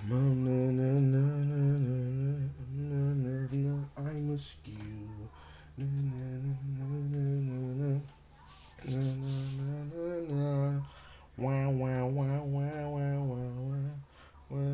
I miss you. Wow, wow, wow, wow, wow, wow,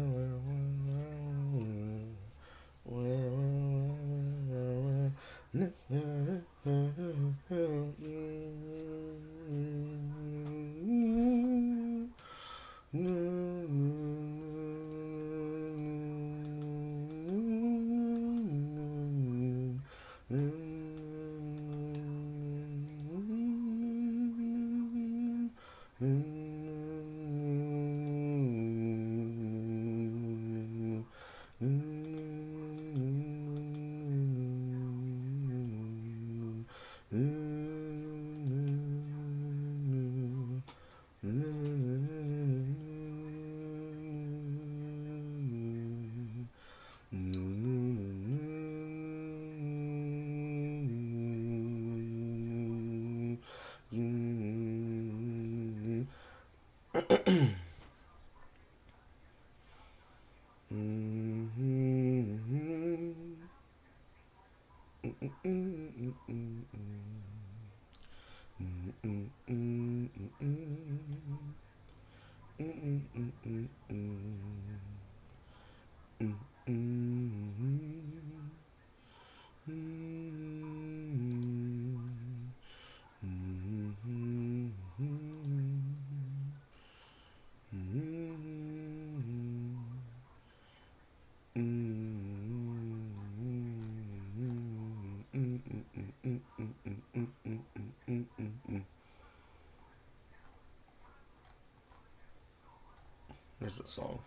There's the song.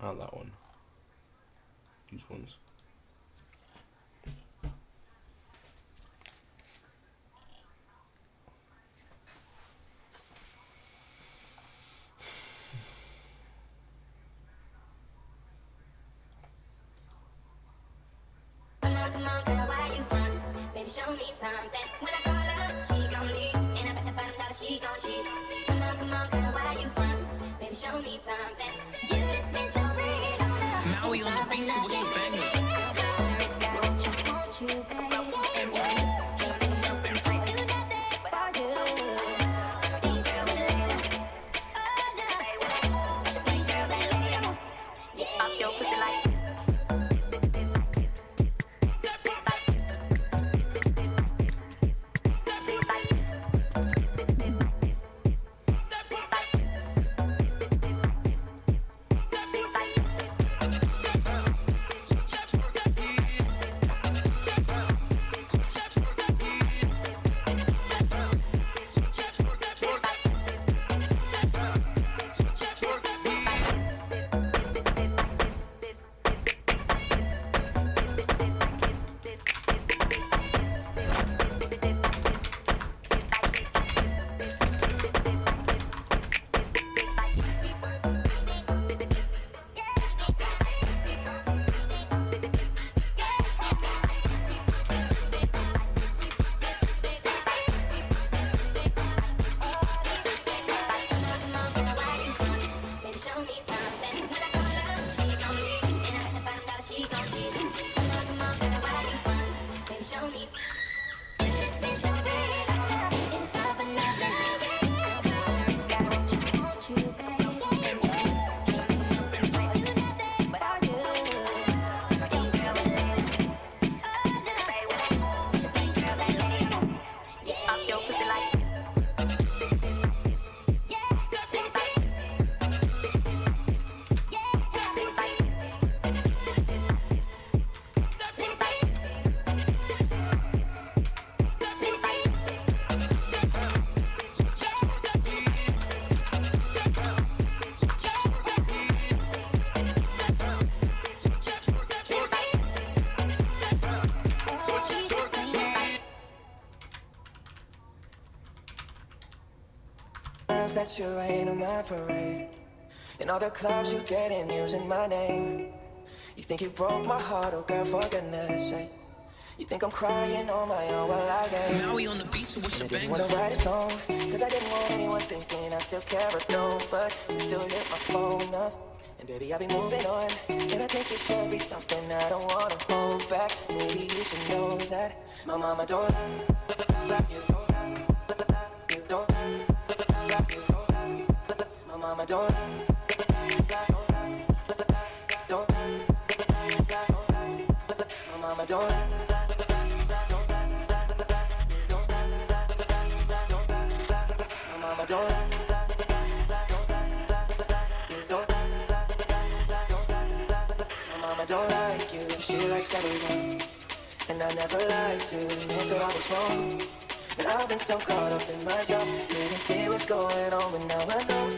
Not that one. These ones. Come on, girl, where you from? Baby, show me something. When I call her, she gon' leave. And I bet the bottom dollar she gon' cheat. Come on, girl, where you from? Baby, show me something. You just spent your bread on her. Maui on the beat, so what's your banger? Won't you, babe? And you can't help and play. Do nothing for you. These girls ain't later. Oh, no. These girls ain't later. Yeah. Up your pussy like this. That you ain't on my parade. In all the clubs you get in using my name. You think you broke my heart, oh girl, for goodness sake. You think I'm crying on my own, well I ain't. Maui on the beat, so what's your I didn't banger? wanna write a song, cause I didn't want anyone thinking I still care or no. But you still hit my phone up, And baby, I'll be moving on. And I think it should be something I don't wanna hold back. Maybe you should know that my mama don't love you. You don't love you. My mama don't my mama don't my mama don't Mama don't like you, she likes everyone. And I never liked to admit that I was wrong. And I've been so caught up in my job, didn't see what's going on, but now I know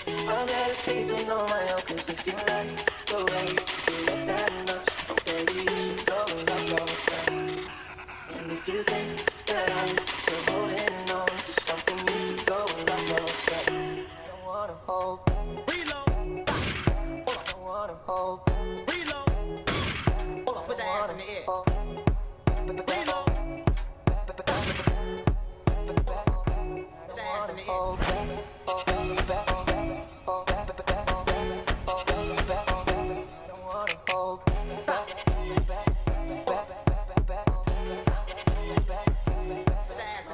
I'm never sleeping on my own. Cause if you like the way you look that much, oh baby, you should go and love yourself. And if you think that I'm still holding on to something, you should go and love yourself. I don't wanna hold back. I don't wanna hold back. Put your ass in the air. Put your ass in the air.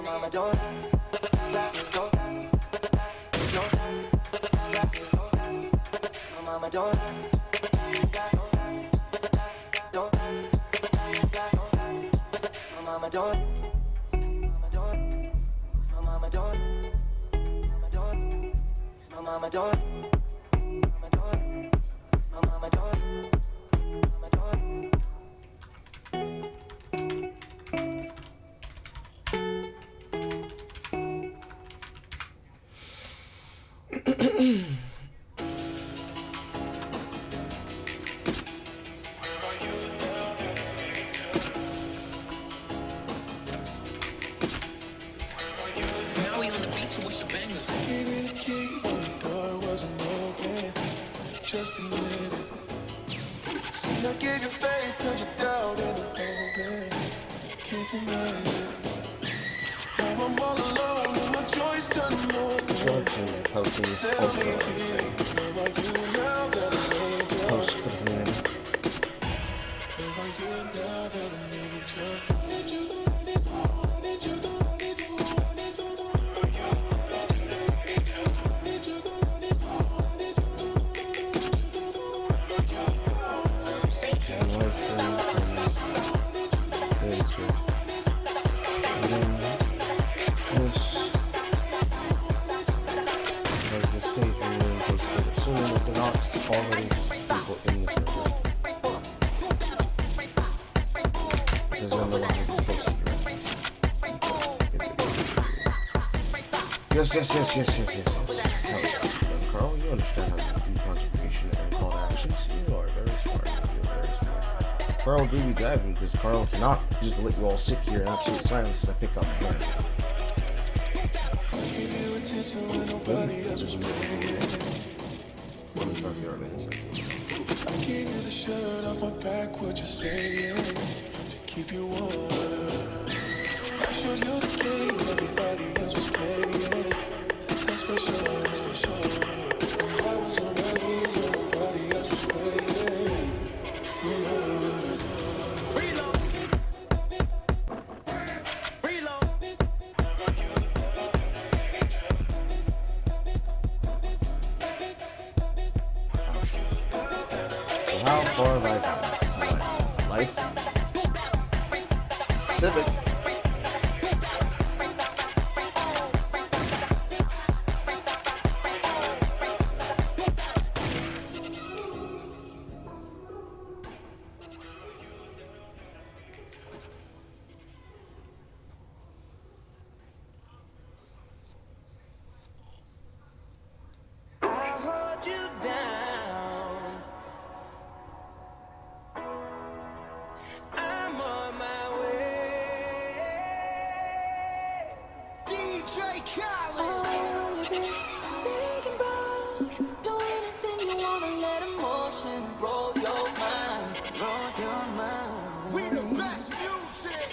Mama don't Mama don't Mama don't Mama don't Mama don't Mama don't Mama don't Now we on the beat, so what's your banger? Gave me the key when the door wasn't open. Just admit it. See, I gave you faith, turned you doubt into hope. Can't deny it. Now I'm all alone and my joys turning open. Posting this Tell post me, where are you now that I need you? post for the community. Where are you now that I need you? I need you, I need you, I need you, I need you, I need you, Already people in the server. Because then the line is posted directly. Yes. Carl, you understand how to do concentration and call to actions. You are very smart. You're very smart. Carl will do you driving because Carl cannot just let you all sit here in absolute silence as I pick up the gun. give you attention when nobody else was paying. I gave you the shirt off my back, what you saying? To keep you warm. I showed you the game, everybody else was paying. That's for sure. And I was on my knees, and nobody else was paying. Oh Lord. Reload. Reload. So how far have I gotten? Life? Specific. I'll hold you down. I'm on my way. DJ Khaled. Thinking about do anything you wanna, let emotion roll your mind, roll your mind. We the best music.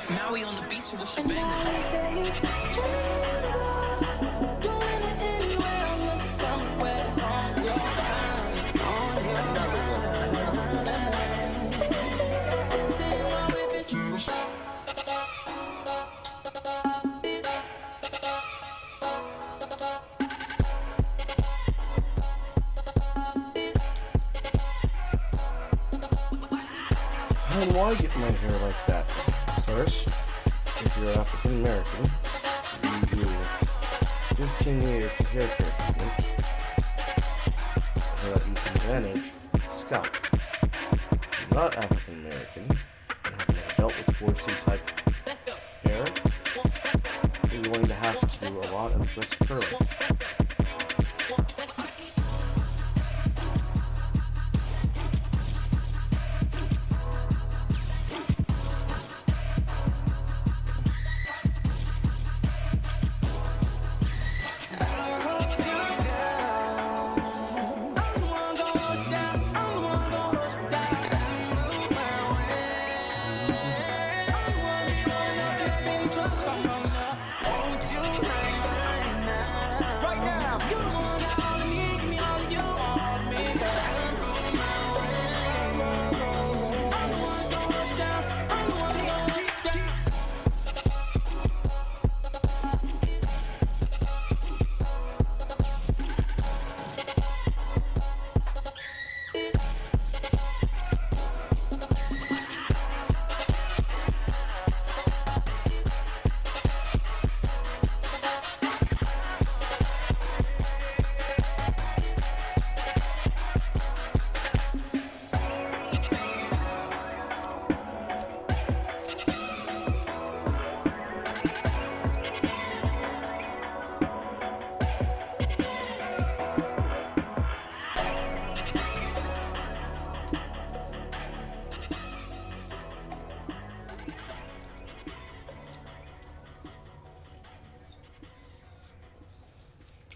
Now we on the beat, so what's your banger? I say you dream about doing it anywhere. You just tell me where it's on your mind. And why get my hair like that? First, if you're African American, you do 15 years of hair care treatments so that you can manage scalp. If you're not African American and have never dealt with 4C type hair, you're going to have to do a lot of crisp curling.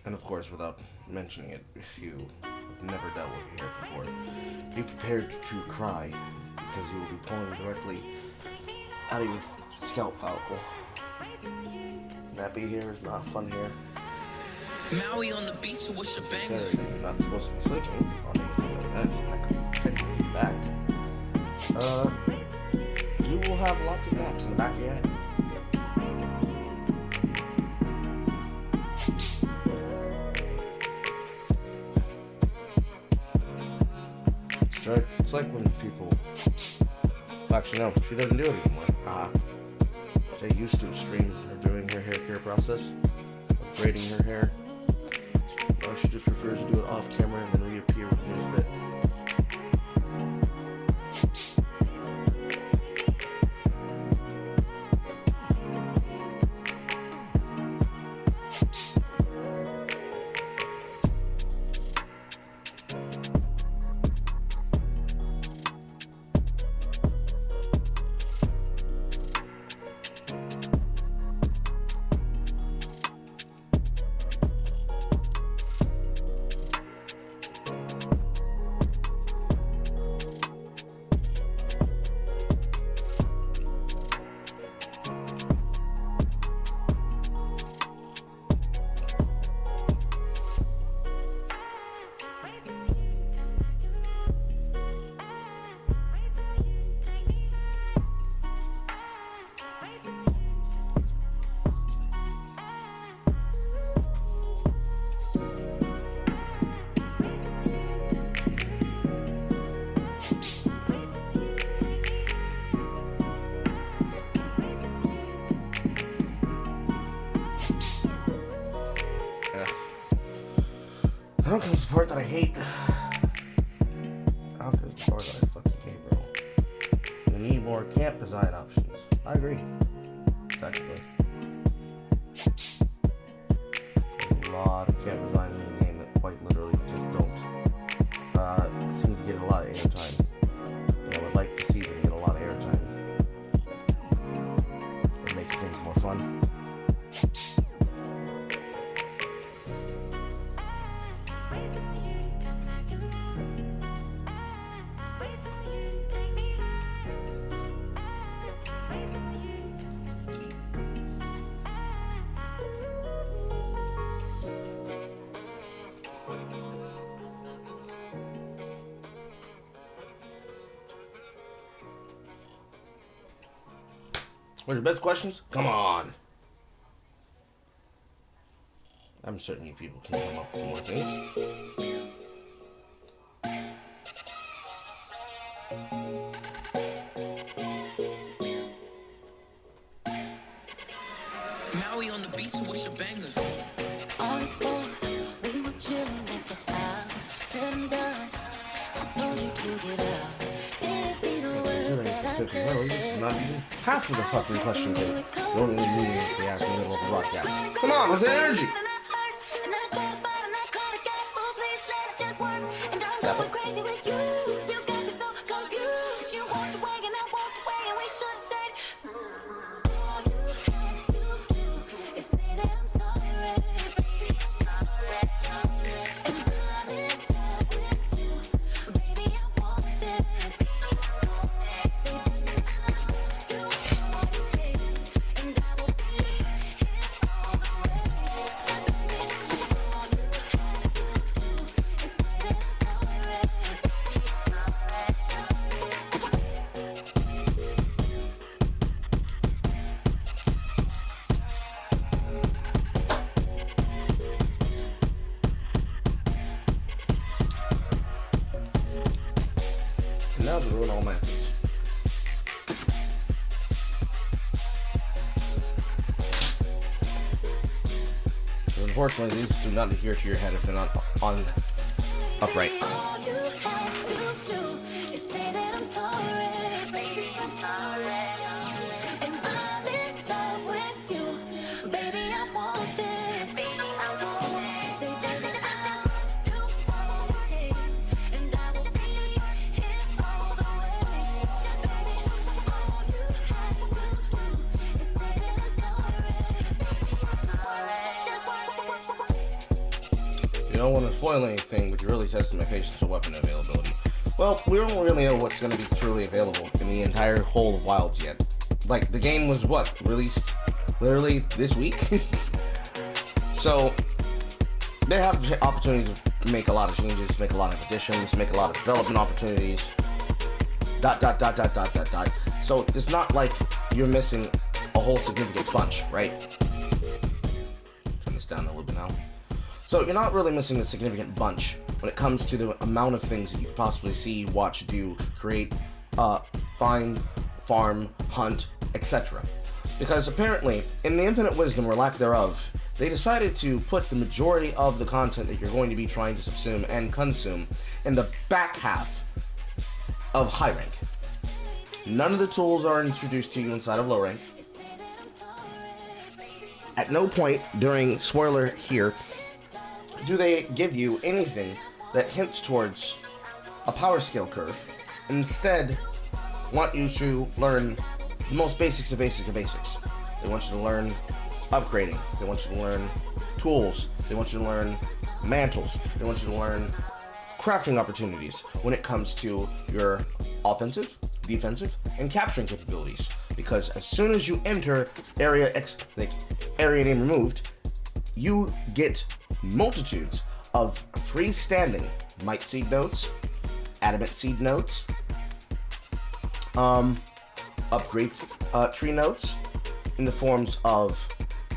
And of course, without mentioning it, if you have never dealt with your hair before, be prepared to cry because you will be pulling directly out of your scalp follicle. Nappy hair is not fun hair. Maui on the beat, so what's your banger? You're not supposed to be slicking on anything like that, like fixing your back. You will have lots of naps in the back of your head. It's like when people... Actually, no, she doesn't do it anymore. They used to stream her doing her hair care process, of braiding her hair. Now she just prefers to do it off camera and then reappear with a new fit. Now comes the part that I hate. Now comes the part that I fucking hate, bro. We need more camp design options. I agree. Technically. There's a lot of camp designs in the game that quite literally just don't seem to get a lot of airtime. And I would like to see them get a lot of airtime. It makes things more fun. What are your best questions? Come on. I'm certain you people can come up with more things. Maui on the beach, so what's your banger? August 4th, we were chilling at the house. Said I'm done. I told you to get out. Didn't be the word that I said. This is not even half of the fucking question tape. The only meaning is the actual middle of the broadcast. Come on, what's the energy? And I tried, but I'm not gonna get full. Please let it just work. And I'm going crazy with you. You got me so confused. 'Cause you walked away and I walked away and we should have stayed. All you had to do is say that I'm sorry. And I'm in love with you. Baby, I want this. Say that do what it takes. And I will be here all the way. Baby, all you had to do is say that I'm sorry. And now to ruin all my things. So unfortunately, these do not adhere to your head if they're not on upright. All you had to do is say that I'm sorry. Baby, I'm sorry. And I'm in love with you. Baby, I want this. Say this, do what it takes. And I will be here all the way. Baby, all you had to do is say that I'm sorry. You don't want to spoil anything, but you're really testing my patience for weapon availability. Well, we don't really know what's going to be truly available in the entire whole of Wilds yet. Like, the game was what? Released literally this week? So, they have the opportunity to make a lot of changes, make a lot of additions, make a lot of development opportunities. ... So, it's not like you're missing a whole significant bunch, right? Turn this down a little bit now. So you're not really missing a significant bunch when it comes to the amount of things that you could possibly see, watch, do, create, find, farm, hunt, etc. Because apparently, in the infinite wisdom or lack thereof, they decided to put the majority of the content that you're going to be trying to subsume and consume in the back half of high rank. None of the tools are introduced to you inside of low rank. At no point during, spoiler here, do they give you anything that hints towards a power scale curve. Instead, want you to learn the most basics of basics of basics. They want you to learn upgrading. They want you to learn tools. They want you to learn mantles. They want you to learn crafting opportunities when it comes to your offensive, defensive, and capturing capabilities. Because as soon as you enter area name removed, you get multitudes of freestanding might seed nodes, adamant seed nodes, upgrade tree nodes in the forms of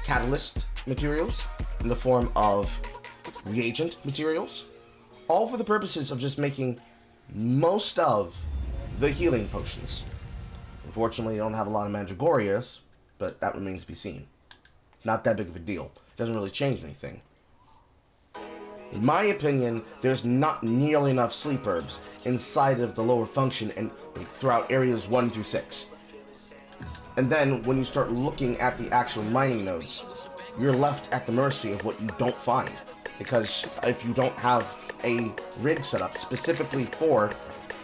catalyst materials, in the form of reagent materials, all for the purposes of just making most of the healing potions. Unfortunately, you don't have a lot of Mandragorias, but that remains to be seen. Not that big of a deal. Doesn't really change anything. In my opinion, there's not nearly enough sleep herbs inside of the lower function and throughout areas 1 through 6. And then when you start looking at the actual mining nodes, you're left at the mercy of what you don't find. Because if you don't have a rig set up specifically for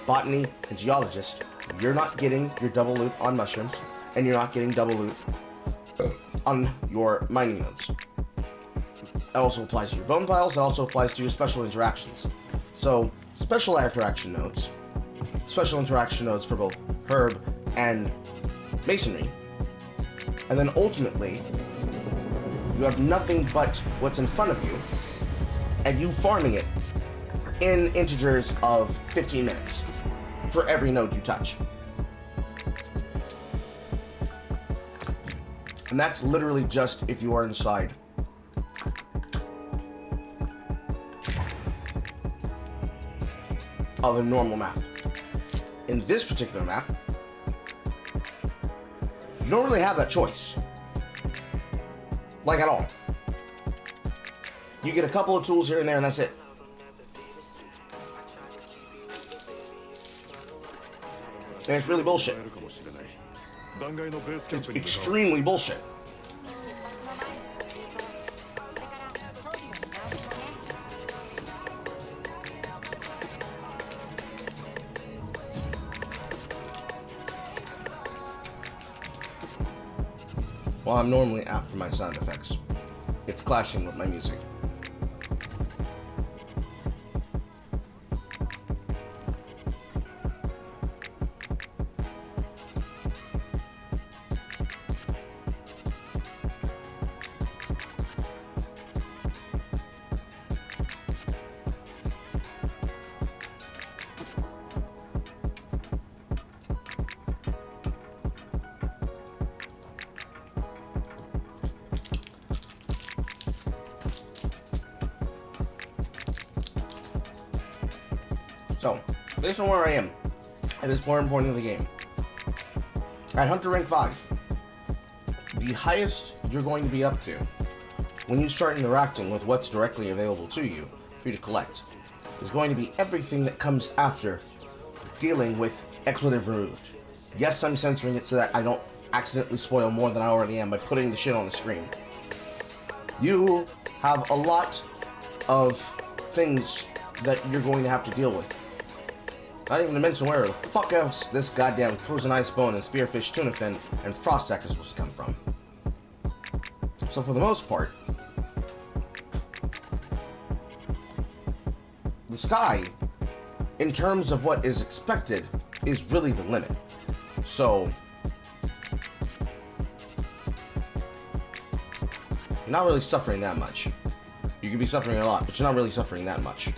botany and geologist, you're not getting your double loot on mushrooms, and you're not getting double loot on your mining nodes. That also applies to your bone piles. It also applies to your special interactions. So, special interaction nodes for both herb and masonry. And then ultimately, you have nothing but what's in front of you, and you farming it in integers of 15 minutes for every node you touch. And that's literally just if you are inside of a normal map. In this particular map, you don't really have that choice. Like, at all. You get a couple of tools here and there, and that's it. And it's really bullshit. It's extremely bullshit. Well, I'm normally after my sound effects. It's clashing with my music. So, based on where I am at this point of the game, at Hunter Rank 5, the highest you're going to be up to when you start interacting with what's directly available to you for you to collect is going to be everything that comes after dealing with expletive removed. Yes, I'm censoring it so that I don't accidentally spoil more than I already am by putting the shit on the screen. You have a lot of things that you're going to have to deal with. Not even to mention where the fuck else this goddamn frozen ice bone and spearfish tuna fin and frost sack is supposed to come from. So for the most part, the sky, in terms of what is expected, is really the limit. So you're not really suffering that much. You could be suffering a lot, but you're not really suffering that much.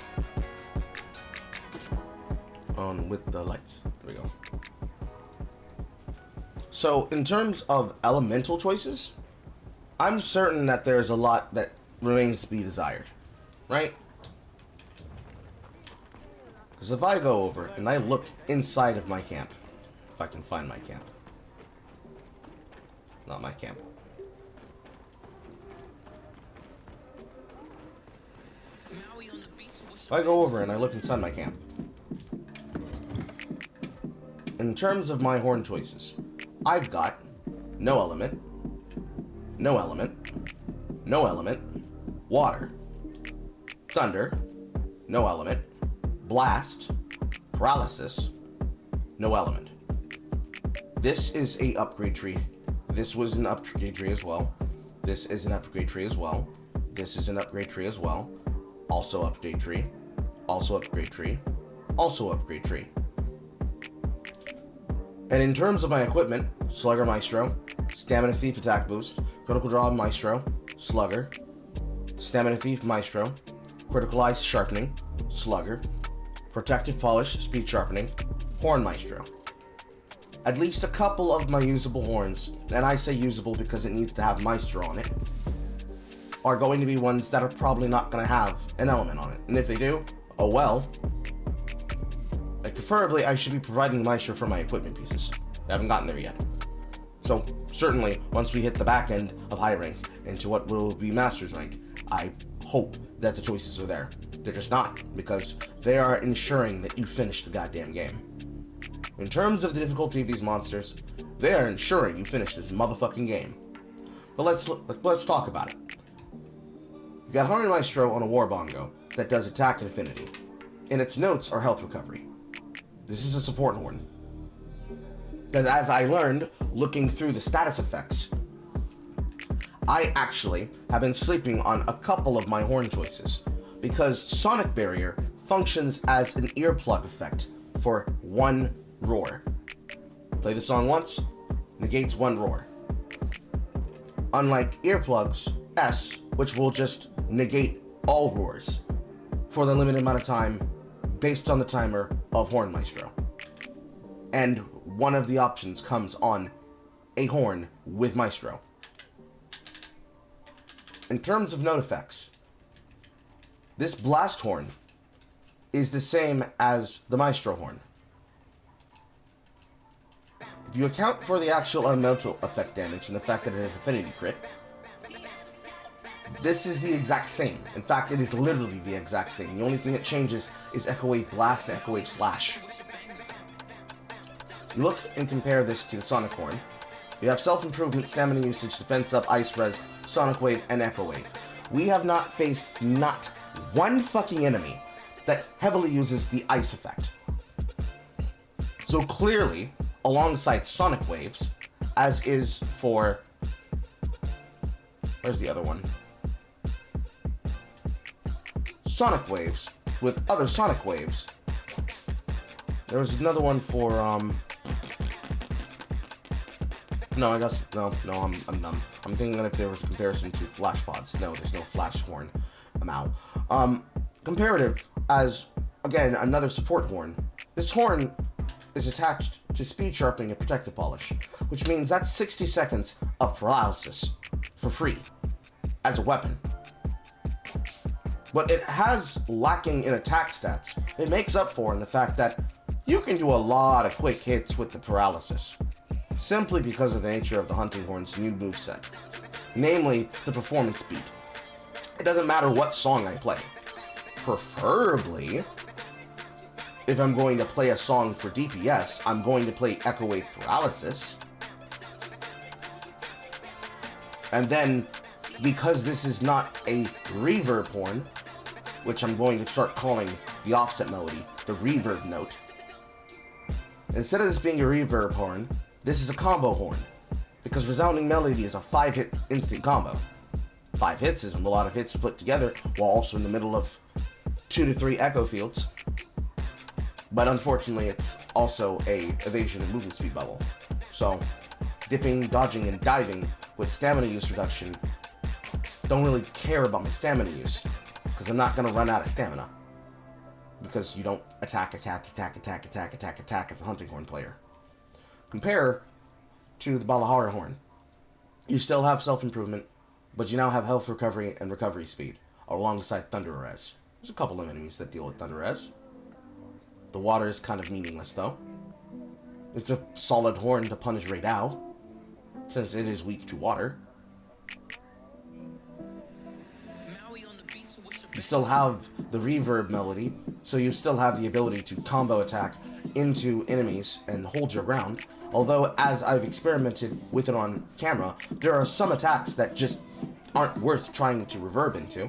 On with the lights. There we go. So, in terms of elemental choices, I'm certain that there's a lot that remains to be desired. Right? Because if I go over and I look inside of my camp, if I can find my camp. Not my camp. If I go over and I look inside my camp, in terms of my horn choices, I've got no element, no element, no element, water, thunder, no element, blast, paralysis, no element. This is a upgrade tree. This was an upgrade tree as well. This is an upgrade tree as well. This is an upgrade tree as well. Also upgrade tree. Also upgrade tree. Also upgrade tree. And in terms of my equipment, Slugger Maestro, Stamina Thief Attack Boost, Critical Draw Maestro, Slugger, Stamina Thief Maestro, Critical Ice Sharpening, Slugger, Protective Polish Speed Sharpening, Horn Maestro. At least a couple of my usable horns, and I say usable because it needs to have Maestro on it, are going to be ones that are probably not going to have an element on it. And if they do, oh well. Like, preferably, I should be providing Maestro for my equipment pieces. I haven't gotten there yet. So, certainly, once we hit the back end of high rank into what will be Master's rank, I hope that the choices are there. They're just not, because they are ensuring that you finish the goddamn game. In terms of the difficulty of these monsters, they are ensuring you finish this motherfucking game. But let's talk about it. You got Horn Maestro on a War Bongo that does attack and affinity, and its notes are health recovery. This is a support horn. Because as I learned, looking through the status effects, I actually have been sleeping on a couple of my horn choices, because Sonic Barrier functions as an earplug effect for one roar. Play the song once, negates one roar. Unlike earplugs S, which will just negate all roars for the limited amount of time based on the timer of Horn Maestro. And one of the options comes on a horn with Maestro. In terms of note effects, this blast horn is the same as the Maestro horn. If you account for the actual elemental effect damage and the fact that it has affinity crit, This is the exact same. In fact, it is literally the exact same. The only thing that changes is Echo Wave Blast to Echo Wave Slash. You look and compare this to the Sonic Horn. You have self-improvement, stamina usage, defense up, ice res, Sonic Wave, and Echo Wave. We have not faced not one fucking enemy that heavily uses the ice effect. So clearly, alongside Sonic Waves, as is for... Where's the other one? Sonic Waves, with other Sonic Waves. There was another one for, No, I guess, no, I'm dumb. I'm thinking that if there was a comparison to Flash Pods. No, there's no Flash Horn. I'm out. Comparative as, again, another support horn. This horn is attached to speed sharpening and protective polish, which means that's 60 seconds of paralysis for free as a weapon. What it has lacking in attack stats, it makes up for in the fact that you can do a lot of quick hits with the paralysis, simply because of the nature of the Hunting Horn's new moveset, namely the performance beat. It doesn't matter what song I play. Preferably, if I'm going to play a song for DPS, I'm going to play Echo Wave Paralysis. And then, because this is not a reverb horn, which I'm going to start calling the offset melody, the reverb note, instead of this being a reverb horn, this is a combo horn, because resounding melody is a 5-hit instant combo. 5 hits isn't a lot of hits put together, while also in the middle of 2 to 3 echo fields. But unfortunately, it's also a evasion and movement speed bubble. So, dipping, dodging, and diving with stamina use reduction don't really care about my stamina use, because I'm not going to run out of stamina. Because you don't attack as a Hunting Horn player. Compare to the Balahara Horn. You still have self-improvement, but you now have health recovery and recovery speed, alongside Thunder Res. There's a couple of enemies that deal with Thunder Res. The water is kind of meaningless, though. It's a solid horn to punish Raidao, since it is weak to water. You still have the reverb melody, so you still have the ability to combo attack into enemies and hold your ground. Although, as I've experimented with it on camera, there are some attacks that just aren't worth trying to reverb into.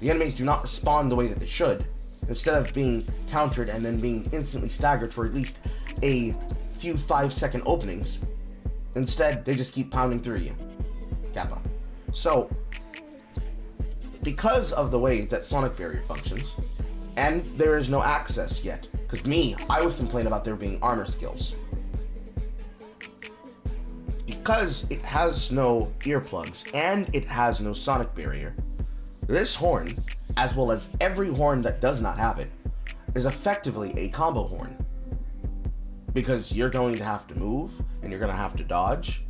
The enemies do not respond the way that they should. Instead of being countered and then being instantly staggered for at least a few 5-second openings, instead they just keep pounding through you. Kappa. So, because of the way that Sonic Barrier functions, and there is no access yet, because I would complain about there being armor skills. Because it has no earplugs and it has no Sonic Barrier, this horn, as well as every horn that does not have it, is effectively a combo horn. Because you're going to have to move, and you're going to have to dodge.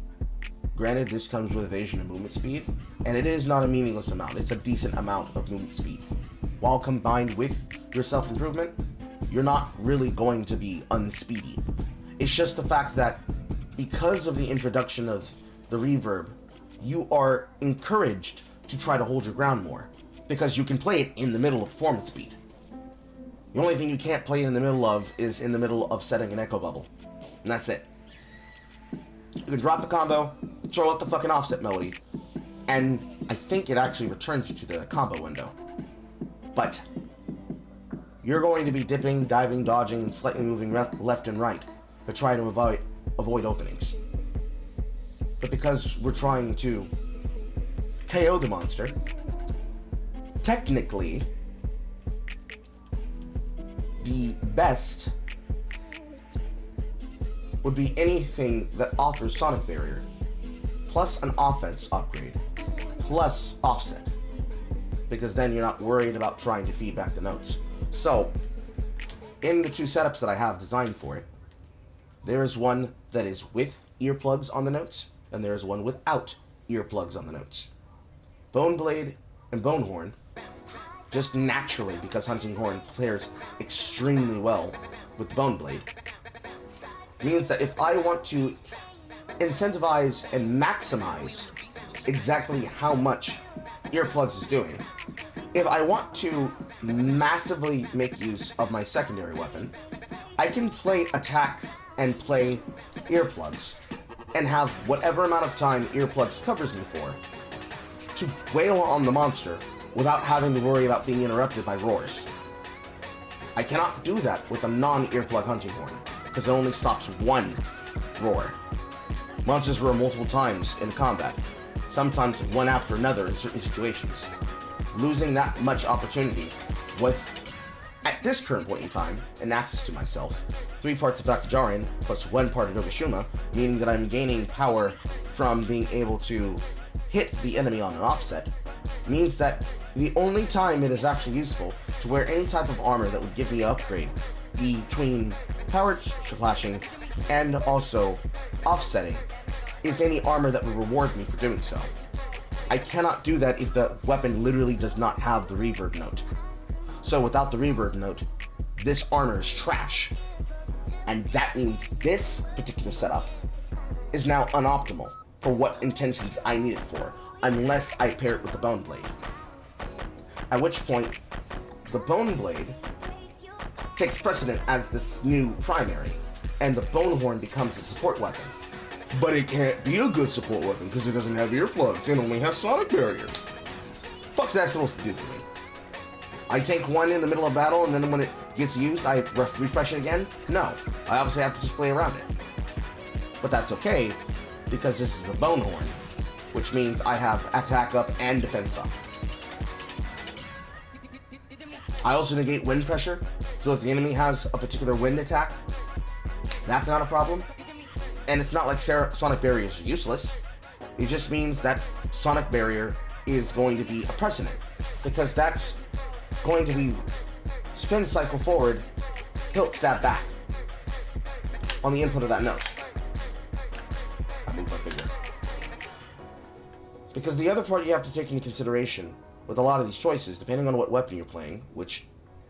Granted, this comes with evasion and movement speed, and it is not a meaningless amount. It's a decent amount of movement speed. While combined with your self-improvement, you're not really going to be unspeedy. It's just the fact that because of the introduction of the reverb, you are encouraged to try to hold your ground more, because you can play it in the middle of performance speed. The only thing you can't play in the middle of is in the middle of setting an echo bubble. And that's it. You can drop the combo, throw out the fucking offset melody, and I think it actually returns you to the combo window. But you're going to be dipping, diving, dodging, and slightly moving left and right to try to avoid openings. But because we're trying to KO the monster, technically, the best would be anything that offers Sonic Barrier, plus an offense upgrade, plus offset. Because then you're not worried about trying to feed back the notes. So, in the 2 setups that I have designed for it, there is one that is with earplugs on the notes, and there is one without earplugs on the notes. Bone Blade and Bone Horn, just naturally because Hunting Horn pairs extremely well with the Bone Blade, means that if I want to incentivize and maximize exactly how much earplugs is doing. If I want to massively make use of my secondary weapon, I can play attack and play earplugs, and have whatever amount of time earplugs covers me for, to wail on the monster without having to worry about being interrupted by roars. I cannot do that with a non-earplug hunting horn, because it only stops one roar. Monsters roar multiple times in combat, sometimes one after another in certain situations. Losing that much opportunity with, at this current point in time, an access to myself, 3 parts of Akajarian plus 1 part of Nogashima, meaning that I'm gaining power from being able to hit the enemy on an offset, means that the only time it is actually useful to wear any type of armor that would give me an upgrade between power splashing and also offsetting is any armor that would reward me for doing so. I cannot do that if the weapon literally does not have the reverb note. So without the reverb note, this armor is trash. And that means this particular setup is now unoptimal for what intentions I need it for, unless I pair it with the Bone Blade. At which point, the Bone Blade takes precedent as this new primary, and the Bone Horn becomes a support weapon. But it can't be a good support weapon because it doesn't have earplugs, it only has sonic barrier. Fuck's that supposed to do for me? I tank one in the middle of battle, and then when it gets used, I refresh it again? No. I obviously have to just play around it. But that's okay, because this is a Bone Horn, which means I have attack up and defense up. I also negate wind pressure, so if the enemy has a particular wind attack, that's not a problem. And it's not like sonic barriers are useless. It just means that sonic barrier is going to be a precedent, because that's going to be spin cycle forward, hilt stab back on the input of that note. I move my finger. Because the other part you have to take into consideration with a lot of these choices, depending on what weapon you're playing, which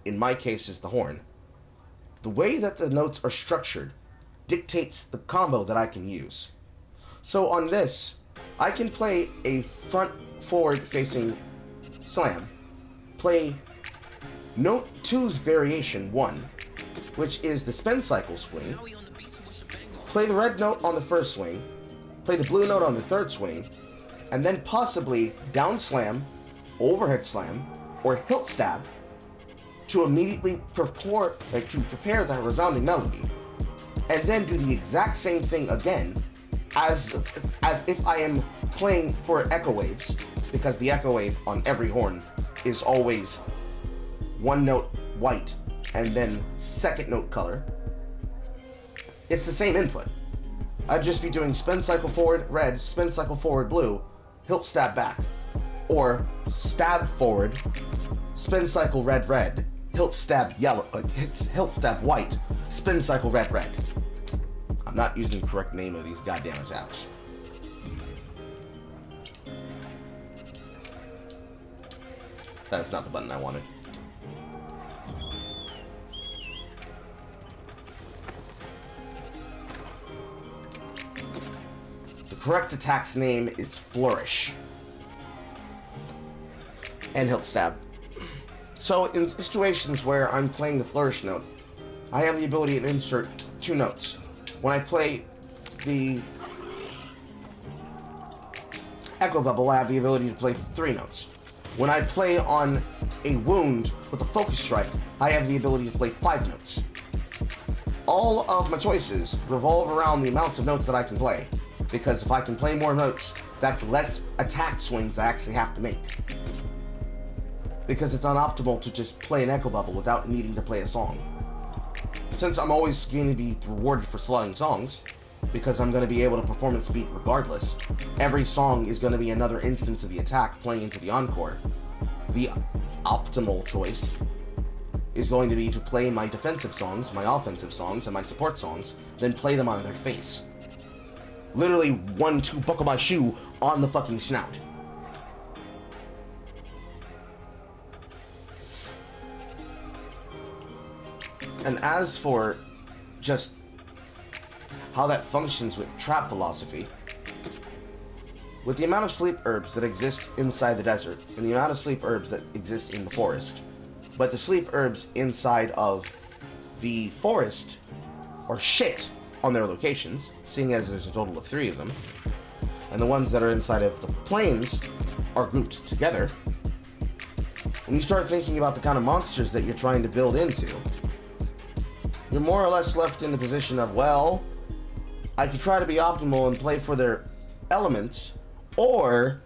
in my case is the horn, the way that the notes are structured dictates the combo that I can use. So on this, I can play a front forward facing slam, play Note 2's variation 1, which is the spin cycle swing, play the red note on the first swing, play the blue note on the third swing, and then possibly down slam, overhead slam, or hilt stab to immediately prepare the resounding melody, and then do the exact same thing again as if I am playing for echo waves, because the echo wave on every horn is always one note white and then second note color. It's the same input. I'd just be doing spin cycle forward red, spin cycle forward blue, hilt stab back, or stab forward, spin cycle red red, hilt stab yellow, hilt stab white, spin cycle red red. I'm not using the correct name of these goddamn attacks. That's not the button I wanted. The correct attack's name is Flourish and hilt stab. So in situations where I'm playing the Flourish note, I have the ability to insert 2 notes. When I play the Echo Bubble, I have the ability to play 3 notes. When I play on a wound with a Focus Strike, I have the ability to play 5 notes. All of my choices revolve around the amounts of notes that I can play, because if I can play more notes, that's less attack swings I actually have to make. Because it's unoptimal to just play an Echo Bubble without needing to play a song. Since I'm always going to be rewarded for slotting songs, because I'm going to be able to performance beat regardless, every song is going to be another instance of the attack playing into the encore. The optimal choice is going to be to play my defensive songs, my offensive songs, and my support songs, then play them on their face. Literally 1-2 buckle my shoe on the fucking snout. And as for just how that functions with trap philosophy, with the amount of sleep herbs that exist inside the desert and the amount of sleep herbs that exist in the forest, but the sleep herbs inside of the forest are shit on their locations, seeing as there's a total of 3 of them, and the ones that are inside of the plains are grouped together. When you start thinking about the kind of monsters that you're trying to build into, you're more or less left in the position of, well, I could try to be optimal and play for their elements, or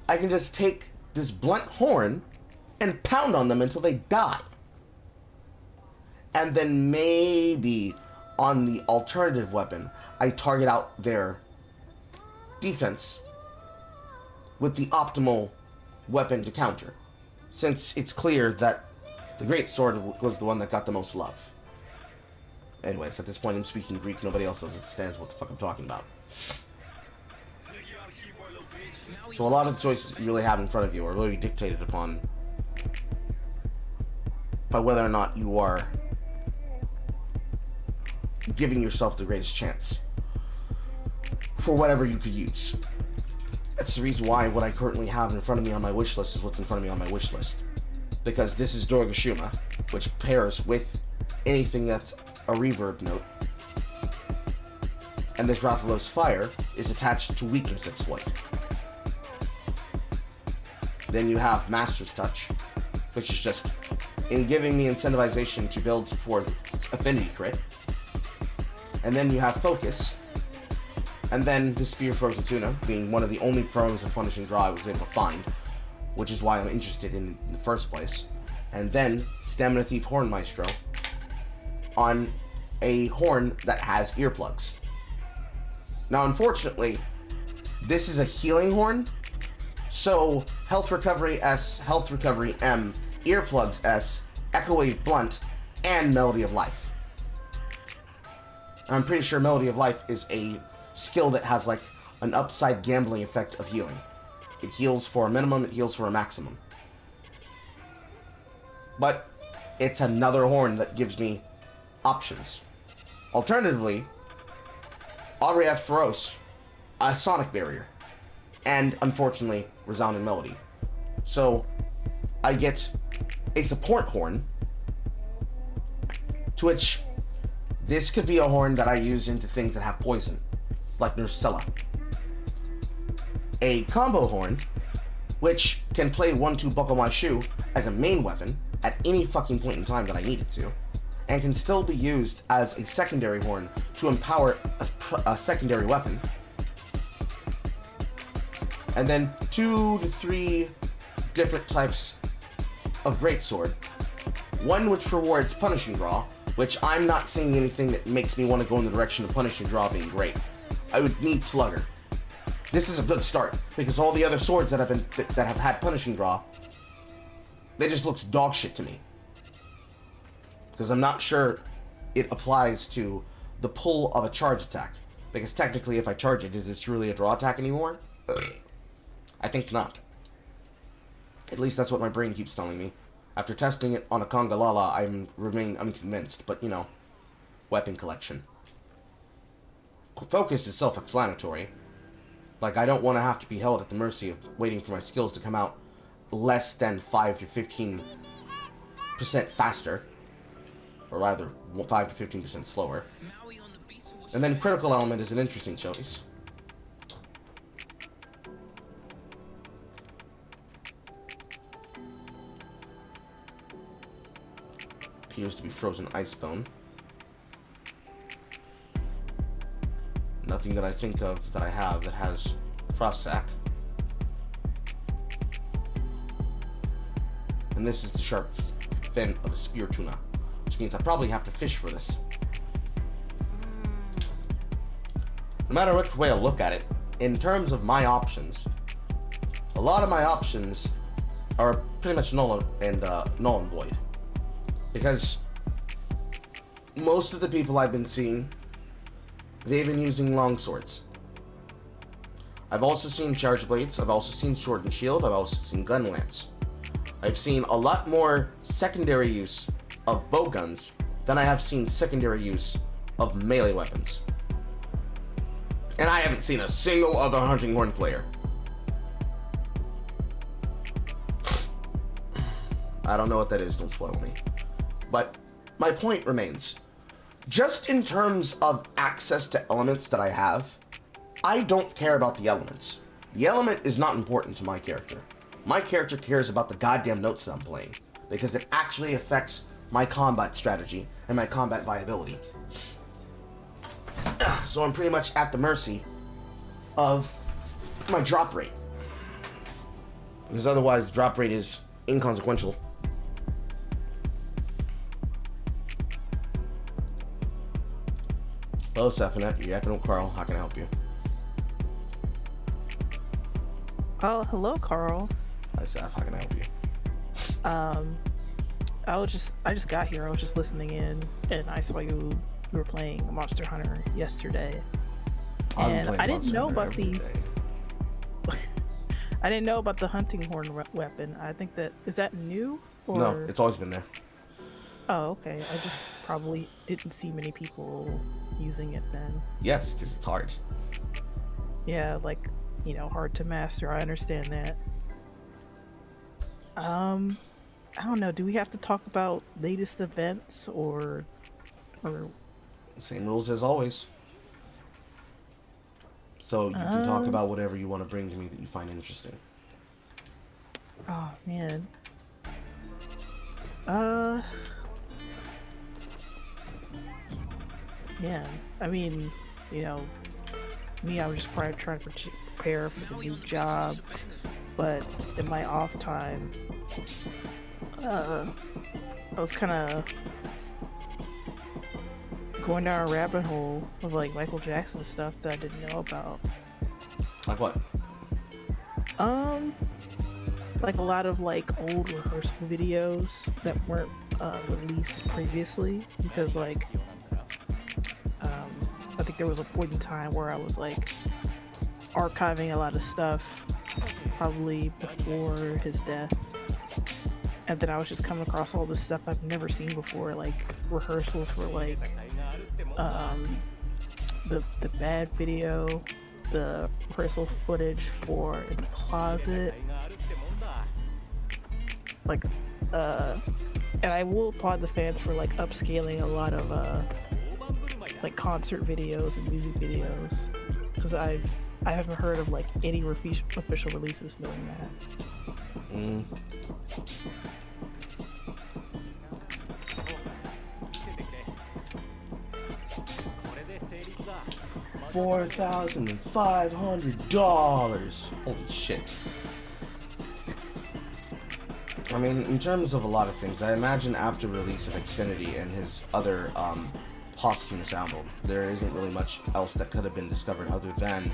I can just take this blunt horn and pound on them until they die. And then maybe on the alternative weapon, I target out their defense with the optimal weapon to counter, since it's clear that the Great Sword was the one that got the most love. Anyways, at this point I'm speaking Greek, nobody else understands what the fuck I'm talking about. So a lot of the choices you really have in front of you are really dictated upon by whether or not you are giving yourself the greatest chance for whatever you could use. That's the reason why what I currently have in front of me on my wish list is what's in front of me on my wish list. Because this is Dorgashuma, which pairs with anything that's a reverb note. And this Rathalos Fire is attached to Weakness Exploit. Then you have Master's Touch, which is just in giving me incentivization to build for Affinity Crit. And then you have Focus. And then the Spear Frozen Tuna, being one of the only forms of Punishing Draw I was able to find, which is why I'm interested in the first place. And then Stamina Thief Horn Maestro on a horn that has earplugs. Now, unfortunately, this is a healing horn, so Health Recovery S, Health Recovery M, Earplugs S, Echo Wave Blunt, and Melody of Life. And I'm pretty sure Melody of Life is a skill that has like an upside gambling effect of healing. It heals for a minimum, it heals for a maximum. But it's another horn that gives me options. Alternatively, Auriath Feroce, a Sonic Barrier, and unfortunately, Resounding Melody. So I get a support horn, to which this could be a horn that I use into things that have poison, like Nursella. A combo horn, which can play 1-2 Buckle My Shoe as a main weapon at any fucking point in time that I need it to, and can still be used as a secondary horn to empower a secondary weapon. And then 2 to 3 different types of Greatsword. One which rewards Punishing Draw, which I'm not seeing anything that makes me want to go in the direction of Punishing Draw being great. I would need Slugger. This is a good start, because all the other swords that have had Punishing Draw, they just looks dog shit to me. Because I'm not sure it applies to the pull of a charge attack. Because technically, if I charge it, is this truly a draw attack anymore? I think not. At least that's what my brain keeps telling me. After testing it on a Kongalala, I remain unconvinced, but you know, weapon collection. Focus is self-explanatory. Like, I don't want to have to be held at the mercy of waiting for my skills to come out less than 5 to 15% faster. Or rather, 5 to 15% slower. And then Critical Element is an interesting choice. Appears to be Frozen Icebone. Nothing that I think of that I have that has Frost Sack. And this is the sharp fin of a Spear Tuna, which means I probably have to fish for this. No matter which way I look at it, in terms of my options, a lot of my options are pretty much null and void. Because most of the people I've been seeing, they've been using longswords. I've also seen charge blades, I've also seen sword and shield, I've also seen gun lance. I've seen a lot more secondary use of bow guns than I have seen secondary use of melee weapons. And I haven't seen a single other hunting horn player I don't know what that is, don't spoil me. But my point remains. Just in terms of access to elements that I have, I don't care about the elements. The element is not important to my character. My character cares about the goddamn notes that I'm playing, because it actually affects my combat strategy and my combat viability. So I'm pretty much at the mercy of my drop rate. Because otherwise, the drop rate is inconsequential. Hello, Sephinet. You're yapping with Carl. How can I help you? Oh, hello, Carl. Hi, Seth. How can I help you? I just got here. I was just listening in, and I saw you were playing Monster Hunter yesterday. And I didn't know about I didn't know about the hunting horn weapon. I think is that new? Or... No, it's always been there. Oh, okay. I just probably didn't see many people using it then. Yes, because it's hard. Yeah, like, hard to master. I understand that. I don't know. Do we have to talk about latest events or? Same rules as always. So you can talk about whatever you want to bring to me that you find interesting. Oh man. Yeah. I mean, me, I was just probably trying to prepare for the new job, but in my off time, I was kind of going down a rabbit hole of like Michael Jackson stuff that I didn't know about. Like what? Like a lot of like old rehearsal videos that weren't released previously, because like I think there was a point in time where I was like archiving a lot of stuff probably before his death, and then I was just coming across all this stuff I've never seen before, like rehearsals for like the bad video, the rehearsal footage for In the Closet, like and I will applaud the fans for like upscaling a lot of like concert videos and music videos, because I haven't heard of like any official releases doing that. $4,500. Holy shit. I mean, in terms of a lot of things, I imagine after release of Xfinity and his other posthumous album, there isn't really much else that could have been discovered other than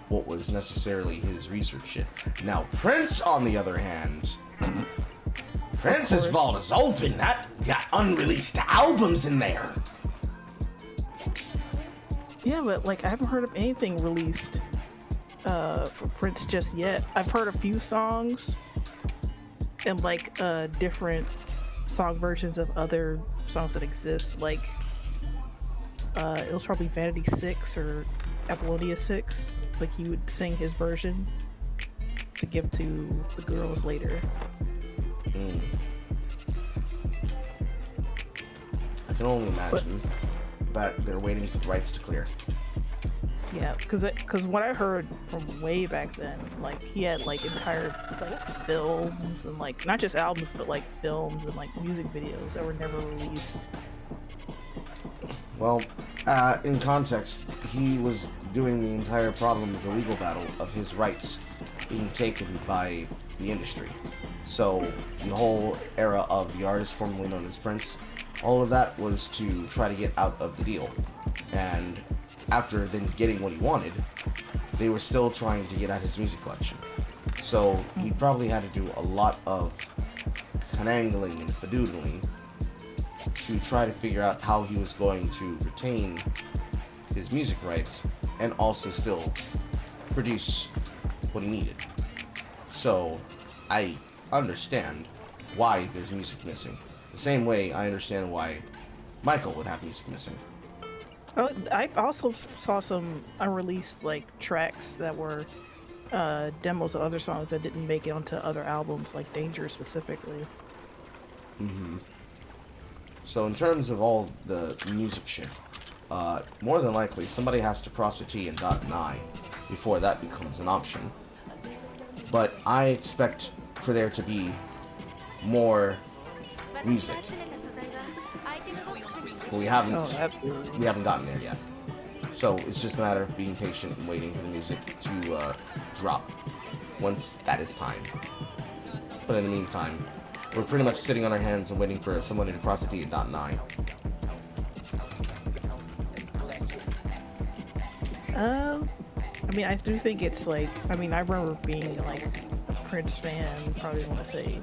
what was necessarily his research shit. Now, Prince, on the other hand, Prince's vault is open. That got unreleased albums in there. Yeah, but like I haven't heard of anything released for Prince just yet. I've heard a few songs and like different song versions of other songs that exist. Like it was probably Vanity 6 or Apollonia 6. Like he would sing his version to give to the girls later. I can only imagine that they're waiting for the rights to clear. Yeah, because what I heard from way back then, like he had like entire like films and like not just albums but like films and like music videos that were never released. Well, in context, he was doing the entire problem of the legal battle of his rights being taken by the industry. So the whole era of the artist formerly known as Prince, all of that was to try to get out of the deal. And after then getting what he wanted, they were still trying to get at his music collection. So he probably had to do a lot of finagling and fadoodling to try to figure out how he was going to retain his music rights and also still produce what he needed. So I understand why there's music missing. The same way I understand why Michael would have music missing. Oh, I also saw some unreleased like tracks that were demos of other songs that didn't make it onto other albums, like Danger specifically. So in terms of all the music shit, more than likely somebody has to cross a T and dot an I before that becomes an option. But I expect for there to be more music. But we haven't gotten there yet. So it's just a matter of being patient and waiting for the music to drop once that is time. But in the meantime, we're pretty much sitting on our hands and waiting for somebody to cross the T and dot an I. I mean, I do think it's like, I mean, I remember being like a Prince fan, probably want to say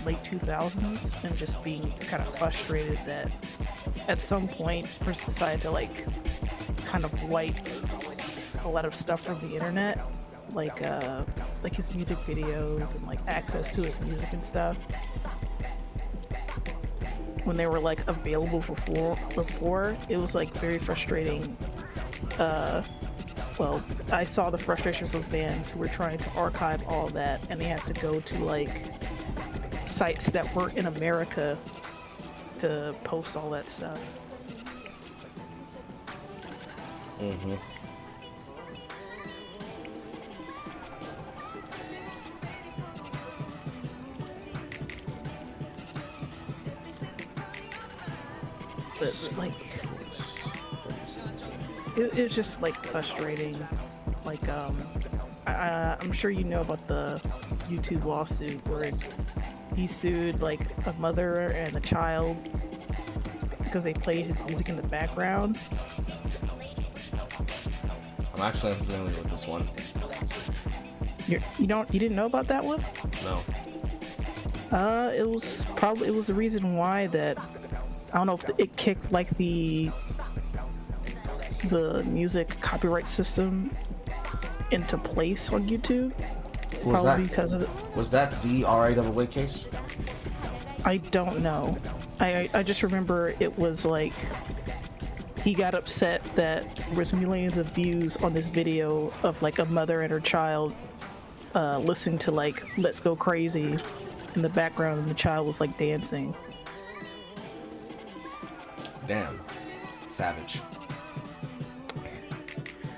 late 2000s, and just being kind of frustrated that at some point Prince decided to like kind of wipe a lot of stuff from the internet, like his music videos and like access to his music and stuff. When they were like available before, it was like very frustrating. Well, I saw the frustration from fans who were trying to archive all that, and they had to go to like sites that weren't in America to post all that stuff. Mm-hmm. But like, it's just like frustrating. Like, I'm sure you know about the YouTube lawsuit where he sued like a mother and a child because they played his music in the background. I'm actually unfamiliar with this one. You didn't know about that one? No. It was the reason why that, I don't know if it kicked like the music copyright system into place on YouTube. Because of it. Was that the RIAA case? I don't know. I just remember it was like he got upset that there was millions of views on this video of like a mother and her child listening to like Let's Go Crazy in the background, and the child was like dancing. Damn. Savage.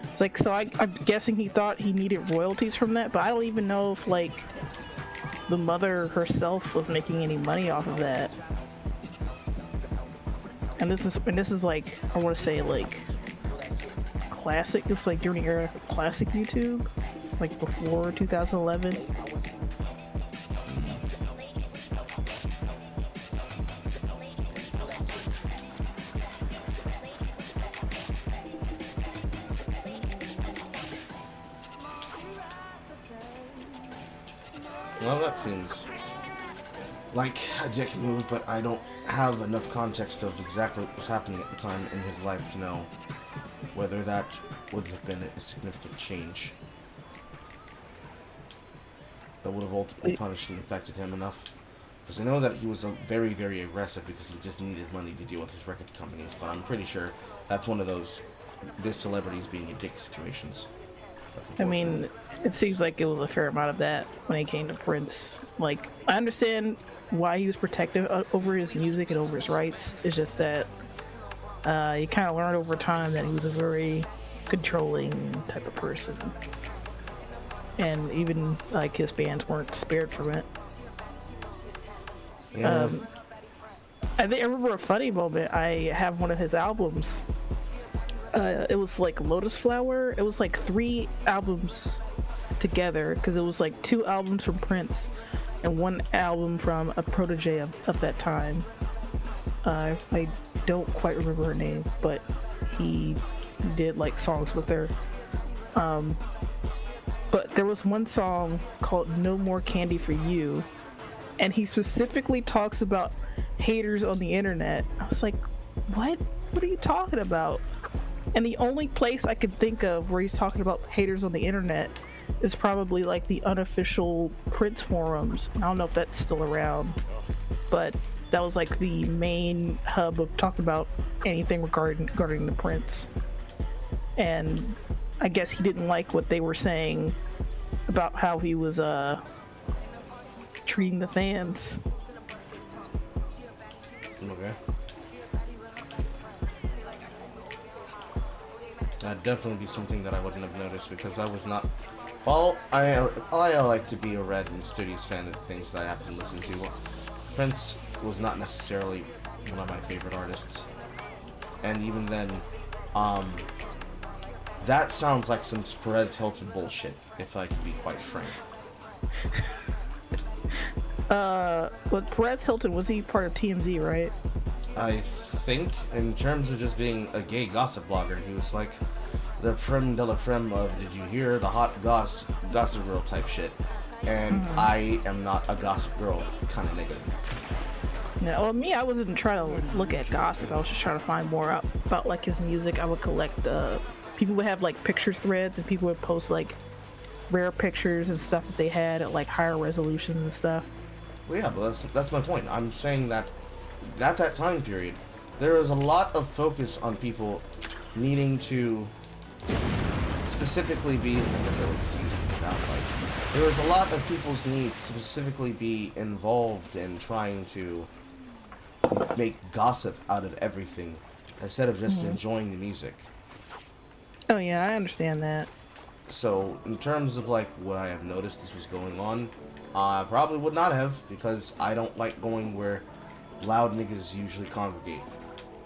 It's like, so I'm guessing he thought he needed royalties from that, but I don't even know if like the mother herself was making any money off of that. And this is like, I want to say like classic. It was like during the era of classic YouTube, like before 2011. Well, that seems like a dick move, but I don't have enough context of exactly what was happening at the time in his life to know whether that would have been a significant change that would have ultimately punished and affected him enough. Because I know that he was very, very aggressive because he just needed money to deal with his record companies, but I'm pretty sure that's one of those this celebrities being a dick situations. I mean, it seems like it was a fair amount of that when it came to Prince. Like, I understand why he was protective over his music and over his rights. It's just that you kind of learned over time that he was a very controlling type of person. And even, like, his fans weren't spared from it. Yeah. I remember a funny moment. I have one of his albums. It was like Lotus Flower. It was like 3 albums together, because it was like 2 albums from Prince and 1 album from a protege of that time. I don't quite remember her name, but he did like songs with her. But there was one song called No More Candy for You, and he specifically talks about haters on the internet. I was like, what are you talking about? And the only place I could think of where he's talking about haters on the internet is probably like the unofficial Prince forums. I don't know if that's still around, but that was like the main hub of talking about anything regarding the Prince. And I guess he didn't like what they were saying about how he was treating the fans. Okay. That'd definitely be something that I wouldn't have noticed because I was not. Well, I like to be a Red and Studios fan of things that I have to listen to. Prince was not necessarily one of my favorite artists, and even then, that sounds like some Perez Hilton bullshit. If I could be quite frank. But Perez Hilton, was he part of TMZ, right? I think, in terms of just being a gay gossip blogger, he was like the creme de la creme of "Did you hear the hot gossip girl" type shit. And I am not a gossip girl kind of nigga. No, well, me, I wasn't trying to look at gossip. I was just trying to find more out about like his music. I would collect. People would have like pictures threads, and people would post like rare pictures and stuff that they had at like higher resolutions and stuff. Well, yeah, but that's my point. I'm saying that at that time period, there was a lot of focus on people needing to specifically be. There was a lot of people's needs to specifically be involved in trying to make gossip out of everything instead of just enjoying the music. Oh yeah, I understand that. So, in terms of like what I have noticed this was going on, I probably would not have, because I don't like going where loud niggas usually congregate,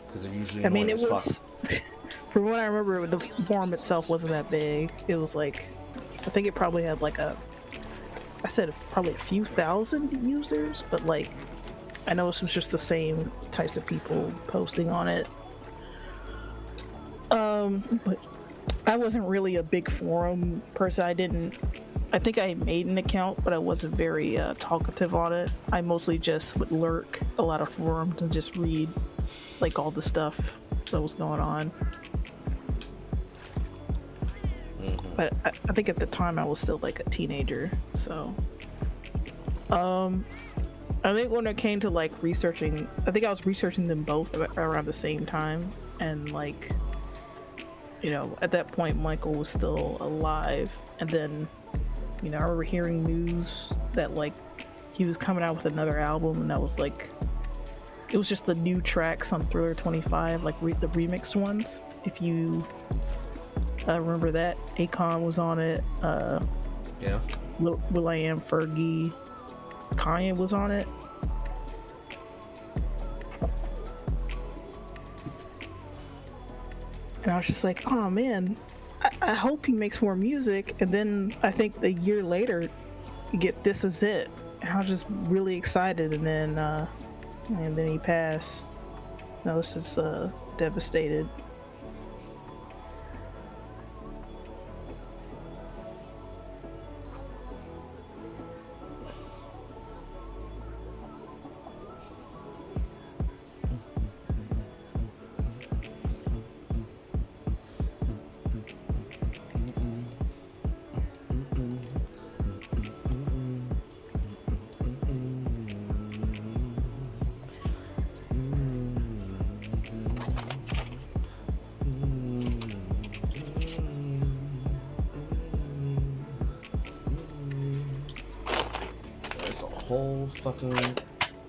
because they're usually annoying as fuck. From what I remember, the forum itself wasn't that big. It was like, I think it probably had like probably a few thousand users, but like, I know this was just the same types of people posting on it. But I wasn't really a big forum person. I think I made an account, but I wasn't very talkative on it. I mostly just would lurk a lot of forums and just read like all the stuff that was going on. But I think at the time I was still like a teenager, so I think when it came to like researching, I think I was researching them both around the same time, and like, you know, at that point Michael was still alive, and then, you know, I remember hearing news that like he was coming out with another album, and that was like, it was just the new tracks on Thriller 25, like the remixed ones. If you remember that, Akon was on it. Yeah. Will.i.am, Fergie, Kanye was on it. And I was just like, oh man, I hope he makes more music. And then I think a year later, you get This Is It. And I was just really excited, and then he passed. I was just devastated.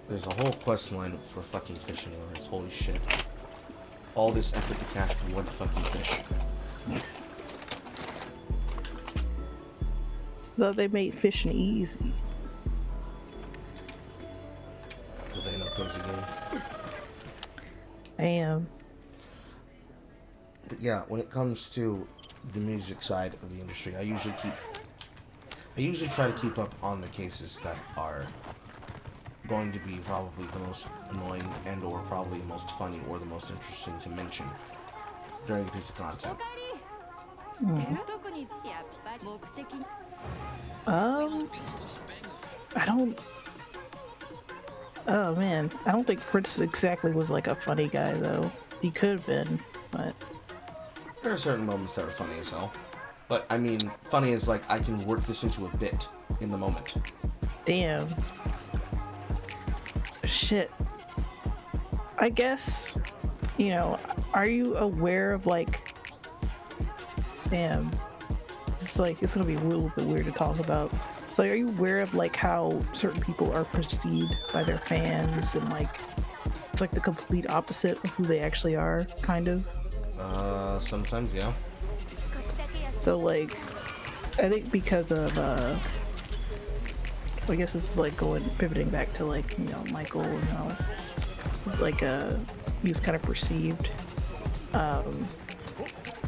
There's a whole quest line for fucking fishing lures. Holy shit. All this effort to catch one fucking fish. Though they made fishing easy. Because ain't no cozy game. I am. But yeah, when it comes to the music side of the industry, I usually try to keep up on the cases that are going to be probably the most annoying and or probably the most funny or the most interesting to mention during a piece of content. I don't. Oh man, I don't think Prince exactly was like a funny guy though. He could have been, but there are certain moments that are funny as hell. But I mean, funny is like I can work this into a bit in the moment. Damn. Shit. I guess, you know, are you aware of like, damn, it's like, it's gonna be a little bit weird to talk about. So are you aware of like how certain people are perceived by their fans, and like It's like the complete opposite of who they actually are, kind of. Sometimes, yeah. So like, I think because of I guess this is like pivoting back to like, you know, Michael, you know, like he was kind of perceived.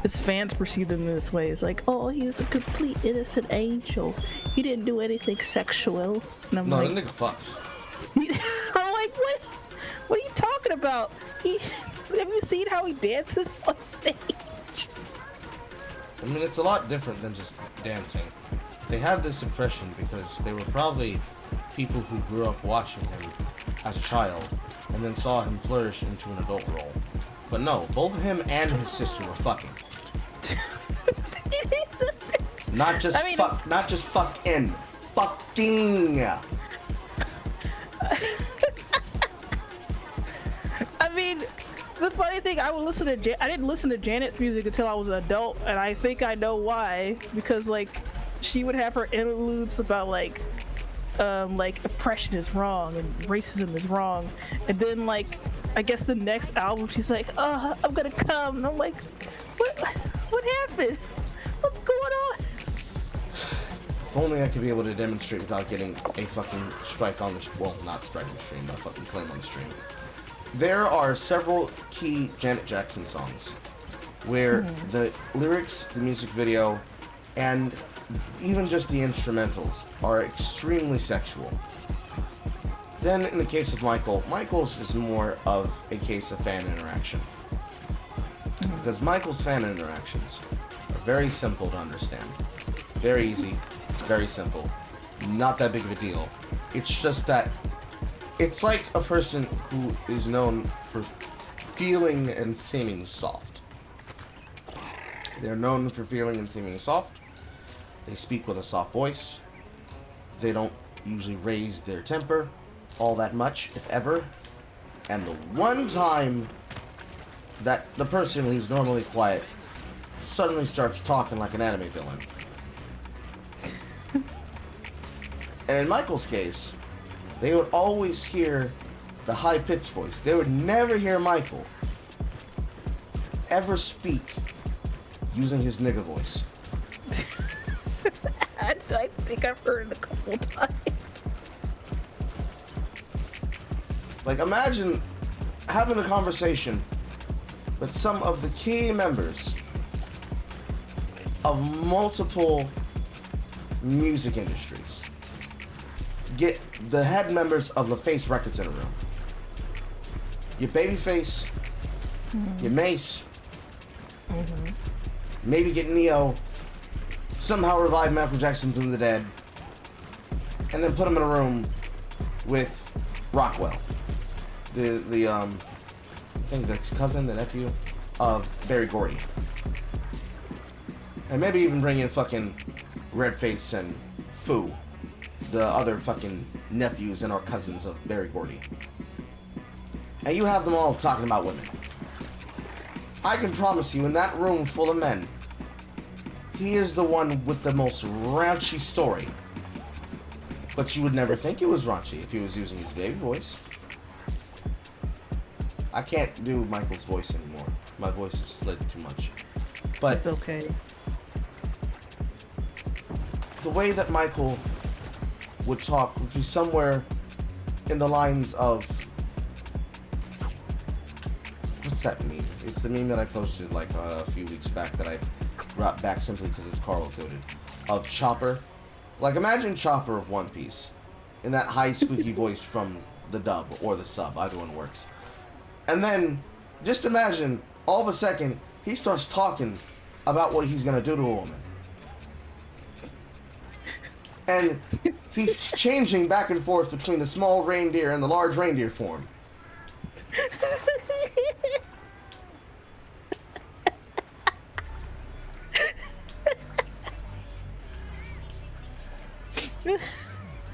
His fans perceive him in this way. It's like, oh, he was a complete innocent angel. He didn't do anything sexual. And I'm No, like, that nigga fucks. I'm like, what? What are you talking about? Have you seen how he dances on stage? I mean, it's a lot different than just dancing. They have this impression because they were probably people who grew up watching him as a child and then saw him flourish into an adult role. But no, both him and his sister were fucking. Not just fuck, not just fucking. Fucking. I mean, the funny thing, I didn't listen to Janet's music until I was an adult, and I think I know why. Because like, she would have her interludes about like oppression is wrong and racism is wrong, and then like, I guess the next album she's like, I'm gonna come, and I'm like, what happened? What's going on? If only I could be able to demonstrate without getting a fucking strike on the well, not strike on the stream, but a fucking claim on the stream. There are several key Janet Jackson songs where the lyrics, the music video, and even just the instrumentals are extremely sexual. Then in the case of Michael's is more of a case of fan interaction. Because Michael's fan interactions are very simple to understand. Very easy, very simple. Not that big of a deal. It's just that it's like a person who is known for feeling and seeming soft. They're known for feeling and seeming soft. They speak with a soft voice. They don't usually raise their temper all that much, if ever. And the one time that the person who's normally quiet suddenly starts talking like an anime villain. And in Michael's case, they would always hear the high-pitched voice. They would never hear Michael ever speak using his nigga voice. I think I've heard it a couple times. Like, imagine having a conversation with some of the key members of multiple music industries. Get the head members of LaFace Records in a room. Your Babyface, your Mace, maybe get Neo, somehow revive Michael Jackson from the dead, and then put him in a room with Rockwell, I think the cousin, the nephew of Berry Gordy, and maybe even bring in fucking Redface and Foo, the other fucking nephews and or cousins of Berry Gordy, and you have them all talking about women. I can promise you, in that room full of men, he is the one with the most raunchy story. But you would never think it was raunchy if he was using his baby voice. I can't do Michael's voice anymore. My voice has slid too much. But It's okay. the way that Michael would talk would be somewhere in the lines of... What's that meme? It's the meme that I posted like a few weeks back that I brought back simply because it's Carl-coded. Of Chopper. Like, imagine Chopper of One Piece in that high squeaky voice from the dub or the sub. Either one works. And then, just imagine, all of a second, he starts talking about what he's gonna do to a woman. And he's changing back and forth between the small reindeer and the large reindeer form.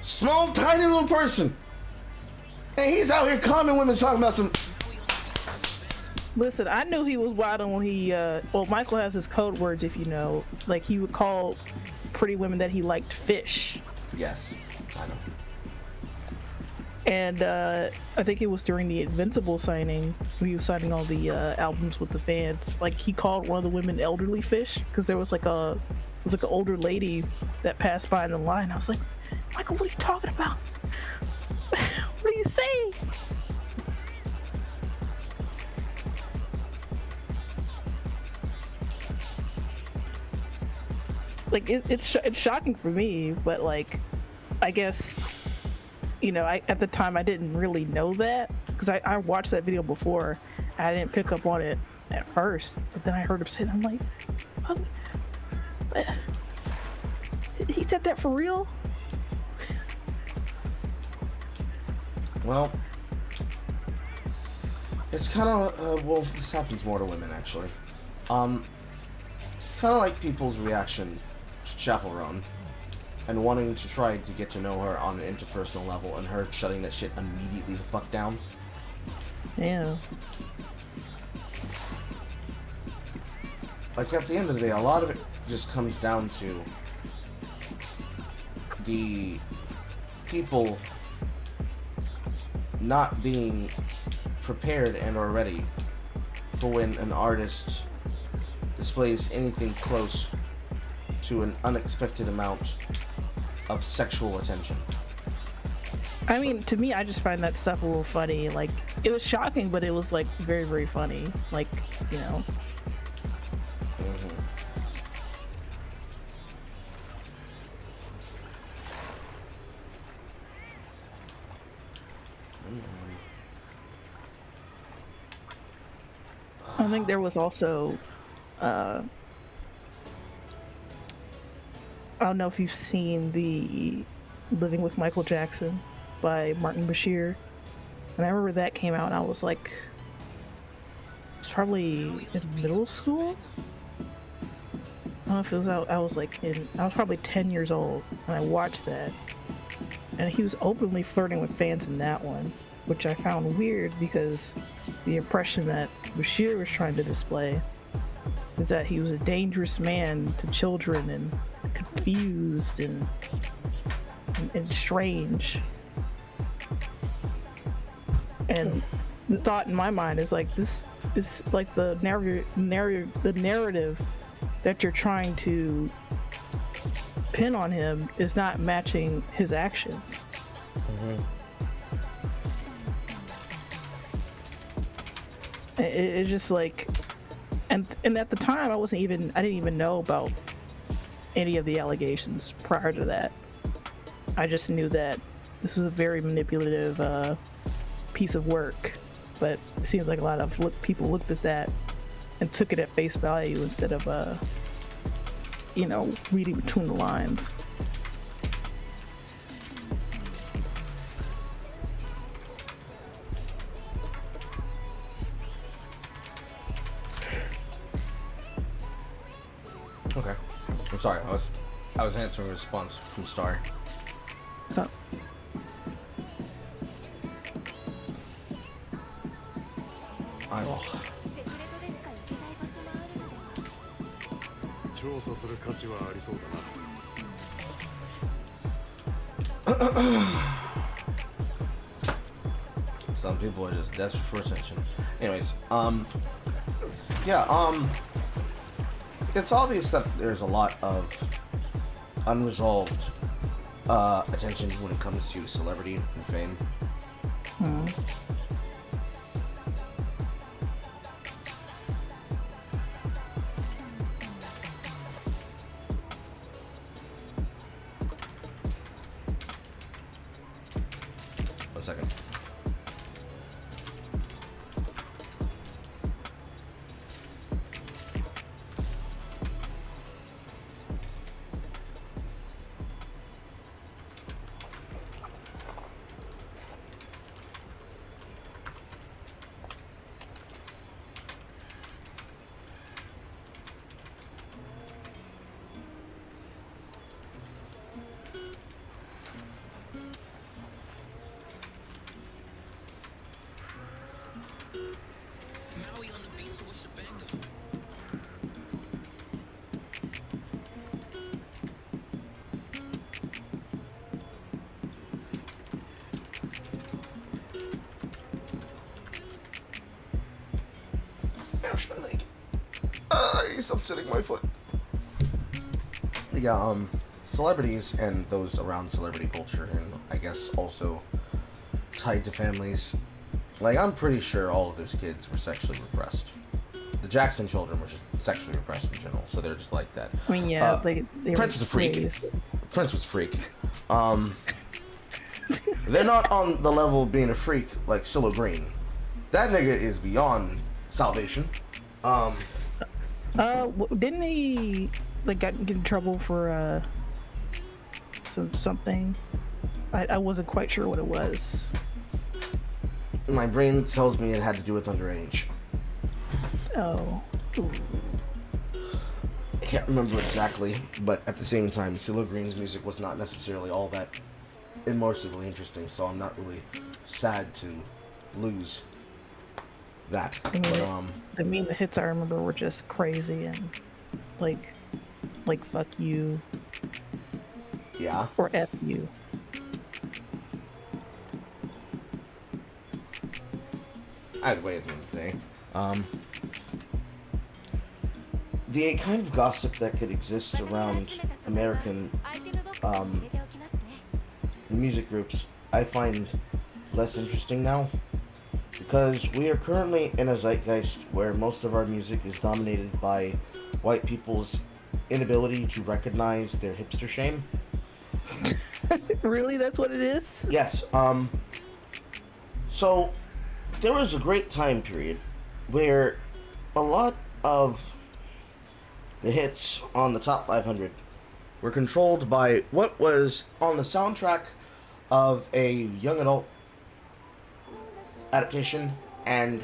Small, tiny little person. And he's out here calming women talking about some... Listen, I knew he was wilding when he, well, Michael has his code words, if you know. Like, he would call pretty women that he liked fish. Yes, I know. And I think it was during the Invincible signing, when he was signing all the albums with the fans. Like he called one of the women elderly fish because there was like a it was like an older lady that passed by in the line. I was like, Michael, what are you talking about? What are you saying? Like it's shocking for me, but like I guess at the time I didn't really know that because I watched that video before. I didn't pick up on it at first, but then I heard him say that. I'm like, oh, he said that for real? Well, it's kind of well, this happens more to women actually. It's kind of like people's reaction to Chapel Roan and wanting to try to get to know her on an interpersonal level, and her shutting that shit immediately the fuck down. Yeah. Like, at the end of the day, a lot of it just comes down to the people not being prepared and or ready for when an artist displays anything close to an unexpected amount of sexual attention. I mean, to me, I just find that stuff a little funny. Like, it was shocking, but it was like very, very funny. Like, Mm-hmm. I think there was also I don't know if you've seen the Living with Michael Jackson by Martin Bashir. And I remember that came out and I was like, it was probably in middle school? I don't know if it was out, I was probably 10 years old when I watched that. And he was openly flirting with fans in that one, which I found weird because the impression that Bashir was trying to display is that he was a dangerous man to children and confused and strange. And the thought in my mind is like, this is like the narrative that you're trying to pin on him is not matching his actions. Mm-hmm. It's just like, and at the time I didn't even know about any of the allegations prior to that. I just knew that this was a very manipulative piece of work, but it seems like a lot of people looked at that and took it at face value instead of reading between the lines. Okay. I'm sorry. I was answering a response from Star. Oh. I will. 調査する価値はありそうだな。 Some people are just desperate for attention. Anyways, it's obvious that there's a lot of unresolved attention when it comes to celebrity and fame. One second. Ouch, my leg. I need to stop sitting my foot. Yeah, celebrities and those around celebrity culture, and I guess also tied to families. Like, I'm pretty sure all of those kids were sexually repressed. The Jackson children were just sexually repressed in general, so they're just like that. I mean, yeah, they Prince was a freak. raised- Prince was a freak. They're not on the level of being a freak like Silo Green. That nigga is beyond salvation. Didn't he like get in trouble for something? I wasn't quite sure what it was. My brain tells me it had to do with underage. Oh. Ooh. I can't remember exactly, but at the same time, Silo Green's music was not necessarily all that immersively interesting, so I'm not really sad to lose that. I mean, the hits I remember were just crazy and like fuck you Yeah. or F you. Either way, at the end of the day, the kind of gossip that could exist around American music groups, I find less interesting now, because we are currently in a zeitgeist where most of our music is dominated by white people's inability to recognize their hipster shame. Really? That's what it is? Yes, so there was a great time period where a lot of the hits on the top 500 were controlled by what was on the soundtrack of a young adult adaptation and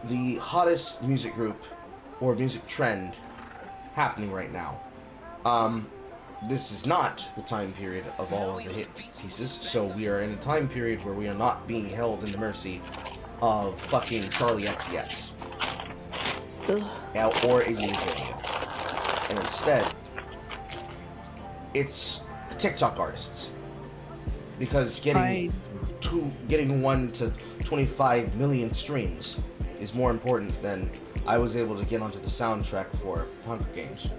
the hottest music group or music trend happening right now. This is not the time period of all of the hit pieces, so we are in a time period where we are not being held in the mercy of fucking Charlie XCX. Or Iggy Azalea. And instead, it's TikTok artists. Because getting 1 to 25 million streams is more important than I was able to get onto the soundtrack for Hunger Games.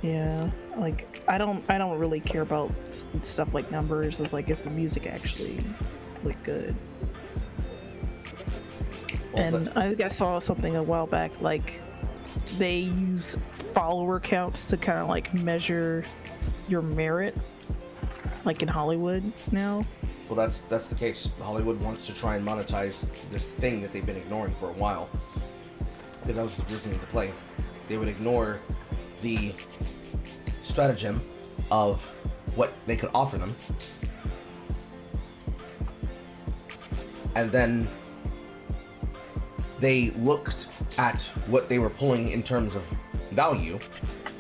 Yeah, like I don't really care about stuff like numbers. It's like, is the music actually like good? Well, And I think I saw something a while back, like they use follower counts to kind of like measure your merit, like in Hollywood now. Well, that's the case. Hollywood wants to try and monetize this thing that they've been ignoring for a while. Because that was the reason of the play. They would ignore the stratagem of what they could offer them, and then they looked at what they were pulling in terms of value,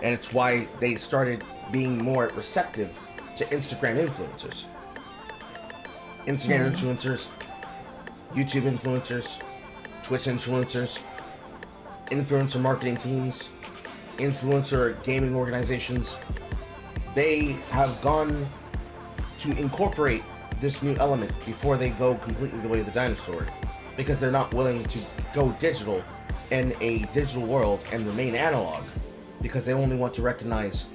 and it's why they started being more receptive to Instagram influencers. Instagram influencers, YouTube influencers, Twitch influencers, influencer marketing teams, influencer gaming organizations. They have gone to incorporate this new element before they go completely the way of the dinosaur, because they're not willing to go digital in a digital world and remain analog, because they only want to recognize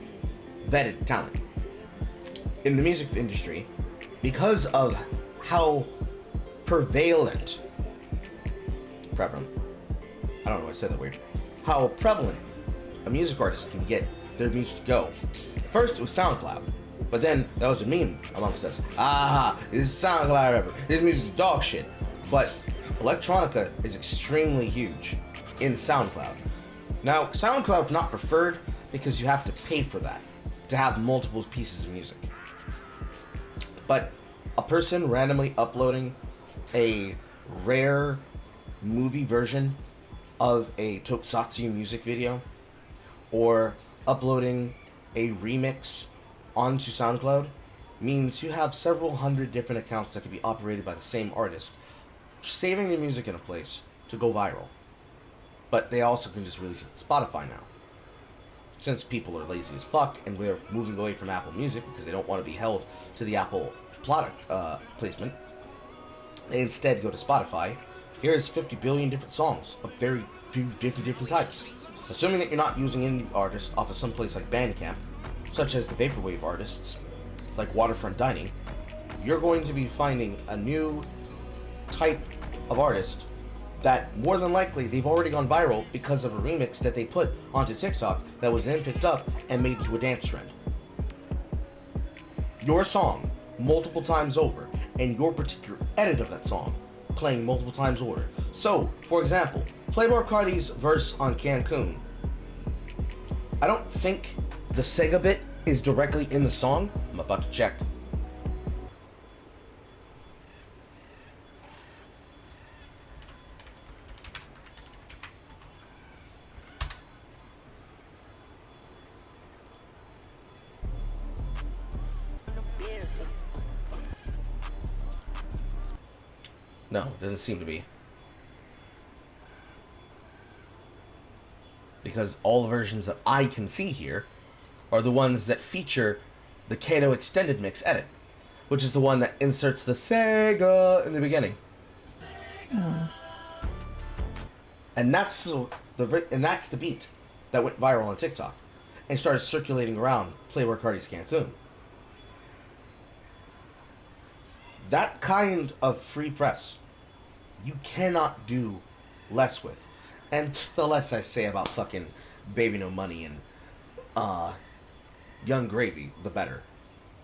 vetted talent. In the music industry, because of how prevalent, I don't know why I said that weird, how prevalent a music artist can get their music to go. First it was SoundCloud, but then that was a meme amongst us. This is SoundCloud rapper, this music's dog shit. But electronica is extremely huge in SoundCloud. Now, SoundCloud's not preferred because you have to pay for that to have multiple pieces of music. But a person randomly uploading a rare movie version of a tokusatsu music video, or uploading a remix onto SoundCloud, means you have several hundred different accounts that can be operated by the same artist, saving their music in a place to go viral. But they also can just release it to Spotify now. Since people are lazy as fuck and we're moving away from Apple Music because they don't want to be held to the Apple product placement, they instead go to Spotify, Here's 50 billion different songs of very 50 different types. Assuming that you're not using indie artists off of some place like Bandcamp, such as the vaporwave artists, like Waterfront Dining, you're going to be finding a new type of artist that more than likely they've already gone viral because of a remix that they put onto TikTok that was then picked up and made into a dance trend. Your song multiple times over and your particular edit of that song playing multiple times over. So, for example, Playboi Carti's verse on Cancun, I don't think the Sega bit is directly in the song. I'm about to check. No, it doesn't seem to be. Because all the versions that I can see here are the ones that feature the Kato Extended Mix edit, which is the one that inserts the Sega in the beginning. And that's the beat that went viral on TikTok and started circulating around Playboi Carti's Cancun. That kind of free press you cannot do less with. And the less I say about fucking Baby No Money and Young Gravy, the better.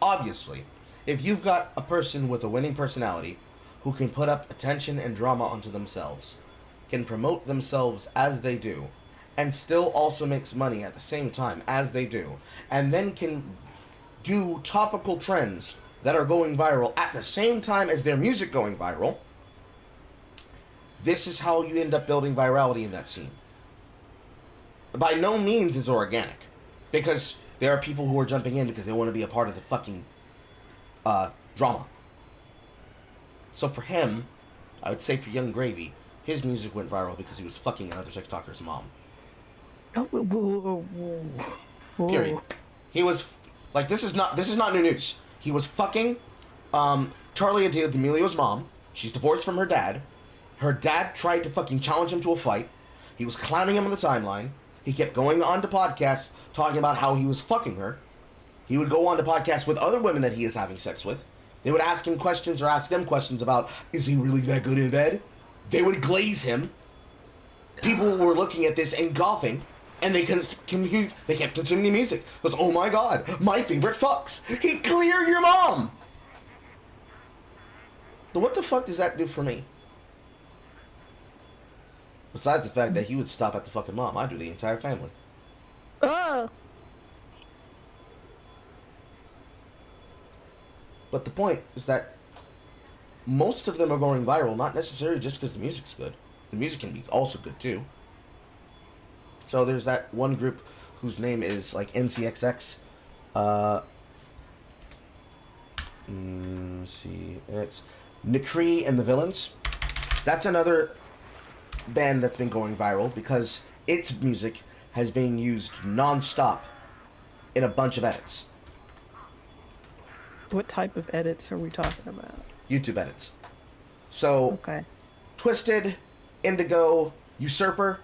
Obviously, if you've got a person with a winning personality who can put up attention and drama onto themselves, can promote themselves as they do, and still also makes money at the same time as they do, and then can do topical trends that are going viral at the same time as their music going viral, this is how you end up building virality in that scene. By no means is it organic, because there are people who are jumping in because they want to be a part of the fucking drama. So for him, I would say for Young Gravy, his music went viral because he was fucking another TikToker's mom. Oh, whoa. Period. He was like, this is not new news. He was fucking Charlie D'Amelio's mom. She's divorced from her dad. Her dad tried to fucking challenge him to a fight. He was clowning him on the timeline. He kept going on to podcasts talking about how he was fucking her. He would go on to podcasts with other women that he is having sex with. They would ask him questions or ask them questions about, is he really that good in bed? They would glaze him. People were looking at this and golfing, and they kept consuming the music. It was, oh my god, my favorite fucks. He cleared your mom! But what the fuck does that do for me? Besides the fact that he would stop at the fucking mom, I'd do the entire family. But the point is that most of them are going viral, not necessarily just because the music's good. The music can be also good too. So there's that one group whose name is like NCXX. It's Nikri and the Villains. That's another band that's been going viral because its music has been used non-stop in a bunch of edits. What type of edits are we talking about? YouTube edits. So, okay. Twisted, Indigo, Usurper,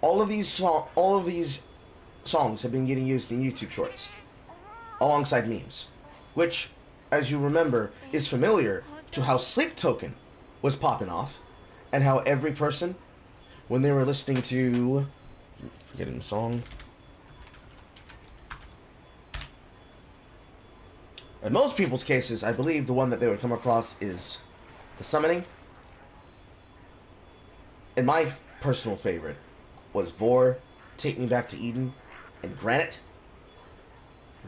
all of these songs have been getting used in YouTube shorts alongside memes, which, as you remember, is familiar to how Sleep Token was popping off and how every person, when they were listening to, I'm forgetting the song. In most people's cases, I believe the one that they would come across is The Summoning. And my personal favorite was Vor, Take Me Back to Eden, and Granite.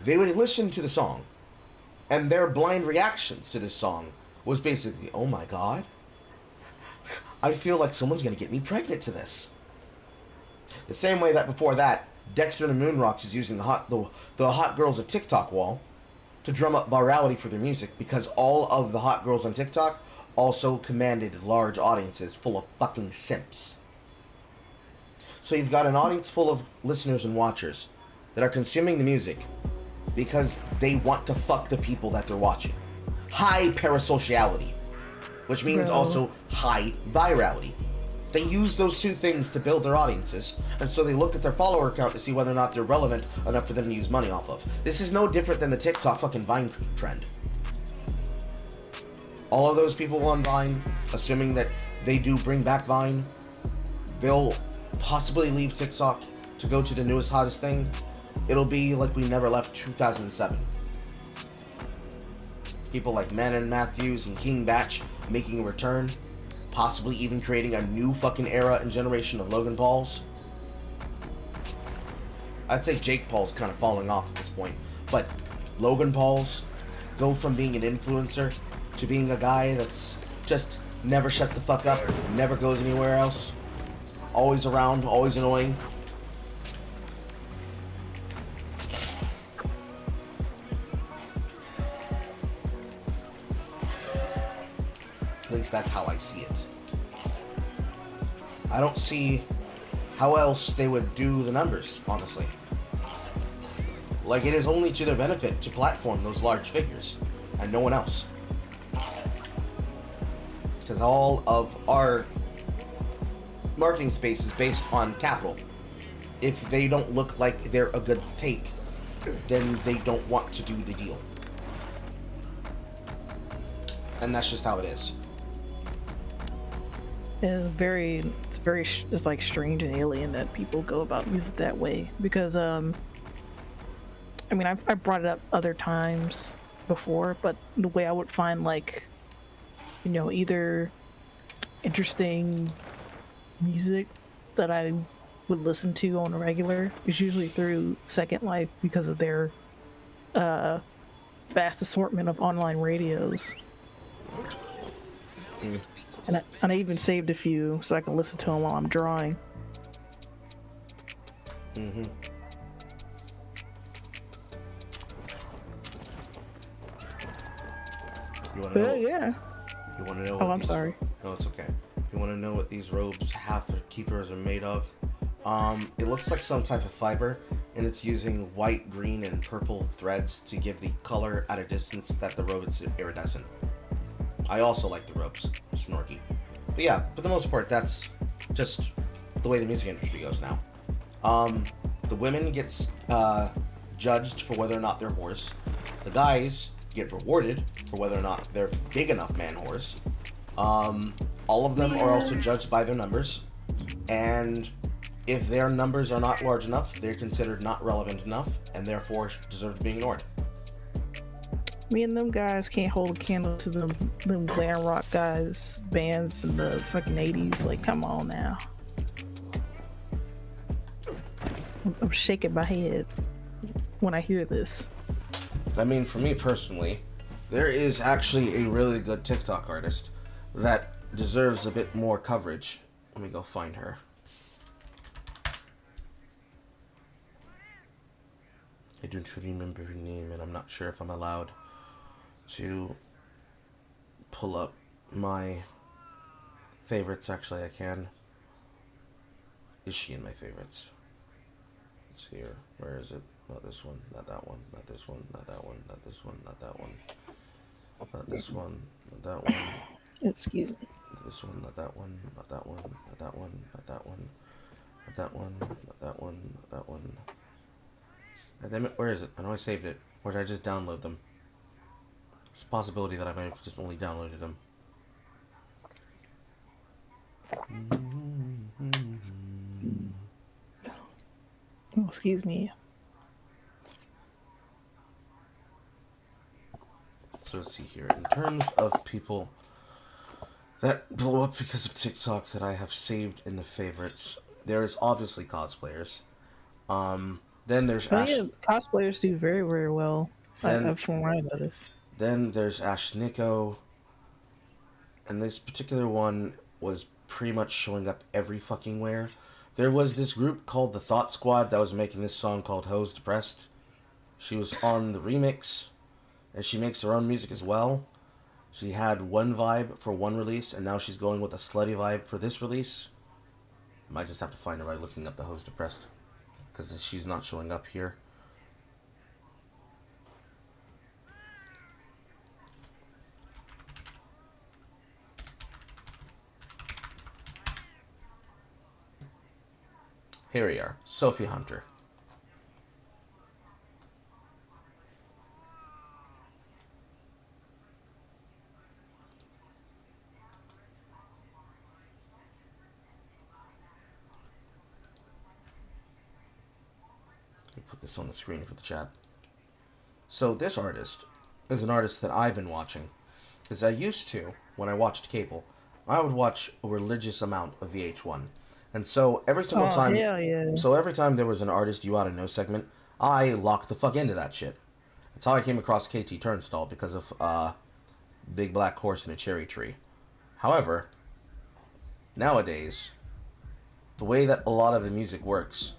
They would listen to the song, and their blind reactions to this song was basically, oh my god, I feel like someone's going to get me pregnant to this. The same way that before that, Dexter and the Moonrocks is using the hot girls of TikTok wall to drum up virality for their music, because all of the hot girls on TikTok also commanded large audiences full of fucking simps. So you've got an audience full of listeners and watchers that are consuming the music because they want to fuck the people that they're watching. High parasociality. which means Bro. also high virality. They use those two things to build their audiences, and so they look at their follower count to see whether or not they're relevant enough for them to use money off of. This is no different than the TikTok fucking Vine trend. All of those people on Vine, assuming that they do bring back Vine, they'll possibly leave TikTok to go to the newest, hottest thing. It'll be like we never left 2007. People like Manon Matthews and King Batch making a return, possibly even creating a new fucking era and generation of Logan Pauls. I'd say Jake Paul's kind of falling off at this point, but Logan Pauls go from being an influencer to being a guy that's just never shuts the fuck up, never goes anywhere else, always around, always annoying. At least that's how I see it. I don't see how else they would do the numbers, honestly. Like, it is only to their benefit to platform those large figures, and no one else. Because all of our marketing space is based on capital. If they don't look like they're a good take, then they don't want to do the deal. And that's just how it is. It's like strange and alien that people go about music that way, because I mean, I brought it up other times before, but the way I would find, like, you know, either interesting music that I would listen to on a regular is usually through Second Life, because of their vast assortment of online radios. And I even saved a few so I can listen to them while I'm drawing. Mm-hmm. You want to know? Yeah. You want to know? Oh, I'm sorry. No, it's okay. You want to know what these robes, half keepers, are made of? It looks like some type of fiber, and it's using white, green, and purple threads to give the color at a distance that the robe is iridescent. I also like the robes, snorky. But yeah, for the most part, that's just the way the music industry goes now. The women get judged for whether or not they're whores. The guys get rewarded for whether or not they're big enough man whores. All of them are also judged by their numbers, and if their numbers are not large enough, they're considered not relevant enough, and therefore deserve to be ignored. Me and them guys can't hold a candle to them glam rock guys bands in the fucking 80s. Like, come on now. I'm shaking my head when I hear this. I mean, for me personally, there is actually a really good TikTok artist that deserves a bit more coverage. Let me go find her. I don't remember her name, and I'm not sure if I'm allowed to pull up my favorites. Actually, I can. Is she in my favorites? Let's see here. Where is it? Not this one, not that one, not this one, not that one, not this one, not that one. Not this one, not that one. Excuse me. This one, not that one, not that one, not that one, not that one, not that one, not that one, not that one. God damn it, where is it? I know I saved it. Or did I just download them? It's a possibility that I might have just only downloaded them. Oh, excuse me. So let's see here. In terms of people that blow up because of TikTok that I have saved in the favorites, there's obviously cosplayers. Then there's Cosplayers do very, very well. Then- From what I noticed. Then there's Ash Nico. And this particular one was pretty much showing up every fucking where. There was this group called the Thought Squad that was making this song called Hoes Depressed. She was on the remix, and she makes her own music as well. She had one vibe for one release, and now she's going with a slutty vibe for this release. I might just have to find her by looking up the Hoes Depressed, because she's not showing up here. Here we are, Sophie Hunter. Let me put this on the screen for the chat. So this artist is an artist that I've been watching. Because I used to, when I watched cable, I would watch a religious amount of VH1. And so every single time, hell yeah. so every time there was an artist you ought to know segment, I locked the fuck into that shit. That's how I came across KT Turnstile, because of Big Black Horse and a Cherry Tree. However, nowadays, the way that a lot of the music works,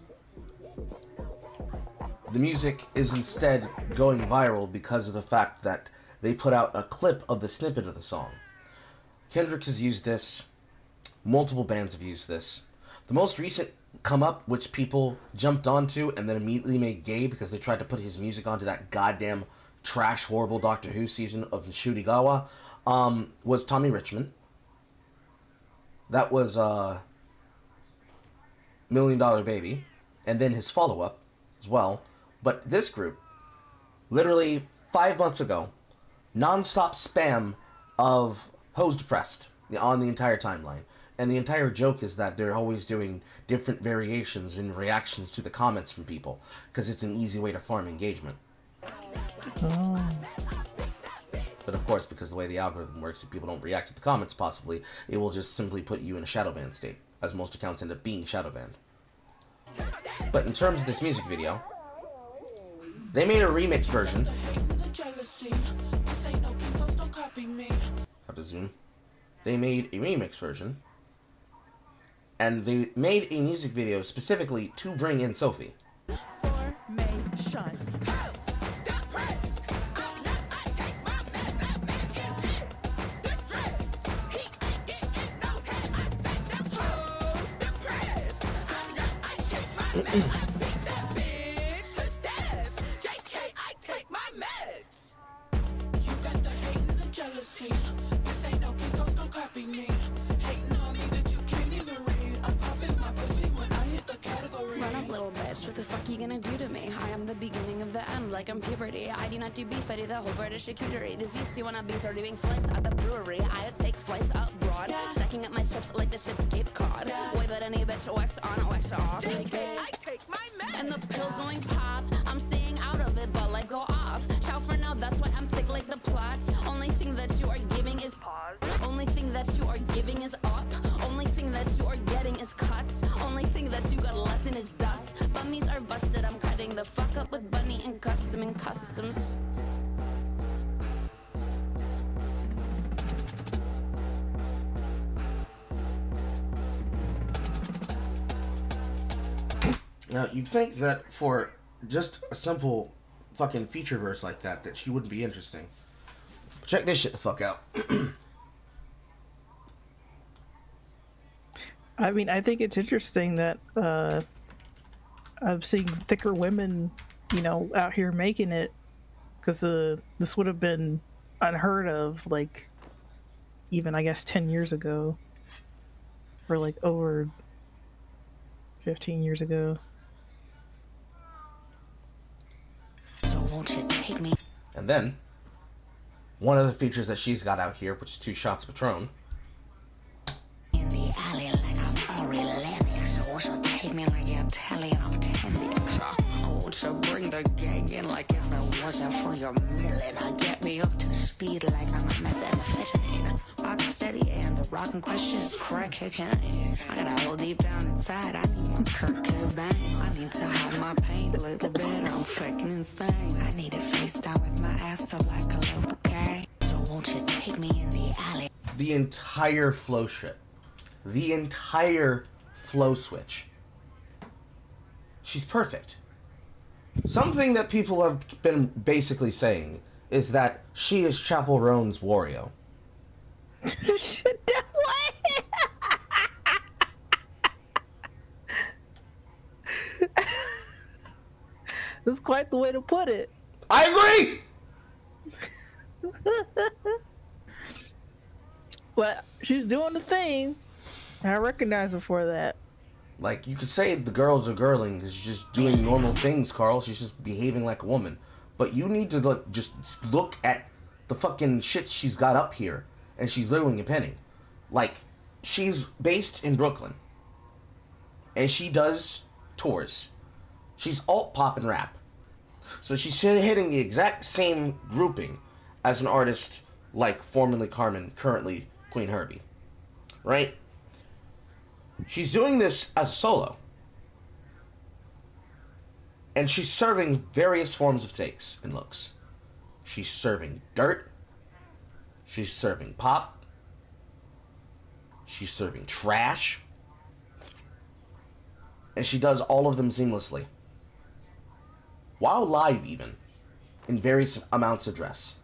the music is instead going viral because of the fact that they put out a clip of the snippet of the song. Kendrick has used this. Multiple bands have used this. The most recent come up, which people jumped onto and then immediately made gay because they tried to put his music onto that goddamn trash, horrible Doctor Who season of Nshurigawa, was Tommy Richmond. That was $1 Million Baby. And then his follow-up as well. But this group, literally 5 months ago, non-stop spam of Hose Depressed on the entire timeline. And the entire joke is that they're always doing different variations and reactions to the comments from people, because it's an easy way to farm engagement. Oh. But of course, because the way the algorithm works, if people don't react to the comments possibly, it will just simply put you in a shadow ban state, as most accounts end up being shadow banned. But in terms of this music video, they made a remix version. Have to zoom. They made a remix version, and they made a music video specifically to bring in Sophie. What the fuck you gonna do to me? I am the beginning of the end, like I'm puberty. I do not do beef, I do the whole British charcuterie. This used to when I be start doing flights at the brewery. I take flights abroad, stacking up my chips like the shit's Cape Cod. Way but any bitch wax on, wax off. I take my meds. And the pills going pop, I'm staying out of it, but like go off. Ciao for now, that's why I'm thick like the plots. Only thing that you are giving is pause. Only thing that you are giving is up. Only thing that you are getting is cuts. Only thing that you got left in is dust. Bummies are busted, I'm cutting the fuck up with Bunny and Custom and Customs. Now, you'd think that for just a simple fucking feature verse like that, that she wouldn't be interesting. Check this shit the fuck out. I mean, I think it's interesting that I'm seeing thicker women, you know, out here making it, because this would have been unheard of, like, even, I guess, 10 years ago, or like over 15 years ago. So won't you take me? And then, one of the features that she's got out here, which is 2 shots of Patron. In the alley like I'm Aurelian. So won't you take me like you're Italian, I'm Tandy. So won't you bring the gang in like if it wasn't for your million? I get me up to speed like I'm a methamphetamine. Rock steady and the rockin' question is crack kicking. I got a hole deep down inside, I need my Kurt Cobain. I need to hide my pain a little bit, I'm fucking insane. I need to face down with my ass up like a little gay. So won't you take me in the alley? The entire flow shit. The entire flow switch. She's perfect. Something that people have been basically saying is that she is Chapel Roan's Wario. Shit, that way. That's quite the way to put it. I agree! But she's doing the thing. I recognize her for that. Like, you could say the girls are girling because she's just doing normal things, Carl. She's just behaving like a woman. But you need to just look at the fucking shit she's got up here, and she's literally a penny. Like, she's based in Brooklyn, and she does tours. She's alt pop and rap, so she's hitting the exact same grouping as an artist like formerly Carmen, currently Queen Herbie, right? She's doing this as a solo. And she's serving various forms of takes and looks. She's serving dirt. She's serving pop. She's serving trash. And she does all of them seamlessly. While live even. In various amounts of dress.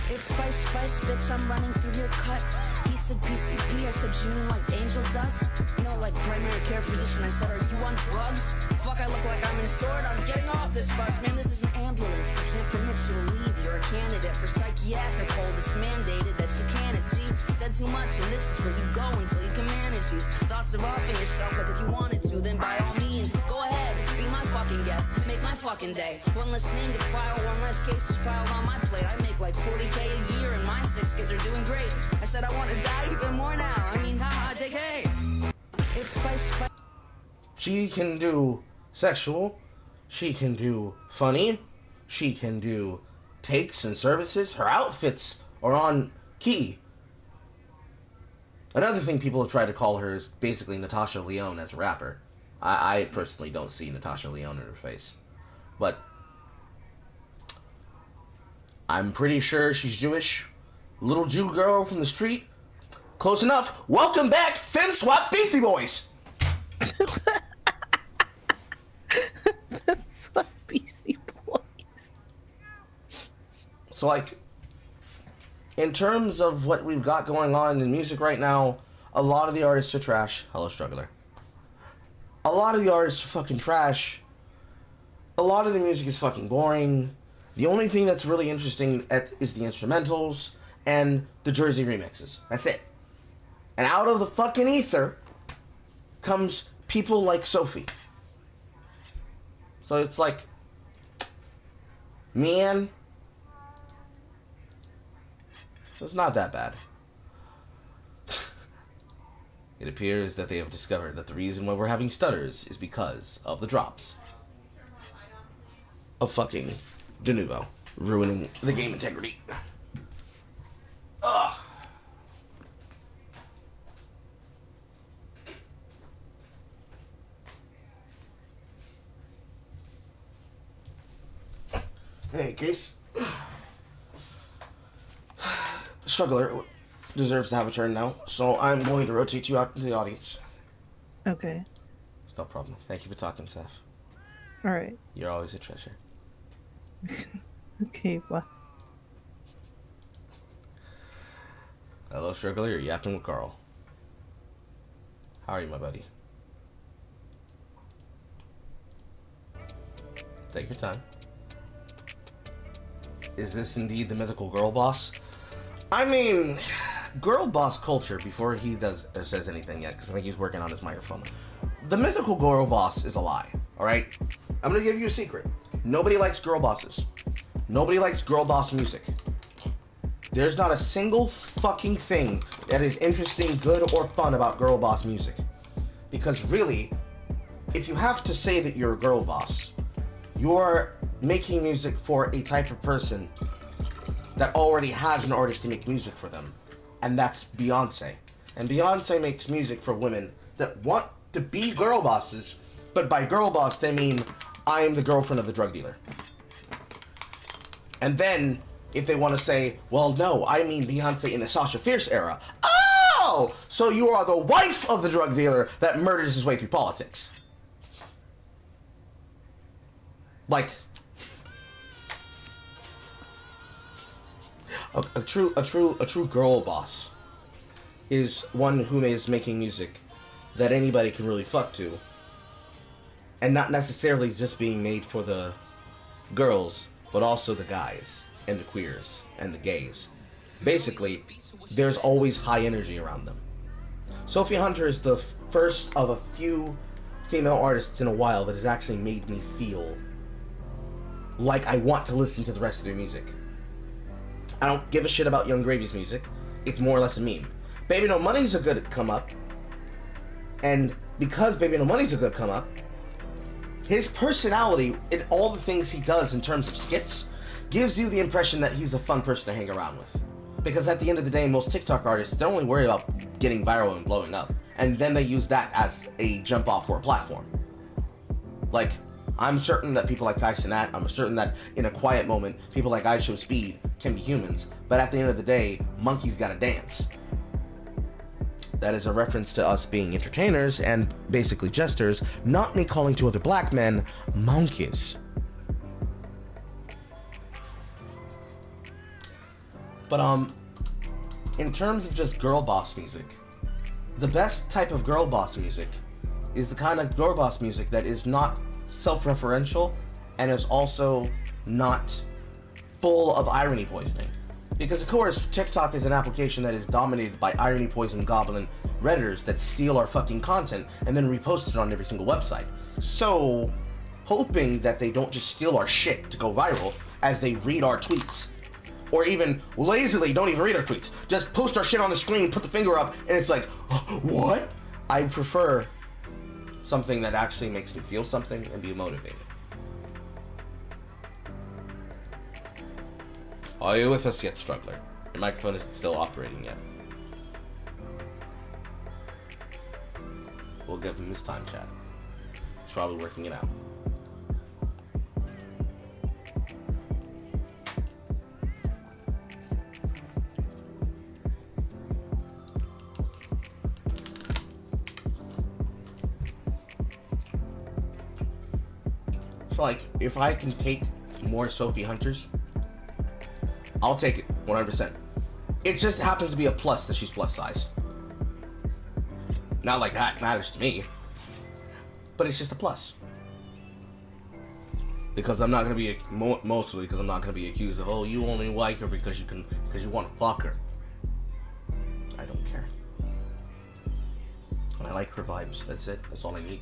It's spice, spice, bitch, I'm running through your cut. He said PCP, I said you mean like angel dust? No, like primary care physician, I said, are you on drugs? Fuck, I look like I'm in sword, I'm getting off this bus. Man, this is an ambulance, we can't permit you to leave. You're a candidate for psychiatric hold, it's mandated that you can't see. Said too much, and this is where you go until you can manage these thoughts of offing yourself. Like if you wanted to, then by all means, go ahead, be my fucking guest, make my fucking day. One less name to file, one less cases piled on my plate. I make like 40K a year and my 6 kids are doing great. I said I want to die even more now. I mean, haha, JK. It's spice. She can do sexual. She can do funny. She can do takes and services. Her outfits are on key. Another thing people have tried to call her is basically Natasha Lyonne as a rapper. I personally don't see Natasha Lyonne in her face. But I'm pretty sure she's Jewish. Little Jew girl from the street. Close enough. Welcome back, Fem Swap Beastie Boys. That's what Beastie Boys. So, like, in terms of what we've got going on in music right now, a lot of the artists are trash. Hello, Struggler. A lot of the artists are fucking trash. A lot of the music is fucking boring. The only thing that's really interesting is the instrumentals and the Jersey remixes. That's it. And out of the fucking ether comes people like Sophie. So it's like, man, it's not that bad. It appears that they have discovered that the reason why we're having stutters is because of the drops of fucking Denuvo ruining the game integrity. Ugh. Hey, Case. Struggler deserves to have a turn now, so I'm going to rotate you out into the audience. Okay. It's no problem. Thank you for talking, Seth. All right. You're always a treasure. Okay, bye. Hello, Struggler. You're yapping with Carl. How are you, my buddy? Take your time. Is this indeed the mythical girl boss? I mean, girl boss culture, before he says anything yet, because I think he's working on his microphone. The mythical girl boss is a lie, alright? I'm gonna give you a secret. Nobody likes girl bosses. Nobody likes girl boss music. There's not a single fucking thing that is interesting, good, or fun about girl boss music. Because really, if you have to say that you're a girl boss, you're making music for a type of person that already has an artist to make music for them. And that's Beyonce. And Beyonce makes music for women that want to be girl bosses, but by girl boss they mean I am the girlfriend of the drug dealer. And then, if they want to say, well, no, I mean Beyonce in the Sasha Fierce era. Oh! So you are the wife of the drug dealer that murders his way through politics. Like, a true girl boss is one who is making music that anybody can really fuck to, and not necessarily just being made for the girls, but also the guys and the queers and the gays. Basically, there's always high energy around them. Sophie Hunter is the first of a few female artists in a while that has actually made me feel like I want to listen to the rest of their music. I don't give a shit about Young Gravy's music. It's more or less a meme. Baby No Money's a good come up. And because Baby No Money's a good come up, his personality in all the things he does in terms of skits gives you the impression that he's a fun person to hang around with. Because at the end of the day, most TikTok artists, they're only worried about getting viral and blowing up. And then they use that as a jump off for a platform. Like, I'm certain that people like Kai Cenat, I'm certain that in a quiet moment, people like I Show Speed can be humans. But at the end of the day, monkeys gotta dance. That is a reference to us being entertainers and basically jesters, not me calling two other black men monkeys. But in terms of just girl boss music, the best type of girl boss music is the kind of girl boss music that is not self-referential and is also not full of irony poisoning. Because of course, TikTok is an application that is dominated by irony poison goblin redditors that steal our fucking content and then repost it on every single website. So, hoping that they don't just steal our shit to go viral as they read our tweets. Or even lazily don't even read our tweets. Just post our shit on the screen, put the finger up, and it's like, what? I prefer something that actually makes me feel something and be motivated. Are you with us yet, struggler? Your microphone isn't still operating yet. We'll give him his time, chat. He's probably working it out. So, like, if I can take more Sophie Hunters, I'll take it, 100%. It just happens to be a plus that she's plus size. Not like that matters to me, but it's just a plus. Because I'm not gonna be mostly because I'm not gonna be accused of, oh, you only like her because you want to fuck her. I don't care. I like her vibes. That's it. That's all I need.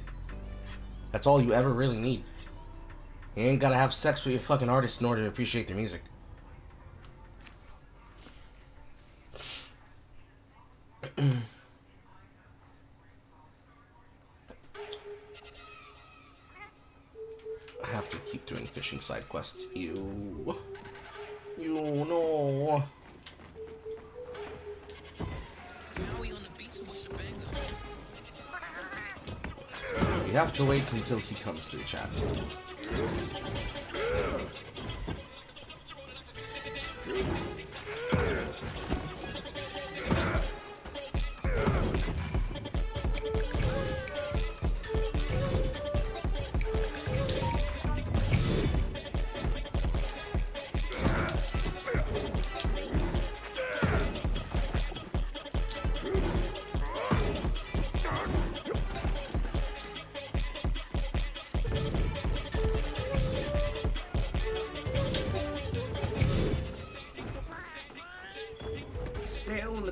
That's all you ever really need. You ain't gotta have sex with your fucking artist in order to appreciate their music. I have to keep doing fishing side quests. You know. You have to wait until he comes to the chat.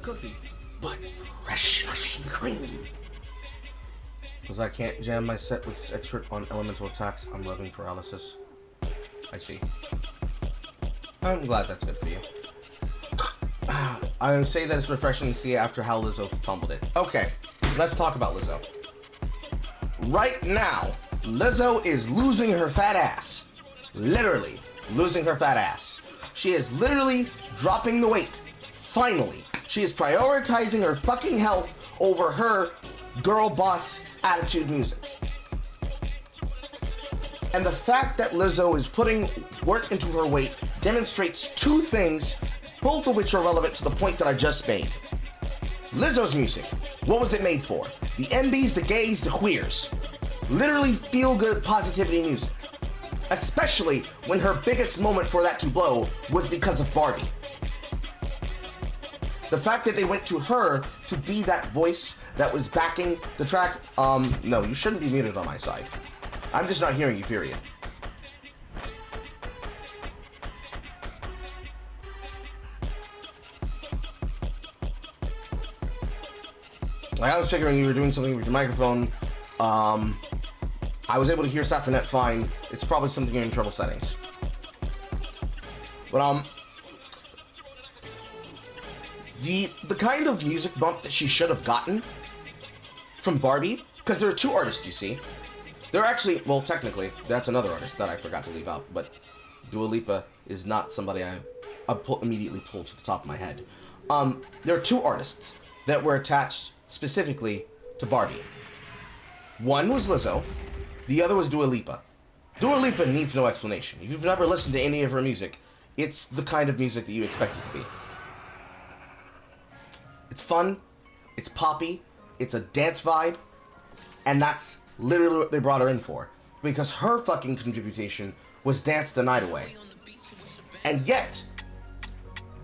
Cookie, but fresh and cream. Because I can't jam my set with expert on elemental attacks. I'm loving paralysis. I see. I'm glad that's good for you. I would say that it's refreshing to see after how Lizzo fumbled it. Okay, let's talk about Lizzo. Right now, Lizzo is losing her fat ass. Literally losing her fat ass. She is literally dropping the weight. Finally. She is prioritizing her fucking health over her girl boss attitude music. And the fact that Lizzo is putting work into her weight demonstrates two things, both of which are relevant to the point that I just made. Lizzo's music, what was it made for? The MBs, the gays, the queers. Literally feel-good positivity music. Especially when her biggest moment for that to blow was because of Barbie. The fact that they went to her to be that voice that was backing the track, no, you shouldn't be muted on my side. I'm just not hearing you, period. I was figuring you were doing something with your microphone, I was able to hear Saffronette fine. It's probably something in internal settings. But the kind of music bump that she should have gotten from Barbie, because there are two artists, you see. There are actually, well, technically, that's another artist that I forgot to leave out, but Dua Lipa is not somebody I immediately pulled to the top of my head. There are two artists that were attached specifically to Barbie. One was Lizzo, the other was Dua Lipa. Dua Lipa needs no explanation. If you've never listened to any of her music, it's the kind of music that you expect it to be. It's fun, it's poppy, it's a dance vibe, and that's literally what they brought her in for. Because her fucking contribution was Dance the Night Away. And yet,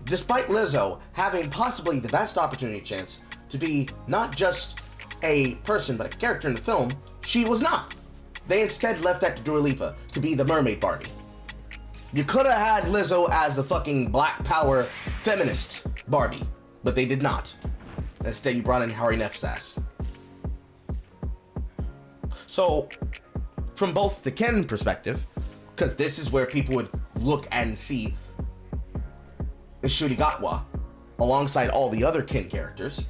despite Lizzo having possibly the best opportunity chance to be not just a person, but a character in the film, she was not. They instead left that to Dua Lipa to be the mermaid Barbie. You could have had Lizzo as the fucking black power feminist Barbie, but they did not. Instead, you brought in Harry Neff's ass. So, from both the Ken perspective, because this is where people would look and see Shurigatwa alongside all the other Ken characters,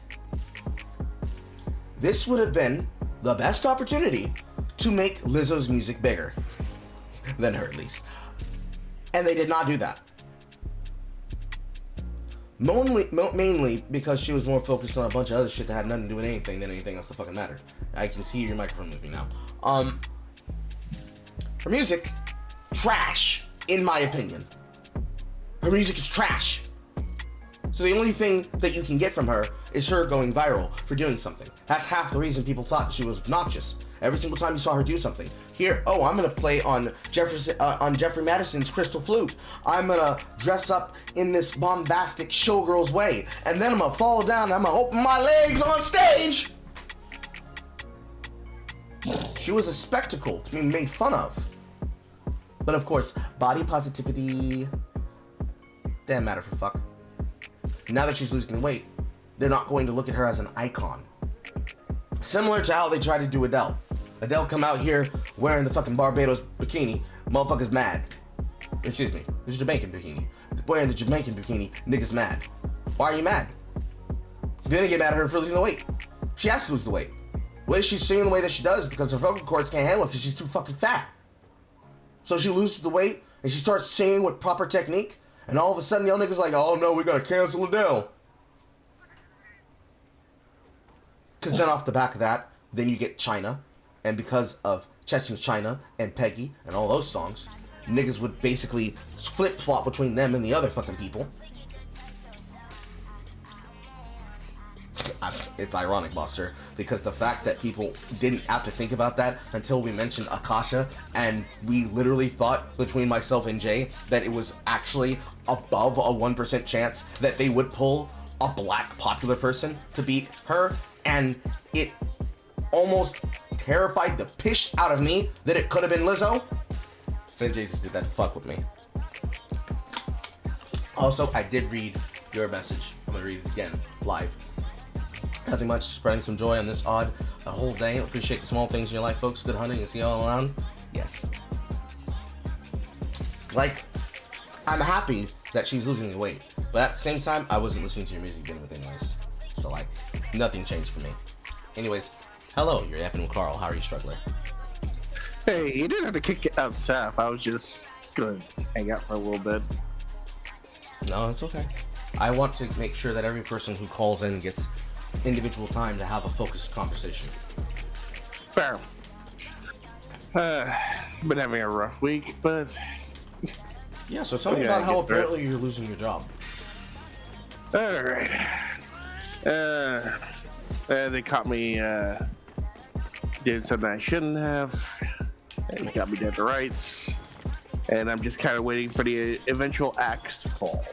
this would have been the best opportunity to make Lizzo's music bigger than her, at least. And they did not do that. Mainly because she was more focused on a bunch of other shit that had nothing to do with anything than anything else that fucking mattered. I can see your microphone moving now. Her music, trash, in my opinion. Her music is trash. So the only thing that you can get from her is her going viral for doing something. That's half the reason people thought she was obnoxious. Every single time you saw her do something. Here, oh, I'm gonna play on Jeffrey Madison's crystal flute. I'm gonna dress up in this bombastic showgirl's way, and then I'm gonna fall down and I'm gonna open my legs on stage. She was a spectacle to be made fun of. But of course, body positivity didn't matter for fuck. Now that she's losing weight, they're not going to look at her as an icon. Similar to how they tried to do Adele. Adele come out here wearing the fucking Barbados bikini, motherfuckers mad. Excuse me, it's a Jamaican bikini. Wearing the Jamaican bikini, niggas mad. Why are you mad? They didn't get mad at her for losing the weight. She has to lose the weight. Why is she singing the way that she does? Because her vocal cords can't handle it because she's too fucking fat. So she loses the weight and she starts singing with proper technique, and all of a sudden y'all niggas like, oh no, we gotta cancel Adele. Because then off the back of that, then you get China, and because of Chechen China and Peggy and all those songs, niggas would basically flip-flop between them and the other fucking people. It's ironic, Buster, because the fact that people didn't have to think about that until we mentioned Akasha, and we literally thought, between myself and Jay, that it was actually above a 1% chance that they would pull a black popular person to beat her, and it almost terrified the piss out of me that it could have been Lizzo. Then Jesus did that to fuck with me. Also, I did read your message. I'm gonna read it again, live. Nothing much, spreading some joy on this odd a whole day. Appreciate the small things in your life, folks. Good hunting and see you all around. Yes. Like, I'm happy that she's losing the weight, but at the same time, I wasn't listening to your music again with anyways. So like, nothing changed for me. Anyways, hello, you're Yapping with Carl. How are you, struggler? Hey, you didn't have to kick out Saf. I was just gonna hang out for a little bit. No, it's okay. I want to make sure that every person who calls in gets individual time to have a focused conversation. Fair. Been having a rough week, but yeah. So tell me about how apparently you're losing your job. All right. They caught me doing something I shouldn't have, and they got me dead to rights, and I'm just kind of waiting for the eventual axe to fall.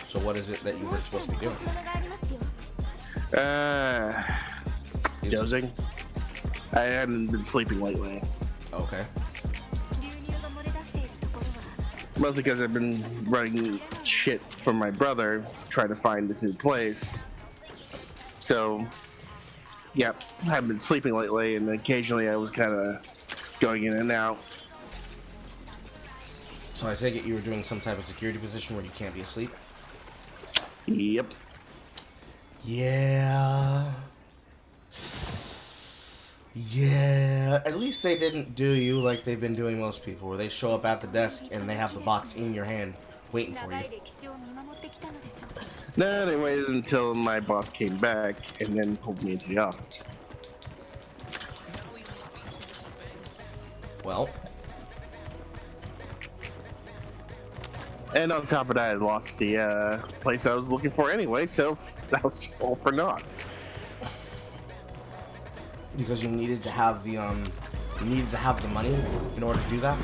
So what is it that you were supposed to be doing? Dozing. I hadn't been sleeping lately. Okay. Mostly because I've been running shit for my brother, trying to find this new place. So, yep, I haven't been sleeping lately, and occasionally I was kind of going in and out. So I take it you were doing some type of security position where you can't be asleep? Yep. Yeah. Yeah. At least they didn't do you like they've been doing most people, where they show up at the desk and they have the box in your hand waiting for you. No, they waited until my boss came back and then pulled me into the office. Well. And on top of that, I lost the place I was looking for anyway, so that was just all for naught. Because you needed to have the money in order to do that?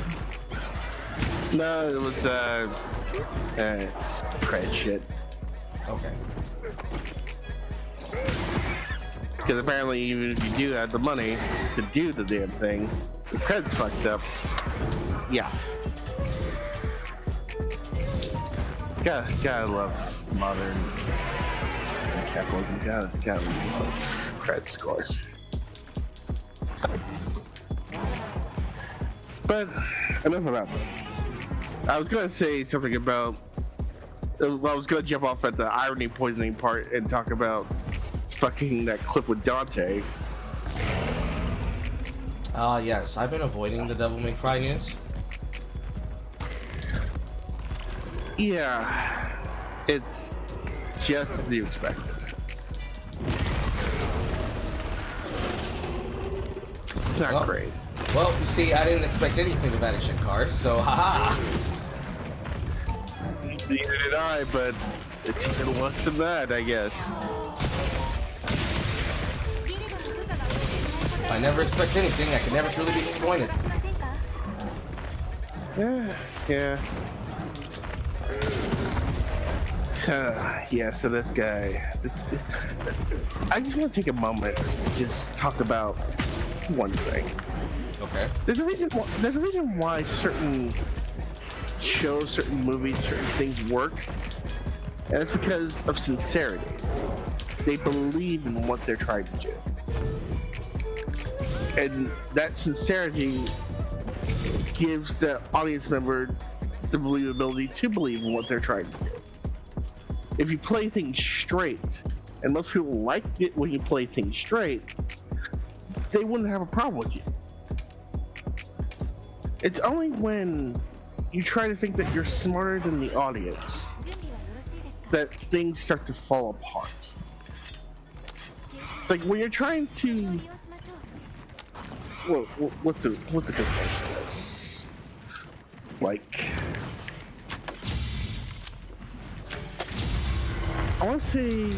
No, it was it's credit shit. Okay. Because apparently even if you do have the money to do the damn thing, the credit's fucked up. Yeah. Gotta love modern capitalism. Gotta love credit scores. But enough about that. I was gonna say something about. I was gonna jump off at the irony poisoning part and talk about fucking that clip with Dante. Yes, I've been avoiding the Devil May Cry news. Yeah, it's just as you expected. It's not great. Well, you see, I didn't expect anything of Addiction Cars, so haha. Neither did I, but it's even worse than that, I guess. If I never expect anything, I can never truly be disappointed. Yeah. Yeah, so this guy, I just want to take a moment to just talk about one thing. Okay. There's a reason why certain shows, certain movies, certain things work, and it's because of sincerity. They believe in what they're trying to do, and that sincerity gives the audience member the believability to believe in what they're trying to do. If you play things straight, and most people like it when you play things straight, they wouldn't have a problem with you. It's only when you try to think that you're smarter than the audience that things start to fall apart. Like when you're trying to, well, what's the good version of this? Like, I want to say,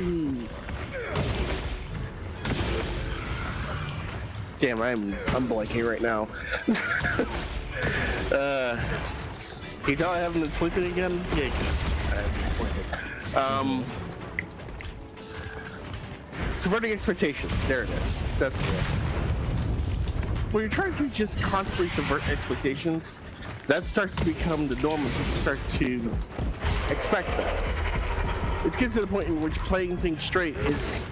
damn, I'm blanking right now. Can you tell I haven't been sleeping again? Yeah, I haven't been sleeping. Subverting expectations. There it is. That's it. When you're trying to just constantly subvert expectations, that starts to become the norm and people start to expect that. It gets to the point in which playing things straight is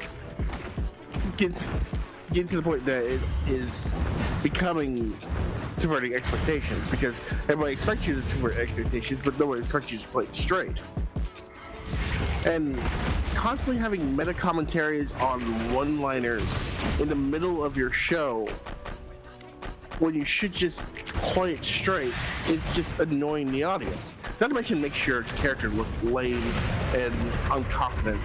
gets to the point that it is becoming subverting expectations, because everybody expects you to subvert expectations, but nobody expects you to play it straight. And constantly having meta commentaries on one-liners in the middle of your show when you should just play it straight is just annoying the audience. Not to mention makes your character look lame and unconfident.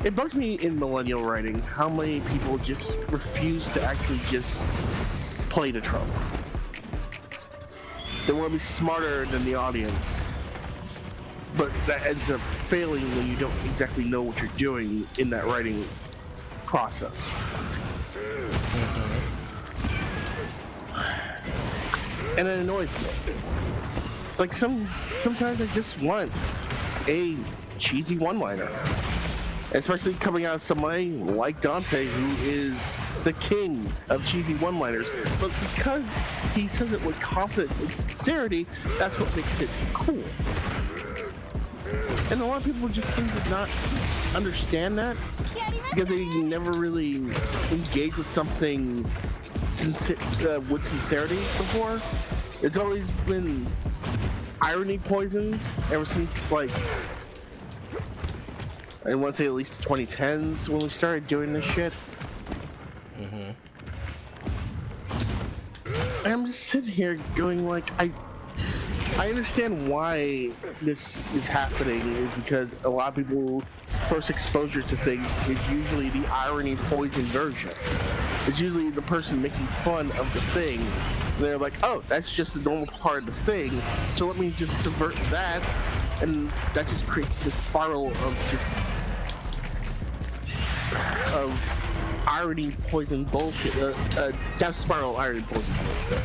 It bugs me in millennial writing how many people just refuse to actually just play the trope. They want to be smarter than the audience, but that ends up failing when you don't exactly know what you're doing in that writing process. And it annoys me. It's like sometimes I just want a cheesy one-liner. Especially coming out of somebody like Dante, who is the king of cheesy one-liners. But because he says it with confidence and sincerity, that's what makes it cool. And a lot of people just seem to not understand that because they never really engaged with something with sincerity before. It's always been irony poisoned ever since, like, I want to say at least 2010s when we started doing this shit. And I'm just sitting here going like, I understand why this is happening is because a lot of people first exposure to things is usually the irony poison version. It's usually the person making fun of the thing. They're like, oh, that's just a normal part of the thing, so let me just subvert that, and that just creates this spiral of irony poison bullshit, death spiral irony poison bullshit.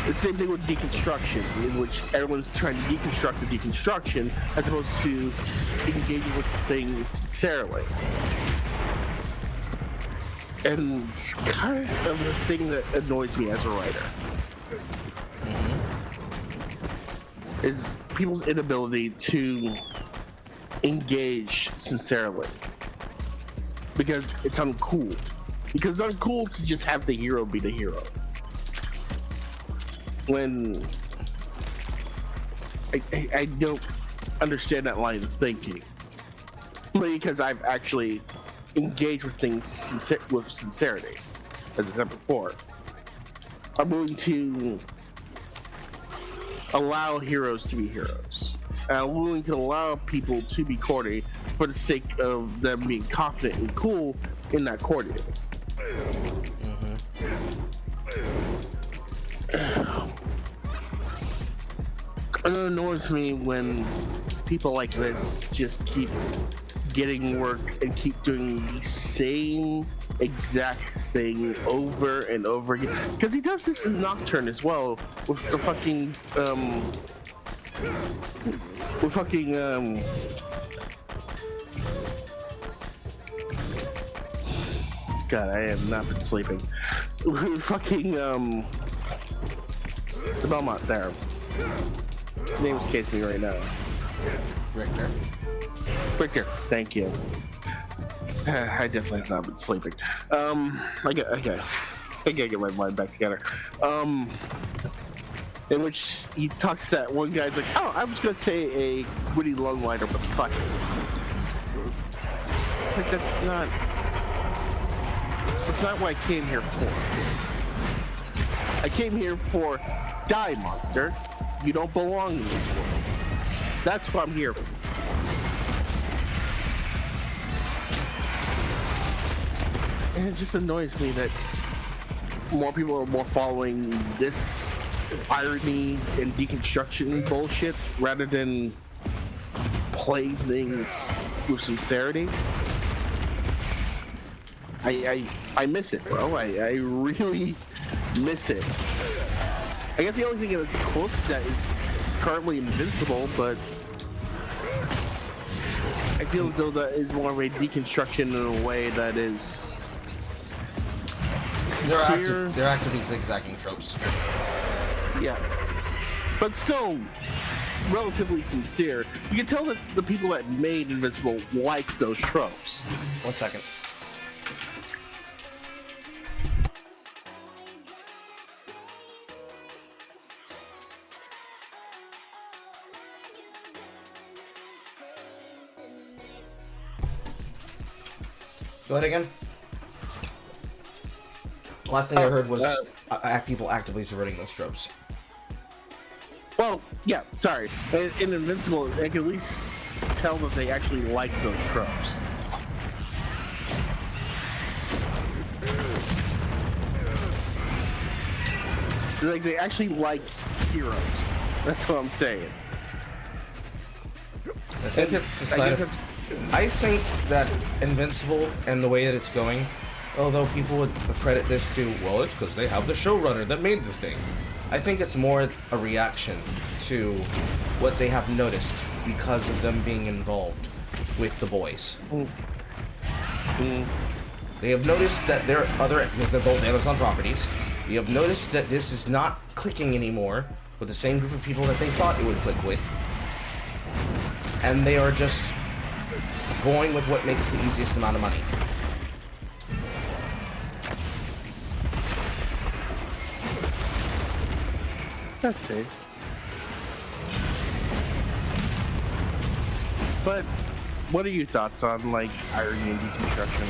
It's the same thing with deconstruction, in which everyone's trying to deconstruct the deconstruction as opposed to engaging with the thing sincerely. And it's kind of the thing that annoys me as a writer. Is people's inability to engage sincerely. Because it's uncool. Because it's uncool to just have the hero be the hero. When I don't understand that line of thinking. Because I've actually engaged with things with sincerity, as I said before. I'm willing to allow heroes to be heroes. And I'm willing to allow people to be corny for the sake of them being confident and cool in that corniness. And it annoys me when people like this just keep getting work and keep doing the same exact thing over and over again. Because he does this in Nocturne as well, with the fucking, God, I have not been sleeping. Fucking, the Belmont there. Name escapes me right now. Richter, thank you. I definitely have not been sleeping. I gotta get my mind back together. In which he talks to that one guy's like, oh, I was gonna say a witty one-liner, but fuck it. It's like, that's not what I came here for. I came here for die, monster. You don't belong in this world. That's what I'm here for. And it just annoys me that more people are more following this irony and deconstruction bullshit rather than play things with sincerity. I miss it, bro. I really miss it. I guess the only thing that's close to that is currently Invincible, but I feel as though that is more of a deconstruction in a way that is sincere. They're actively zigzagging tropes. Yeah, but still relatively sincere. You can tell that the people that made Invincible like those tropes. 1 second. Go ahead again. The last thing I heard was people actively subverting those tropes. Well, yeah, sorry. In Invincible, I can at least tell that they actually like those tropes. Like, they actually like heroes. That's what I'm saying. I think it's a sign of... I think that Invincible and the way that it's going, although people would credit this to, well, it's because they have the showrunner that made the thing. I think it's more a reaction to what they have noticed because of them being involved with the boys. They have noticed that there are other, because they're both Amazon properties, they have noticed that this is not clicking anymore with the same group of people that they thought it would click with. And they are just going with what makes the easiest amount of money. Okay. But what are your thoughts on like irony and deconstruction?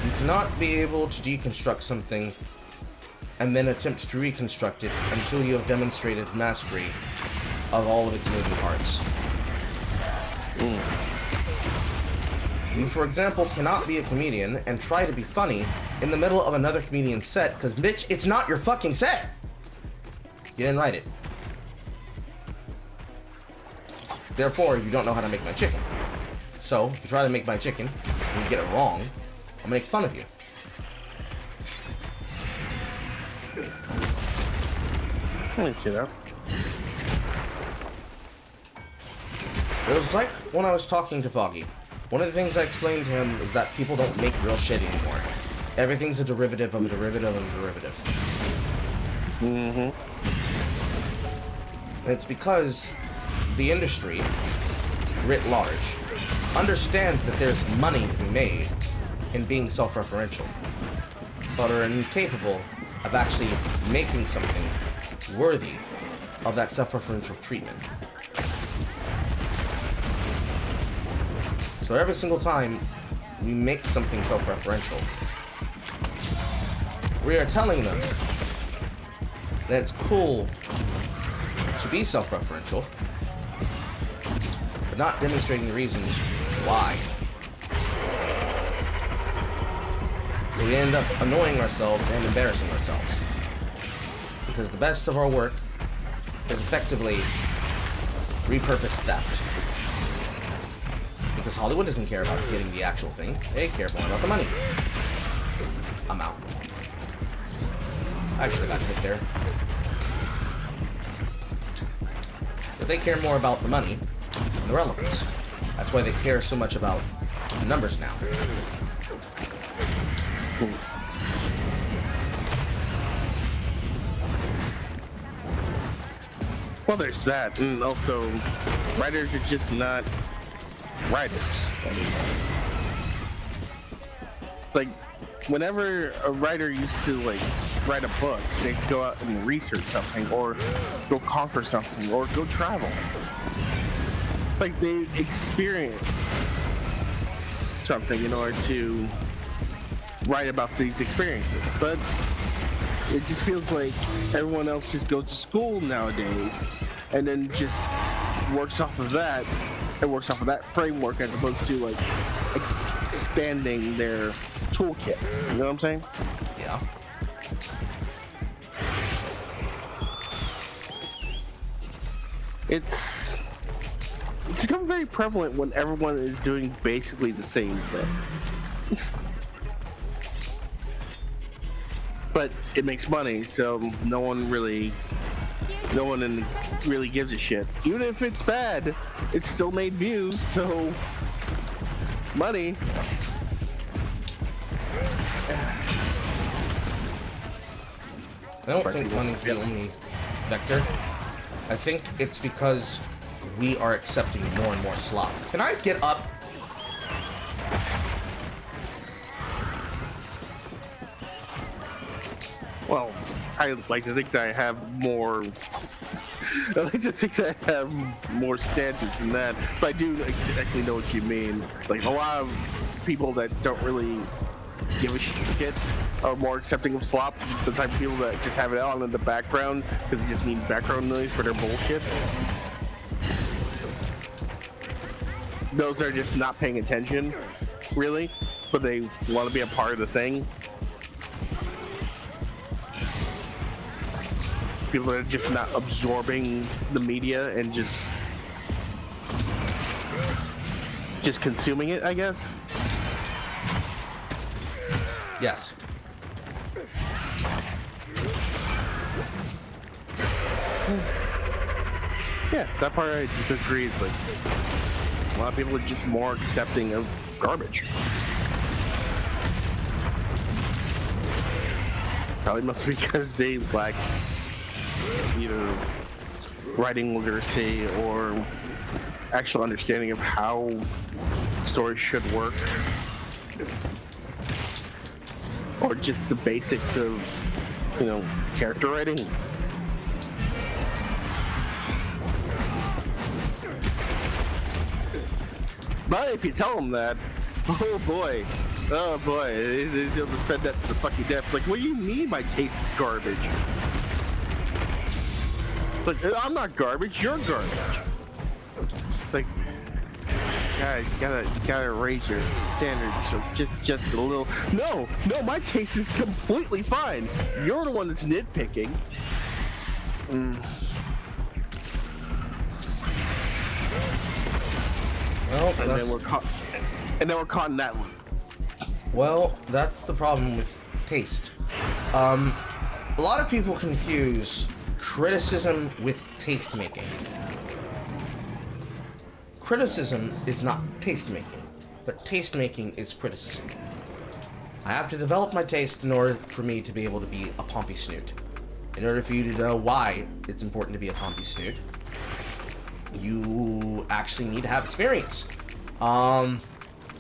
You cannot be able to deconstruct something and then attempt to reconstruct it until you have demonstrated mastery of all of its moving parts. You, for example, cannot be a comedian and try to be funny in the middle of another comedian's set, because, bitch, it's not your fucking set! You didn't write it. Therefore, you don't know how to make my chicken. So, if you try to make my chicken, and you get it wrong, I'll make fun of you. I didn't see that. It was like when I was talking to Foggy. One of the things I explained to him is that people don't make real shit anymore. Everything's a derivative of a derivative of a derivative. And it's because the industry, writ large, understands that there's money to be made in being self-referential, but are incapable of actually making something worthy of that self-referential treatment. So every single time we make something self-referential, we are telling them that it's cool to be self-referential, but not demonstrating the reasons why. So we end up annoying ourselves and embarrassing ourselves. Because the best of our work is effectively repurposed theft. Because Hollywood doesn't care about getting the actual thing. They care more about the money. I'm out. I should have got hit there. But they care more about the money than the relevance. That's why they care so much about the numbers now. Well, there's that, and also, writers are just not writers. I mean, like, whenever a writer used to, like, write a book, they'd go out and research something, or go conquer something, or go travel. Like, they experience something in order to write about these experiences, but it just feels like everyone else just goes to school nowadays and then just works off of that and works off of that framework as opposed to like expanding their toolkits. You know what I'm saying? Yeah. It's become very prevalent when everyone is doing basically the same thing. But it makes money, so no one really gives a shit. Even if it's bad, it's still made views, so money. I don't think money's the only vector. I think it's because we are accepting more and more slop. Can I get up? Well, I like to think that I have more. I like to think that I have more standards than that, but I do exactly know what you mean. Like a lot of people that don't really give a shit are more accepting of slop. The type of people that just have it on in the background because it just means background noise for their bullshit. Those are just not paying attention, really, but they want to be a part of the thing. People are just not absorbing the media and just consuming it, I guess. Yes. Yeah, that part I just agree. It's like a lot of people are just more accepting of garbage. Probably must be because they lack either writing literacy or actual understanding of how stories should work, or just the basics of, you know, character writing. But if you tell them that, oh boy, they'll defend that to the fucking death. Like, what do you mean my taste is garbage? It's like, I'm not garbage, you're garbage. It's like, guys, you gotta raise your standards just a little. No, my taste is completely fine. You're the one that's nitpicking. Well, and then we're caught in that loop. Well, that's the problem with taste. A lot of people confuse criticism with taste making. Criticism is not taste making, but taste making is criticism. I have to develop my taste in order for me to be able to be a pompy snoot. In order for you to know why it's important to be a pompy snoot, you actually need to have experience. I'm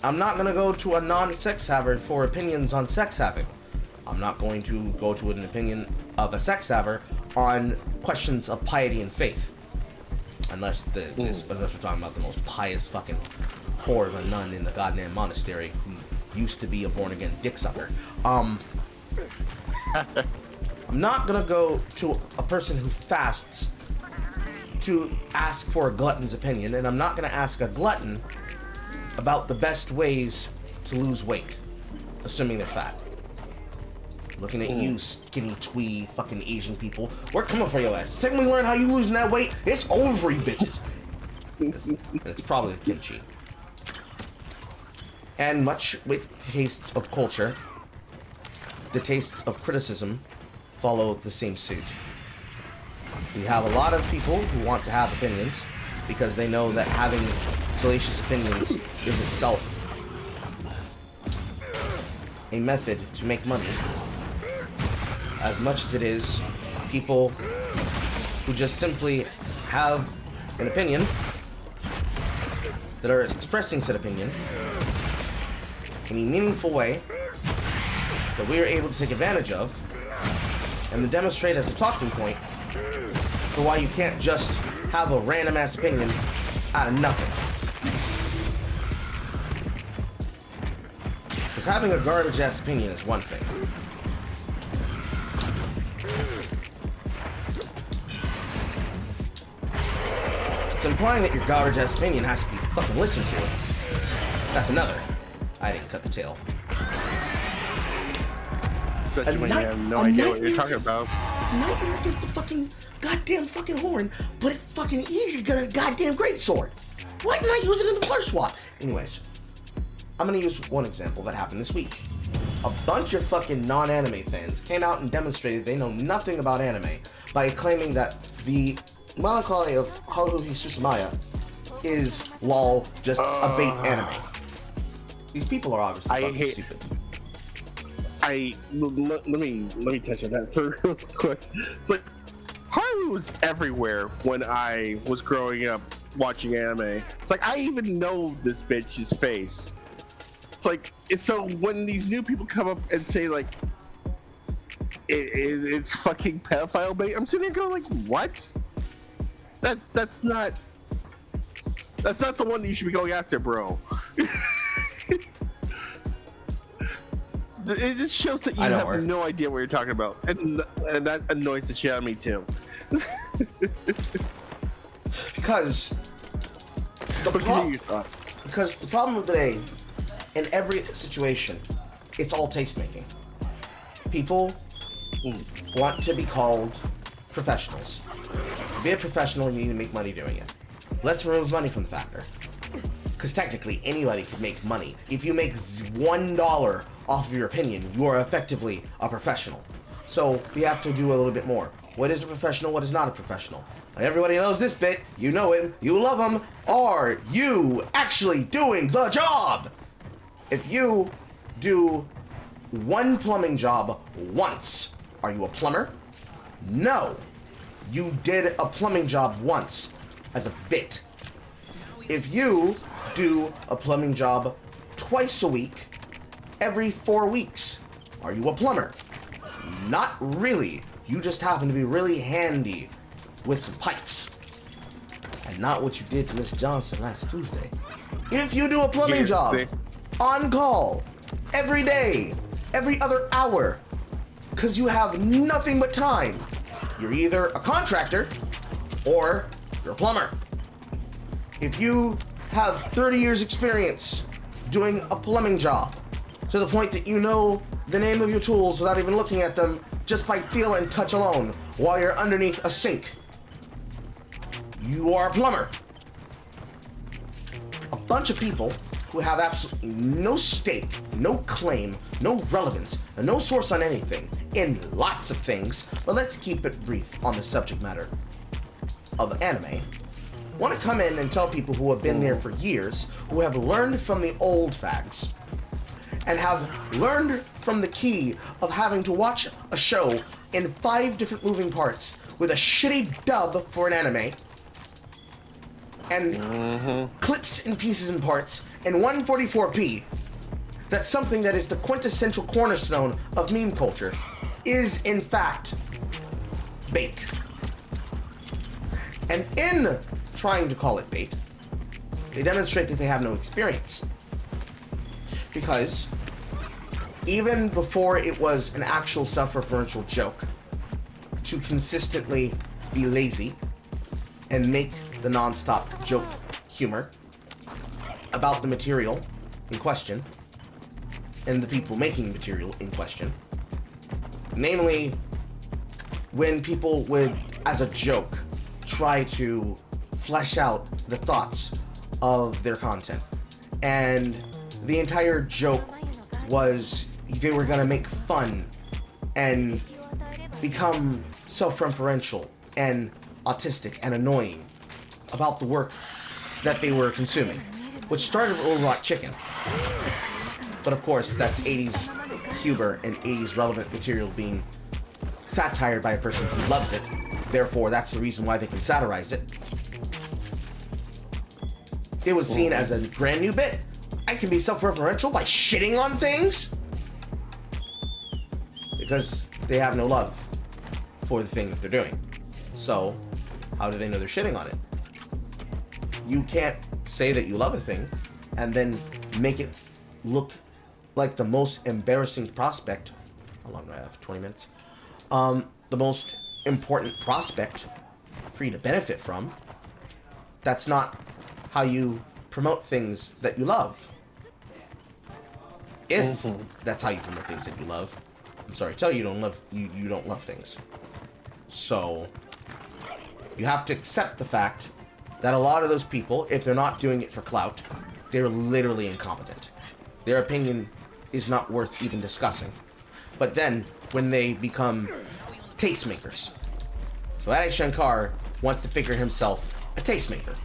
not gonna go to a non-sex haver for opinions on sex having. I'm not going to go to an opinion of a sex haver on questions of piety and faith. Unless we're talking about the most pious fucking whore of a nun in the goddamn monastery who used to be a born-again dick sucker. I'm not gonna go to a person who fasts to ask for a glutton's opinion, and I'm not gonna ask a glutton about the best ways to lose weight, assuming they're fat. Looking at you, skinny, twee, fucking Asian people. We're coming for your ass. The second we learn how you losing that weight, it's over for you bitches. And it's probably the kimchi. And much with tastes of culture, the tastes of criticism follow the same suit. We have a lot of people who want to have opinions because they know that having salacious opinions is itself a method to make money, as much as it is people who just simply have an opinion that are expressing said opinion in a meaningful way that we are able to take advantage of and to demonstrate as a talking point for why you can't just have a random ass opinion out of nothing. Because having a garbage ass opinion is one thing. It's implying that your garbage ass opinion has to be fucking listened to. That's another. I didn't cut the tail. Especially when you have no idea what you're talking about. Nightmare gets the fucking goddamn fucking horn, but it fucking easy got a goddamn greatsword. Why didn't I use it in the color swap? Anyways, I'm gonna use one example that happened this week. A bunch of fucking non-anime fans came out and demonstrated they know nothing about anime by claiming that the melancholy of Haruhi Suzumiya is lol just a bait anime. These people are obviously fucking stupid. Let me touch on that for real quick. It's like Haru was everywhere when I was growing up watching anime. It's like I even know this bitch's face. It's like so when these new people come up and say like it's fucking pedophile bait, I'm sitting there going like, what? That's not the one that you should be going after, bro. It just shows that you have no idea what you're talking about, and that annoys the shit out of me too. Because the problem of the day, in every situation, it's all taste making. People want to be called professionals. To be a professional, you need to make money doing it. Let's remove money from the factor. Because technically, anybody could make money. If you make $1 off of your opinion, you are effectively a professional. So we have to do a little bit more. What is a professional? What is not a professional? Everybody knows this bit. You know him. You love him. Are you actually doing the job? If you do one plumbing job once, are you a plumber? No. you did a plumbing job once as a bit. If you do a plumbing job twice a week, every 4 weeks, are you a plumber? Not really. You just happen to be really handy with some pipes. And not what you did to Miss Johnson last Tuesday. If you do a plumbing job on call every day, every other hour, because you have nothing but time, you're either a contractor or you're a plumber. If you have 30 years experience doing a plumbing job to the point that you know the name of your tools without even looking at them just by feel and touch alone while you're underneath a sink, you are a plumber. A bunch of people who have absolutely no stake, no claim, no relevance, and no source on anything, in lots of things, but let's keep it brief on the subject matter of anime, want to come in and tell people who have been there for years, who have learned from the old fags, and have learned from the key of having to watch a show in 5 different moving parts with a shitty dub for an anime, and clips and pieces and parts in 144p, that something that is the quintessential cornerstone of meme culture is in fact bait. And in trying to call it bait, they demonstrate that they have no experience. Because even before it was an actual self-referential joke, to consistently be lazy and make the non-stop joke humor about the material in question and the people making the material in question, namely when people would, as a joke, try to flesh out the thoughts of their content. And the entire joke was they were gonna make fun and become self-referential and autistic and annoying about the work that they were consuming, which started with Little Rock Chicken. But of course, that's 80s humor and 80s relevant material being satired by a person who loves it. Therefore, that's the reason why they can satirize it. It was seen as a brand new bit. I can be self-referential by shitting on things? Because they have no love for the thing that they're doing. So, how do they know they're shitting on it? You can't say that you love a thing and then make it look like the most embarrassing prospect. How long do I have? 20 minutes? The most important prospect for you to benefit from. That's not how you promote things that you love. If that's how you promote things that you love, I'm sorry to tell you, you don't love things. So you have to accept the fact that a lot of those people, if they're not doing it for clout, they're literally incompetent. Their opinion is not worth even discussing. But then, when they become tastemakers. So Adi Shankar wants to figure himself a tastemaker.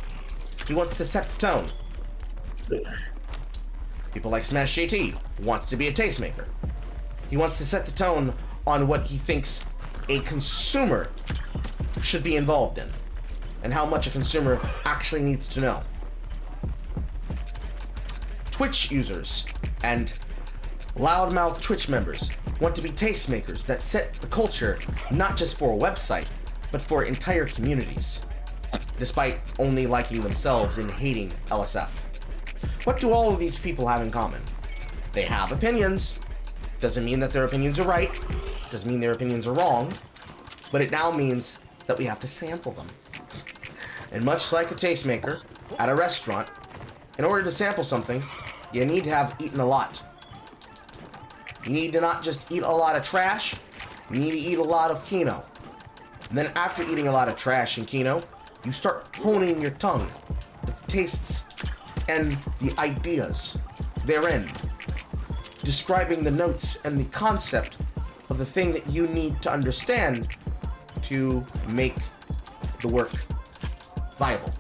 He wants to set the tone. People like Smash JT wants to be a tastemaker. He wants to set the tone on what he thinks a consumer should be involved in, and how much a consumer actually needs to know. Twitch users and loudmouth Twitch members want to be tastemakers that set the culture not just for a website, but for entire communities, despite only liking themselves and hating LSF. What do all of these people have in common? They have opinions. Doesn't mean that their opinions are right. Doesn't mean their opinions are wrong. But it now means that we have to sample them. And much like a tastemaker at a restaurant, in order to sample something, you need to have eaten a lot. You need to not just eat a lot of trash, you need to eat a lot of kino. And then after eating a lot of trash and kino, you start honing your tongue, the tastes and the ideas therein, describing the notes and the concept of the thing that you need to understand to make the work viable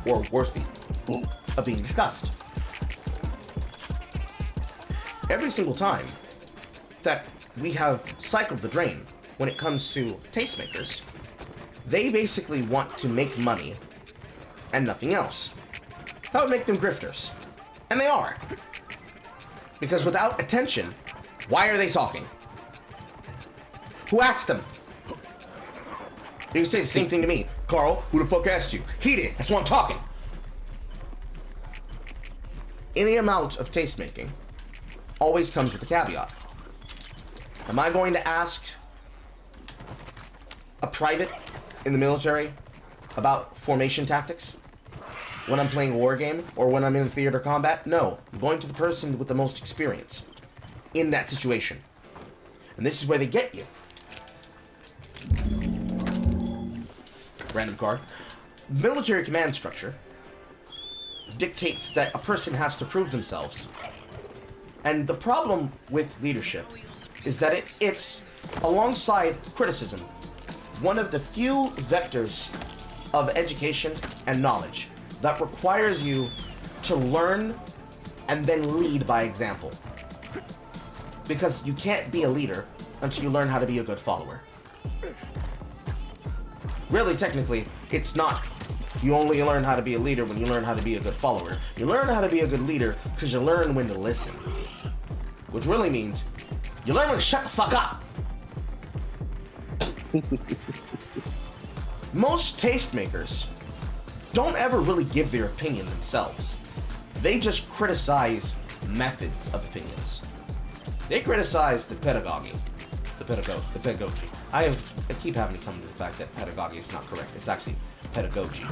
or worthy of being discussed. Every single time that we have cycled the drain when it comes to tastemakers, They basically want to make money and nothing else. That would make them grifters. And they are. Because without attention, why are they talking? Who asked them? You can say the same thing to me. Carl, who the fuck asked you? He did. That's why I'm talking. Any amount of taste making always comes with a caveat. Am I going to ask a private in the military about formation tactics when I'm playing a war game or when I'm in theater combat? No. I'm going to the person with the most experience in that situation. And this is where they get you. Random card. Military command structure dictates that a person has to prove themselves. And the problem with leadership is that it's, alongside criticism, one of the few vectors of education and knowledge that requires you to learn and then lead by example. Because you can't be a leader until you learn how to be a good follower. Really, technically, it's not. You only learn how to be a leader when you learn how to be a good follower. You learn how to be a good leader because you learn when to listen. Which really means you learn when to shut the fuck up. Most tastemakers don't ever really give their opinion themselves. They just criticize methods of opinions. They criticize the pedagogy. The pedagogy. I keep having to come to the fact that pedagogy is not correct. It's actually pedagogy.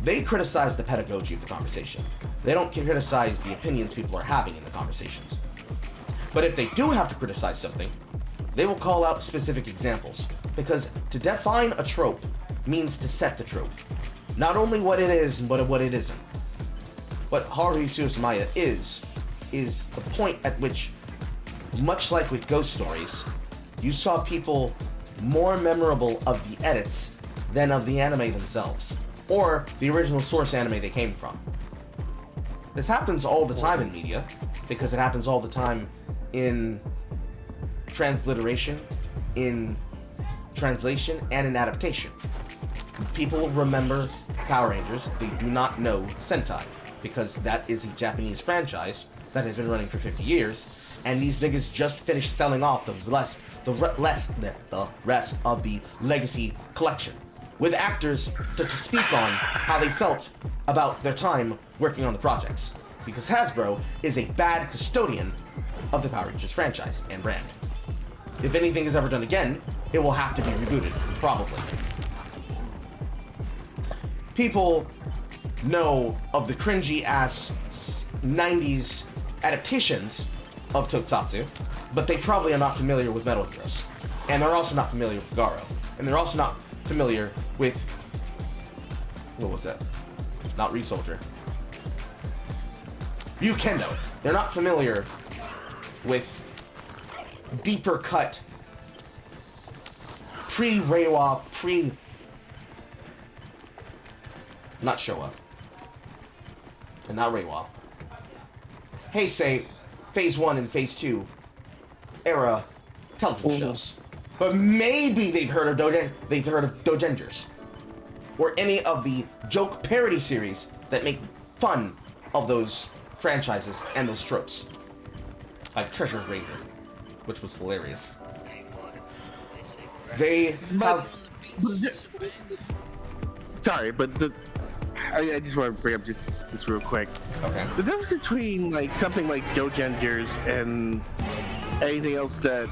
They criticize the pedagogy of the conversation. They don't criticize the opinions people are having in the conversations. But if they do have to criticize something, they will call out specific examples. Because to define a trope means to set the trope. Not only what it is, but what it isn't. What Haruhi Suzumiya is the point at which, much like with ghost stories, you saw people more memorable of the edits than of the anime themselves, or the original source anime they came from. This happens all the time in media, because it happens all the time in transliteration, in translation, and in adaptation. People remember Power Rangers, they do not know Sentai, because that is a Japanese franchise that has been running for 50 years, and these niggas just finished selling off the rest of the Legacy collection, with actors to speak on how they felt about their time working on the projects, because Hasbro is a bad custodian of the Power Rangers franchise and brand. If anything is ever done again, it will have to be rebooted, probably. People know of the cringy-ass 90s adaptations of Tokusatsu, but they probably are not familiar with Metal Heroes. And they're also not familiar with Garo. And they're also not familiar with... what was that? Not Resoldier. Ryukendo. They're not familiar with deeper cut pre-Reiwa, not Showa. And not Reiwa. Heisei, Phase 1 and Phase 2 era television shows. But maybe they've heard of Dojengers. Or any of the joke parody series that make fun of those franchises and those tropes. Like Treasure Ranger, which was hilarious. They have... Sorry, but I just want to bring up just real quick. Okay. The difference between like something like Dojengers and anything else that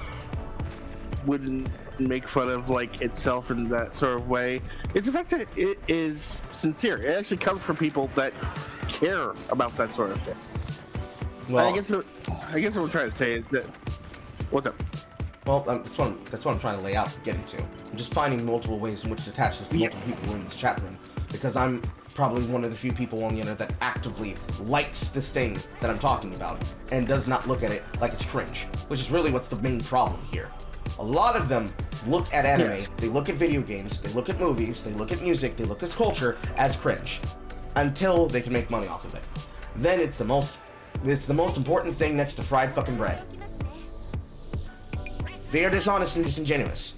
wouldn't make fun of like itself in that sort of way is the fact that it is sincere. It actually comes from people that care about that sort of thing. Well, I guess what I'm trying to say is that... What's up? Well, that's what I'm trying to lay out, getting to. I'm just finding multiple ways in which to attach this to multiple people in this chat room, because I'm probably one of the few people on the internet that actively likes this thing that I'm talking about, and does not look at it like it's cringe, which is really what's the main problem here. A lot of them look at anime, they look at video games, they look at movies, they look at music, they look at culture as cringe, until they can make money off of it. Then it's the most important thing next to fried fucking bread. They are dishonest and disingenuous.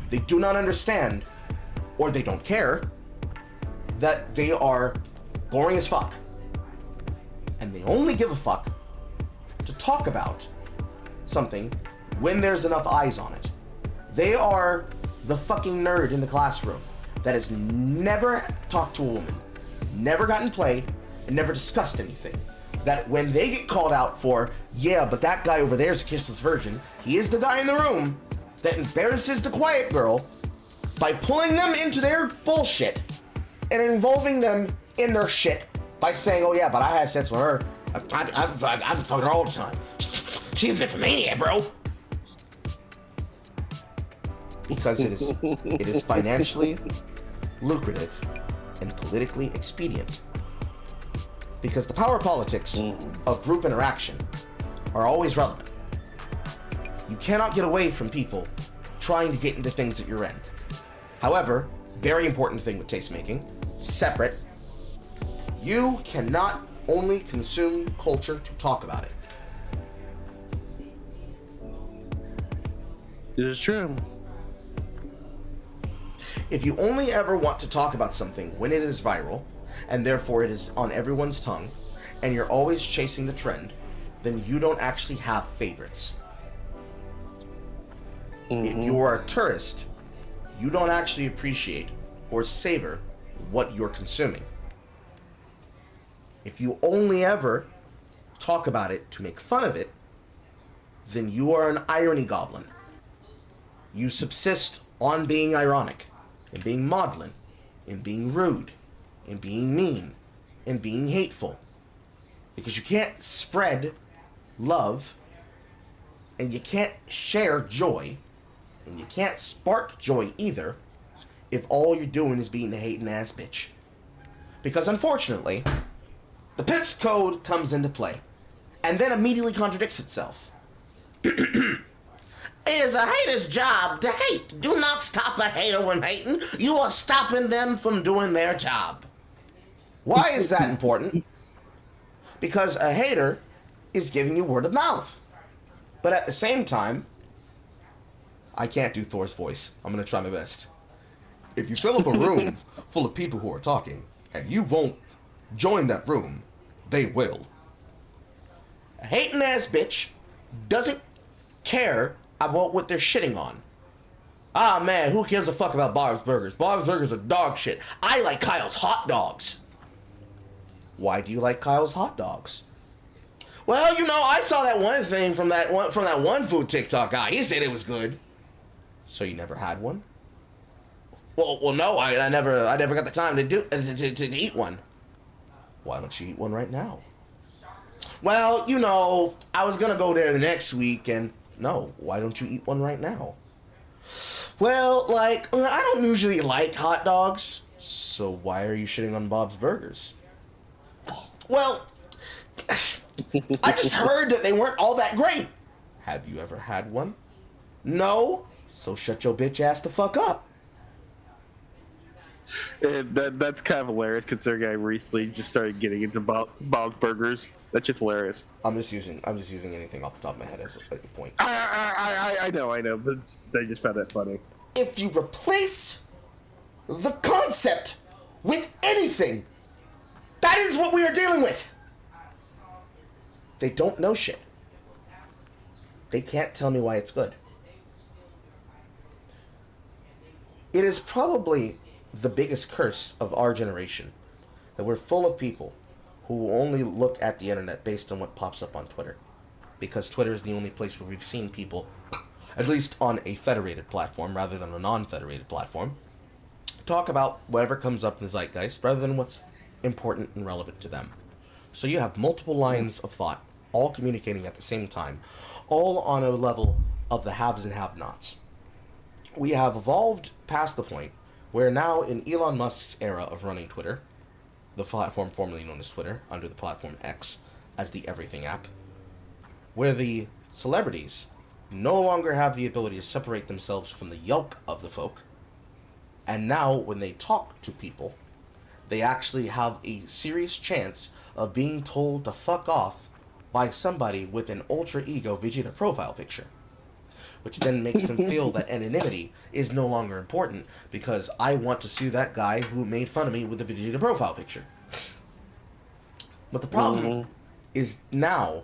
They do not understand or they don't care, that they are boring as fuck. And they only give a fuck to talk about something when there's enough eyes on it. They are the fucking nerd in the classroom that has never talked to a woman, never gotten play, and never discussed anything. That when they get called out for, yeah, but that guy over there is a kissless virgin, he is the guy in the room that embarrasses the quiet girl by pulling them into their bullshit and involving them in their shit by saying, oh yeah, but I had sex with her. I'm fucking her all the time. She's a nymphomaniac, bro. Because it is financially lucrative and politically expedient. Because the power politics of group interaction are always relevant. You cannot get away from people trying to get into things that you're in. However, very important thing with tastemaking, separate, you cannot only consume culture to talk about it. This is true. If you only ever want to talk about something when it is viral, and therefore it is on everyone's tongue, and you're always chasing the trend, then you don't actually have favorites. If you are a tourist, you don't actually appreciate or savor what you're consuming. If you only ever talk about it to make fun of it, then you are an irony goblin. You subsist on being ironic, and being maudlin, and being rude, and being mean, and being hateful. Because you can't spread love, and you can't share joy, and you can't spark joy either, if all you're doing is being a hating ass bitch. Because unfortunately, the Pips code comes into play, and then immediately contradicts itself. It is a hater's job to hate. Do not stop a hater when hating. You are stopping them from doing their job. Why is that important? Because a hater is giving you word of mouth. But at the same time, I can't do Thor's voice. I'm going to try my best. If you fill up a room full of people who are talking, and you won't join that room, they will. A hating ass bitch doesn't care about what they're shitting on. Ah man, who gives a fuck about Bob's Burgers? Bob's Burgers are dog shit. I like Kyle's hot dogs. Why do you like Kyle's hot dogs? Well, you know, I saw that one thing from that one food TikTok guy. He said it was good. So you never had one? Well, no, I never got the time to eat one. Why don't you eat one right now? Well, you know, I was gonna go there the next week, and no, why don't you eat one right now? Well, like, I don't usually like hot dogs, so why are you shitting on Bob's Burgers? Well, I just heard that they weren't all that great. Have you ever had one? No? So shut your bitch ass the fuck up. That's kind of hilarious considering I recently just started getting into Bob's Burgers. That's just hilarious. I'm just using anything off the top of my head as a point. I know, but I just found that funny. If you replace the concept with anything, that is what we are dealing with. They don't know shit. They can't tell me why it's good. It is probably the biggest curse of our generation that we're full of people who only look at the internet based on what pops up on Twitter. Because Twitter is the only place where we've seen people, at least on a federated platform rather than a non-federated platform, talk about whatever comes up in the zeitgeist rather than what's important and relevant to them. So you have multiple lines of thought, all communicating at the same time, all on a level of the haves and have-nots. We have evolved past the point where now in Elon Musk's era of running Twitter, the platform formerly known as Twitter, under the platform X, as the Everything app, where the celebrities no longer have the ability to separate themselves from the yolk of the folk, and now when they talk to people, they actually have a serious chance of being told to fuck off by somebody with an ultra ego Vegeta profile picture. which then makes him feel that anonymity is no longer important because I want to sue that guy who made fun of me with a Vegeta profile picture. But the problem is now,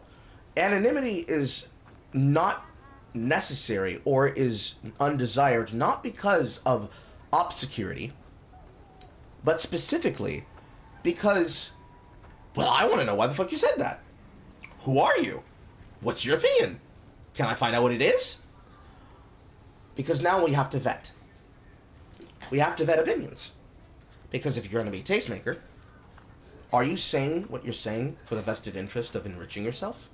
anonymity is not necessary or is undesired, not because of op security, but specifically because, well, I want to know why the fuck you said that. Who are you? What's your opinion? Can I find out what it is? Because now we have to vet. We have to vet opinions. Because if you're going to be a tastemaker, are you saying what you're saying for the vested interest of enriching yourself?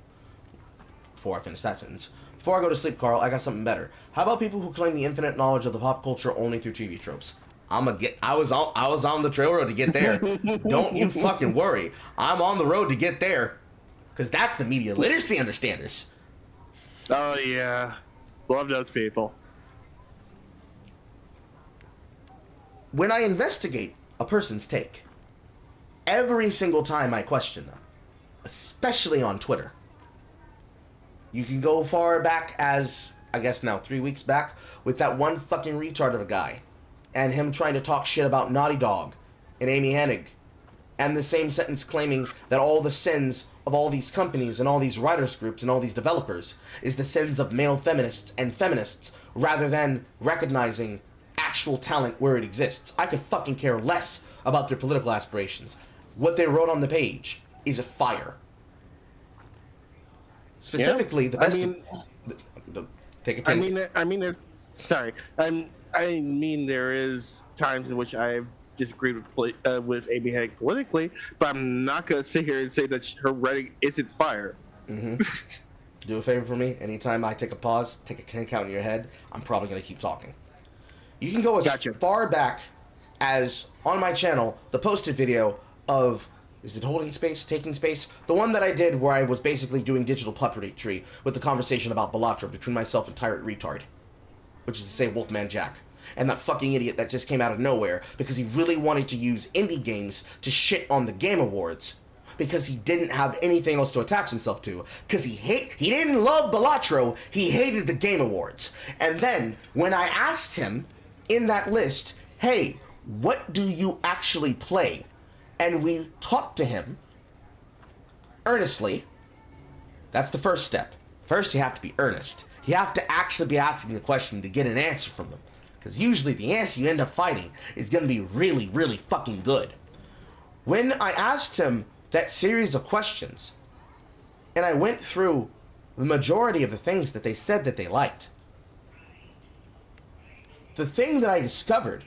Before I finish that sentence. Before I go to sleep, Carl, I got something better. How about people who claim the infinite knowledge of the pop culture only through TV tropes? I was on the trail road to get there. Don't you fucking worry. I'm on the road to get there. Because that's the media literacy understanders. Oh, yeah. Love those people. When I investigate a person's take, every single time I question them, especially on Twitter, you can go far back as, I guess now 3 weeks back, with that one fucking retard of a guy, and him trying to talk shit about Naughty Dog and Amy Hennig, and the same sentence claiming that all the sins of all these companies and all these writers groups and all these developers is the sins of male feminists and feminists, rather than recognizing actual talent where it exists. I could fucking care less about their political aspirations. What they wrote on the page is a fire. Specifically, the best. Take a 10. I mean, there is times in which I've disagreed with Amy Hennig politically, but I'm not gonna sit here and say that her writing isn't fire. Do a favor for me. Anytime I take a pause, take a 10 count in your head, I'm probably gonna keep talking. You can go as far back as on my channel, the posted video of, is it Holding Space, Taking Space? The one that I did where I was basically doing digital puppetry with the conversation about Balatro between myself and Tyrant Retard, which is to say Wolfman Jack, and that fucking idiot that just came out of nowhere because he really wanted to use indie games to shit on the Game Awards because he didn't have anything else to attach himself to, because he didn't love Balatro, he hated the Game Awards. And then when I asked him in that list, hey, what do you actually play? And we talked to him earnestly. That's the first step. First, you have to be earnest. You have to actually be asking the question to get an answer from them. Because usually the answer you end up finding is going to be really, really fucking good. When I asked him that series of questions, and I went through the majority of the things that they said that they liked, the thing that I discovered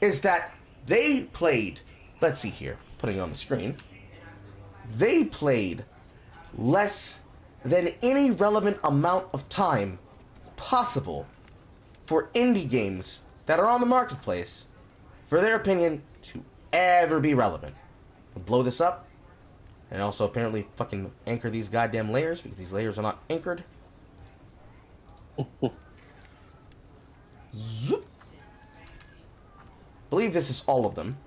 is that they played, let's see here, putting it on the screen, they played less than any relevant amount of time possible for indie games that are on the marketplace for their opinion to ever be relevant. I'll blow this up and also apparently fucking anchor these goddamn layers because these layers are not anchored. Zoop. Believe this is all of them.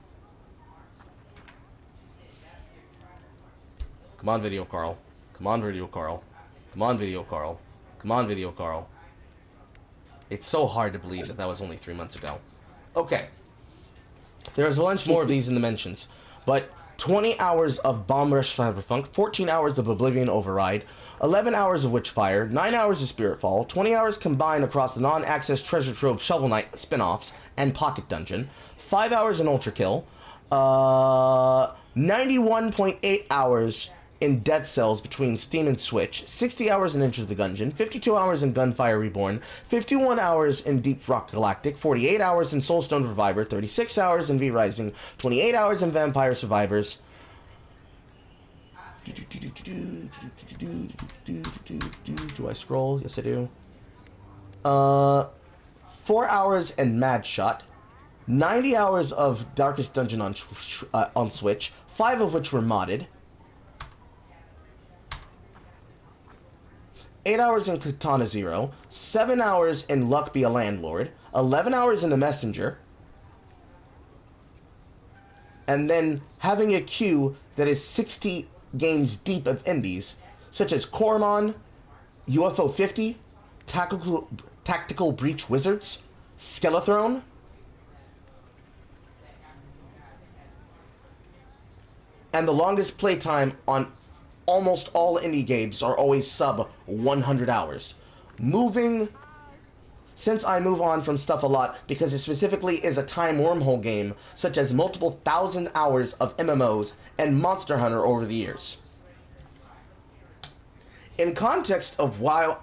Come on, video Carl. Come on, video Carl. Come on, video Carl. Come on, video Carl. It's so hard to believe that that was only 3 months ago. Okay. There's a bunch more of these in the mentions. But 20 hours of Bomb Rush Cyberpunk, 14 hours of Oblivion Override, 11 hours of Witchfire, 9 hours of Spiritfall, 20 hours combined across the non-access Treasure Trove Shovel Knight spin-offs and Pocket Dungeon, 5 hours in Ultra Kill, 91.8 hours in Dead Cells between Steam and Switch, 60 hours in Enter the Gungeon, 52 hours in Gunfire Reborn, 51 hours in Deep Rock Galactic, 48 hours in Soulstone Reviver, 36 hours in V Rising, 28 hours in Vampire Survivors. Do I scroll? Yes, I do. 4 hours in Mad Shot, 90 hours of Darkest Dungeon on Switch, 5 of which were modded. 8 hours in Katana Zero, 7 hours in Luck Be a Landlord, 11 hours in The Messenger, and then having a queue that is 60 games deep of indies, such as Cormon, UFO 50, Tactical Breach Wizards, Skelethrone, and the longest playtime on almost all indie games are always sub 100 hours. Since I move on from stuff a lot because it specifically is a time wormhole game, such as multiple thousand hours of MMOs and Monster Hunter over the years. In context of why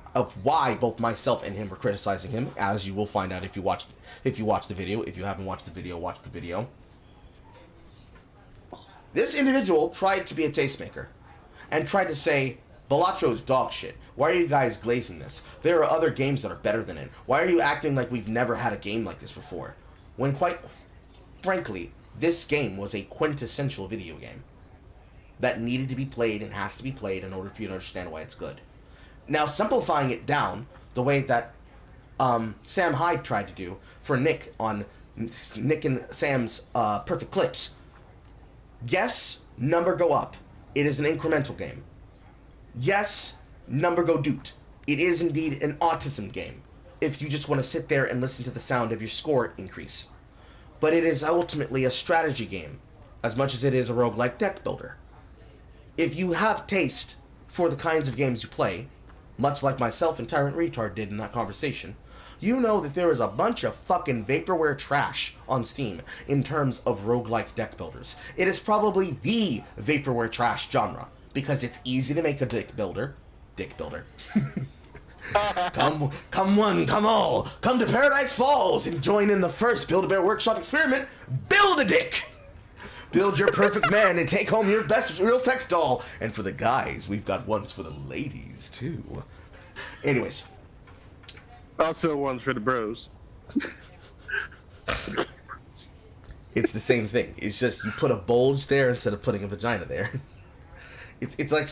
both myself and him were criticizing him, as you will find out if you watch the video. If you haven't watched the video, watch the video. This individual tried to be a tastemaker and tried to say, Balattro's dog shit. Why are you guys glazing this? There are other games that are better than it. Why are you acting like we've never had a game like this before? When quite frankly, this game was a quintessential video game that needed to be played and has to be played in order for you to understand why it's good. Now, simplifying it down the way that Sam Hyde tried to do for Nick on Nick and Sam's Perfect Clips. Yes, number go up. It is an incremental game. Yes, number go doot. It is indeed an autism game, if you just want to sit there and listen to the sound of your score increase. But it is ultimately a strategy game, as much as it is a roguelike deck builder. If you have taste for the kinds of games you play, much like myself and Tyrant Retard did in that conversation, you know that there is a bunch of fucking vaporware trash on Steam in terms of roguelike deck builders. It is probably the vaporware trash genre, because it's easy to make a dick builder. Come one, come all. Come to Paradise Falls and join in the first Build-A-Bear Workshop experiment. Build a dick! Build your perfect man and take home your best real sex doll. And for the guys, we've got ones for the ladies, too. Anyways. Also ones for the bros. It's the same thing. It's just you put a bulge there instead of putting a vagina there. It's like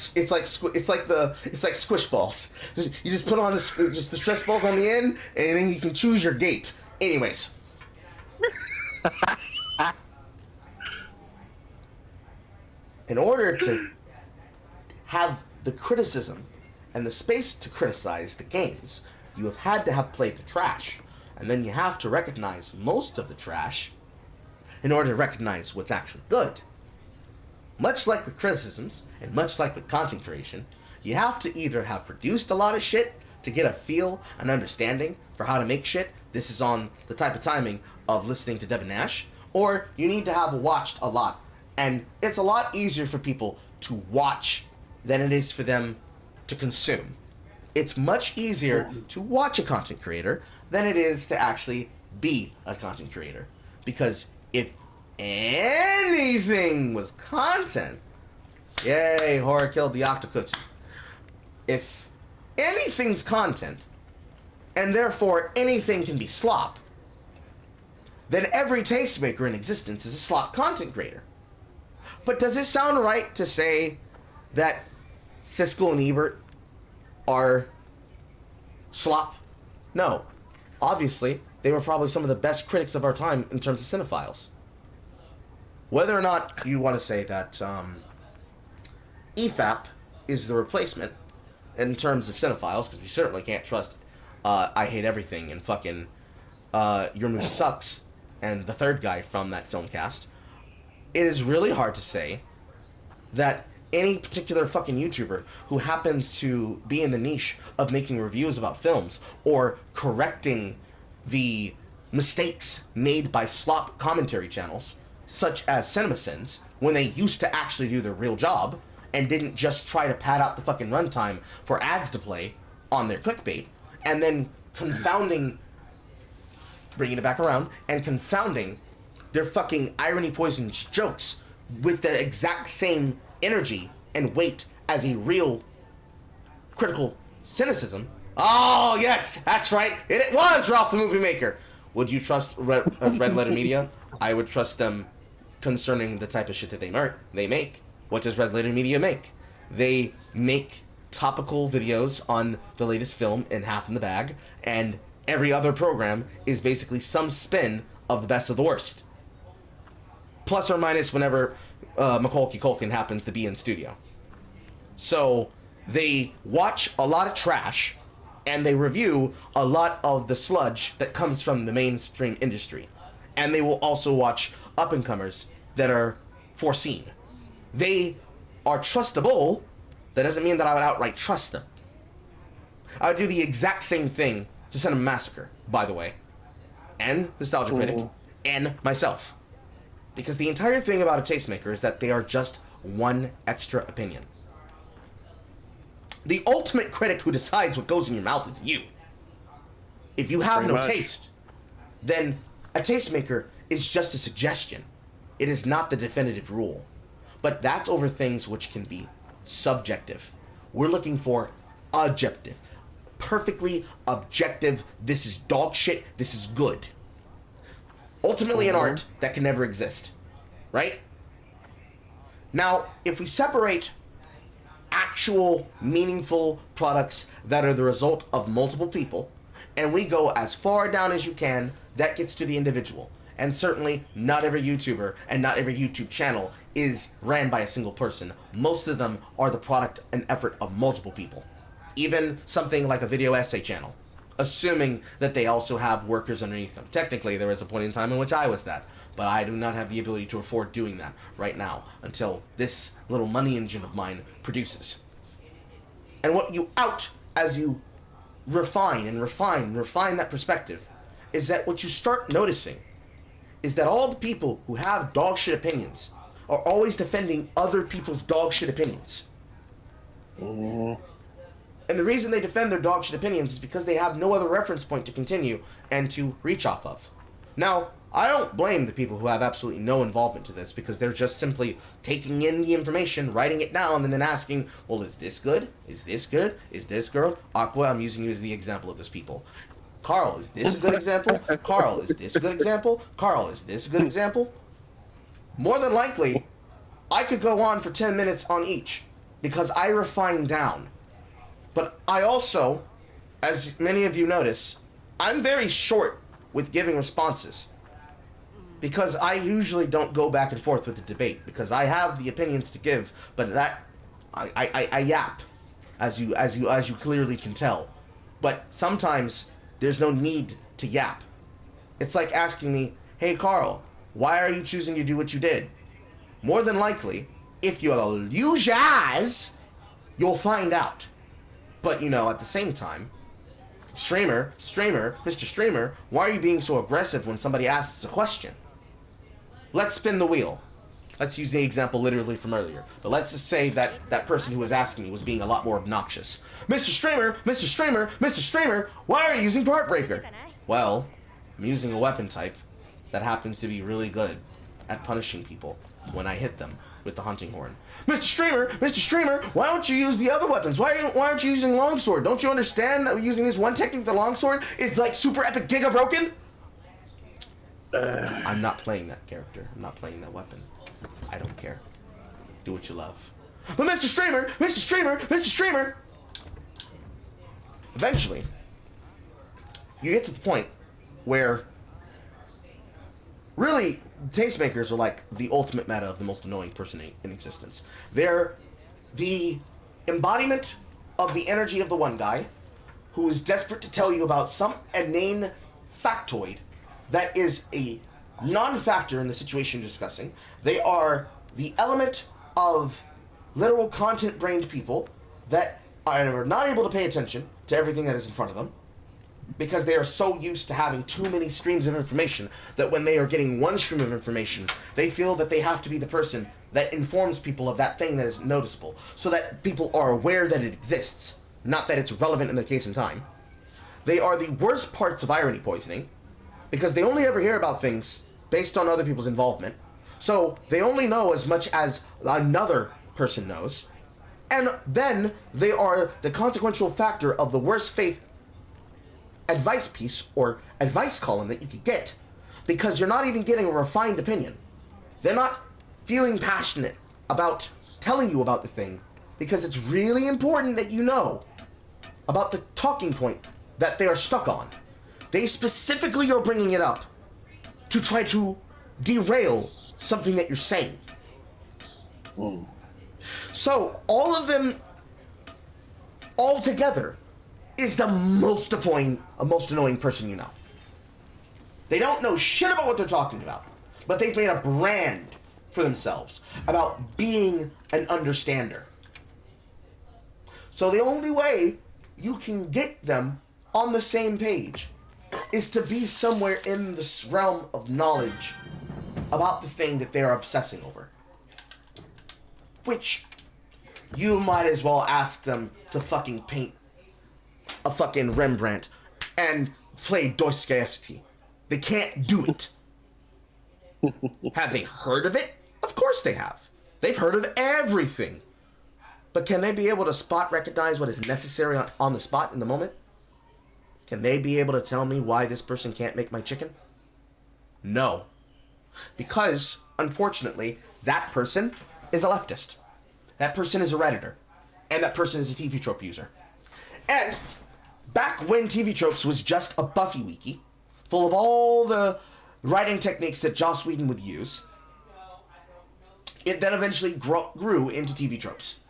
squish balls. You just put on just the stress balls on the end, and then you can choose your gate. Anyways. In order to have the criticism and the space to criticize the games, you have had to have played the trash. And then you have to recognize most of the trash in order to recognize what's actually good. Much like with criticisms, and much like with content creation, you have to either have produced a lot of shit to get a feel and understanding for how to make shit. This is on the type of timing of listening to Devin Nash. Or you need to have watched a lot. And it's a lot easier for people to watch than it is for them to consume. It's much easier to watch a content creator than it is to actually be a content creator. Because if anything was content, yay, horror killed the octocookie. If anything's content, and therefore anything can be slop, then every tastemaker in existence is a slop content creator. But does it sound right to say that Siskel and Ebert are slop? No. Obviously, they were probably some of the best critics of our time in terms of cinephiles. Whether or not you want to say that EFAP is the replacement in terms of cinephiles, because we certainly can't trust I Hate Everything and fucking Your Movie Sucks and the third guy from that film cast, it is really hard to say that any particular fucking YouTuber who happens to be in the niche of making reviews about films or correcting the mistakes made by slop commentary channels, such as CinemaSins, when they used to actually do their real job and didn't just try to pad out the fucking runtime for ads to play on their clickbait, and then bringing it back around, and confounding their fucking irony-poisoned jokes with the exact same energy and weight as a real critical cynicism. Oh, yes, that's right. It was Ralph the Movie Maker. Would you trust Red Letter Media? I would trust them concerning the type of shit that they make. What does Red Letter Media make? They make topical videos on the latest film in Half in the Bag, and every other program is basically some spin of the best of the worst. Plus or minus whenever Macaulay Culkin happens to be in studio. So they watch a lot of trash and they review a lot of the sludge that comes from the mainstream industry. And they will also watch up-and-comers that are foreseen. They are trustable. That doesn't mean that I would outright trust them. I would do the exact same thing to Cinema Massacre, by the way, and Nostalgia Critic, and myself. Because the entire thing about a tastemaker is that they are just one extra opinion. The ultimate critic who decides what goes in your mouth is you. If you have no taste, then a tastemaker is just a suggestion. It is not the definitive rule. But that's over things which can be subjective. We're looking for objective. Perfectly objective. This is dog shit. This is good. Ultimately, in art, that can never exist. Right? Now, if we separate actual, meaningful products that are the result of multiple people, and we go as far down as you can, that gets to the individual. And certainly, not every YouTuber and not every YouTube channel is ran by a single person. Most of them are the product and effort of multiple people. Even something like a video essay channel, assuming that they also have workers underneath them. Technically, there was a point in time in which I was that, but I do not have the ability to afford doing that right now until this little money engine of mine produces. And what you out as you refine that perspective is that what you start noticing is that all the people who have dog shit opinions are always defending other people's dog shit opinions. And the reason they defend their dog shit opinions is because they have no other reference point to continue and to reach off of. Now, I don't blame the people who have absolutely no involvement to this, because they're just simply taking in the information, writing it down, and then asking, well, is this good? Is this good? Is this good? Aqua, I'm using you as the example of those people. Carl, is this a good example? Carl, is this a good example? Carl, is this a good example? More than likely, I could go on for 10 minutes on each, because I refine down. But I also, as many of you notice, I'm very short with giving responses. Because I usually don't go back and forth with the debate, because I have the opinions to give, but that I yap, as you clearly can tell. But sometimes there's no need to yap. It's like asking me, hey Carl, why are you choosing to do what you did? More than likely, if you'll use your eyes, you'll find out. But you know, at the same time, Mr. Streamer, why are you being so aggressive when somebody asks a question? Let's spin the wheel. Let's use the example literally from earlier. But let's just say that that person who was asking me was being a lot more obnoxious. Mr. Streamer, why are you using Heartbreaker? Well, I'm using a weapon type that happens to be really good at punishing people when I hit them with the hunting horn. Mr. Streamer, why don't you use the other weapons? Why aren't you using longsword? Don't you understand that using this one technique, the longsword, is like super epic giga broken? I'm not playing that character. I'm not playing that weapon. I don't care. Do what you love. But Mr. Streamer! Eventually, you get to the point where really, tastemakers are like the ultimate meta of the most annoying person in existence. They're the embodiment of the energy of the one guy who is desperate to tell you about some inane factoid that is a non-factor in the situation you're discussing. They are the element of literal content-brained people that are not able to pay attention to everything that is in front of them, because they are so used to having too many streams of information that when they are getting one stream of information, they feel that they have to be the person that informs people of that thing that is noticeable, so that people are aware that it exists, not that it's relevant in the case in time. They are the worst parts of irony poisoning, because they only ever hear about things based on other people's involvement, so they only know as much as another person knows, and then they are the consequential factor of the worst faith advice piece or advice column that you could get, because you're not even getting a refined opinion. They're not feeling passionate about telling you about the thing, because it's really important that you know about the talking point that they are stuck on. They specifically are bringing it up to try to derail something that you're saying. So all of them all together is the most annoying person you know. They don't know shit about what they're talking about, but they've made a brand for themselves about being an understander. So the only way you can get them on the same page is to be somewhere in this realm of knowledge about the thing that they're obsessing over. Which you might as well ask them to fucking paint a fucking Rembrandt and play Dostoevsky. They can't do it. Have they heard of it? Of course they have. They've heard of everything. But can they be able to recognize what is necessary on the spot in the moment? Can they be able to tell me why this person can't make my chicken? No. Because, unfortunately, that person is a leftist. That person is a Redditor. And that person is a TV trope user. And back when TV tropes was just a Buffy wiki, full of all the writing techniques that Joss Whedon would use, it then eventually grew into TV tropes.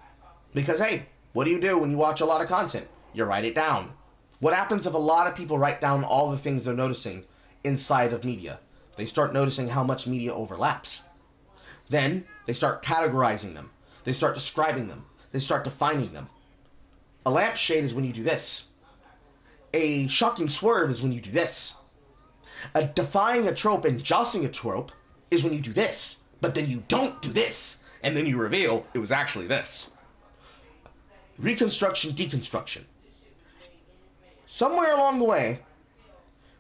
Because, hey, what do you do when you watch a lot of content? You write it down. What happens if a lot of people write down all the things they're noticing inside of media? They start noticing how much media overlaps. Then they start categorizing them. They start describing them. They start defining them. A lampshade is when you do this. A shocking swerve is when you do this. Defying a trope and jostling a trope is when you do this. But then you don't do this. And then you reveal it was actually this. Reconstruction, deconstruction. Somewhere along the way,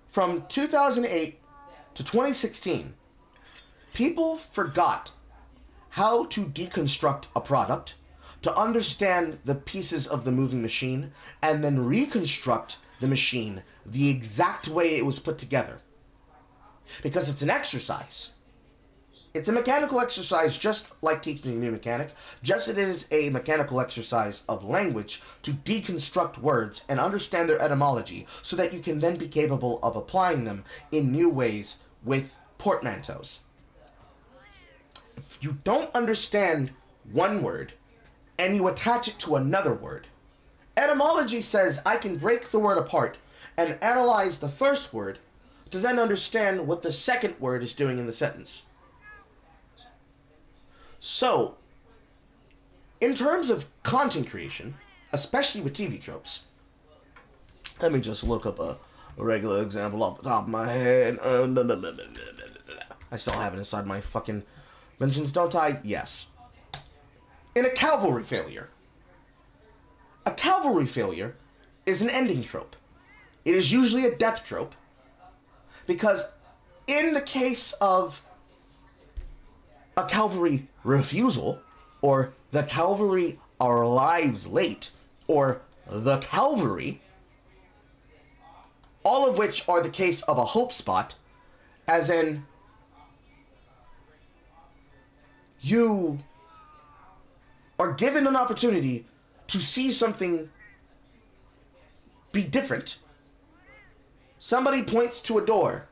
from 2008 to 2016, people forgot how to deconstruct a product, to understand the pieces of the moving machine, and then reconstruct the machine the exact way it was put together. Because it's an exercise. It's a mechanical exercise, just like teaching a new mechanic, just as it is a mechanical exercise of language to deconstruct words and understand their etymology so that you can then be capable of applying them in new ways with portmanteaus. If you don't understand one word and you attach it to another word, etymology says I can break the word apart and analyze the first word to then understand what the second word is doing in the sentence. So, in terms of content creation, especially with TV tropes, let me just look up a regular example off the top of my head. I still have it inside my fucking mentions, don't I? Yes. In a cavalry failure is an ending trope. It is usually a death trope, because in the case of a cavalry refusal, or the cavalry arrives late, or the cavalry, all of which are the case of a hope spot, as in, you are given an opportunity to see something be different. Somebody points to a door,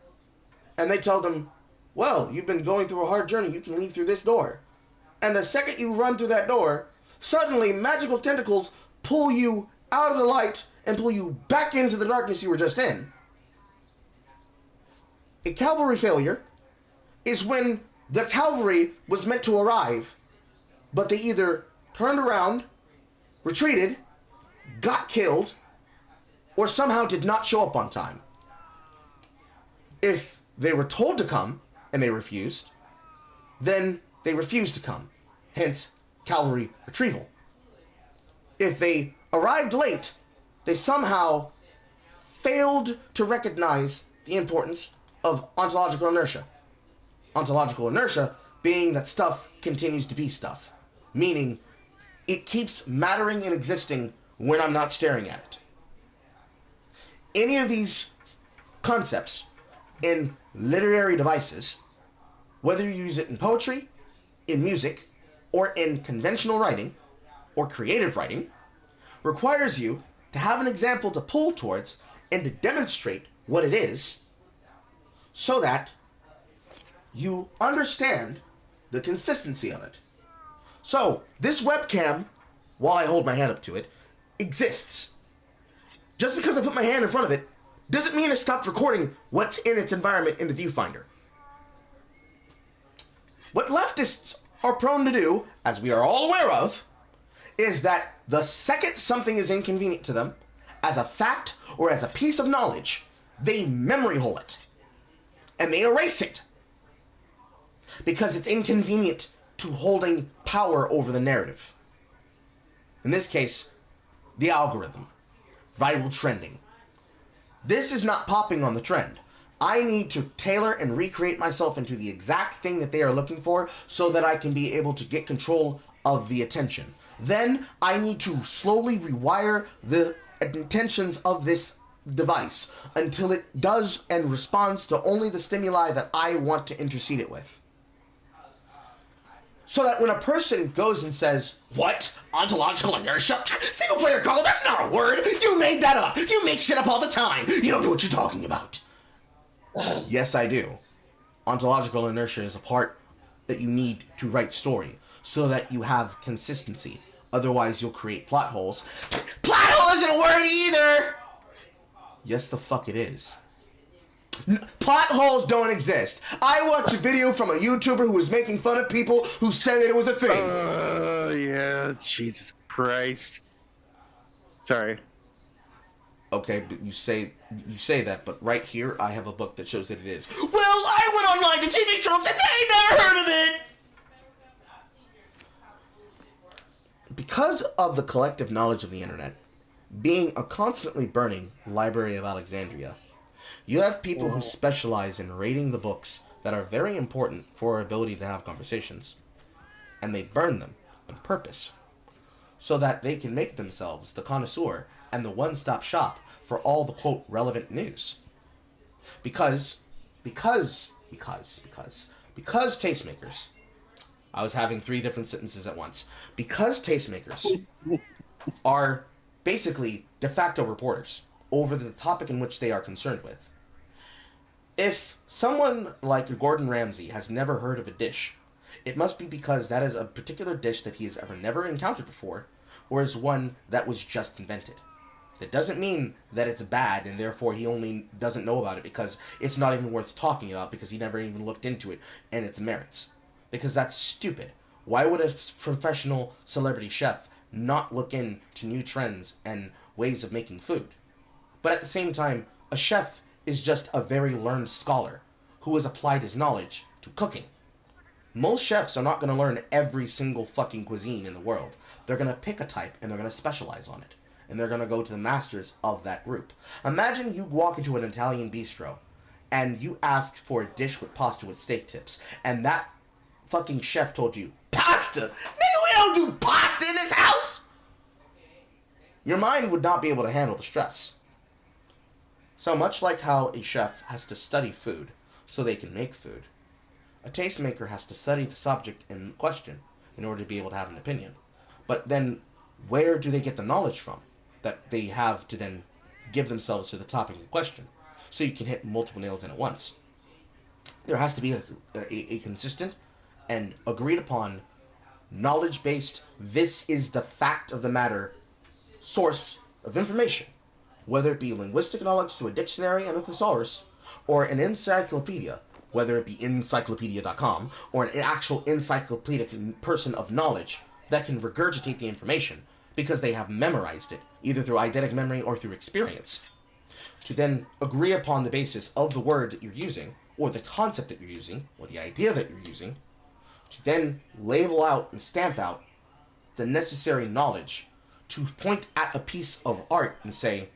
and they tell them, well, you've been going through a hard journey, you can leave through this door. And the second you run through that door, suddenly magical tentacles pull you out of the light and pull you back into the darkness you were just in. A cavalry failure is when the cavalry was meant to arrive, but they either turned around, retreated, got killed, or somehow did not show up on time. If they were told to come and they refused, then they refused to come. Hence, cavalry retrieval. If they arrived late, they somehow failed to recognize the importance of ontological inertia. Ontological inertia being that stuff continues to be stuff, meaning it keeps mattering and existing when I'm not staring at it. Any of these concepts in literary devices, whether you use it in poetry, in music, or in conventional writing, or creative writing, requires you to have an example to pull towards and to demonstrate what it is, so that you understand the consistency of it. So, this webcam, while I hold my hand up to it, exists. Just because I put my hand in front of it doesn't mean it stopped recording what's in its environment in the viewfinder. What leftists are prone to do, as we are all aware of, is that the second something is inconvenient to them, as a fact or as a piece of knowledge, they memory hole it. And they erase it. Because it's inconvenient to holding power over the narrative. In this case, the algorithm. Viral trending. This is not popping on the trend. I need to tailor and recreate myself into the exact thing that they are looking for so that I can be able to get control of the attention. Then I need to slowly rewire the intentions of this device until it does and responds to only the stimuli that I want to intercede it with. So that when a person goes and says, what? Ontological inertia? Single player call? That's not a word! You made that up! You make shit up all the time! You don't know what you're talking about! Yes, I do. Ontological inertia is a part that you need to write story, so that you have consistency. Otherwise, you'll create plot holes. Plot hole isn't a word either! Yes, the fuck it is. Plot holes don't exist. I watched a video from a YouTuber who was making fun of people who said that it was a thing. Yeah, Jesus Christ. Sorry. Okay, but you say that, but right here I have a book that shows that it is. Well, I went online to TV tropes and they never heard of it. Because of the collective knowledge of the internet being a constantly burning Library of Alexandria, you have people who specialize in rating the books that are very important for our ability to have conversations, and they burn them on purpose so that they can make themselves the connoisseur and the one-stop shop for all the, quote, relevant news. Because tastemakers, I was having 3 different sentences at once. Because tastemakers are basically de facto reporters over the topic in which they are concerned with. If someone like Gordon Ramsay has never heard of a dish, it must be because that is a particular dish that he has ever never encountered before, or is one that was just invented. That doesn't mean that it's bad and therefore he only doesn't know about it because it's not even worth talking about because he never even looked into it and its merits. Because that's stupid. Why would a professional celebrity chef not look into new trends and ways of making food? But at the same time, a chef is just a very learned scholar who has applied his knowledge to cooking. Most chefs are not going to learn every single fucking cuisine in the world. They're going to pick a type and they're going to specialize on it. And they're going to go to the masters of that group. Imagine you walk into an Italian bistro and you ask for a dish with pasta with steak tips, and that fucking chef told you, pasta? Nigga, we don't do pasta in this house! Your mind would not be able to handle the stress. So much like how a chef has to study food so they can make food, a tastemaker has to study the subject in question in order to be able to have an opinion. But then, where do they get the knowledge from that they have to then give themselves to the topic in question? So you can hit multiple nails in at once. There has to be a consistent and agreed upon, knowledge-based, this is the fact of the matter, source of information. Whether it be linguistic knowledge through a dictionary and a thesaurus, or an encyclopedia, whether it be encyclopedia.com, or an actual encyclopedic person of knowledge that can regurgitate the information because they have memorized it, either through eidetic memory or through experience, to then agree upon the basis of the word that you're using, or the concept that you're using, or the idea that you're using, to then label out and stamp out the necessary knowledge to point at a piece of art and say,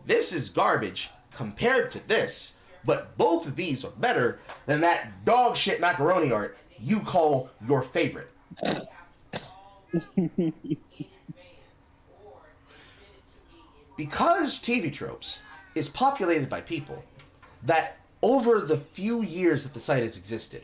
this is garbage compared to this, but both of these are better than that dog shit macaroni art you call your favorite. Because TV tropes is populated by people that, over the few years that the site has existed,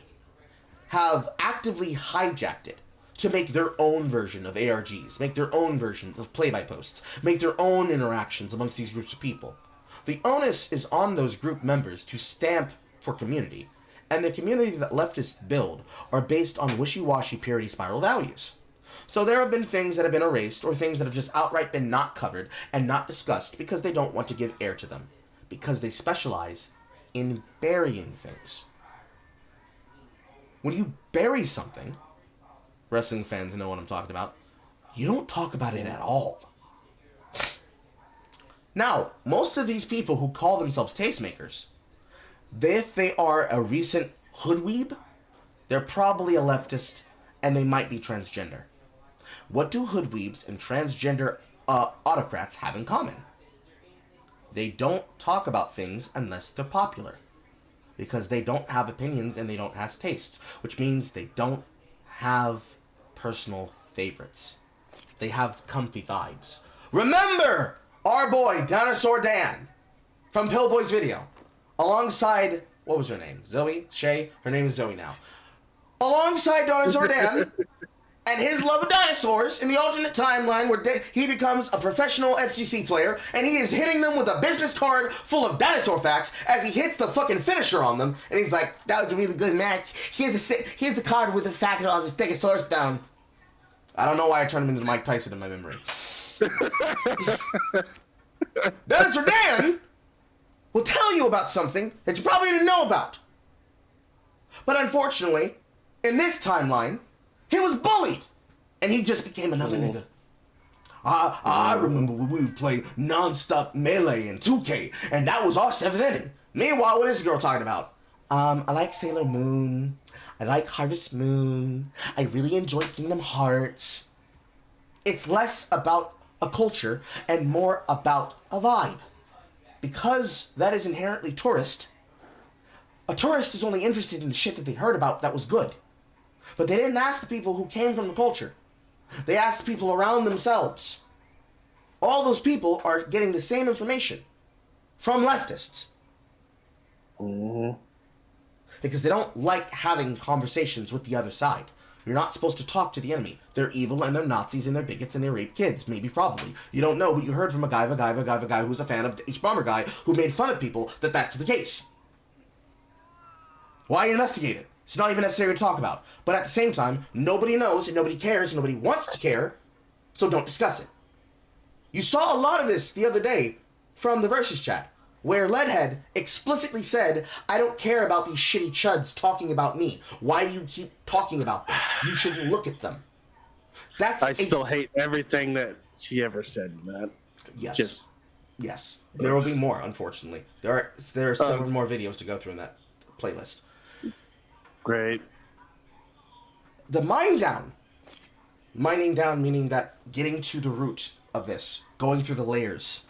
have actively hijacked it to make their own version of ARGs, make their own version of play-by-posts, make their own interactions amongst these groups of people. The onus is on those group members to stamp for community, and the community that leftists build are based on wishy-washy purity spiral values. So there have been things that have been erased or things that have just outright been not covered and not discussed because they don't want to give air to them. Because they specialize in burying things. When you bury something, wrestling fans know what I'm talking about, you don't talk about it at all. Now, most of these people who call themselves tastemakers, if they are a recent hoodweeb, they're probably a leftist and they might be transgender. What do hoodweebs and transgender autocrats have in common? They don't talk about things unless they're popular. Because they don't have opinions and they don't have tastes. Which means they don't have personal favorites. They have comfy vibes. Remember our boy, Dinosaur Dan, from Pillboy's video. Alongside, what was her name? Zoe? Shay? Her name is Zoe now. Alongside Dinosaur Dan and his love of dinosaurs in the alternate timeline where he becomes a professional FGC player and he is hitting them with a business card full of dinosaur facts as he hits the fucking finisher on them. And he's like, that was a really good match. Here's a card with a fact and I'll just take a source down. I don't know why I turned him into Mike Tyson in my memory. Dinosaur Dan will tell you about something that you probably didn't know about. But unfortunately, in this timeline, he was bullied, and he just became another nigga. I remember when we would play non-stop Melee in 2K, and that was our 7th inning. Meanwhile, what is this girl talking about? I like Sailor Moon. I like Harvest Moon. I really enjoy Kingdom Hearts. It's less about a culture and more about a vibe. Because that is inherently tourist, a tourist is only interested in the shit that they heard about that was good. But they didn't ask the people who came from the culture. They asked the people around themselves. All those people are getting the same information from leftists. Mm-hmm. Because they don't like having conversations with the other side. You're not supposed to talk to the enemy. They're evil and they're Nazis and they're bigots and they rape kids. Maybe, probably. You don't know, but you heard from a guy who's a fan of H. Bomber Guy who made fun of people that that's the case. Why investigate it? It's not even necessary to talk about. But at the same time, nobody knows and nobody cares and nobody wants to care, so don't discuss it. You saw a lot of this the other day from the Versus chat, where Leadhead explicitly said, I don't care about these shitty chuds talking about me. Why do you keep talking about them? You shouldn't look at them. I still hate everything that she ever said, man. Yes. Yes. There will be more, unfortunately. There are several more videos to go through in that playlist. Great. The mine down. Mining down meaning that getting to the root of this. Going through the layers.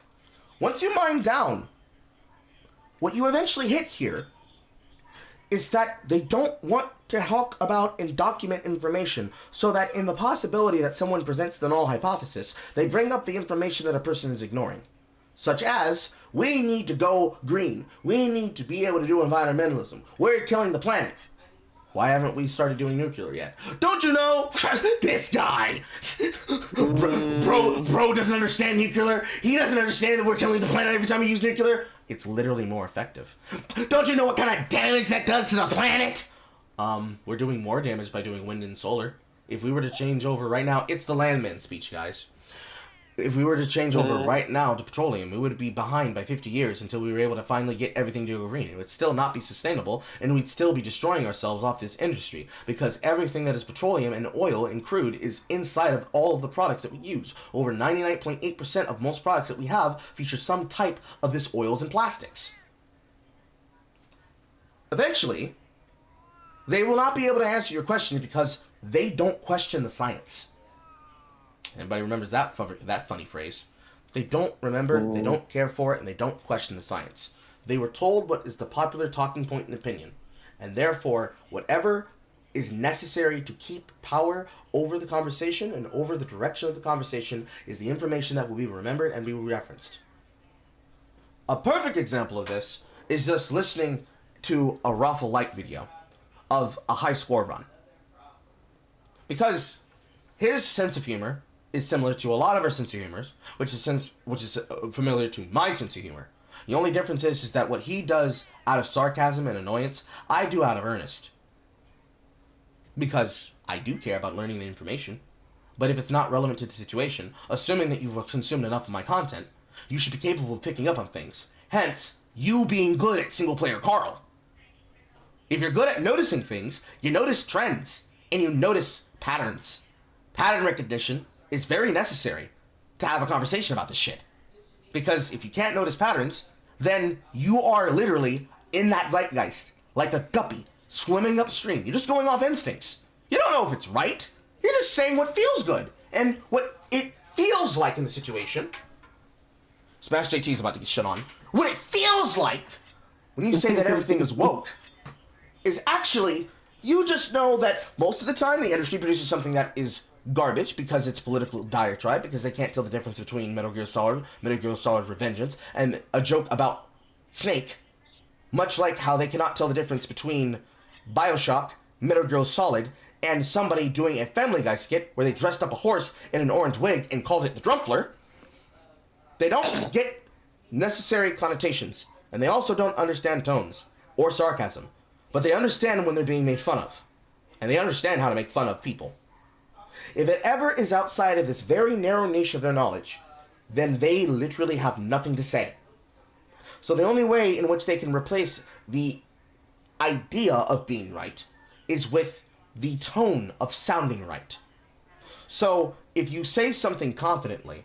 Once you mine down, what you eventually hit here is that they don't want to talk about and document information so that in the possibility that someone presents the null hypothesis, they bring up the information that a person is ignoring. Such as, we need to go green. We need to be able to do environmentalism. We're killing the planet. Why haven't we started doing nuclear yet? Don't you know? This guy! Bro doesn't understand nuclear. He doesn't understand that we're killing the planet every time we use nuclear. It's literally more effective. Don't you know what kind of damage that does to the planet? We're doing more damage by doing wind and solar. If we were to change over right now, it's the landman speech, guys. If we were to change over right now to petroleum, we would be behind by 50 years until we were able to finally get everything to go green. It would still not be sustainable, and we'd still be destroying ourselves off this industry, because everything that is petroleum and oil and crude is inside of all of the products that we use. Over 99.8% of most products that we have feature some type of this oils and plastics. Eventually, they will not be able to answer your question because they don't question the science. Anybody remembers that funny phrase? They don't remember, they don't care for it, and they don't question the science. They were told what is the popular talking point and opinion. And therefore, whatever is necessary to keep power over the conversation and over the direction of the conversation is the information that will be remembered and be referenced. A perfect example of this is just listening to a Raffle Light video of a high score run. Because his sense of humor is similar to a lot of our sense of humors, which is familiar to my sense of humor. The only difference is that what he does out of sarcasm and annoyance, I do out of earnest. Because I do care about learning the information. But if it's not relevant to the situation, assuming that you've consumed enough of my content, you should be capable of picking up on things. Hence, you being good at single-player Carl. If you're good at noticing things, you notice trends, and you notice patterns. Pattern recognition is very necessary to have a conversation about this shit. Because if you can't notice patterns, then you are literally in that zeitgeist, like a guppy swimming upstream. You're just going off instincts. You don't know if it's right. You're just saying what feels good and what it feels like in the situation. Smash JT is about to get shit on. What it feels like when you say that everything is woke is actually, you just know that most of the time the industry produces something that is garbage because it's political diatribe, because they can't tell the difference between Metal Gear Solid Revengeance, and a joke about Snake, much like how they cannot tell the difference between Bioshock, Metal Gear Solid, and somebody doing a Family Guy skit where they dressed up a horse in an orange wig and called it the Drumpler. They don't get necessary connotations, and they also don't understand tones or sarcasm, but they understand when they're being made fun of, and they understand how to make fun of people. If it ever is outside of this very narrow niche of their knowledge, then they literally have nothing to say. So the only way in which they can replace the idea of being right is with the tone of sounding right. So if you say something confidently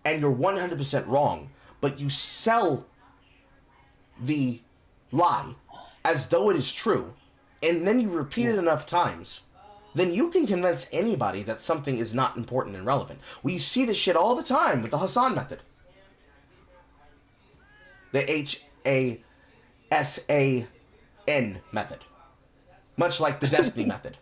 and you're 100% wrong, but you sell the lie as though it is true, and then you repeat it enough times, then you can convince anybody that something is not important and relevant. We see this shit all the time with the Hassan method. The H-A-S-A-N method. Much like the Destiny method.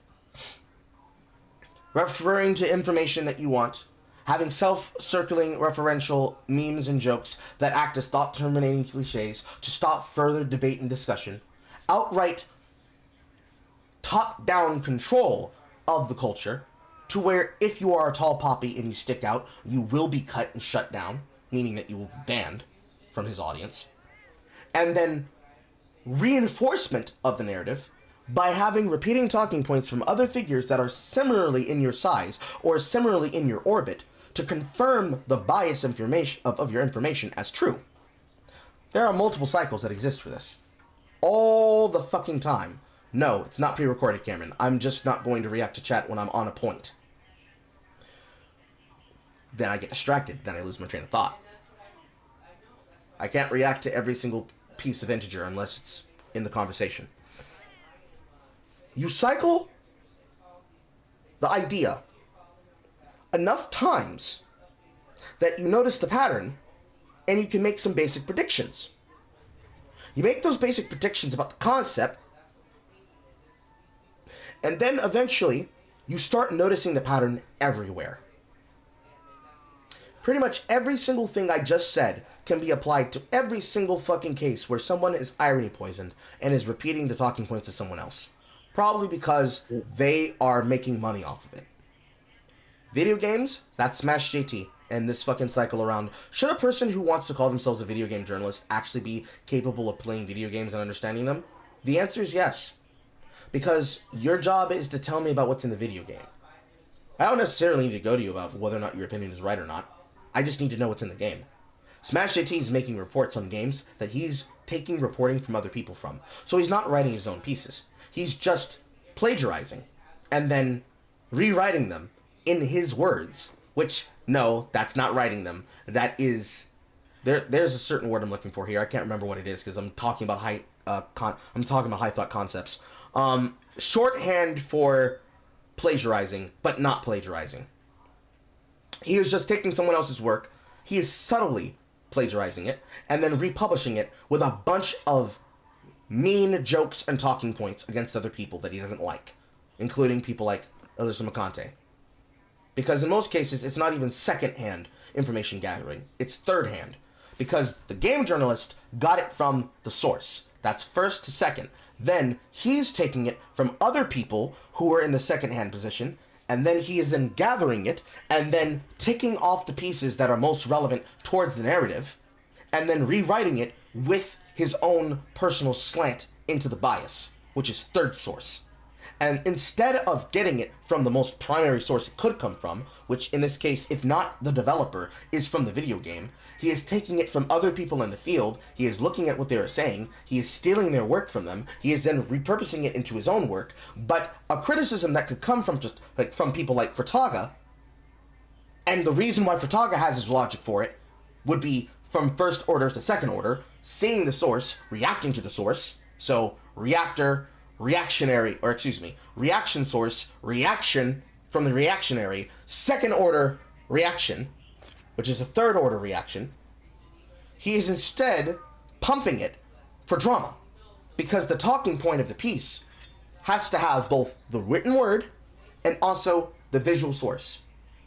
Referring to information that you want, having self-circling referential memes and jokes that act as thought-terminating cliches to stop further debate and discussion, outright top-down control of the culture, to where if you are a tall poppy and you stick out, you will be cut and shut down, meaning that you will be banned from his audience. And then reinforcement of the narrative by having repeating talking points from other figures that are similarly in your size or similarly in your orbit to confirm the bias information of your information as true. There are multiple cycles that exist for this. All the fucking time. No, it's not pre-recorded, Cameron. I'm just not going to react to chat when I'm on a point. Then I get distracted. Then I lose my train of thought. I can't react to every single piece of integer unless it's in the conversation. You cycle the idea enough times that you notice the pattern and you can make some basic predictions. You make those basic predictions about the concept, and then eventually you start noticing the pattern everywhere. Pretty much every single thing I just said can be applied to every single fucking case where someone is irony poisoned and is repeating the talking points of someone else. Probably because they are making money off of it. Video games, that's Smash JT and this fucking cycle around. Should a person who wants to call themselves a video game journalist actually be capable of playing video games and understanding them? The answer is yes. Because your job is to tell me about what's in the video game. I don't necessarily need to go to you about whether or not your opinion is right or not. I just need to know what's in the game. Smash JT is making reports on games that he's taking reporting from other people from. So he's not writing his own pieces. He's just plagiarizing and then rewriting them in his words. Which, no, that's not writing them. That is... There's a certain word I'm looking for here. I can't remember what it is because I'm talking about high thought concepts. Shorthand for plagiarizing, but not plagiarizing. He is just taking someone else's work. He is subtly plagiarizing it and then republishing it with a bunch of mean jokes and talking points against other people that he doesn't like, including people like Alyssa McConte. Because in most cases, it's not even second-hand information gathering. It's third-hand. Because the game journalist got it from the source. That's first to second. Then he's taking it from other people who are in the second-hand position, and then he is then gathering it, and then ticking off the pieces that are most relevant towards the narrative, and then rewriting it with his own personal slant into the bias, which is third source. And instead of getting it from the most primary source it could come from, which in this case, if not the developer, is from the video game, he is taking it from other people in the field, he is looking at what they are saying, he is stealing their work from them, he is then repurposing it into his own work. But a criticism that could come from just like from people like Frataga, and the reason why Frataga has his logic for it, would be from first order to second order, seeing the source, reacting to the source. So reactor, reactionary, or excuse me, reaction source, reaction from the reactionary, second order reaction, which is a third order reaction. He is instead pumping it for drama, because the talking point of the piece has to have both the written word and also the visual source.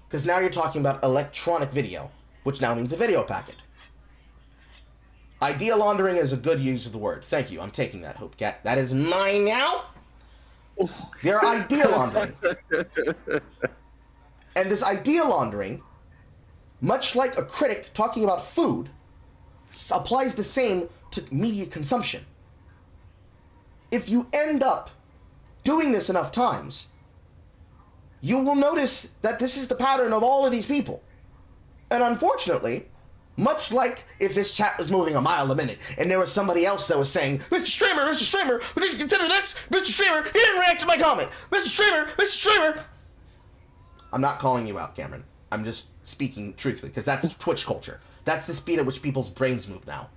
Because now you're talking about electronic video, which now means a video packet. Idea laundering is a good use of the word. Thank you. I'm taking that, Hopecat. That is mine now. They're idea laundering. And this idea laundering, much like a critic talking about food, applies the same to media consumption. If you end up doing this enough times, you will notice that this is the pattern of all of these people. And unfortunately, much like if this chat was moving a mile a minute and there was somebody else that was saying, Mr. Streamer, did you consider this? Mr. Streamer, he didn't react to my comment. Mr. Streamer. I'm not calling you out, Cameron. I'm just speaking truthfully, because that's Twitch culture. That's the speed at which people's brains move now.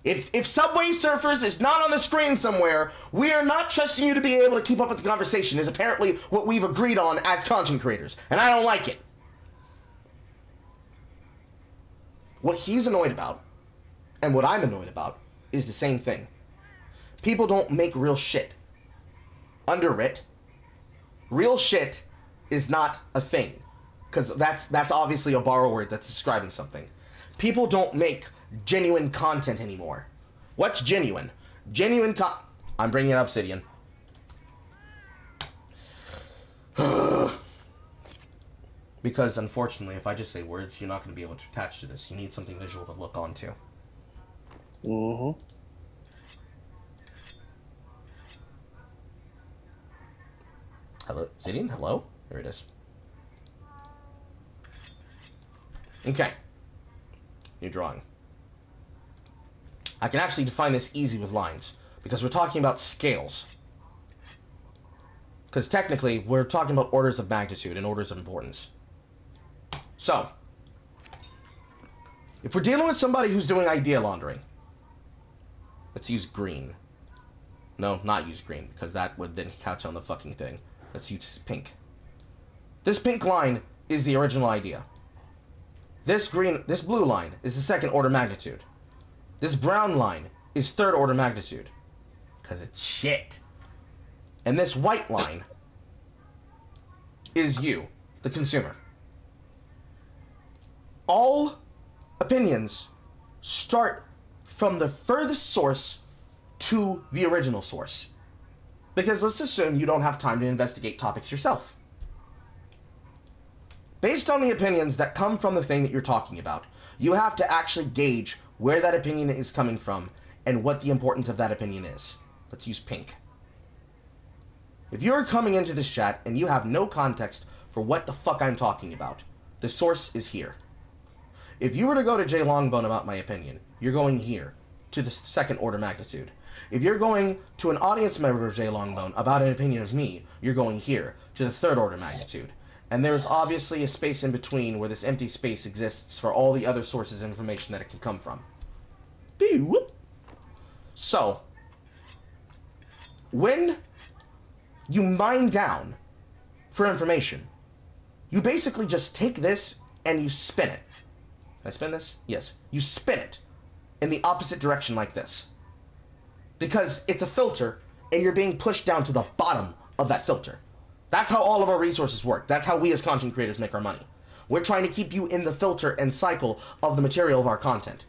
If Subway Surfers is not on the screen somewhere, we are not trusting you to be able to keep up with the conversation, is apparently what we've agreed on as content creators. And I don't like it. What he's annoyed about, and what I'm annoyed about, is the same thing. People don't make real shit. Underwrit. Real shit is not a thing. Because that's obviously a borrowed word that's describing something. People don't make genuine content anymore. What's genuine? I'm bringing up Obsidian. Because unfortunately, if I just say words, you're not going to be able to attach to this. You need something visual to look onto. Mm-hmm. Hello, Obsidian? Hello? There it is. Okay. New drawing. I can actually define this easy with lines, because we're talking about scales. Because technically, we're talking about orders of magnitude and orders of importance. So, if we're dealing with somebody who's doing idea laundering, let's use green. No, not use green, because that would then catch on the fucking thing. Let's use pink. This pink line is the original idea. This blue line is the second order magnitude. This brown line is third order magnitude. Because it's shit. And this white line is you, the consumer. All opinions start from the furthest source to the original source. Because let's assume you don't have time to investigate topics yourself. Based on the opinions that come from the thing that you're talking about, you have to actually gauge where that opinion is coming from and what the importance of that opinion is. Let's use pink. If you're coming into this chat and you have no context for what the fuck I'm talking about, the source is here. If you were to go to Jay Longbone about my opinion, you're going here, to the second order magnitude. If you're going to an audience member of Jay Longbone about an opinion of me, you're going here, to the third order magnitude. And there's obviously a space in between where this empty space exists for all the other sources of information that it can come from. So, when you mine down for information, you basically just take this and you spin it. Can I spin this? Yes. You spin it in the opposite direction like this. Because it's a filter and you're being pushed down to the bottom of that filter. That's how all of our resources work. That's how we as content creators make our money. We're trying to keep you in the filter and cycle of the material of our content.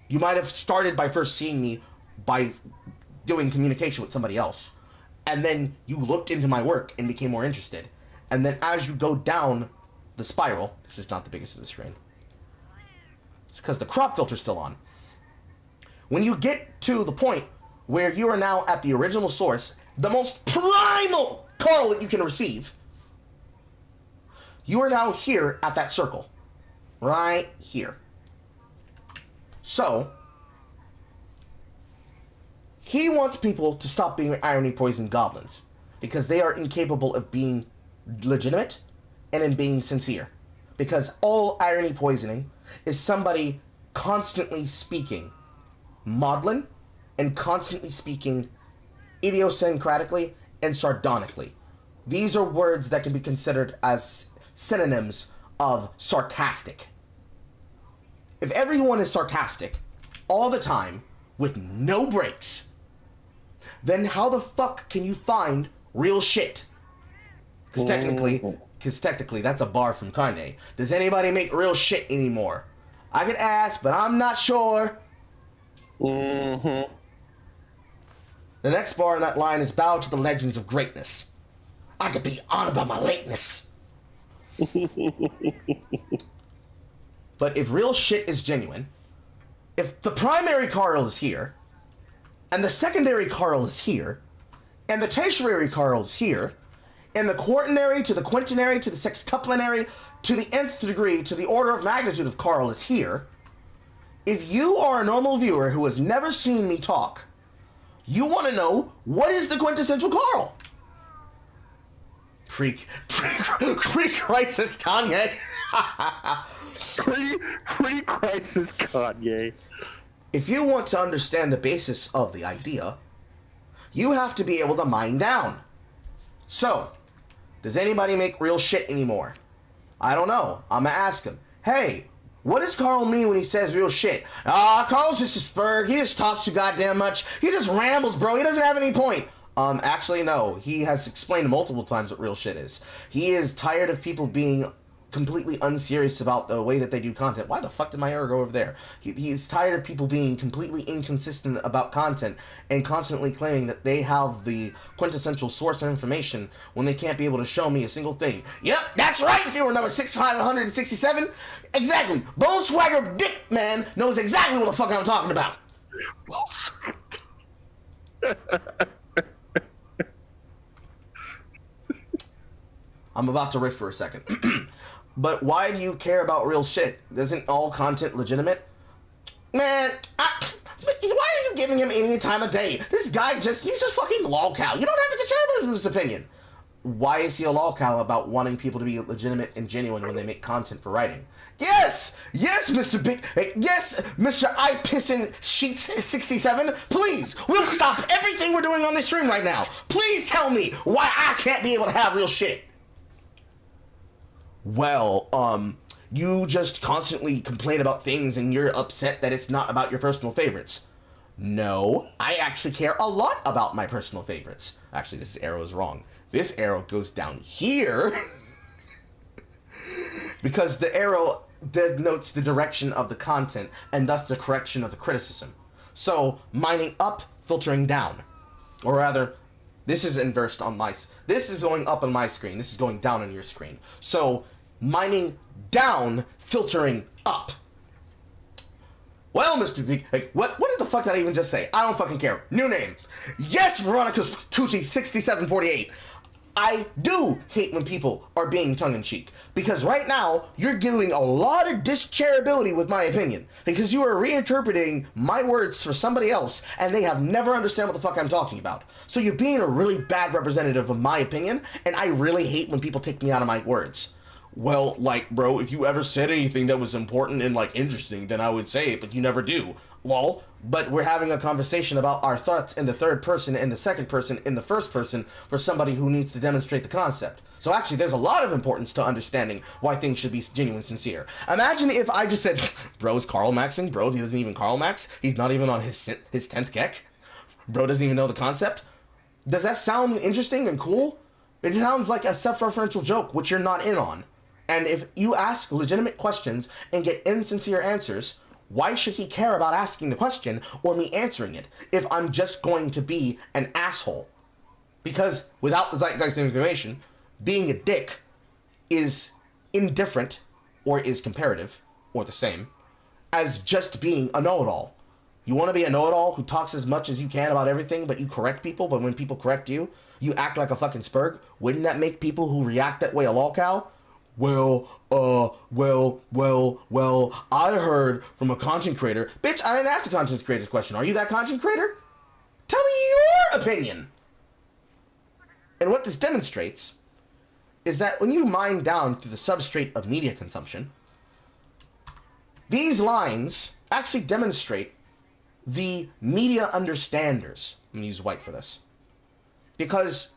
You might have started by first seeing me by doing communication with somebody else. And then you looked into my work and became more interested. And then as you go down the spiral, this is not the biggest of the screen. It's because the crop filter's still on. When you get to the point where you are now at the original source the most primal Carl that you can receive, you are now here at that circle. Right here. So, he wants people to stop being irony poison goblins because they are incapable of being legitimate and in being sincere. Because all irony poisoning is somebody constantly speaking maudlin and constantly speaking idiosyncratically and sardonically. These are words that can be considered as synonyms of sarcastic. If everyone is sarcastic all the time with no breaks, then how the fuck can you find real shit? Because technically, that's a bar from Kanye. Does anybody make real shit anymore? I could ask, but I'm not sure. The next bar in that line is bow to the legends of greatness. I could be on about my lateness. But if real shit is genuine, if the primary Carl is here, and the secondary Carl is here, and the tertiary Carl is here, and the quaternary to the quintenary to the sextuplinary to the nth degree to the order of magnitude of Carl is here, if you are a normal viewer who has never seen me talk, you want to know what is the quintessential Carl? Pre-crisis Kanye. Pre-crisis Kanye. If you want to understand the basis of the idea, you have to be able to mine down. So, does anybody make real shit anymore? I don't know. I'm gonna ask him. Hey, what does Carl mean when he says real shit? Carl's just a spurg. He just talks too goddamn much. He just rambles, bro. He doesn't have any point. Actually, no. He has explained multiple times what real shit is. He is tired of people being completely unserious about the way that they do content. Why the fuck did my arrow go over there? He's tired of people being completely inconsistent about content and constantly claiming that they have the quintessential source of information when they can't be able to show me a single thing. Yep, that's right, viewer number 667. Exactly. Bone Swagger Dick Man knows exactly what the fuck I'm talking about. I'm about to riff for a second. But why do you care about real shit? Isn't all content legitimate? Man, why are you giving him any time of day? This guy he's just fucking lolcow. You don't have to concern about his opinion. Why is he a lolcow about wanting people to be legitimate and genuine when they make content for writing? Yes, Mr. Mr. I Pissin Sheets 67. Please, we'll stop everything we're doing on this stream right now. Please tell me why I can't be able to have real shit. Well, you just constantly complain about things and you're upset that it's not about your personal favorites. No, I actually care a lot about my personal favorites. Actually, this arrow is wrong. This arrow goes down here because the arrow denotes the direction of the content and thus the correction of the criticism. So, mining up, filtering down. Or rather, this is inversed on this is going up on my screen. This is going down on your screen. So, mining down, filtering up. Well, Mr. Big, what did the fuck did I even just say? I don't fucking care. New name. Yes, Veronica's Coochie 6748. I do hate when people are being tongue-in-cheek, because right now, you're doing a lot of dischairability with my opinion, because you are reinterpreting my words for somebody else, and they have never understand what the fuck I'm talking about. So you're being a really bad representative of my opinion, and I really hate when people take me out of my words. Well, bro, if you ever said anything that was important and, interesting, then I would say it, but you never do. Lol. But we're having a conversation about our thoughts in the third person and the second person in the first person for somebody who needs to demonstrate the concept. So actually, there's a lot of importance to understanding why things should be genuine, sincere. Imagine if I just said, bro, is Karl Maxing? Bro, he doesn't even Karl Max? He's not even on his 10th Keck? Bro doesn't even know the concept? Does that sound interesting and cool? It sounds like a self-referential joke, which you're not in on. And if you ask legitimate questions and get insincere answers, why should he care about asking the question or me answering it if I'm just going to be an asshole? Because without the zeitgeist information, being a dick is indifferent or is comparative or the same as just being a know-it-all. You want to be a know-it-all who talks as much as you can about everything, but you correct people, but when people correct you, you act like a fucking spurg? Wouldn't that make people who react that way a lolcow? Well, I heard from a content creator. Bitch, I didn't ask the content creator's question. Are you that content creator? Tell me your opinion. And what this demonstrates is that when you mine down to the substrate of media consumption, these lines actually demonstrate the media understanders. I'm going to use white for this. Because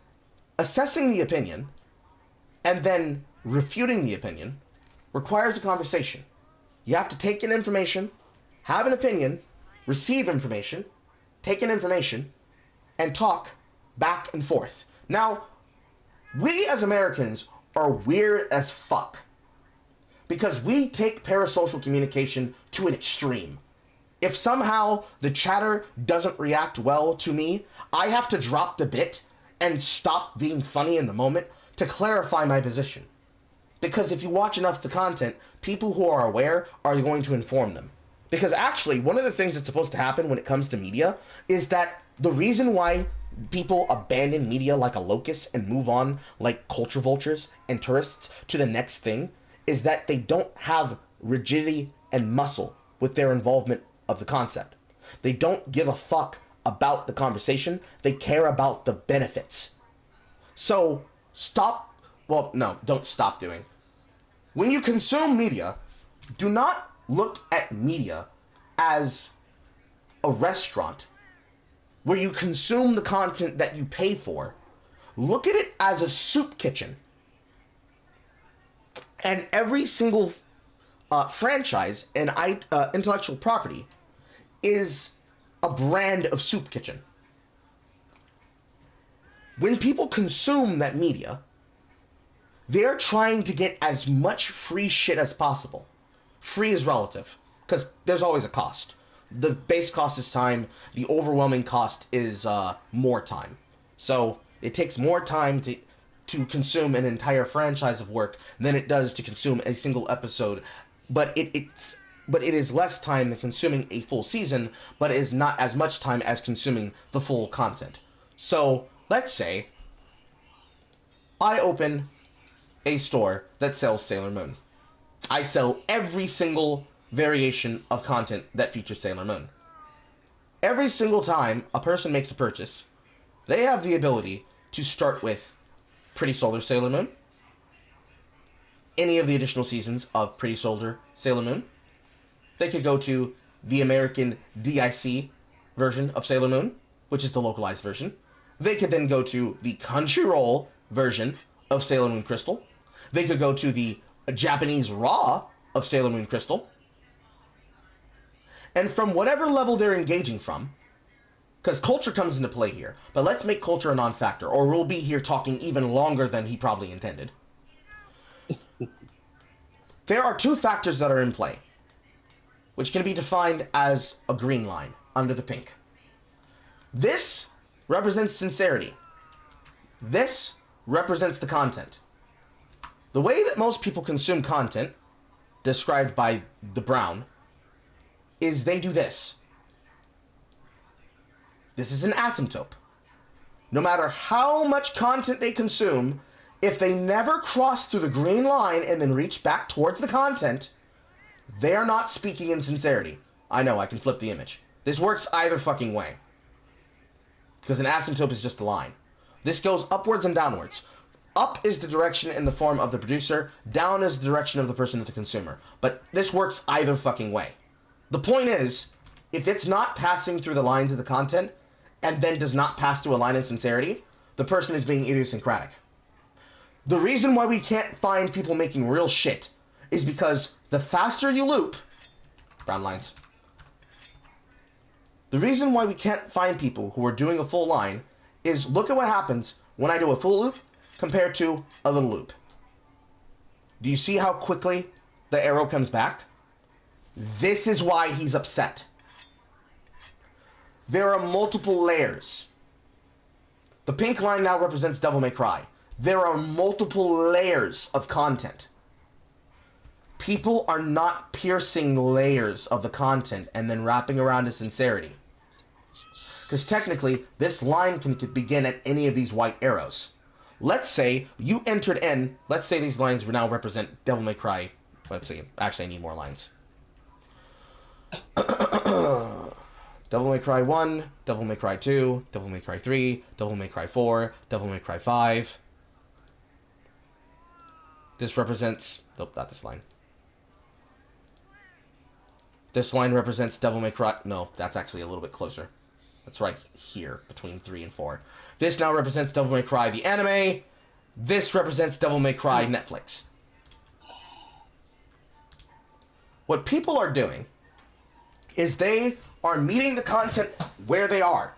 assessing the opinion and then refuting the opinion requires a conversation. You have to take in information, have an opinion, receive information, take in information, and talk back and forth. Now, we as Americans are weird as fuck because we take parasocial communication to an extreme. If somehow the chatter doesn't react well to me, I have to drop the bit and stop being funny in the moment to clarify my position. Because if you watch enough of the content, people who are aware are going to inform them. Because actually, one of the things that's supposed to happen when it comes to media is that the reason why people abandon media like a locust and move on like culture vultures and tourists to the next thing is that they don't have rigidity and muscle with their involvement of the concept. They don't give a fuck about the conversation. They care about the benefits. So don't stop doing. When you consume media, do not look at media as a restaurant where you consume the content that you pay for. Look at it as a soup kitchen. And every single franchise and intellectual property is a brand of soup kitchen. When people consume that media, they're trying to get as much free shit as possible. Free is relative, because there's always a cost. The base cost is time. The overwhelming cost is more time. So it takes more time to consume an entire franchise of work than it does to consume a single episode. But it is less time than consuming a full season, but it is not as much time as consuming the full content. So let's say I open a store that sells Sailor Moon. I sell every single variation of content that features Sailor Moon. Every single time a person makes a purchase, they have the ability to start with Pretty Solar Sailor Moon, any of the additional seasons of Pretty Solar Sailor Moon. They could go to the American DIC version of Sailor Moon, which is the localized version. They could then go to the Crunchyroll version of Sailor Moon Crystal. They could go to the Japanese Raw of Sailor Moon Crystal. And from whatever level they're engaging from, because culture comes into play here, but let's make culture a non-factor, or we'll be here talking even longer than he probably intended. There are two factors that are in play, which can be defined as a green line under the pink. This represents sincerity. This represents the content. The way that most people consume content, described by the brown, is they do this. This is an asymptote. No matter how much content they consume, if they never cross through the green line and then reach back towards the content, they are not speaking in sincerity. I know, I can flip the image. This works either fucking way. Because an asymptote is just a line. This goes upwards and downwards. Up is the direction in the form of the producer, down is the direction of the person of the consumer. But this works either fucking way. The point is, if it's not passing through the lines of the content, and then does not pass through a line of sincerity, the person is being idiosyncratic. The reason why we can't find people making real shit is because the faster you loop, brown lines. The reason why we can't find people who are doing a full line is look at what happens when I do a full loop compared to a little loop. Do you see how quickly the arrow comes back? This is why he's upset. There are multiple layers. The pink line now represents Devil May Cry. There are multiple layers of content. people are not piercing layers of the content and then wrapping around to sincerity. Because technically, this line can begin at any of these white arrows. Let's say you entered in, let's say these lines now represent Devil May Cry. Let's see, actually I need more lines. Devil May Cry 1, Devil May Cry 2, Devil May Cry 3, Devil May Cry 4, Devil May Cry 5. This represents... Nope, not this line. This line represents Devil May Cry... No, that's actually a little bit closer. That's right here, between 3 and 4. This now represents Devil May Cry the anime. This represents Devil May Cry Netflix. What people are doing is they are meeting the content where they are.